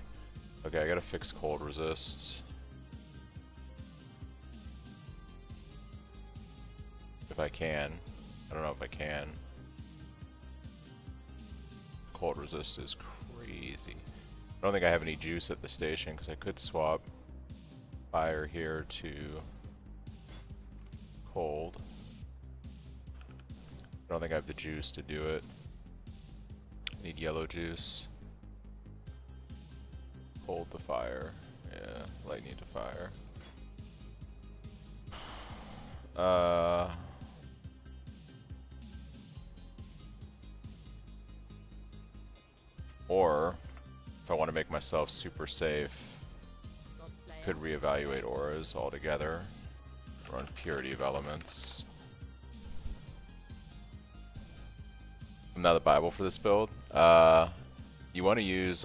Okay, I gotta fix cold resist. If I can. I don't know if I can. Cold resist is crazy. I don't think I have any juice at the station because I could swap fire here to cold. I don't think I have the juice to do it. I need yellow juice. Cold to fire. Yeah, lightning to fire. Or, if I want to make myself super safe, could reevaluate auras altogether. Run purity of elements. I'm not the Bible for this build. You want to use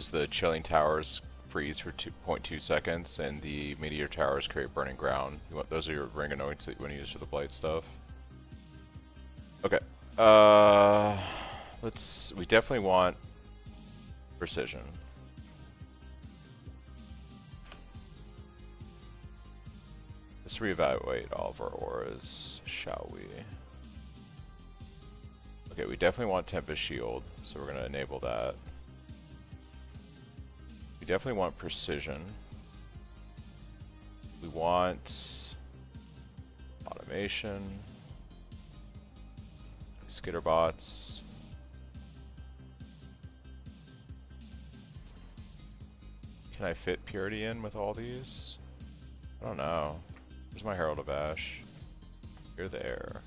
the Chilling Towers freeze for 2.2 seconds, and the Meteor Towers create Burning Ground. Those are your ring anoints that you want to use for the blight stuff. Okay. We definitely want precision. Let's reevaluate all of our auras, shall we? Okay, we definitely want Tempest Shield, so we're going to enable that. We definitely want precision. We want automation, skitterbots. Can I fit purity in with all these? I don't know. Where's my Herald of Ash? You're there.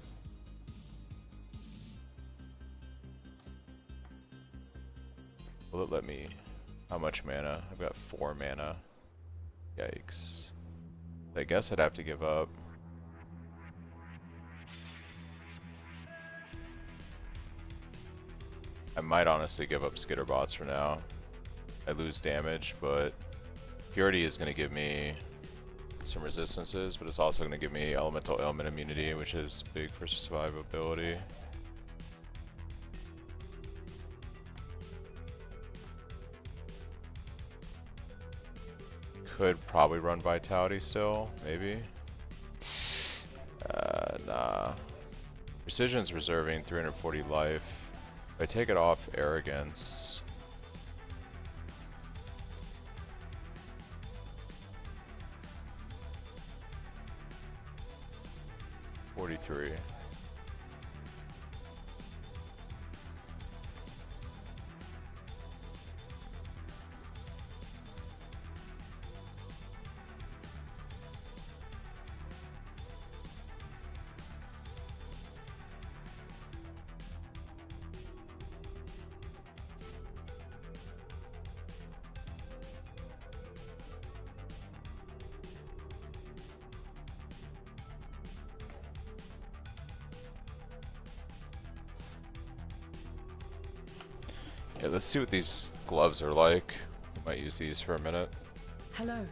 Will it let me? How much mana? I've got 4 mana. Yikes. I guess I'd have to give up. I might honestly give up skitterbots for now. I lose damage, but purity is going to give me some resistances, but it's also going to give me elemental ailment immunity, which is big for survivability. Could probably run vitality still, maybe. Nah. Precision's reserving 340 life. If I take it off arrogance, 43. Yeah, let's see what these gloves are like. We might use these for a minute. Hello.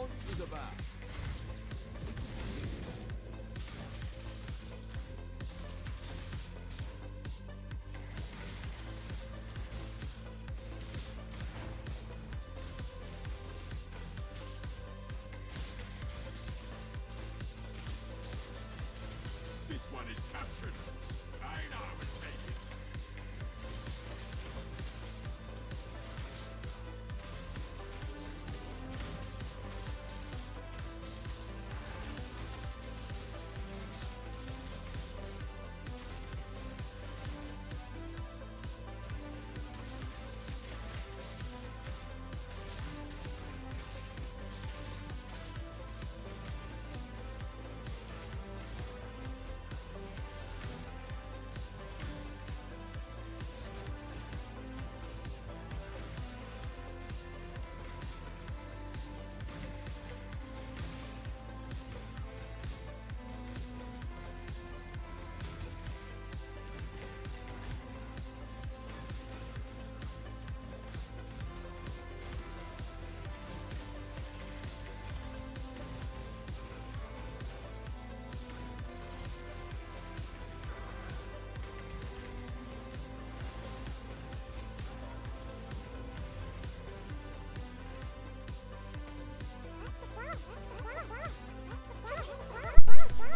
monsters about? This one is captured. I know I would take it.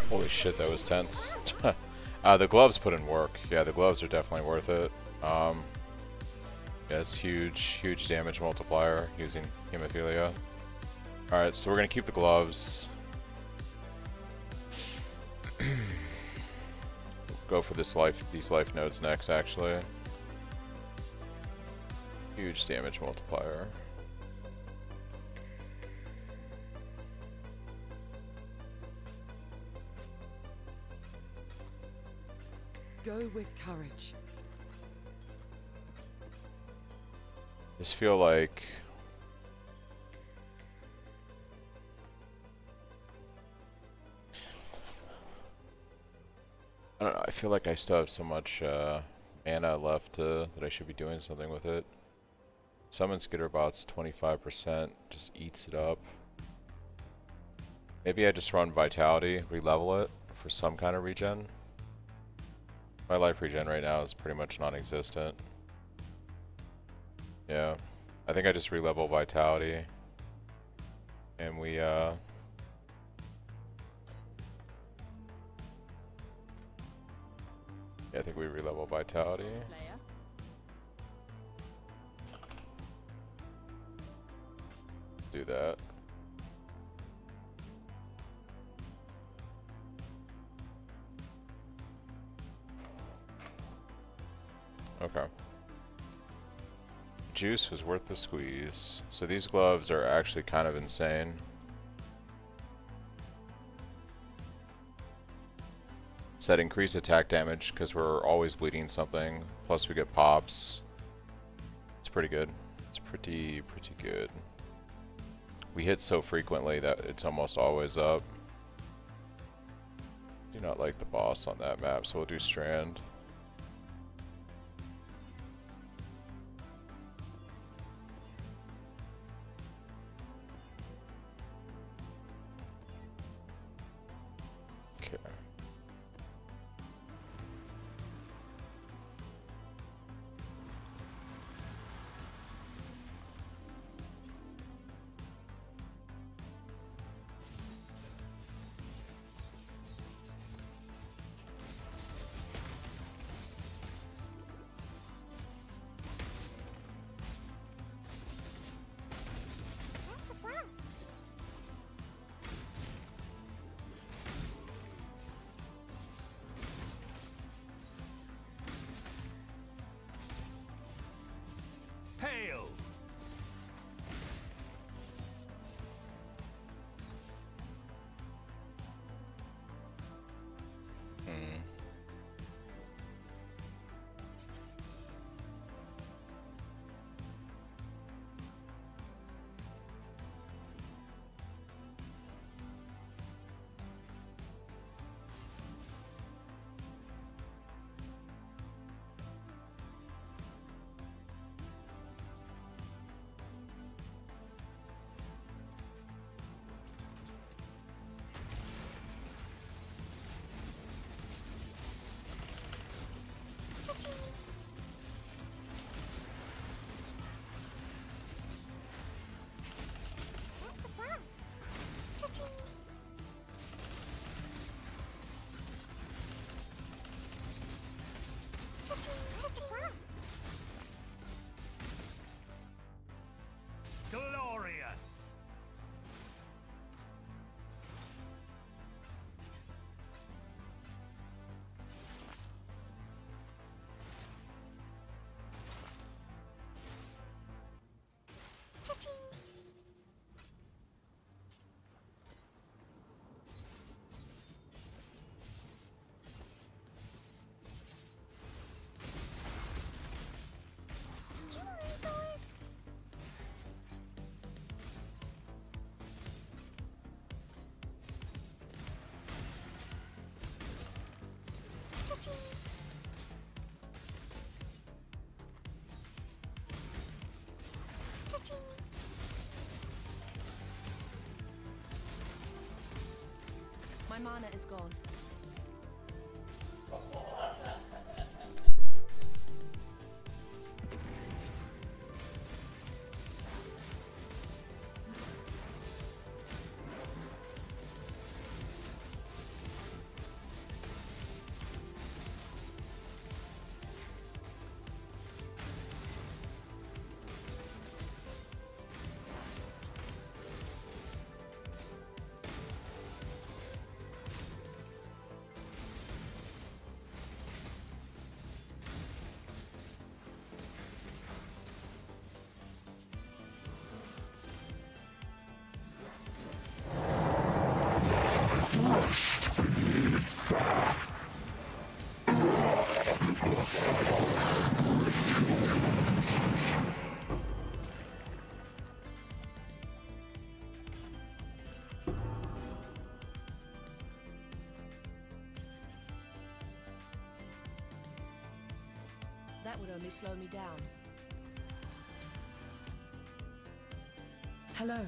Holy shit, that was tense. The gloves put in work. Yeah, the gloves are definitely worth it. Yeah, it's huge damage multiplier using hemophilia. Alright, so we're gonna keep the gloves. Go for these life nodes next, actually. Huge damage multiplier. Go with courage. Just feel like I don't know, I feel like I still have so much mana left that I should be doing something with it. Summon Skitterbots 25% just eats it up. Maybe I just run Vitality, re-level it for some kind of regen. My life regen right now is pretty much non-existent. Yeah, I think I just re-level Vitality, and we yeah, I think we re-level Vitality. Do that. Okay. Juice was worth the squeeze. So these gloves are actually kind of insane. Set increase attack damage because we're always bleeding something. Plus we get pops. It's pretty good. It's pretty good. We hit so frequently that it's almost always up. Do not like the boss on that map, so we'll do Strand. Okay. Glorious! My mana is gone. That would only slow me down. Hello.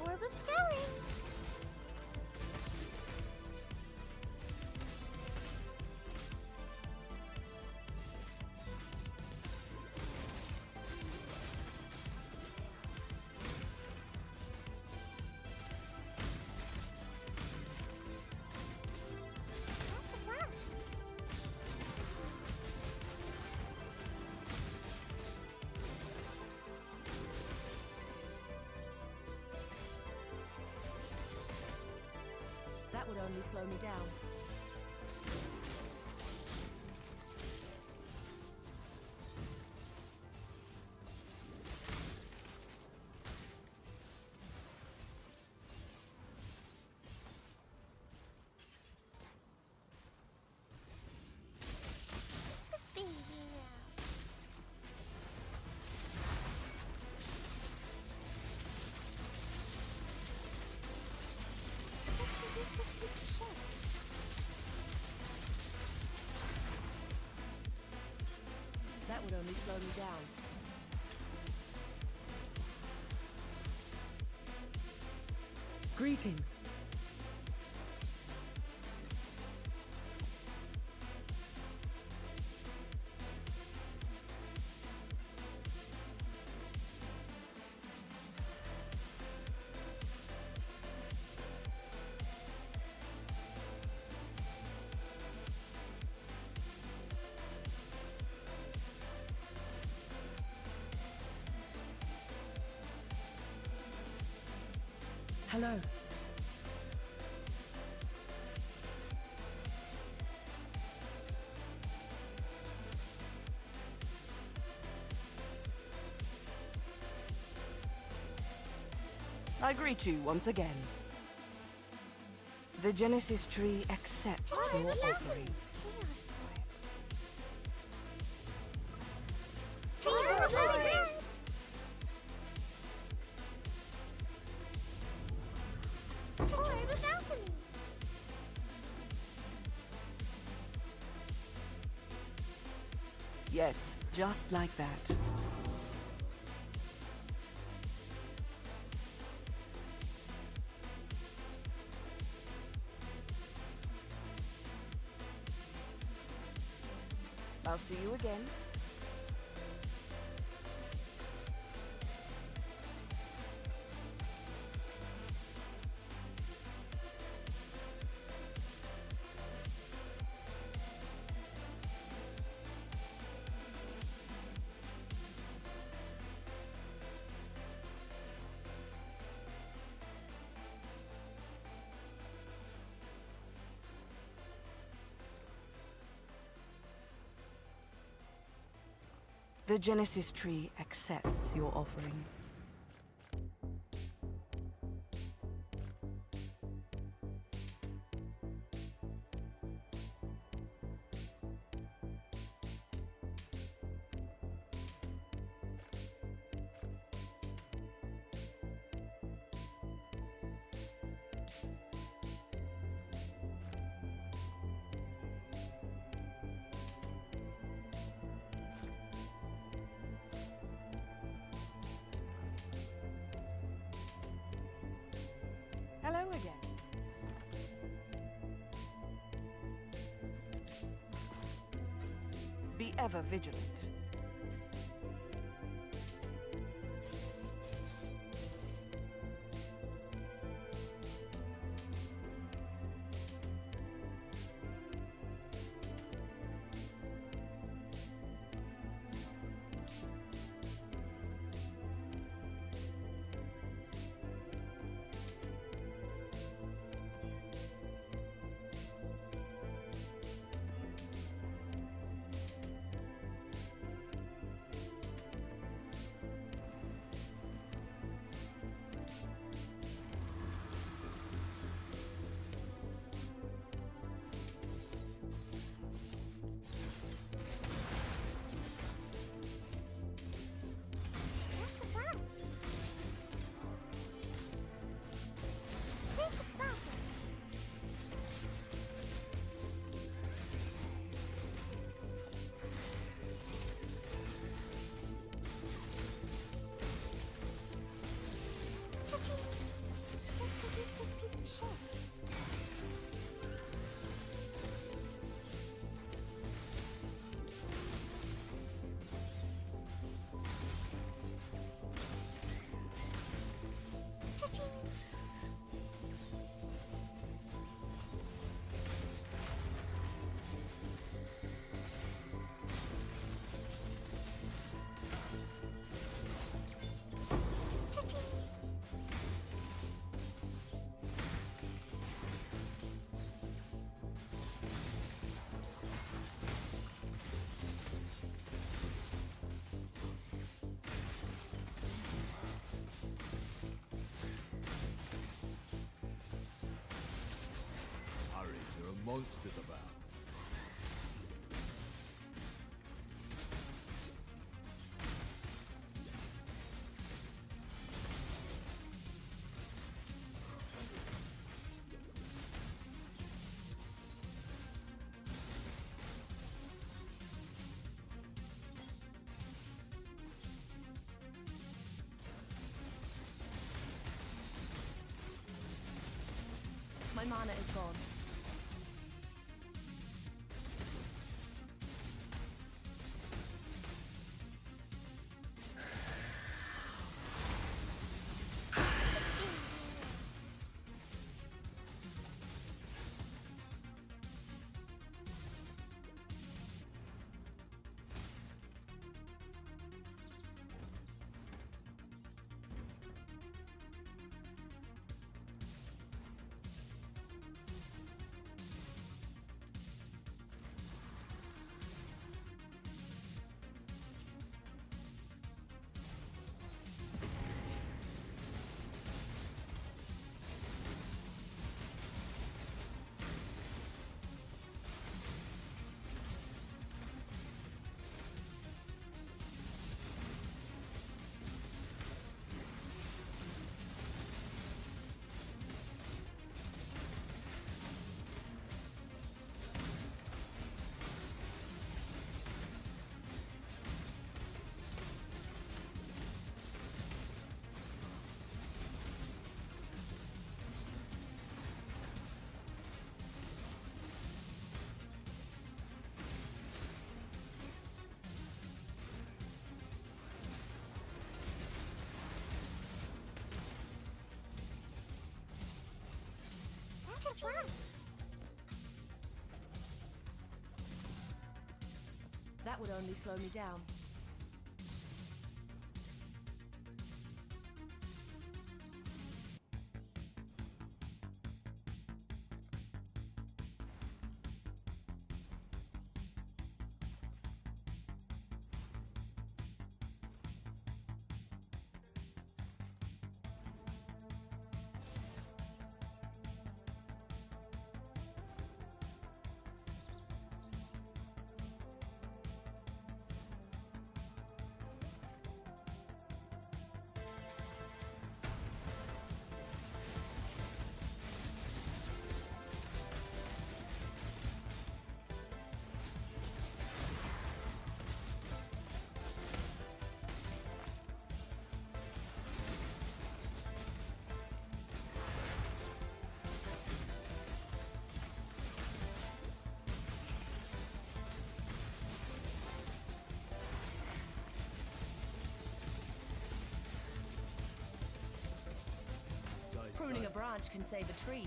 Orb of Scouring. That's a first. That would only slow me down. Just a baby now. Supposed to use this piece of shit. That would only slow me down. Greetings. Hello. I greet you once again. The Genesis tree accepts your offering. Yes, just like that. I'll see you again. The Genesis tree accepts your offering. Hello again. Be ever vigilant. Monsters about. My mana is gone. Lots of fun. That would only slow me down. Pruning a branch can save a tree.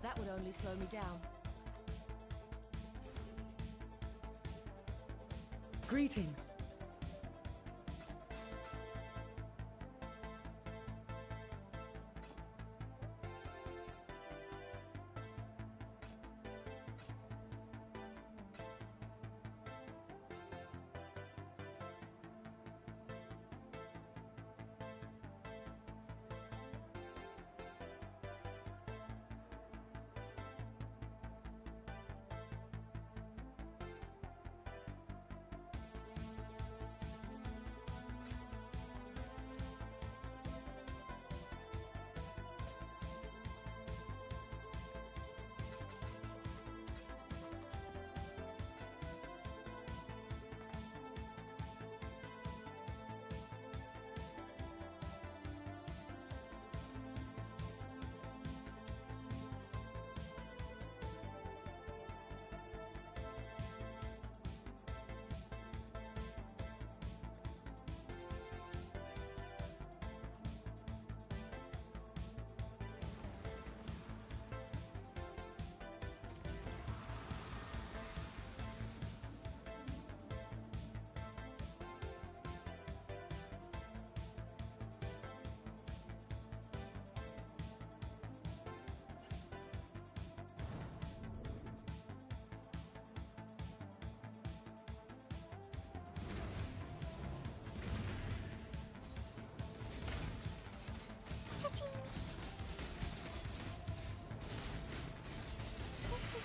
That would only slow me down. Greetings.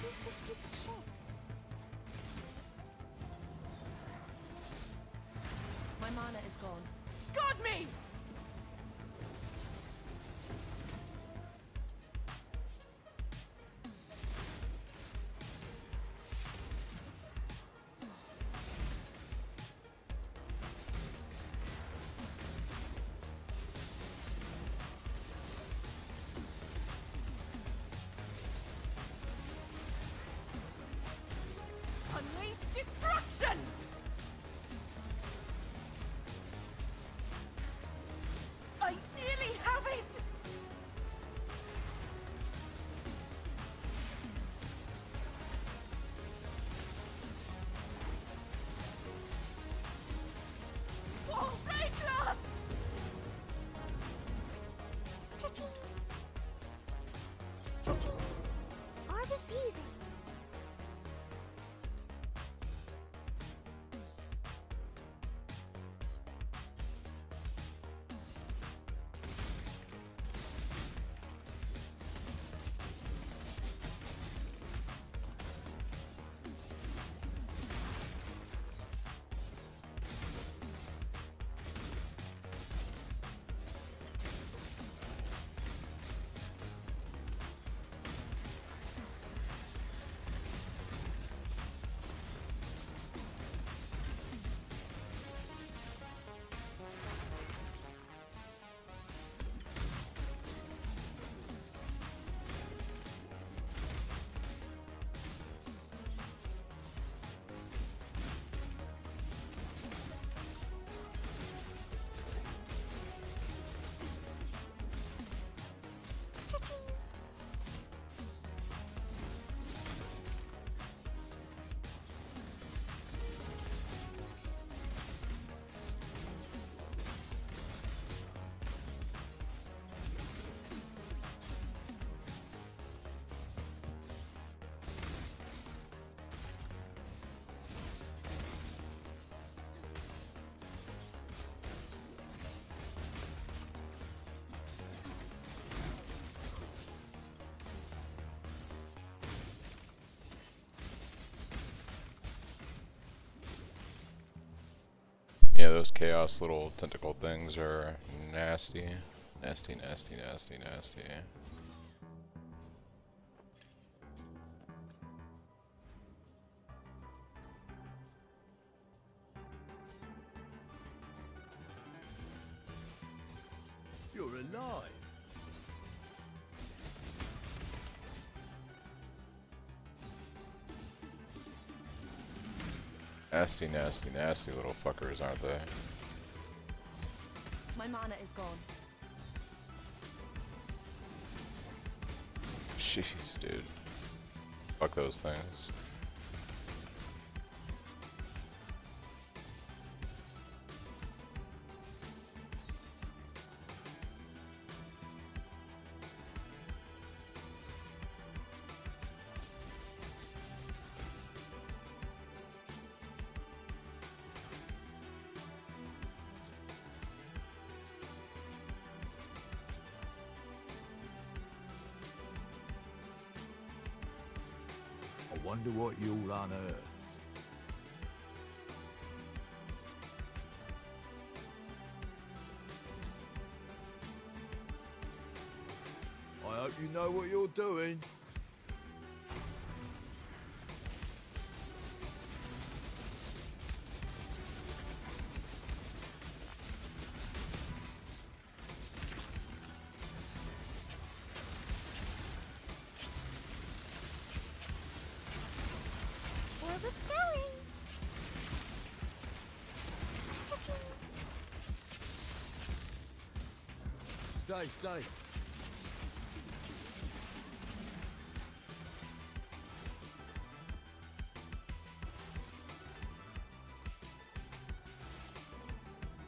Use this piece of shit. My mana is gone. Got me! Unleash destruction! I nearly have it! Oh, Rayclast! Cha-ching! Cha-ching! Are refusing. Yeah, those chaos little tentacle things are nasty. Nasty, nasty, nasty, nasty. You're alive. Nasty, nasty, nasty little fuckers, aren't they? My mana is gone. Jeez, dude. Fuck those things. I wonder what you'll unearth. I hope you know what you're doing. World of Scully. Cha-ching. Stay safe.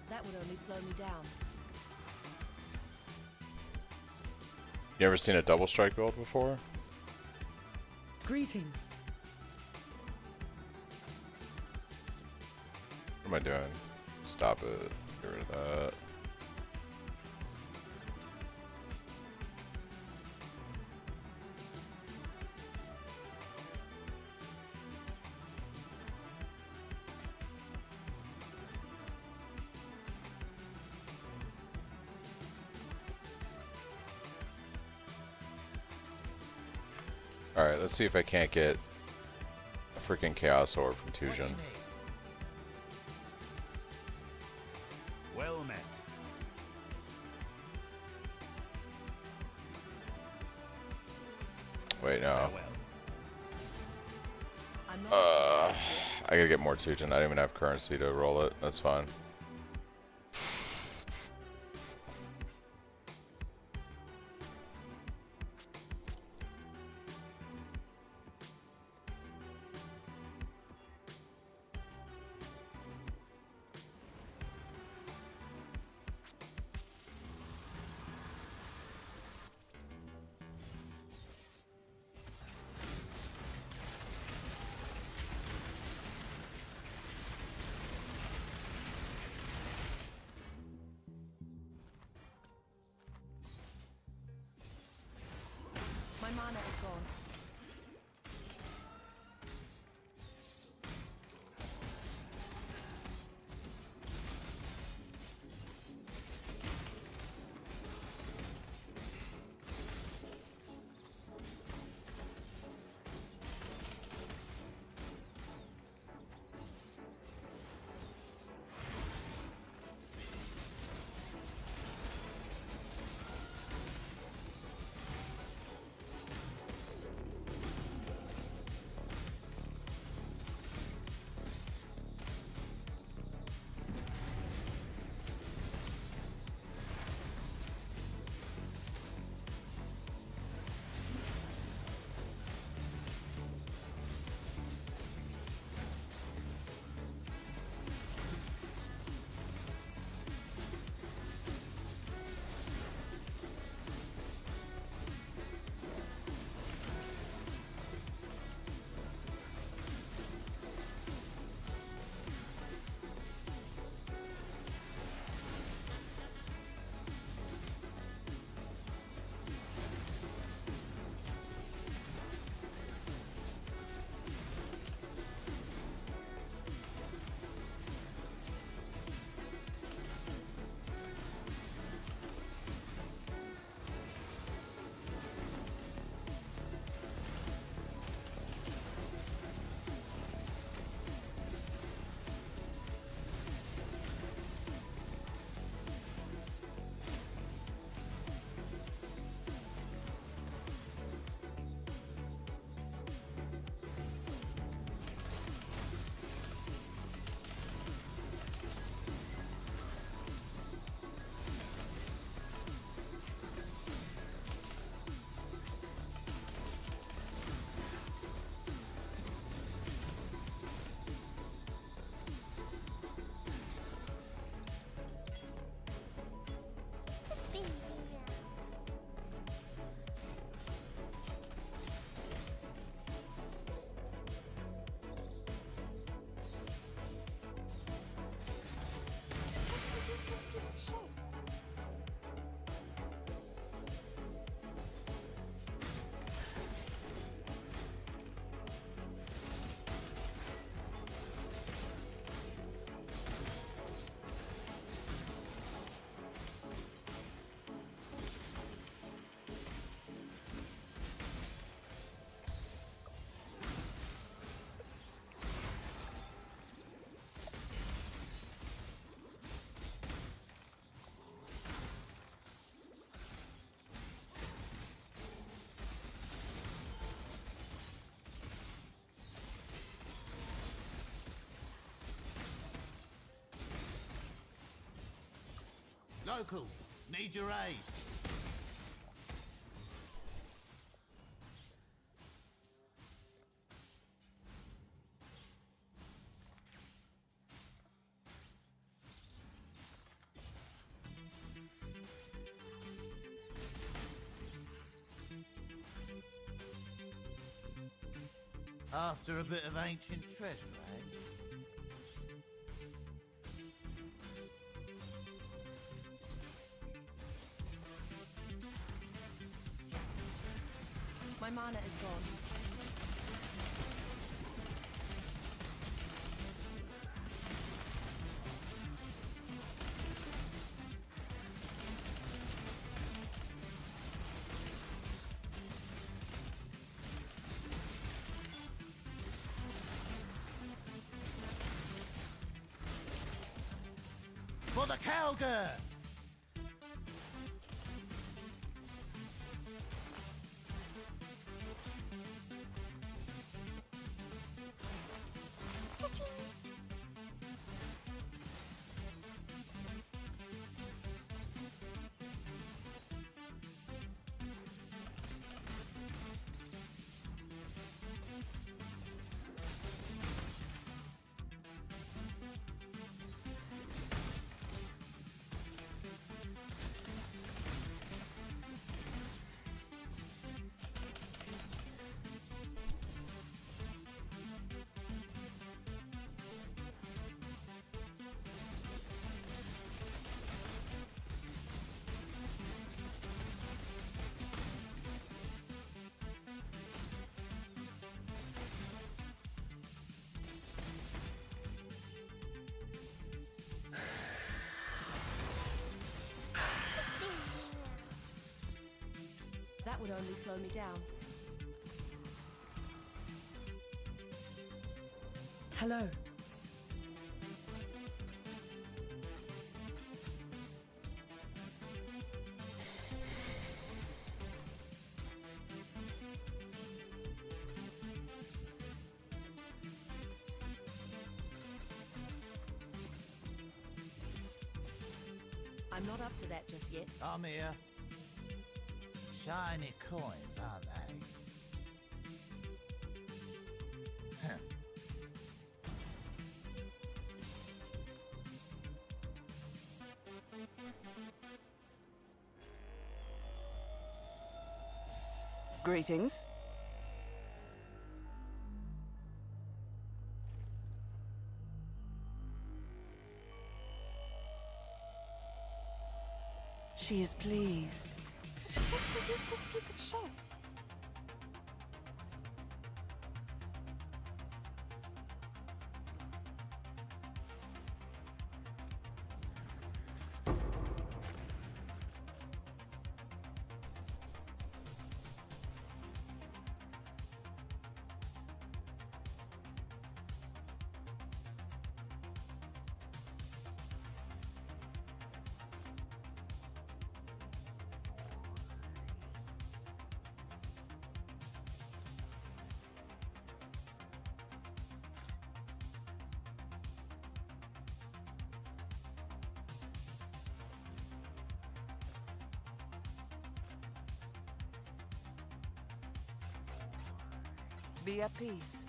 That would only slow me down. You ever seen a double strike build before? Greetings. What am I doing? Stop it. Get rid of that. Alright, let's see if I can't get a freaking Chaos Orb from Tusion. Well met. Wait, no. I'm not I gotta get more Tusion. I don't even have currency to roll it. That's fine. My mana is gone. local. Need your aid. After a bit of ancient treasure, eh? My mana is gone. For the Calgar! That would only slow me down. Hello. I'm not up to that just yet. I'm here. Shiny coins, aren't they? Huh. Greetings. She is pleased. What's to use this piece of shit? Be at peace.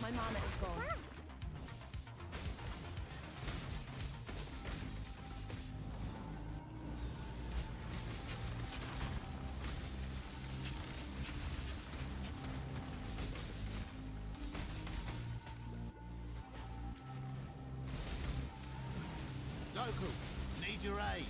My mana is gone. Local, need your aid.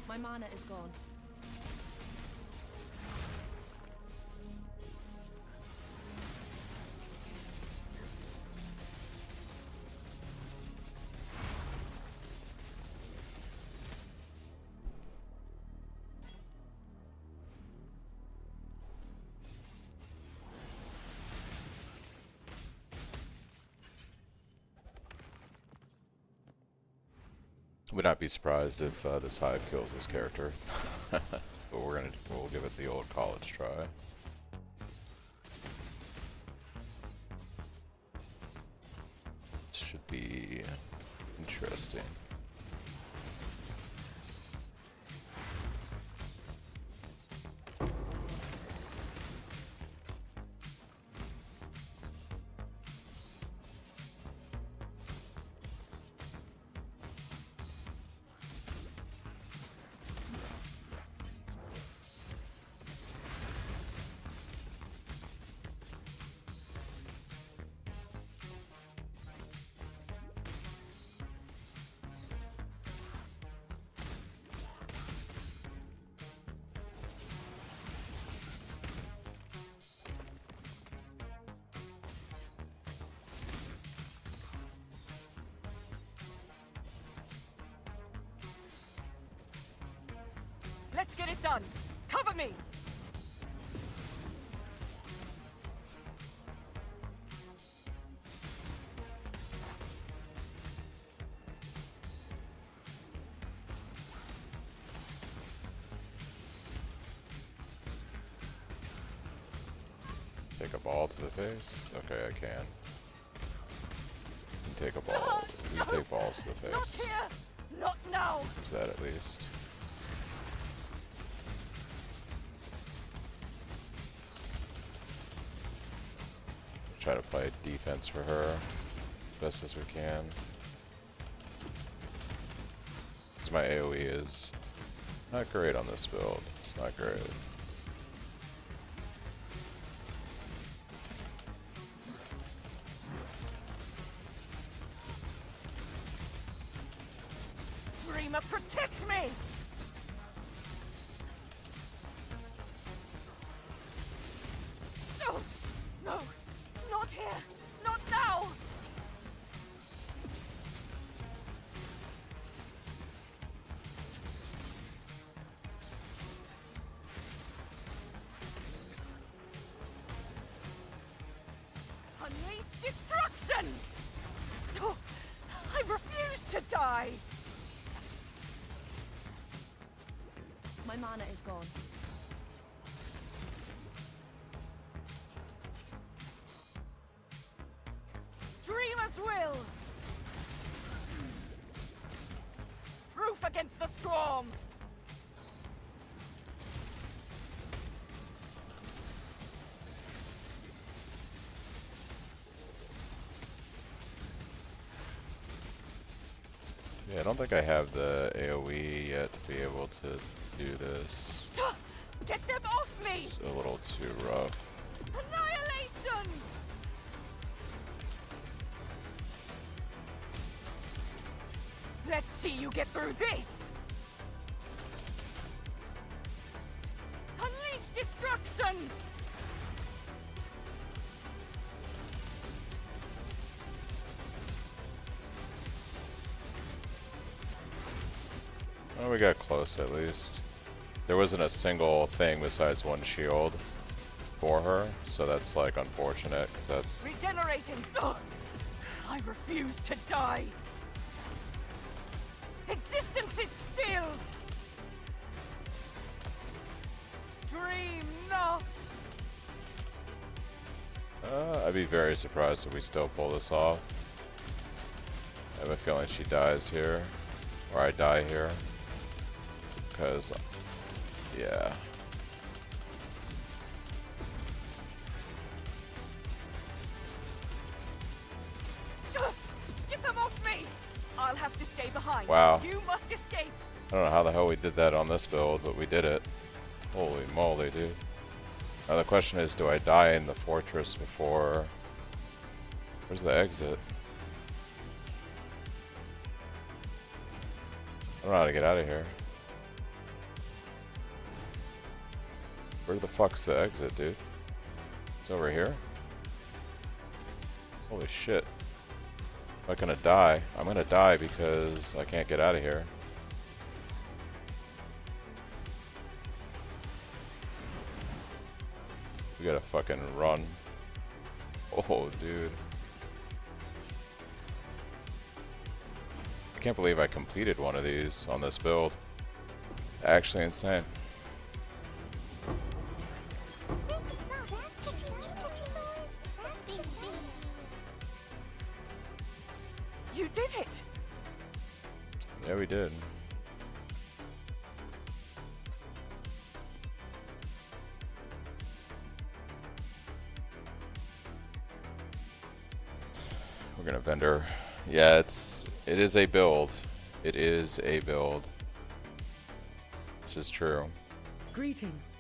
My mana is gone. Would not be surprised if this hive kills this character, but we'll give it the old college try. Should be interesting. Let's get it done. Cover me! Take a ball to the face? Okay, I can. Take a ball. You take balls to the face. Not here! Not now! There's that at least. Try to play defense for her as best as we can. Because my AoE is not great on this build. It's not great. Dreamer, protect me! Oh, no! Not here! Not now! Unleash destruction! Oh, I refuse to die! My mana is gone. Dreamer's will! Proof against the swarm! Yeah, I don't think I have the AoE yet to be able to do this. Get them off me! It's a little too rough. Annihilation! Let's see you get through this! Unleash destruction! Oh, we got close at least. There wasn't a single thing besides one shield for her, so that's like unfortunate because that's. Regenerating! Ugh. I refuse to die! Existence is stilled! Dream not! I'd be very surprised if we still pull this off. I have a feeling she dies here, or I die here, because, yeah. Get them off me! I'll have to stay behind. Wow. You must escape! I don't know how the hell we did that on this build, but we did it. Holy moly, dude. Now the question is, do I die in the fortress before... Where's the exit? I don't know how to get out of here. Where the fuck's the exit, dude? It's over here? Holy shit. Am I gonna die? I'm gonna die because I can't get out of here. We gotta fucking run. Oh, dude. I can't believe I completed one of these on this build. Actually insane. You did it! Yeah, we did. We're gonna vendor. Yeah, it is a build. It is a build. This is true. Greetings.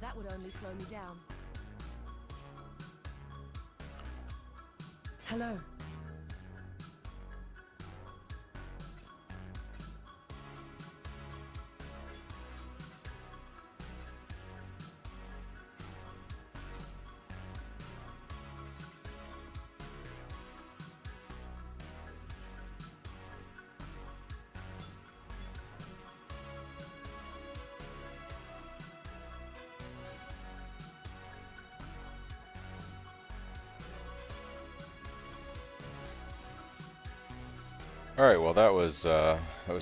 That would only slow me down. Hello. Alright, well that was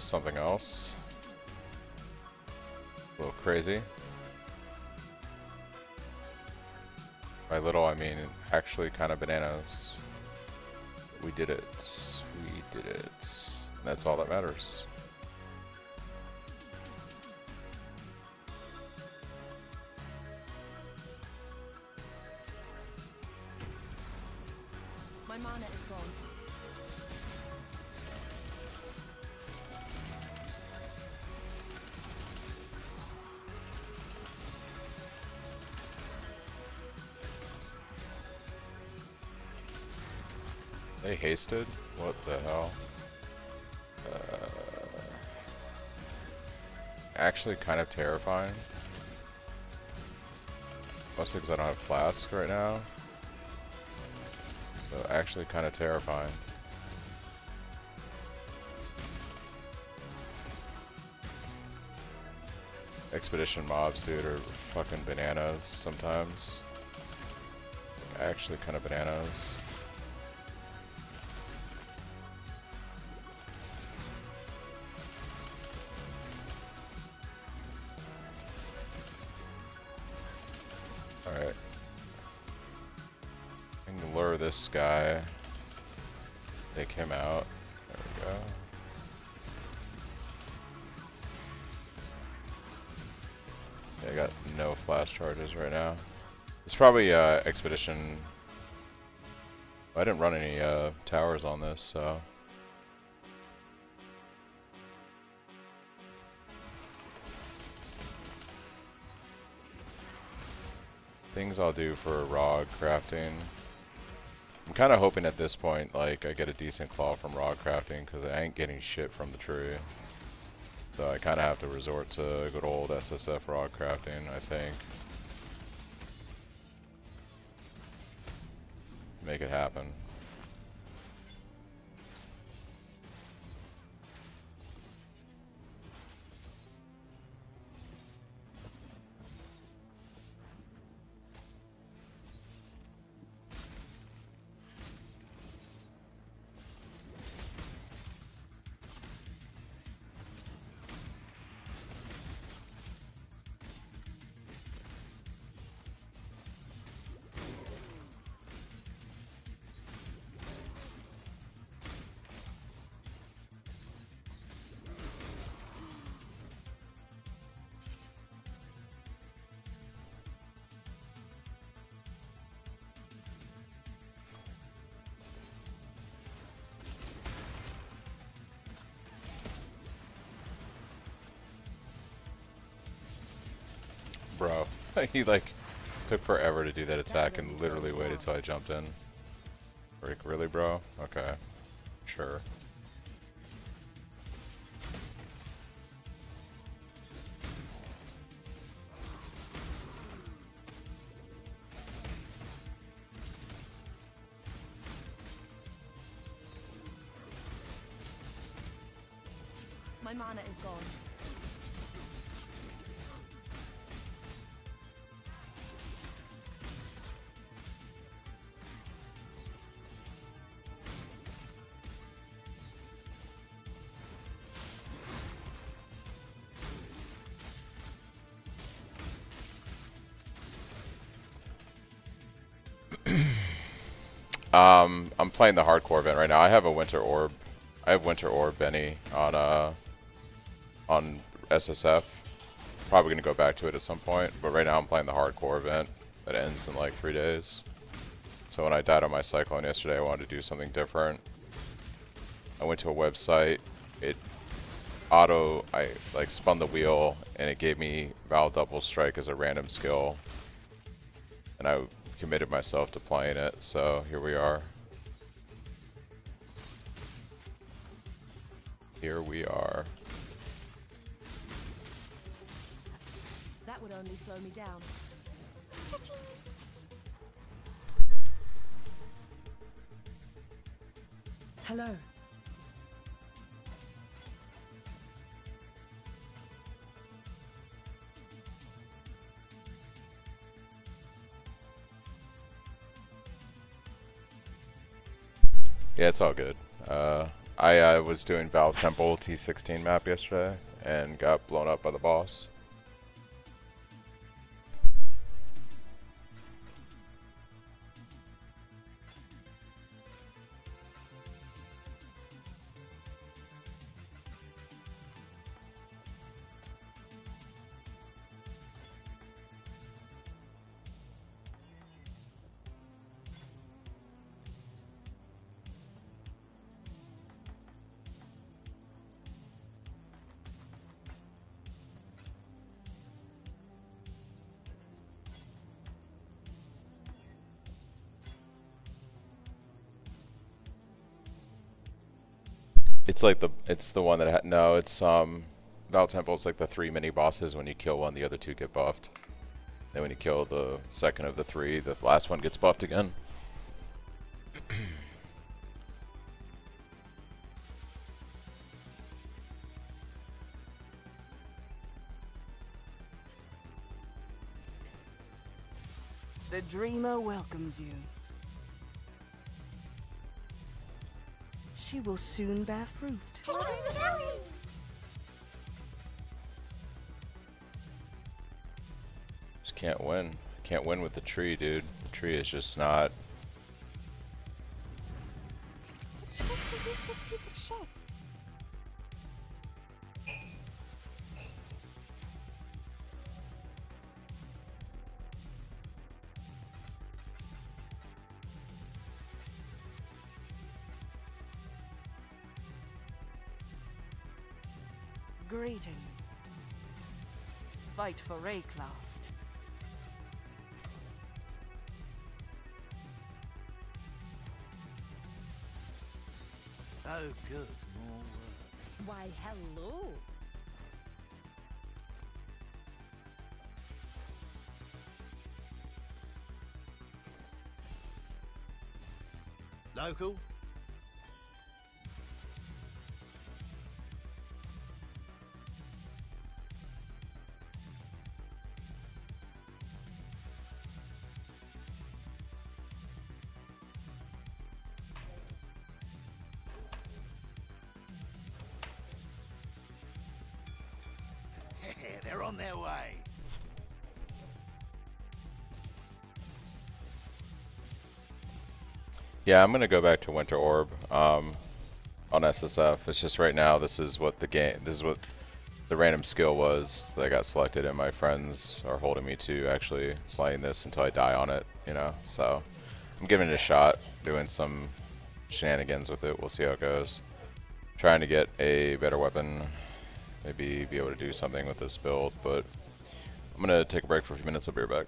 something else. A little crazy. By little I mean actually kind of bananas. We did it. We did it. And that's all that matters. My mana is gone. They hasted? What the hell? Actually kind of terrifying. Mostly because I don't have flask right now. So actually kind of terrifying. Expedition mobs, dude, are fucking bananas sometimes. Actually kind of bananas. Alright. I can lure this guy. Take him out. There we go. Yeah, I got no flash charges right now. It's probably expedition. I didn't run any towers on this, so. Things I'll do for ROG crafting. I'm kind of hoping at this point, like, I get a decent claw from ROG crafting, because I ain't getting shit from the tree. So I kind of have to resort to good old SSF ROG crafting, I think. Make it happen. Bro, he like took forever to do that attack and literally waited till I jumped in. Like, really, bro? Okay. Sure. My mana is gone. I'm playing the hardcore event right now. I have a winter orb. I have winter orb Benny on SSF. Probably gonna go back to it at some point, but right now I'm playing the hardcore event that ends in like 3 days. So when I died on my cyclone yesterday, I wanted to do something different. I went to a website. I like spun the wheel and it gave me Vaal double strike as a random skill. And I committed myself to playing it, so here we are. Here we are. That would only slow me down. Hello. Yeah, it's all good. I was doing Vaal Temple T16 map yesterday and got blown up by the boss. It's like it's the one that no, it's Vaal Temple is like the 3 mini bosses. When you kill one, the other 2 get buffed. Then when you kill the second of the 3, the last one gets buffed again. The dreamer welcomes you. She will soon bear fruit. Just can't win. Can't win with the tree, dude. The tree is just not. It's just a useless piece of shit. Greetings. Fight for Rayclast. Oh, good. More work. Why, hello. Local? They're on their way. Yeah, I'm gonna go back to Winter Orb on SSF. It's just right now this is what the random skill was that I got selected, and my friends are holding me to actually playing this until I die on it, you know. So I'm giving it a shot, doing some shenanigans with it. We'll see how it goes. Trying to get a better weapon, maybe be able to do something with this build, but I'm gonna take a break for a few minutes. I'll be right back.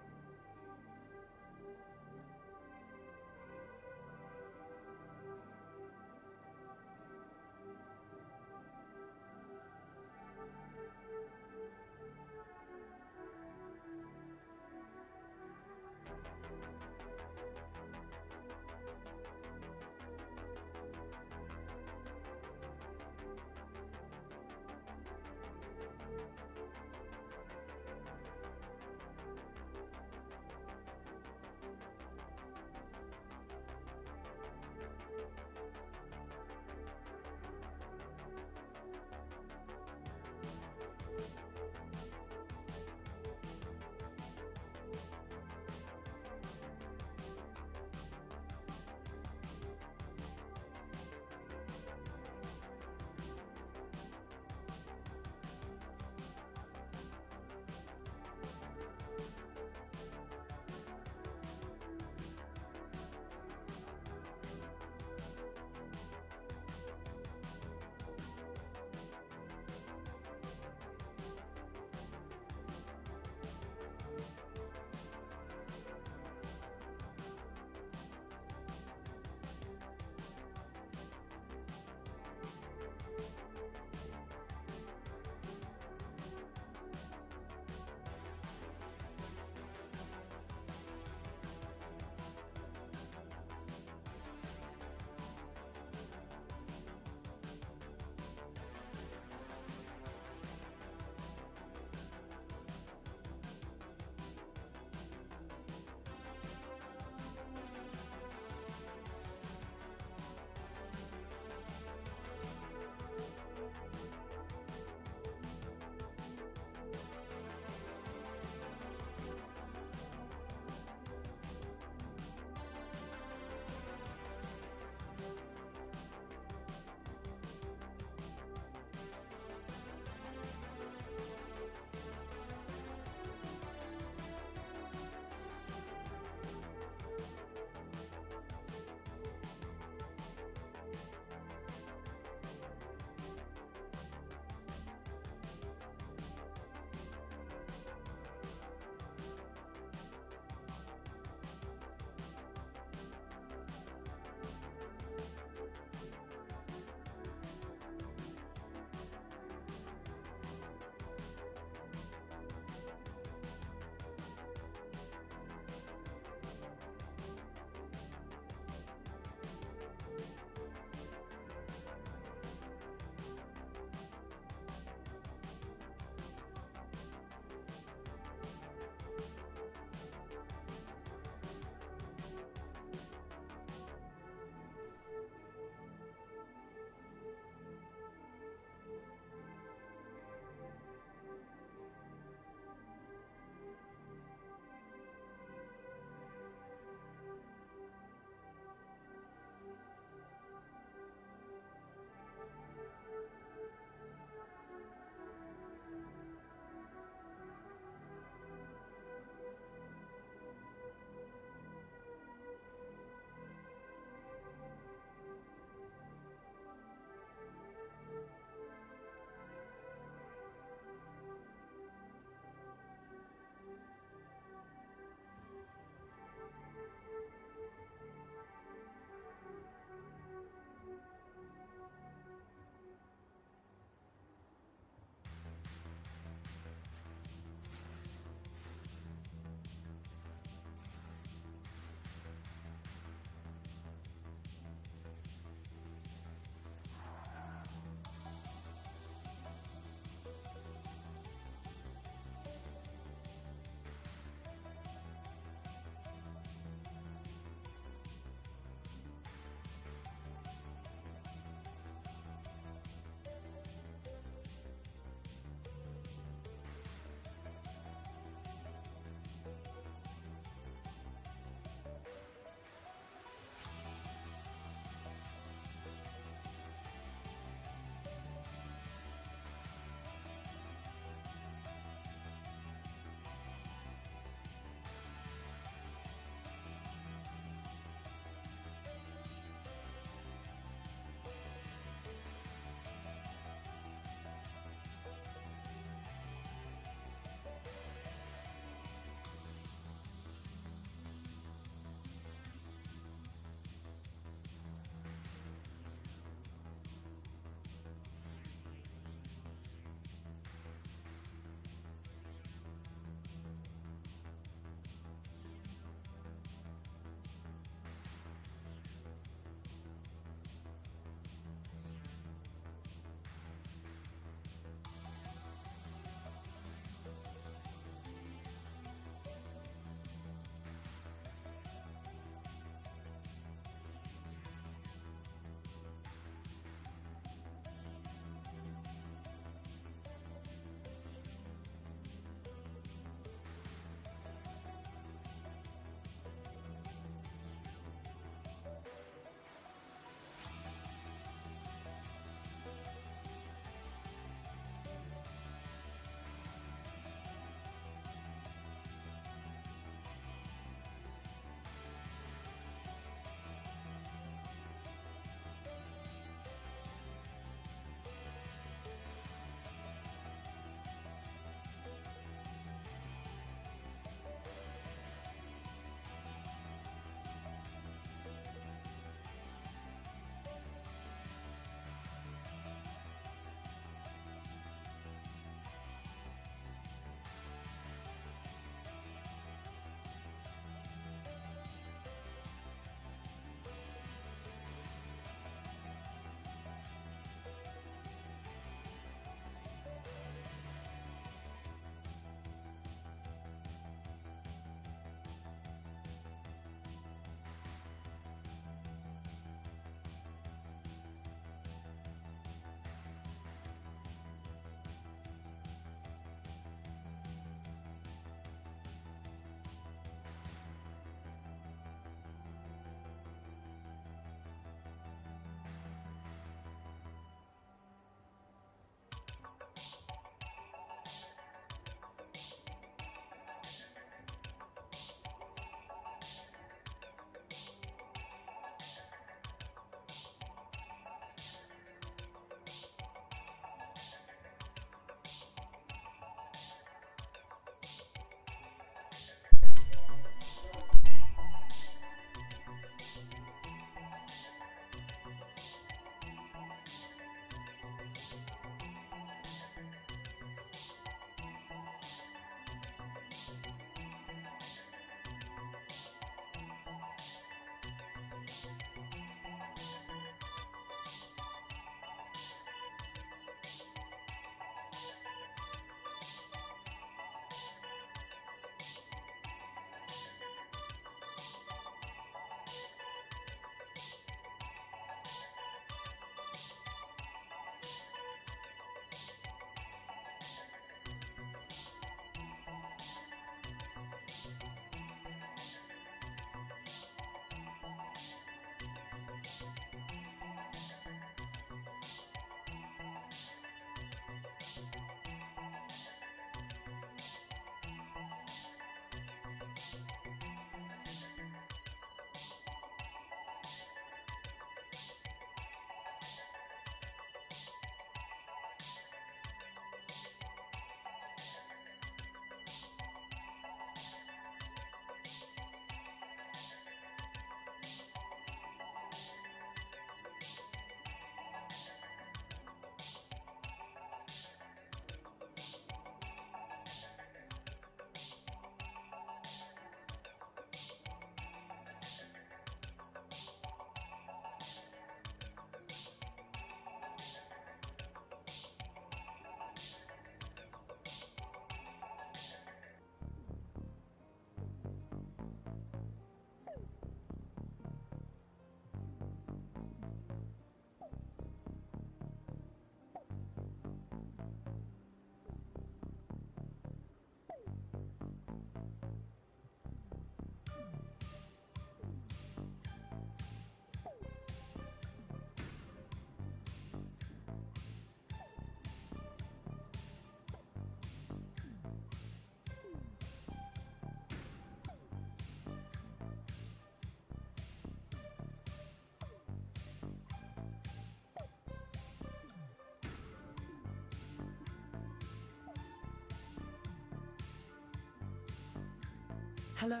Hello.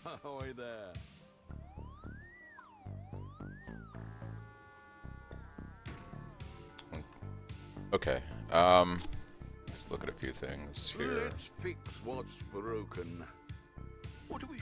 Ahoy there. Okay. Let's look at a few things here. Let's fix what's broken. What do we...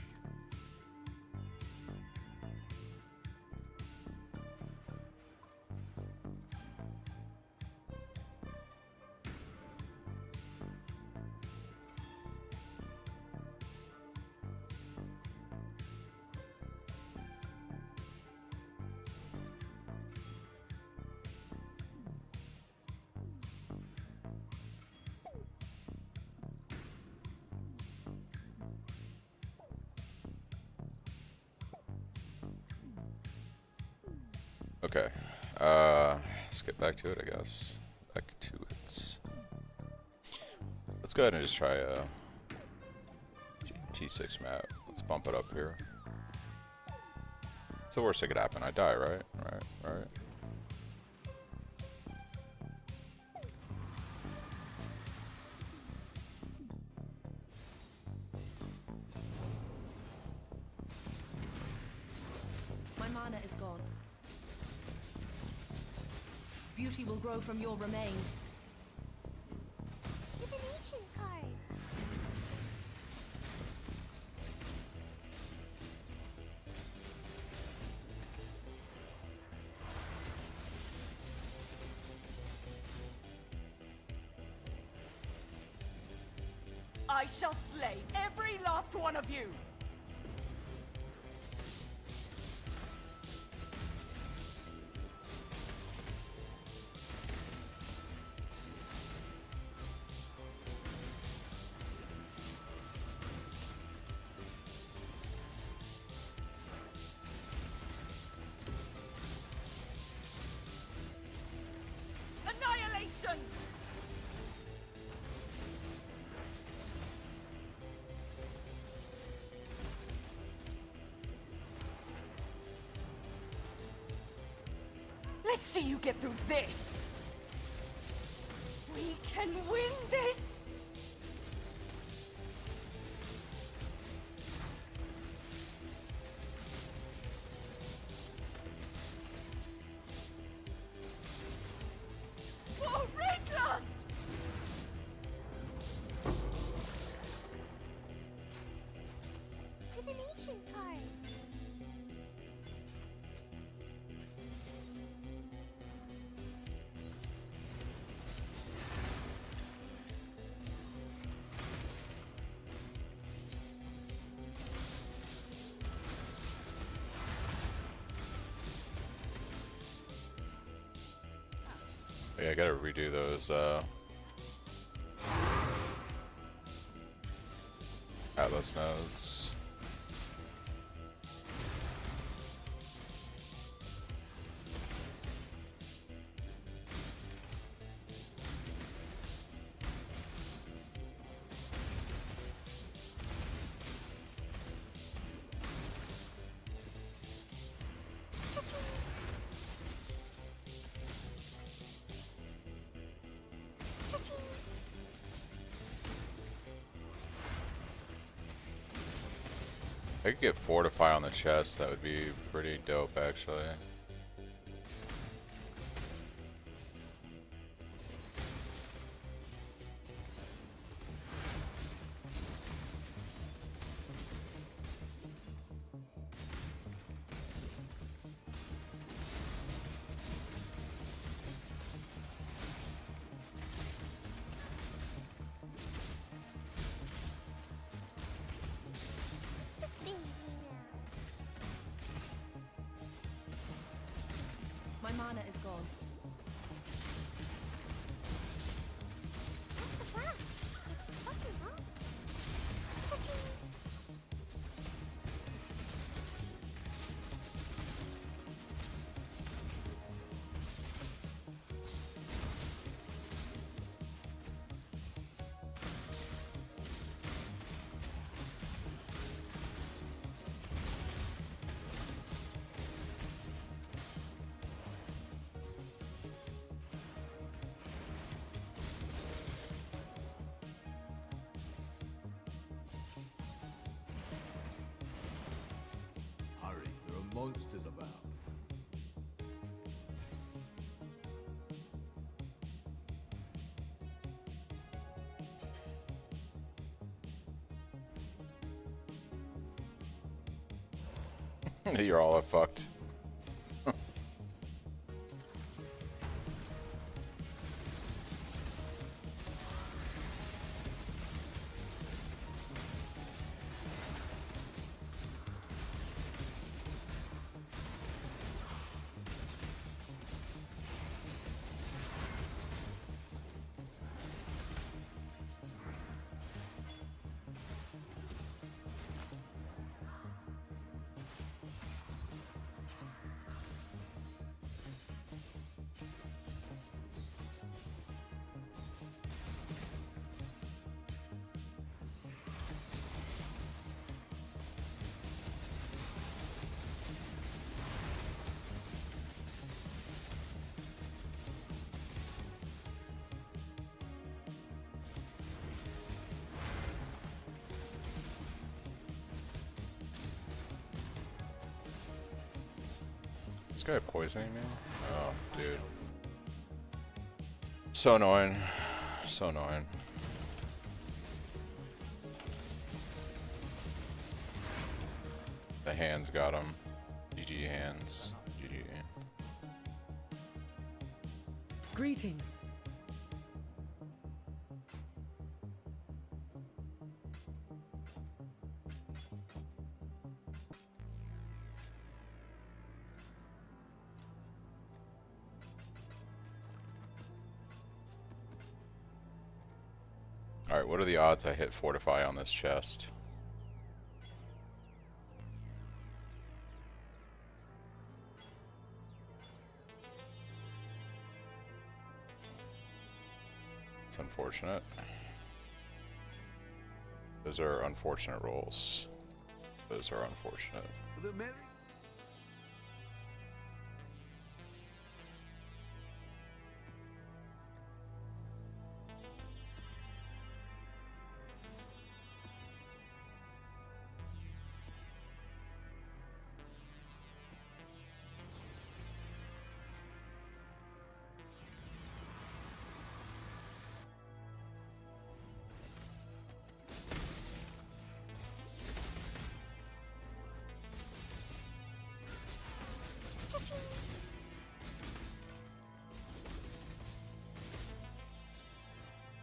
Okay. Let's get back to it, I guess. Back to it. Let's go ahead and just try a T6 map. Let's bump it up here. It's the worst that could happen. I die, right? Right. My mana is gone. Beauty will grow from your remains. Divination card. I shall slay every last one of you! Annihilation! Let's see you get through this! We can win this! Oh, Reckless! Divination card. Yeah, I gotta redo those Atlas nodes. I could get Fortify on the chest, that would be pretty dope actually. My mana is gone. monsters about. You're all fucked. This guy poisoning me? Oh, dude. So annoying. So annoying. The hands got him. GG hands. GG. Greetings. Alright, what are the odds I hit Fortify on this chest? It's unfortunate. Those are unfortunate rolls. Those are unfortunate. The merry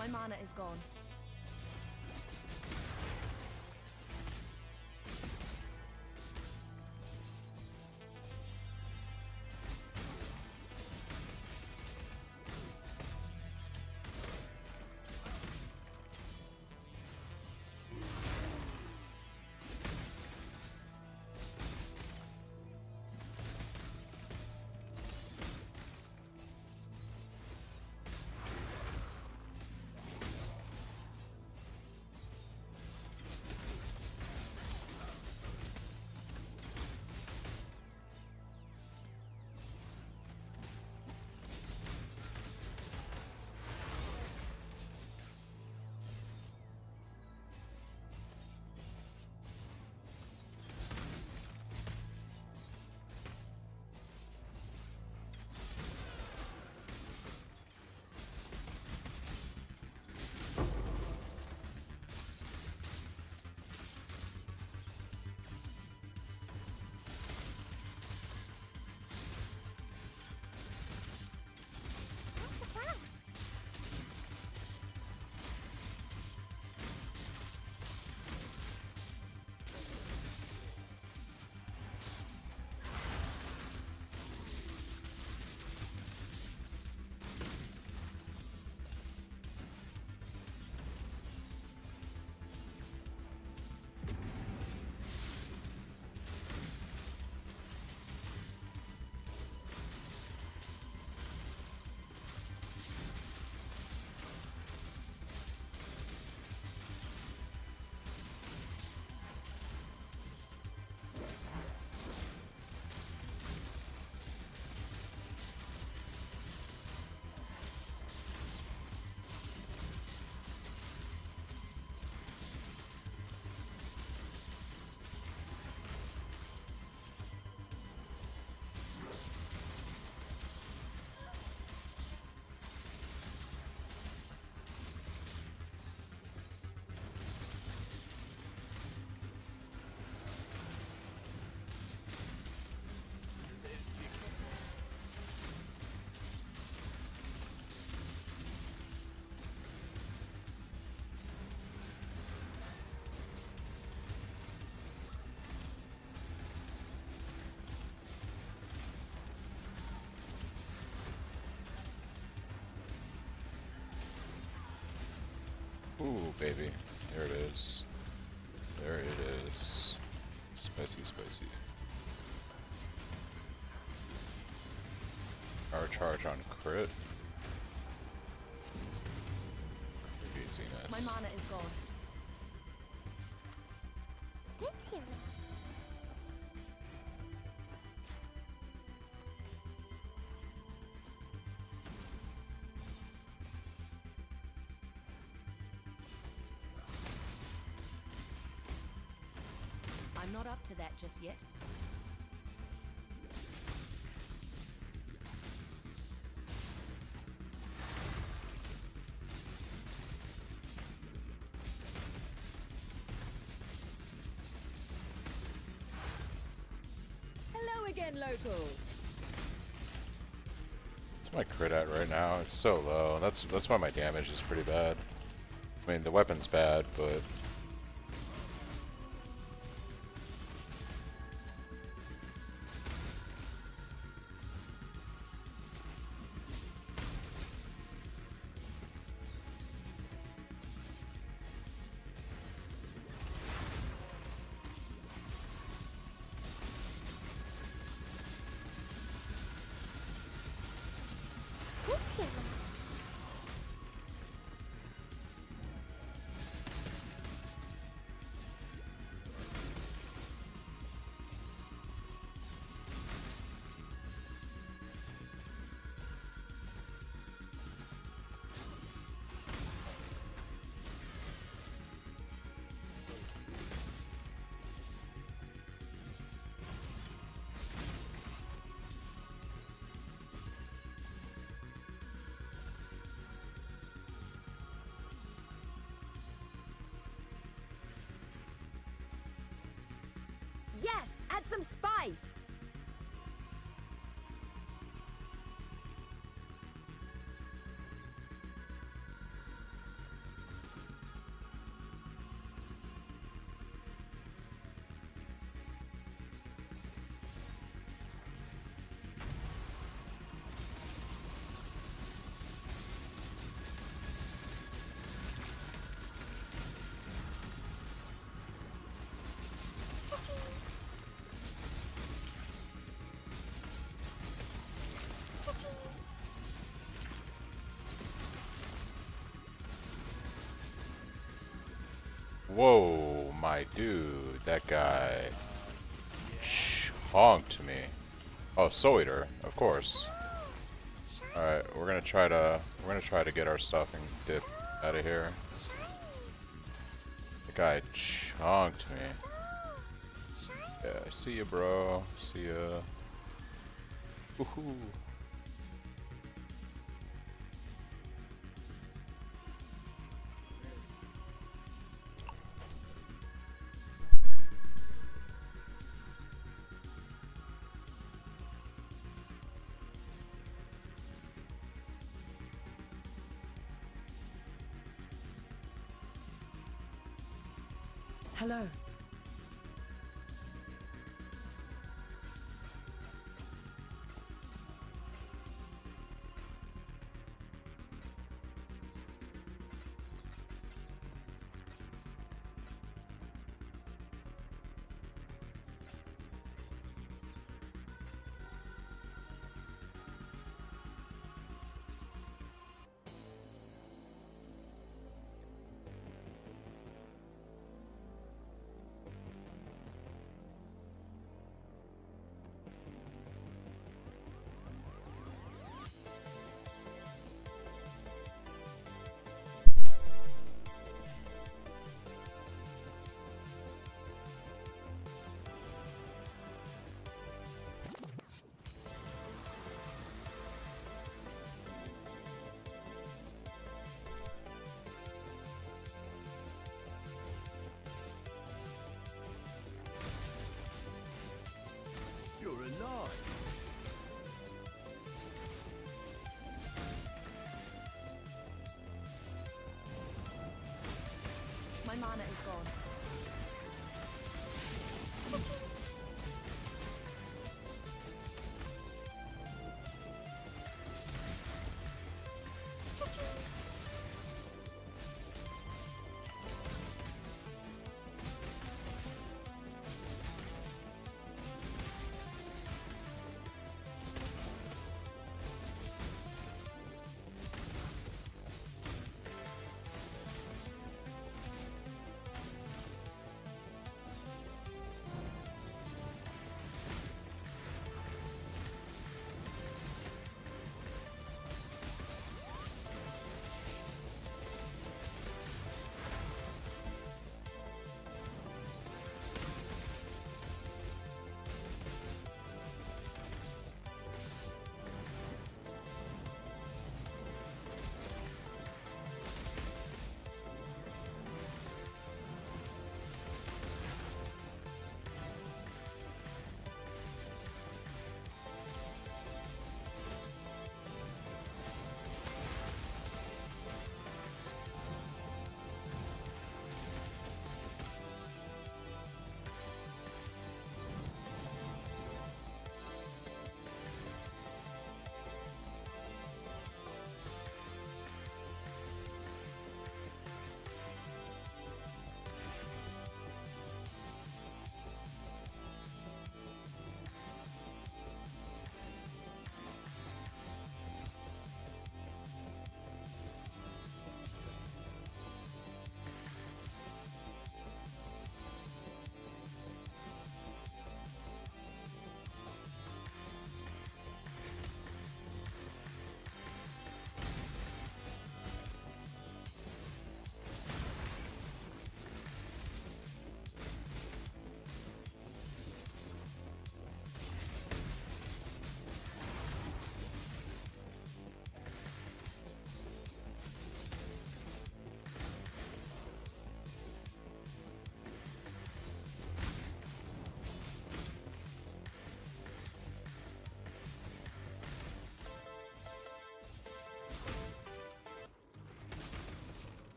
My mana is gone. baby. There it is. There it is. Spicy, spicy. Our charge on crit. Craziness. My mana is gone. Good hero. I'm not up to that just yet. Hello again, local. What's my crit at right now? It's so low. That's why my damage is pretty bad. I mean, the weapon's bad, but Good hero. Yes, add some spice. whoa, my dude, that guy honked me. Oh, Soul Eater, of course. All right, we're gonna try to get our stuff and dip out of here. The guy chonked me. Yeah, see ya, bro. See ya. Woohoo. Hello. You're alive. My mana is gone.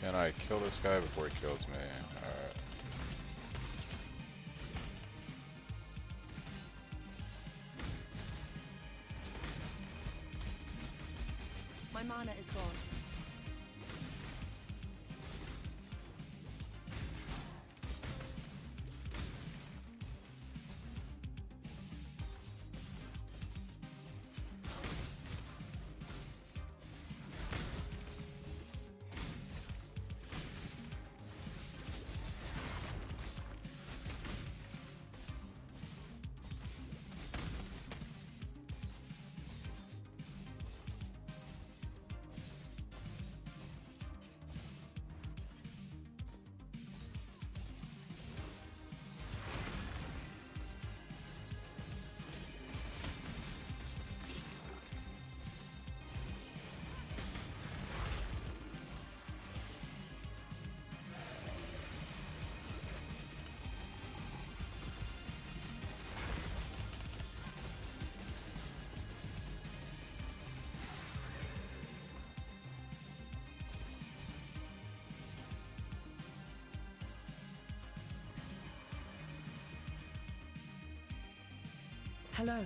Can I kill this guy before he kills me? Alright. My mana is gone. Hello.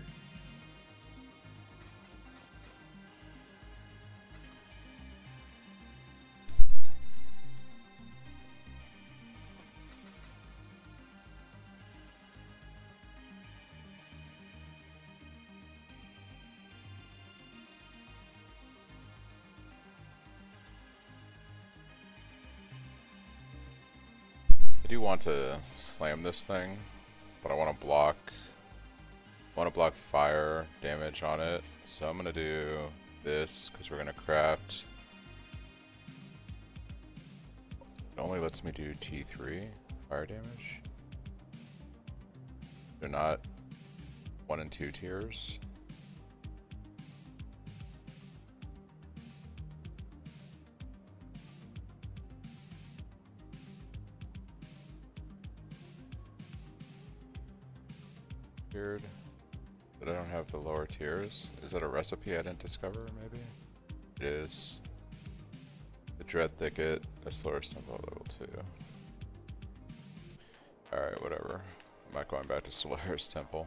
I do want to slam this thing, but I want to block fire damage on it. So I'm gonna do this because we're gonna craft. It only lets me do T3 fire damage. They're not 1 and 2 tiers. Weird that I don't have the lower tiers. Is that a recipe I didn't discover, maybe? It is. The Dread Thicket, the Slurst Temple level 2. Alright, whatever. I'm not going back to Solaris Temple.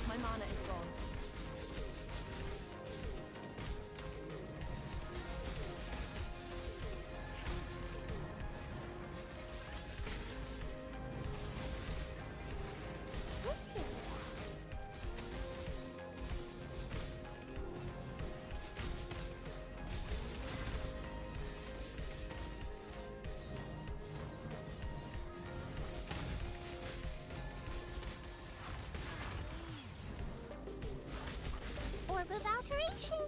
My mana is gone. Orb of alteration.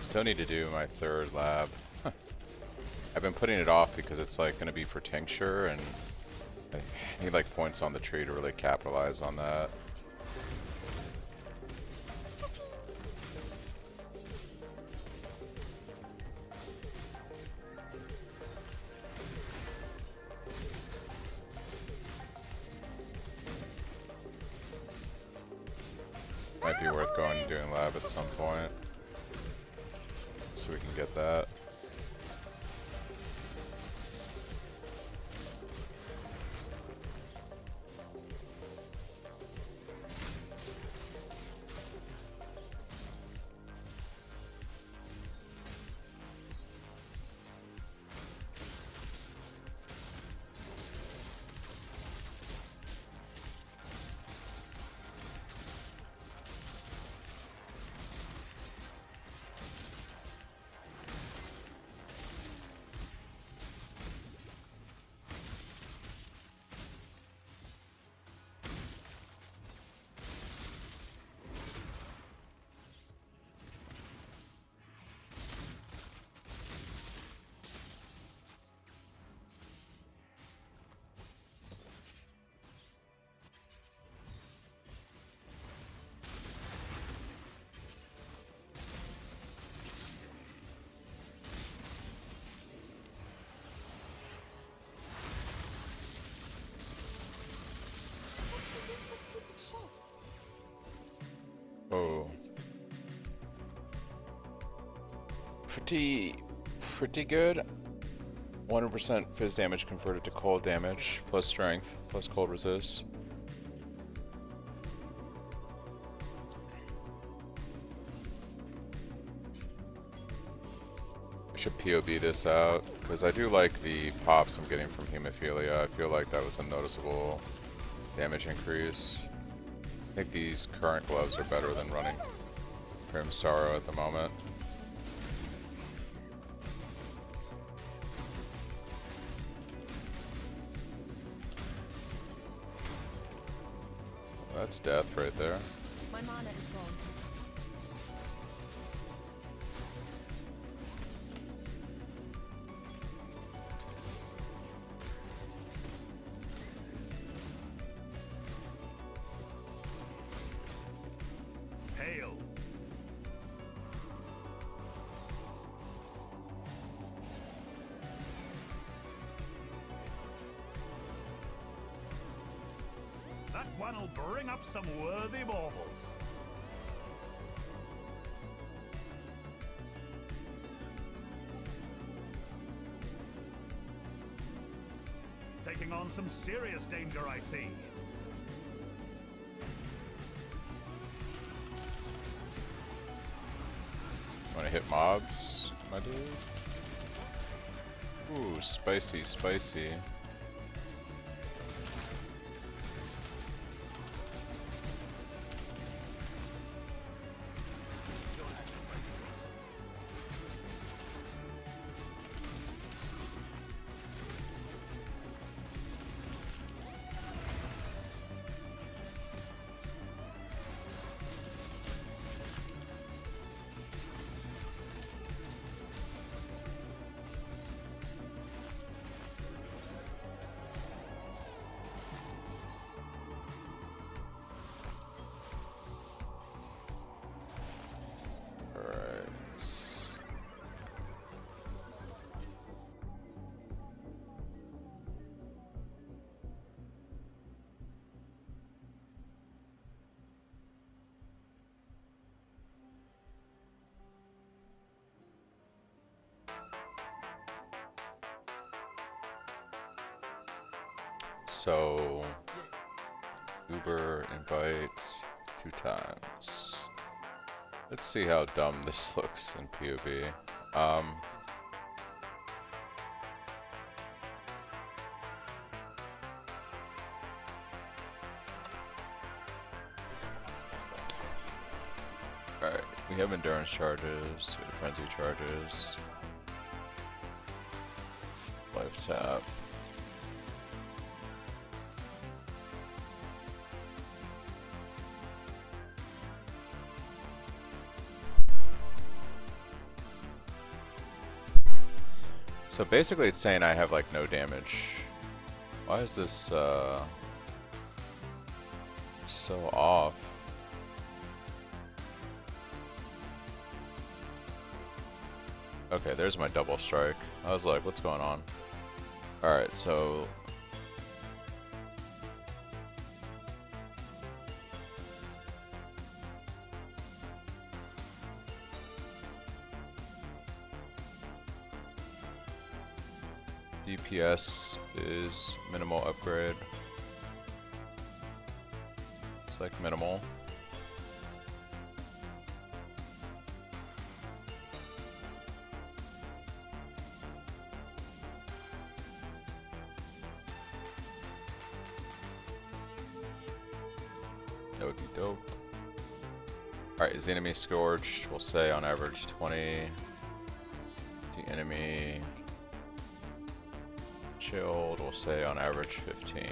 Still need to do my 3rd lab. I've been putting it off because it's like going to be for tincture, and I need like points on the tree to really capitalize on that. Might be worth going and doing lab at some point, so we can get that. pretty good. 100% fizz damage converted to cold damage, plus strength, plus cold resist. I should POB this out, because I do like the pops I'm getting from hemophilia. I feel like that was a noticeable damage increase. I think these current gloves are better than running Grim Sorrow at the moment. That's death right there. My mana is gone. Hail. That one'll bring up some worthy baubles. Taking on some serious danger, I see. Wanna hit mobs, my dude? Ooh, spicy, spicy. So, Uber invites 2 times. Let's see how dumb this looks in POB. Alright, we have endurance charges, we have frenzy charges, life tap. So basically it's saying I have like no damage. Why is this so off? Okay, there's my double strike. I was like, what's going on? Alright, so DPS is minimal upgrade. It's like minimal. That would be dope. Alright, is the enemy scorched? We'll say on average 20. The enemy chilled, we'll say on average 15.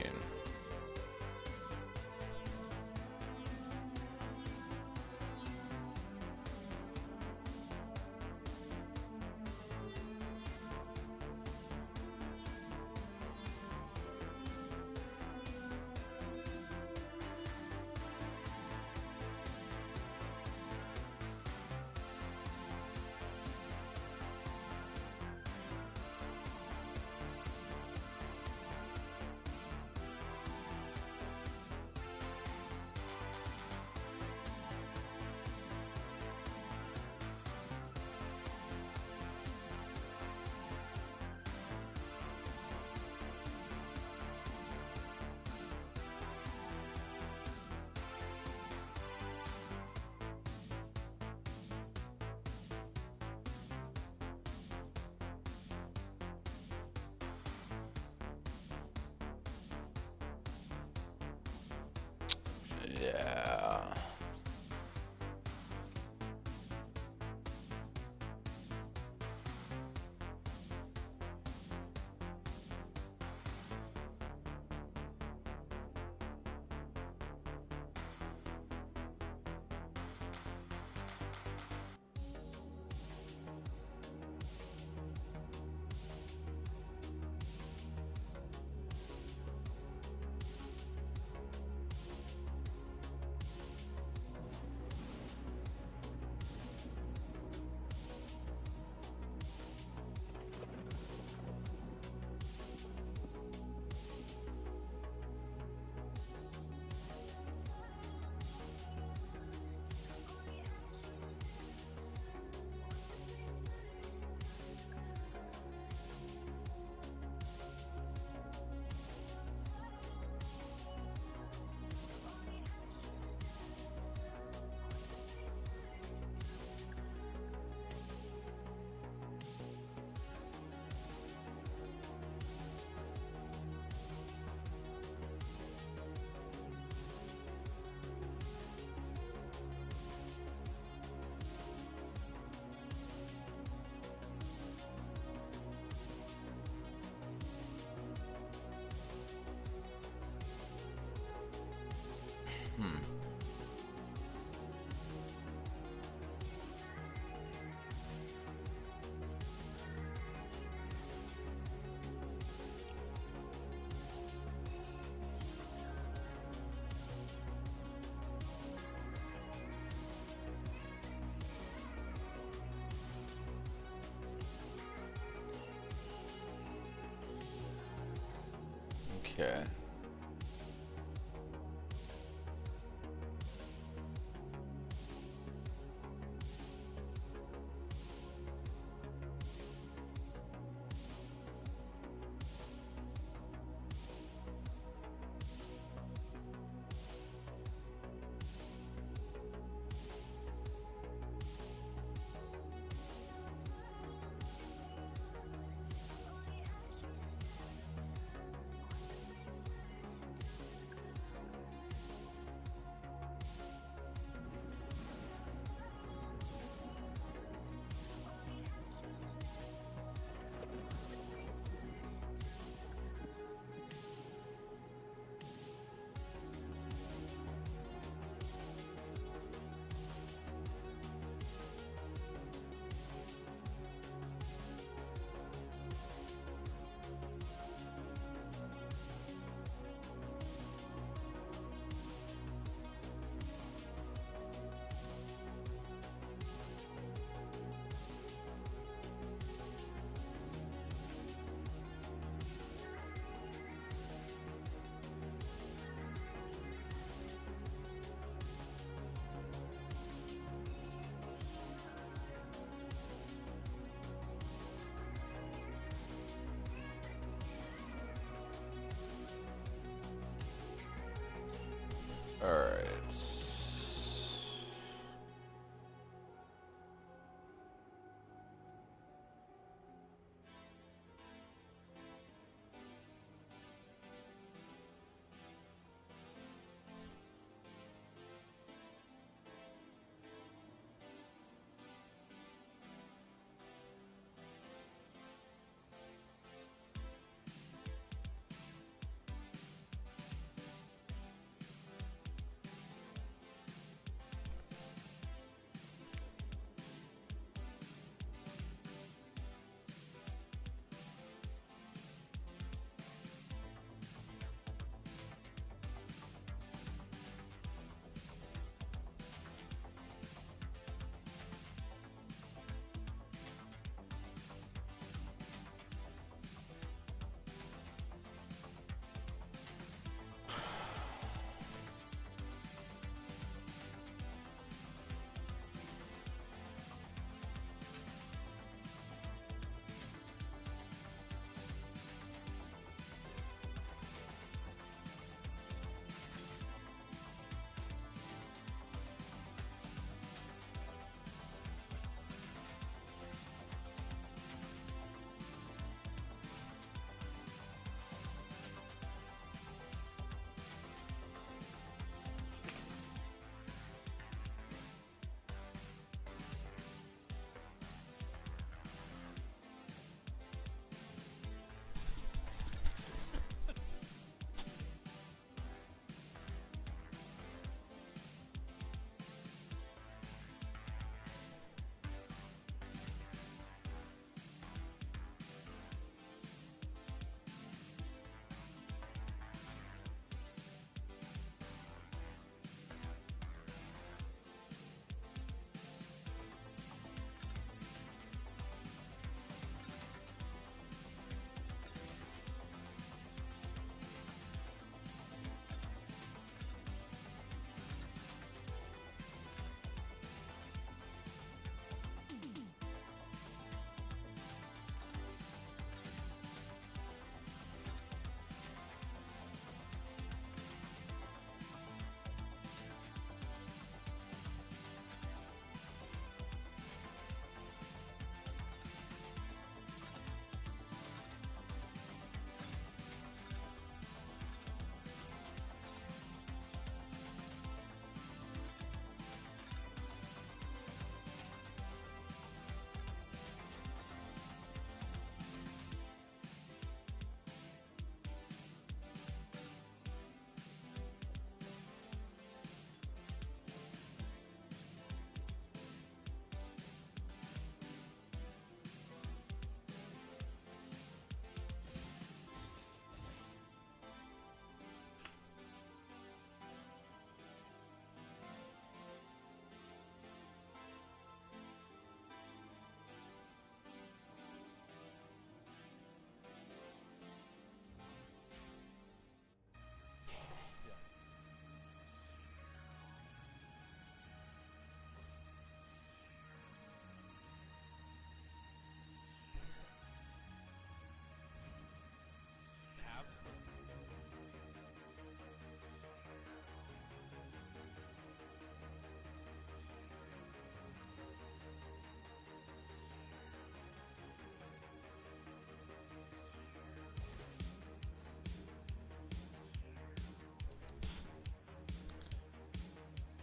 Okay.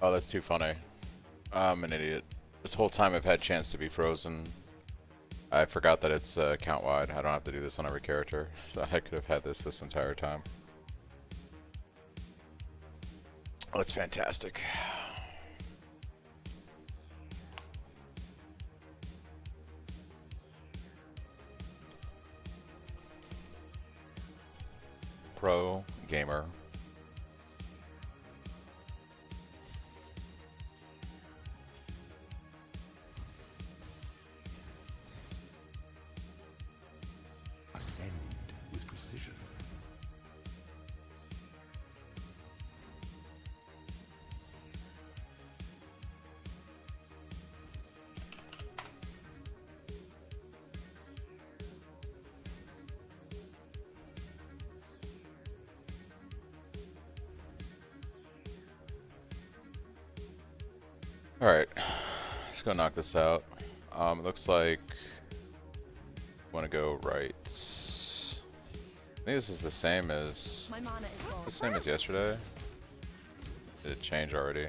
Oh, that's too funny. I'm an idiot. This whole time I've had chance to be frozen. I forgot that it's count wide. I don't have to do this on every character, so I could have had this entire time. Oh, that's fantastic. Pro gamer. Ascend with precision. Alright, let's go knock this out. It looks like I want to go right. I think this is the same as yesterday. Did it change already?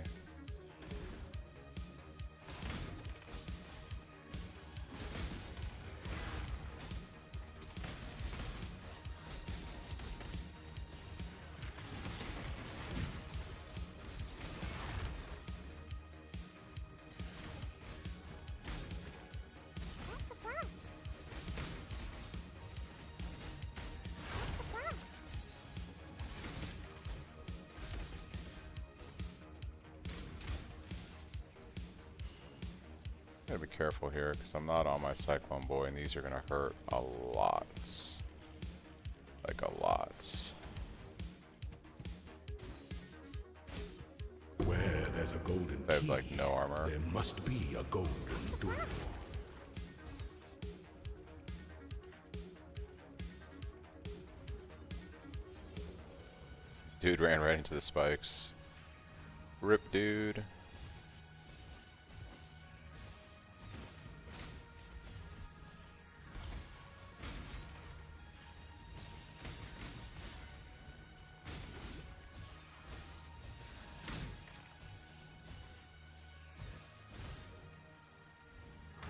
Gotta be careful here because I'm not on my Cyclone Boy and these are gonna hurt a lot. Like a lot. Where there's a golden I have like no armor. there must be a golden door. Dude ran right into the spikes. Rip, dude.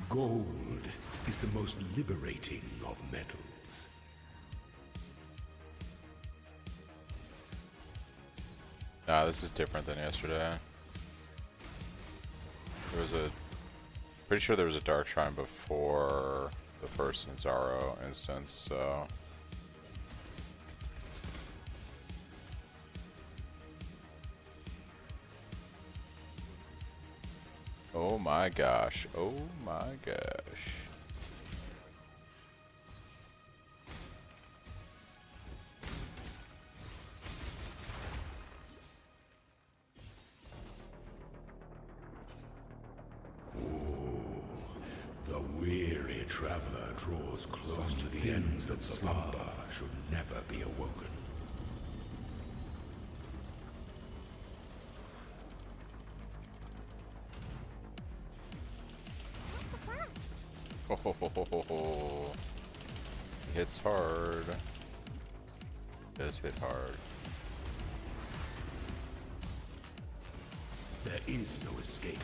Gold is the most liberating of metals. Nah, this is different than yesterday. There was a... Pretty sure there was a Dark Shrine before the first Zaro instance, so... Oh my gosh. Oh my gosh. The weary traveler draws close to the ends that slumber should never be awoken. Oh, hits hard. Does hit hard. There is no escape.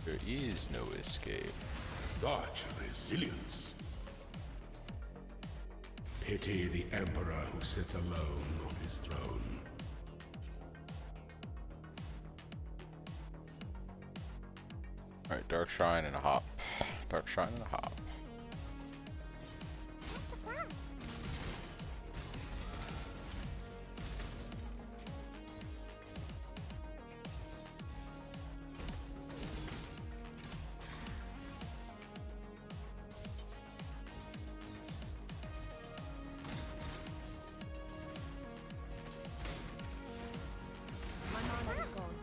There is no escape. Such resilience. Pity the Emperor who sits alone on his throne. Alright, Dark Shrine and a hop. Dark Shrine and a hop. My mana is gone.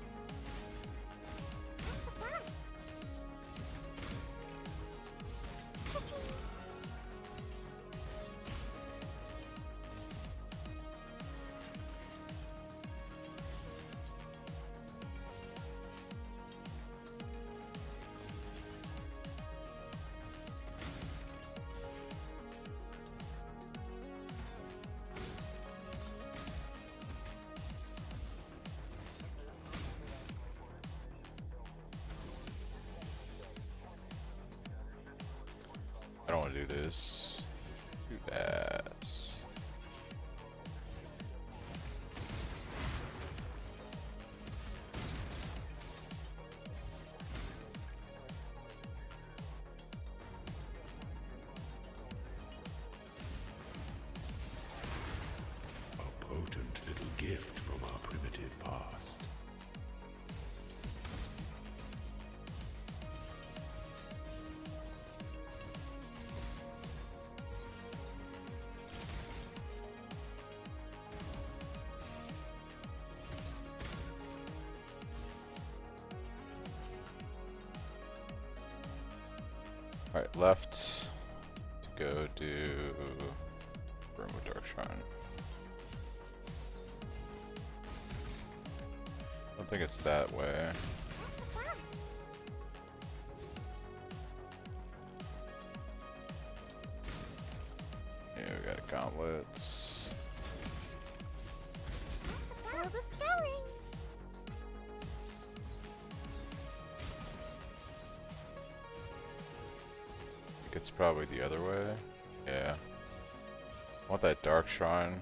I don't want to do this. Do that. A potent little gift from our primitive past. Alright, left to go do Room with Dark Shrine. I don't think it's that way. Yeah, we got gauntlets. World of Scouring. I think it's probably the other way. Yeah. I want that Dark Shrine.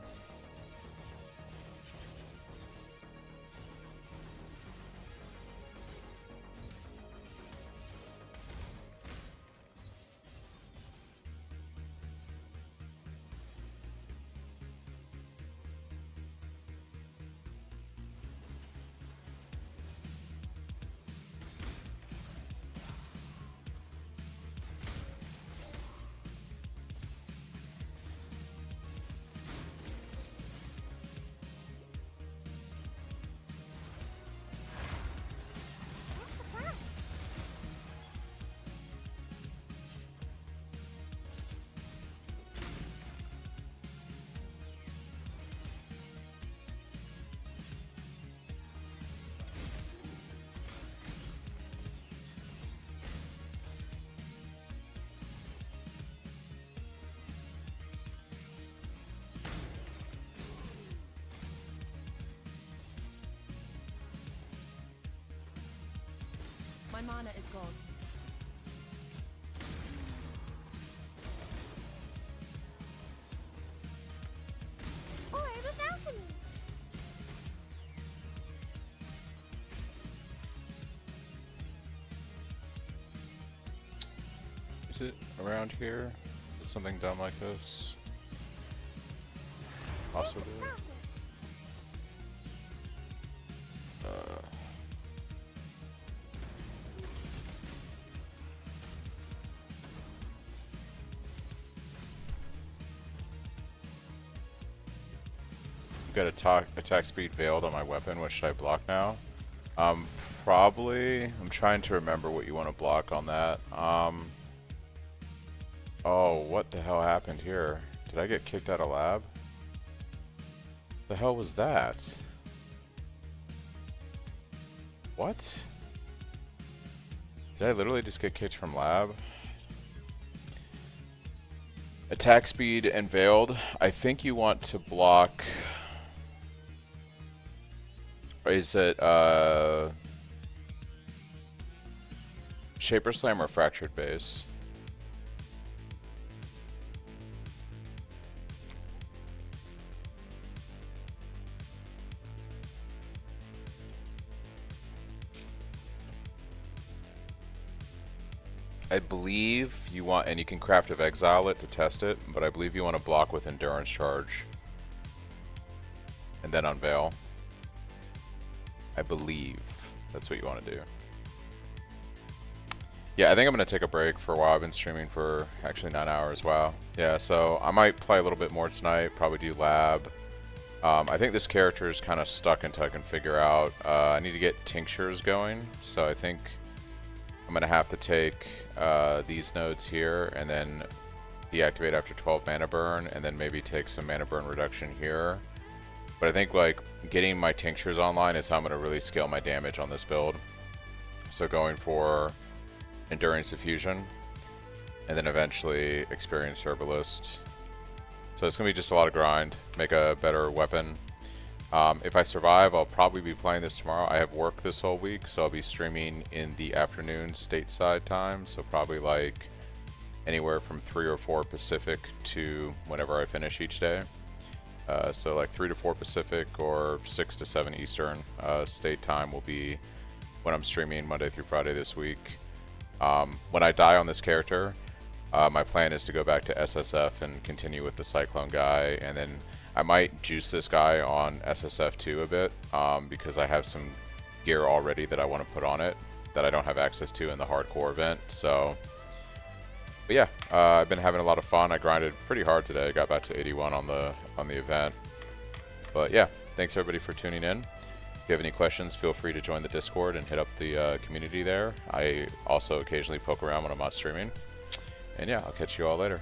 My mana is gone. Or of alchemy. Is it around here? Is something done like this? Possibly. Got attack speed veiled on my weapon. What should I block now? Probably. I'm trying to remember what you want to block on that. Oh, what the hell happened here? Did I get kicked out of lab? The hell was that? What? Did I literally just get kicked from lab? Attack speed and veiled. I think you want to block. Is it Shaper Slam or Fractured Base? I believe you want, and you can Craft of Exile it to test it, but I believe you want to block with Endurance Charge. And then unveil. I believe that's what you want to do. Yeah, I think I'm going to take a break for a while. I've been streaming for actually 9 hours. Wow. Yeah, so I might play a little bit more tonight, probably do lab. I think this character is kind of stuck until I can figure out. I need to get tinctures going, so I think I'm going to have to take these nodes here and then deactivate after 12 mana burn, and then maybe take some mana burn reduction here. But I think like getting my tinctures online is how I'm going to really scale my damage on this build. So going for Endurance Diffusion, and then eventually Experience Herbalist. So it's going to be just a lot of grind, make a better weapon. If I survive, I'll probably be playing this tomorrow. I have work this whole week, so I'll be streaming in the afternoon stateside time. So probably like anywhere from 3 or 4 Pacific to whenever I finish each day. So like 3 to 4 Pacific or 6 to 7 Eastern state time will be when I'm streaming Monday through Friday this week. When I die on this character, my plan is to go back to SSF and continue with the Cyclone guy, and then I might juice this guy on SSF too a bit, because I have some gear already that I want to put on it that I don't have access to in the hardcore event. So, but yeah, I've been having a lot of fun. I grinded pretty hard today. I got back to 81 on the event. But yeah, thanks everybody for tuning in. If you have any questions, feel free to join the Discord and hit up the community there. I also occasionally poke around when I'm not streaming. And yeah, I'll catch you all later.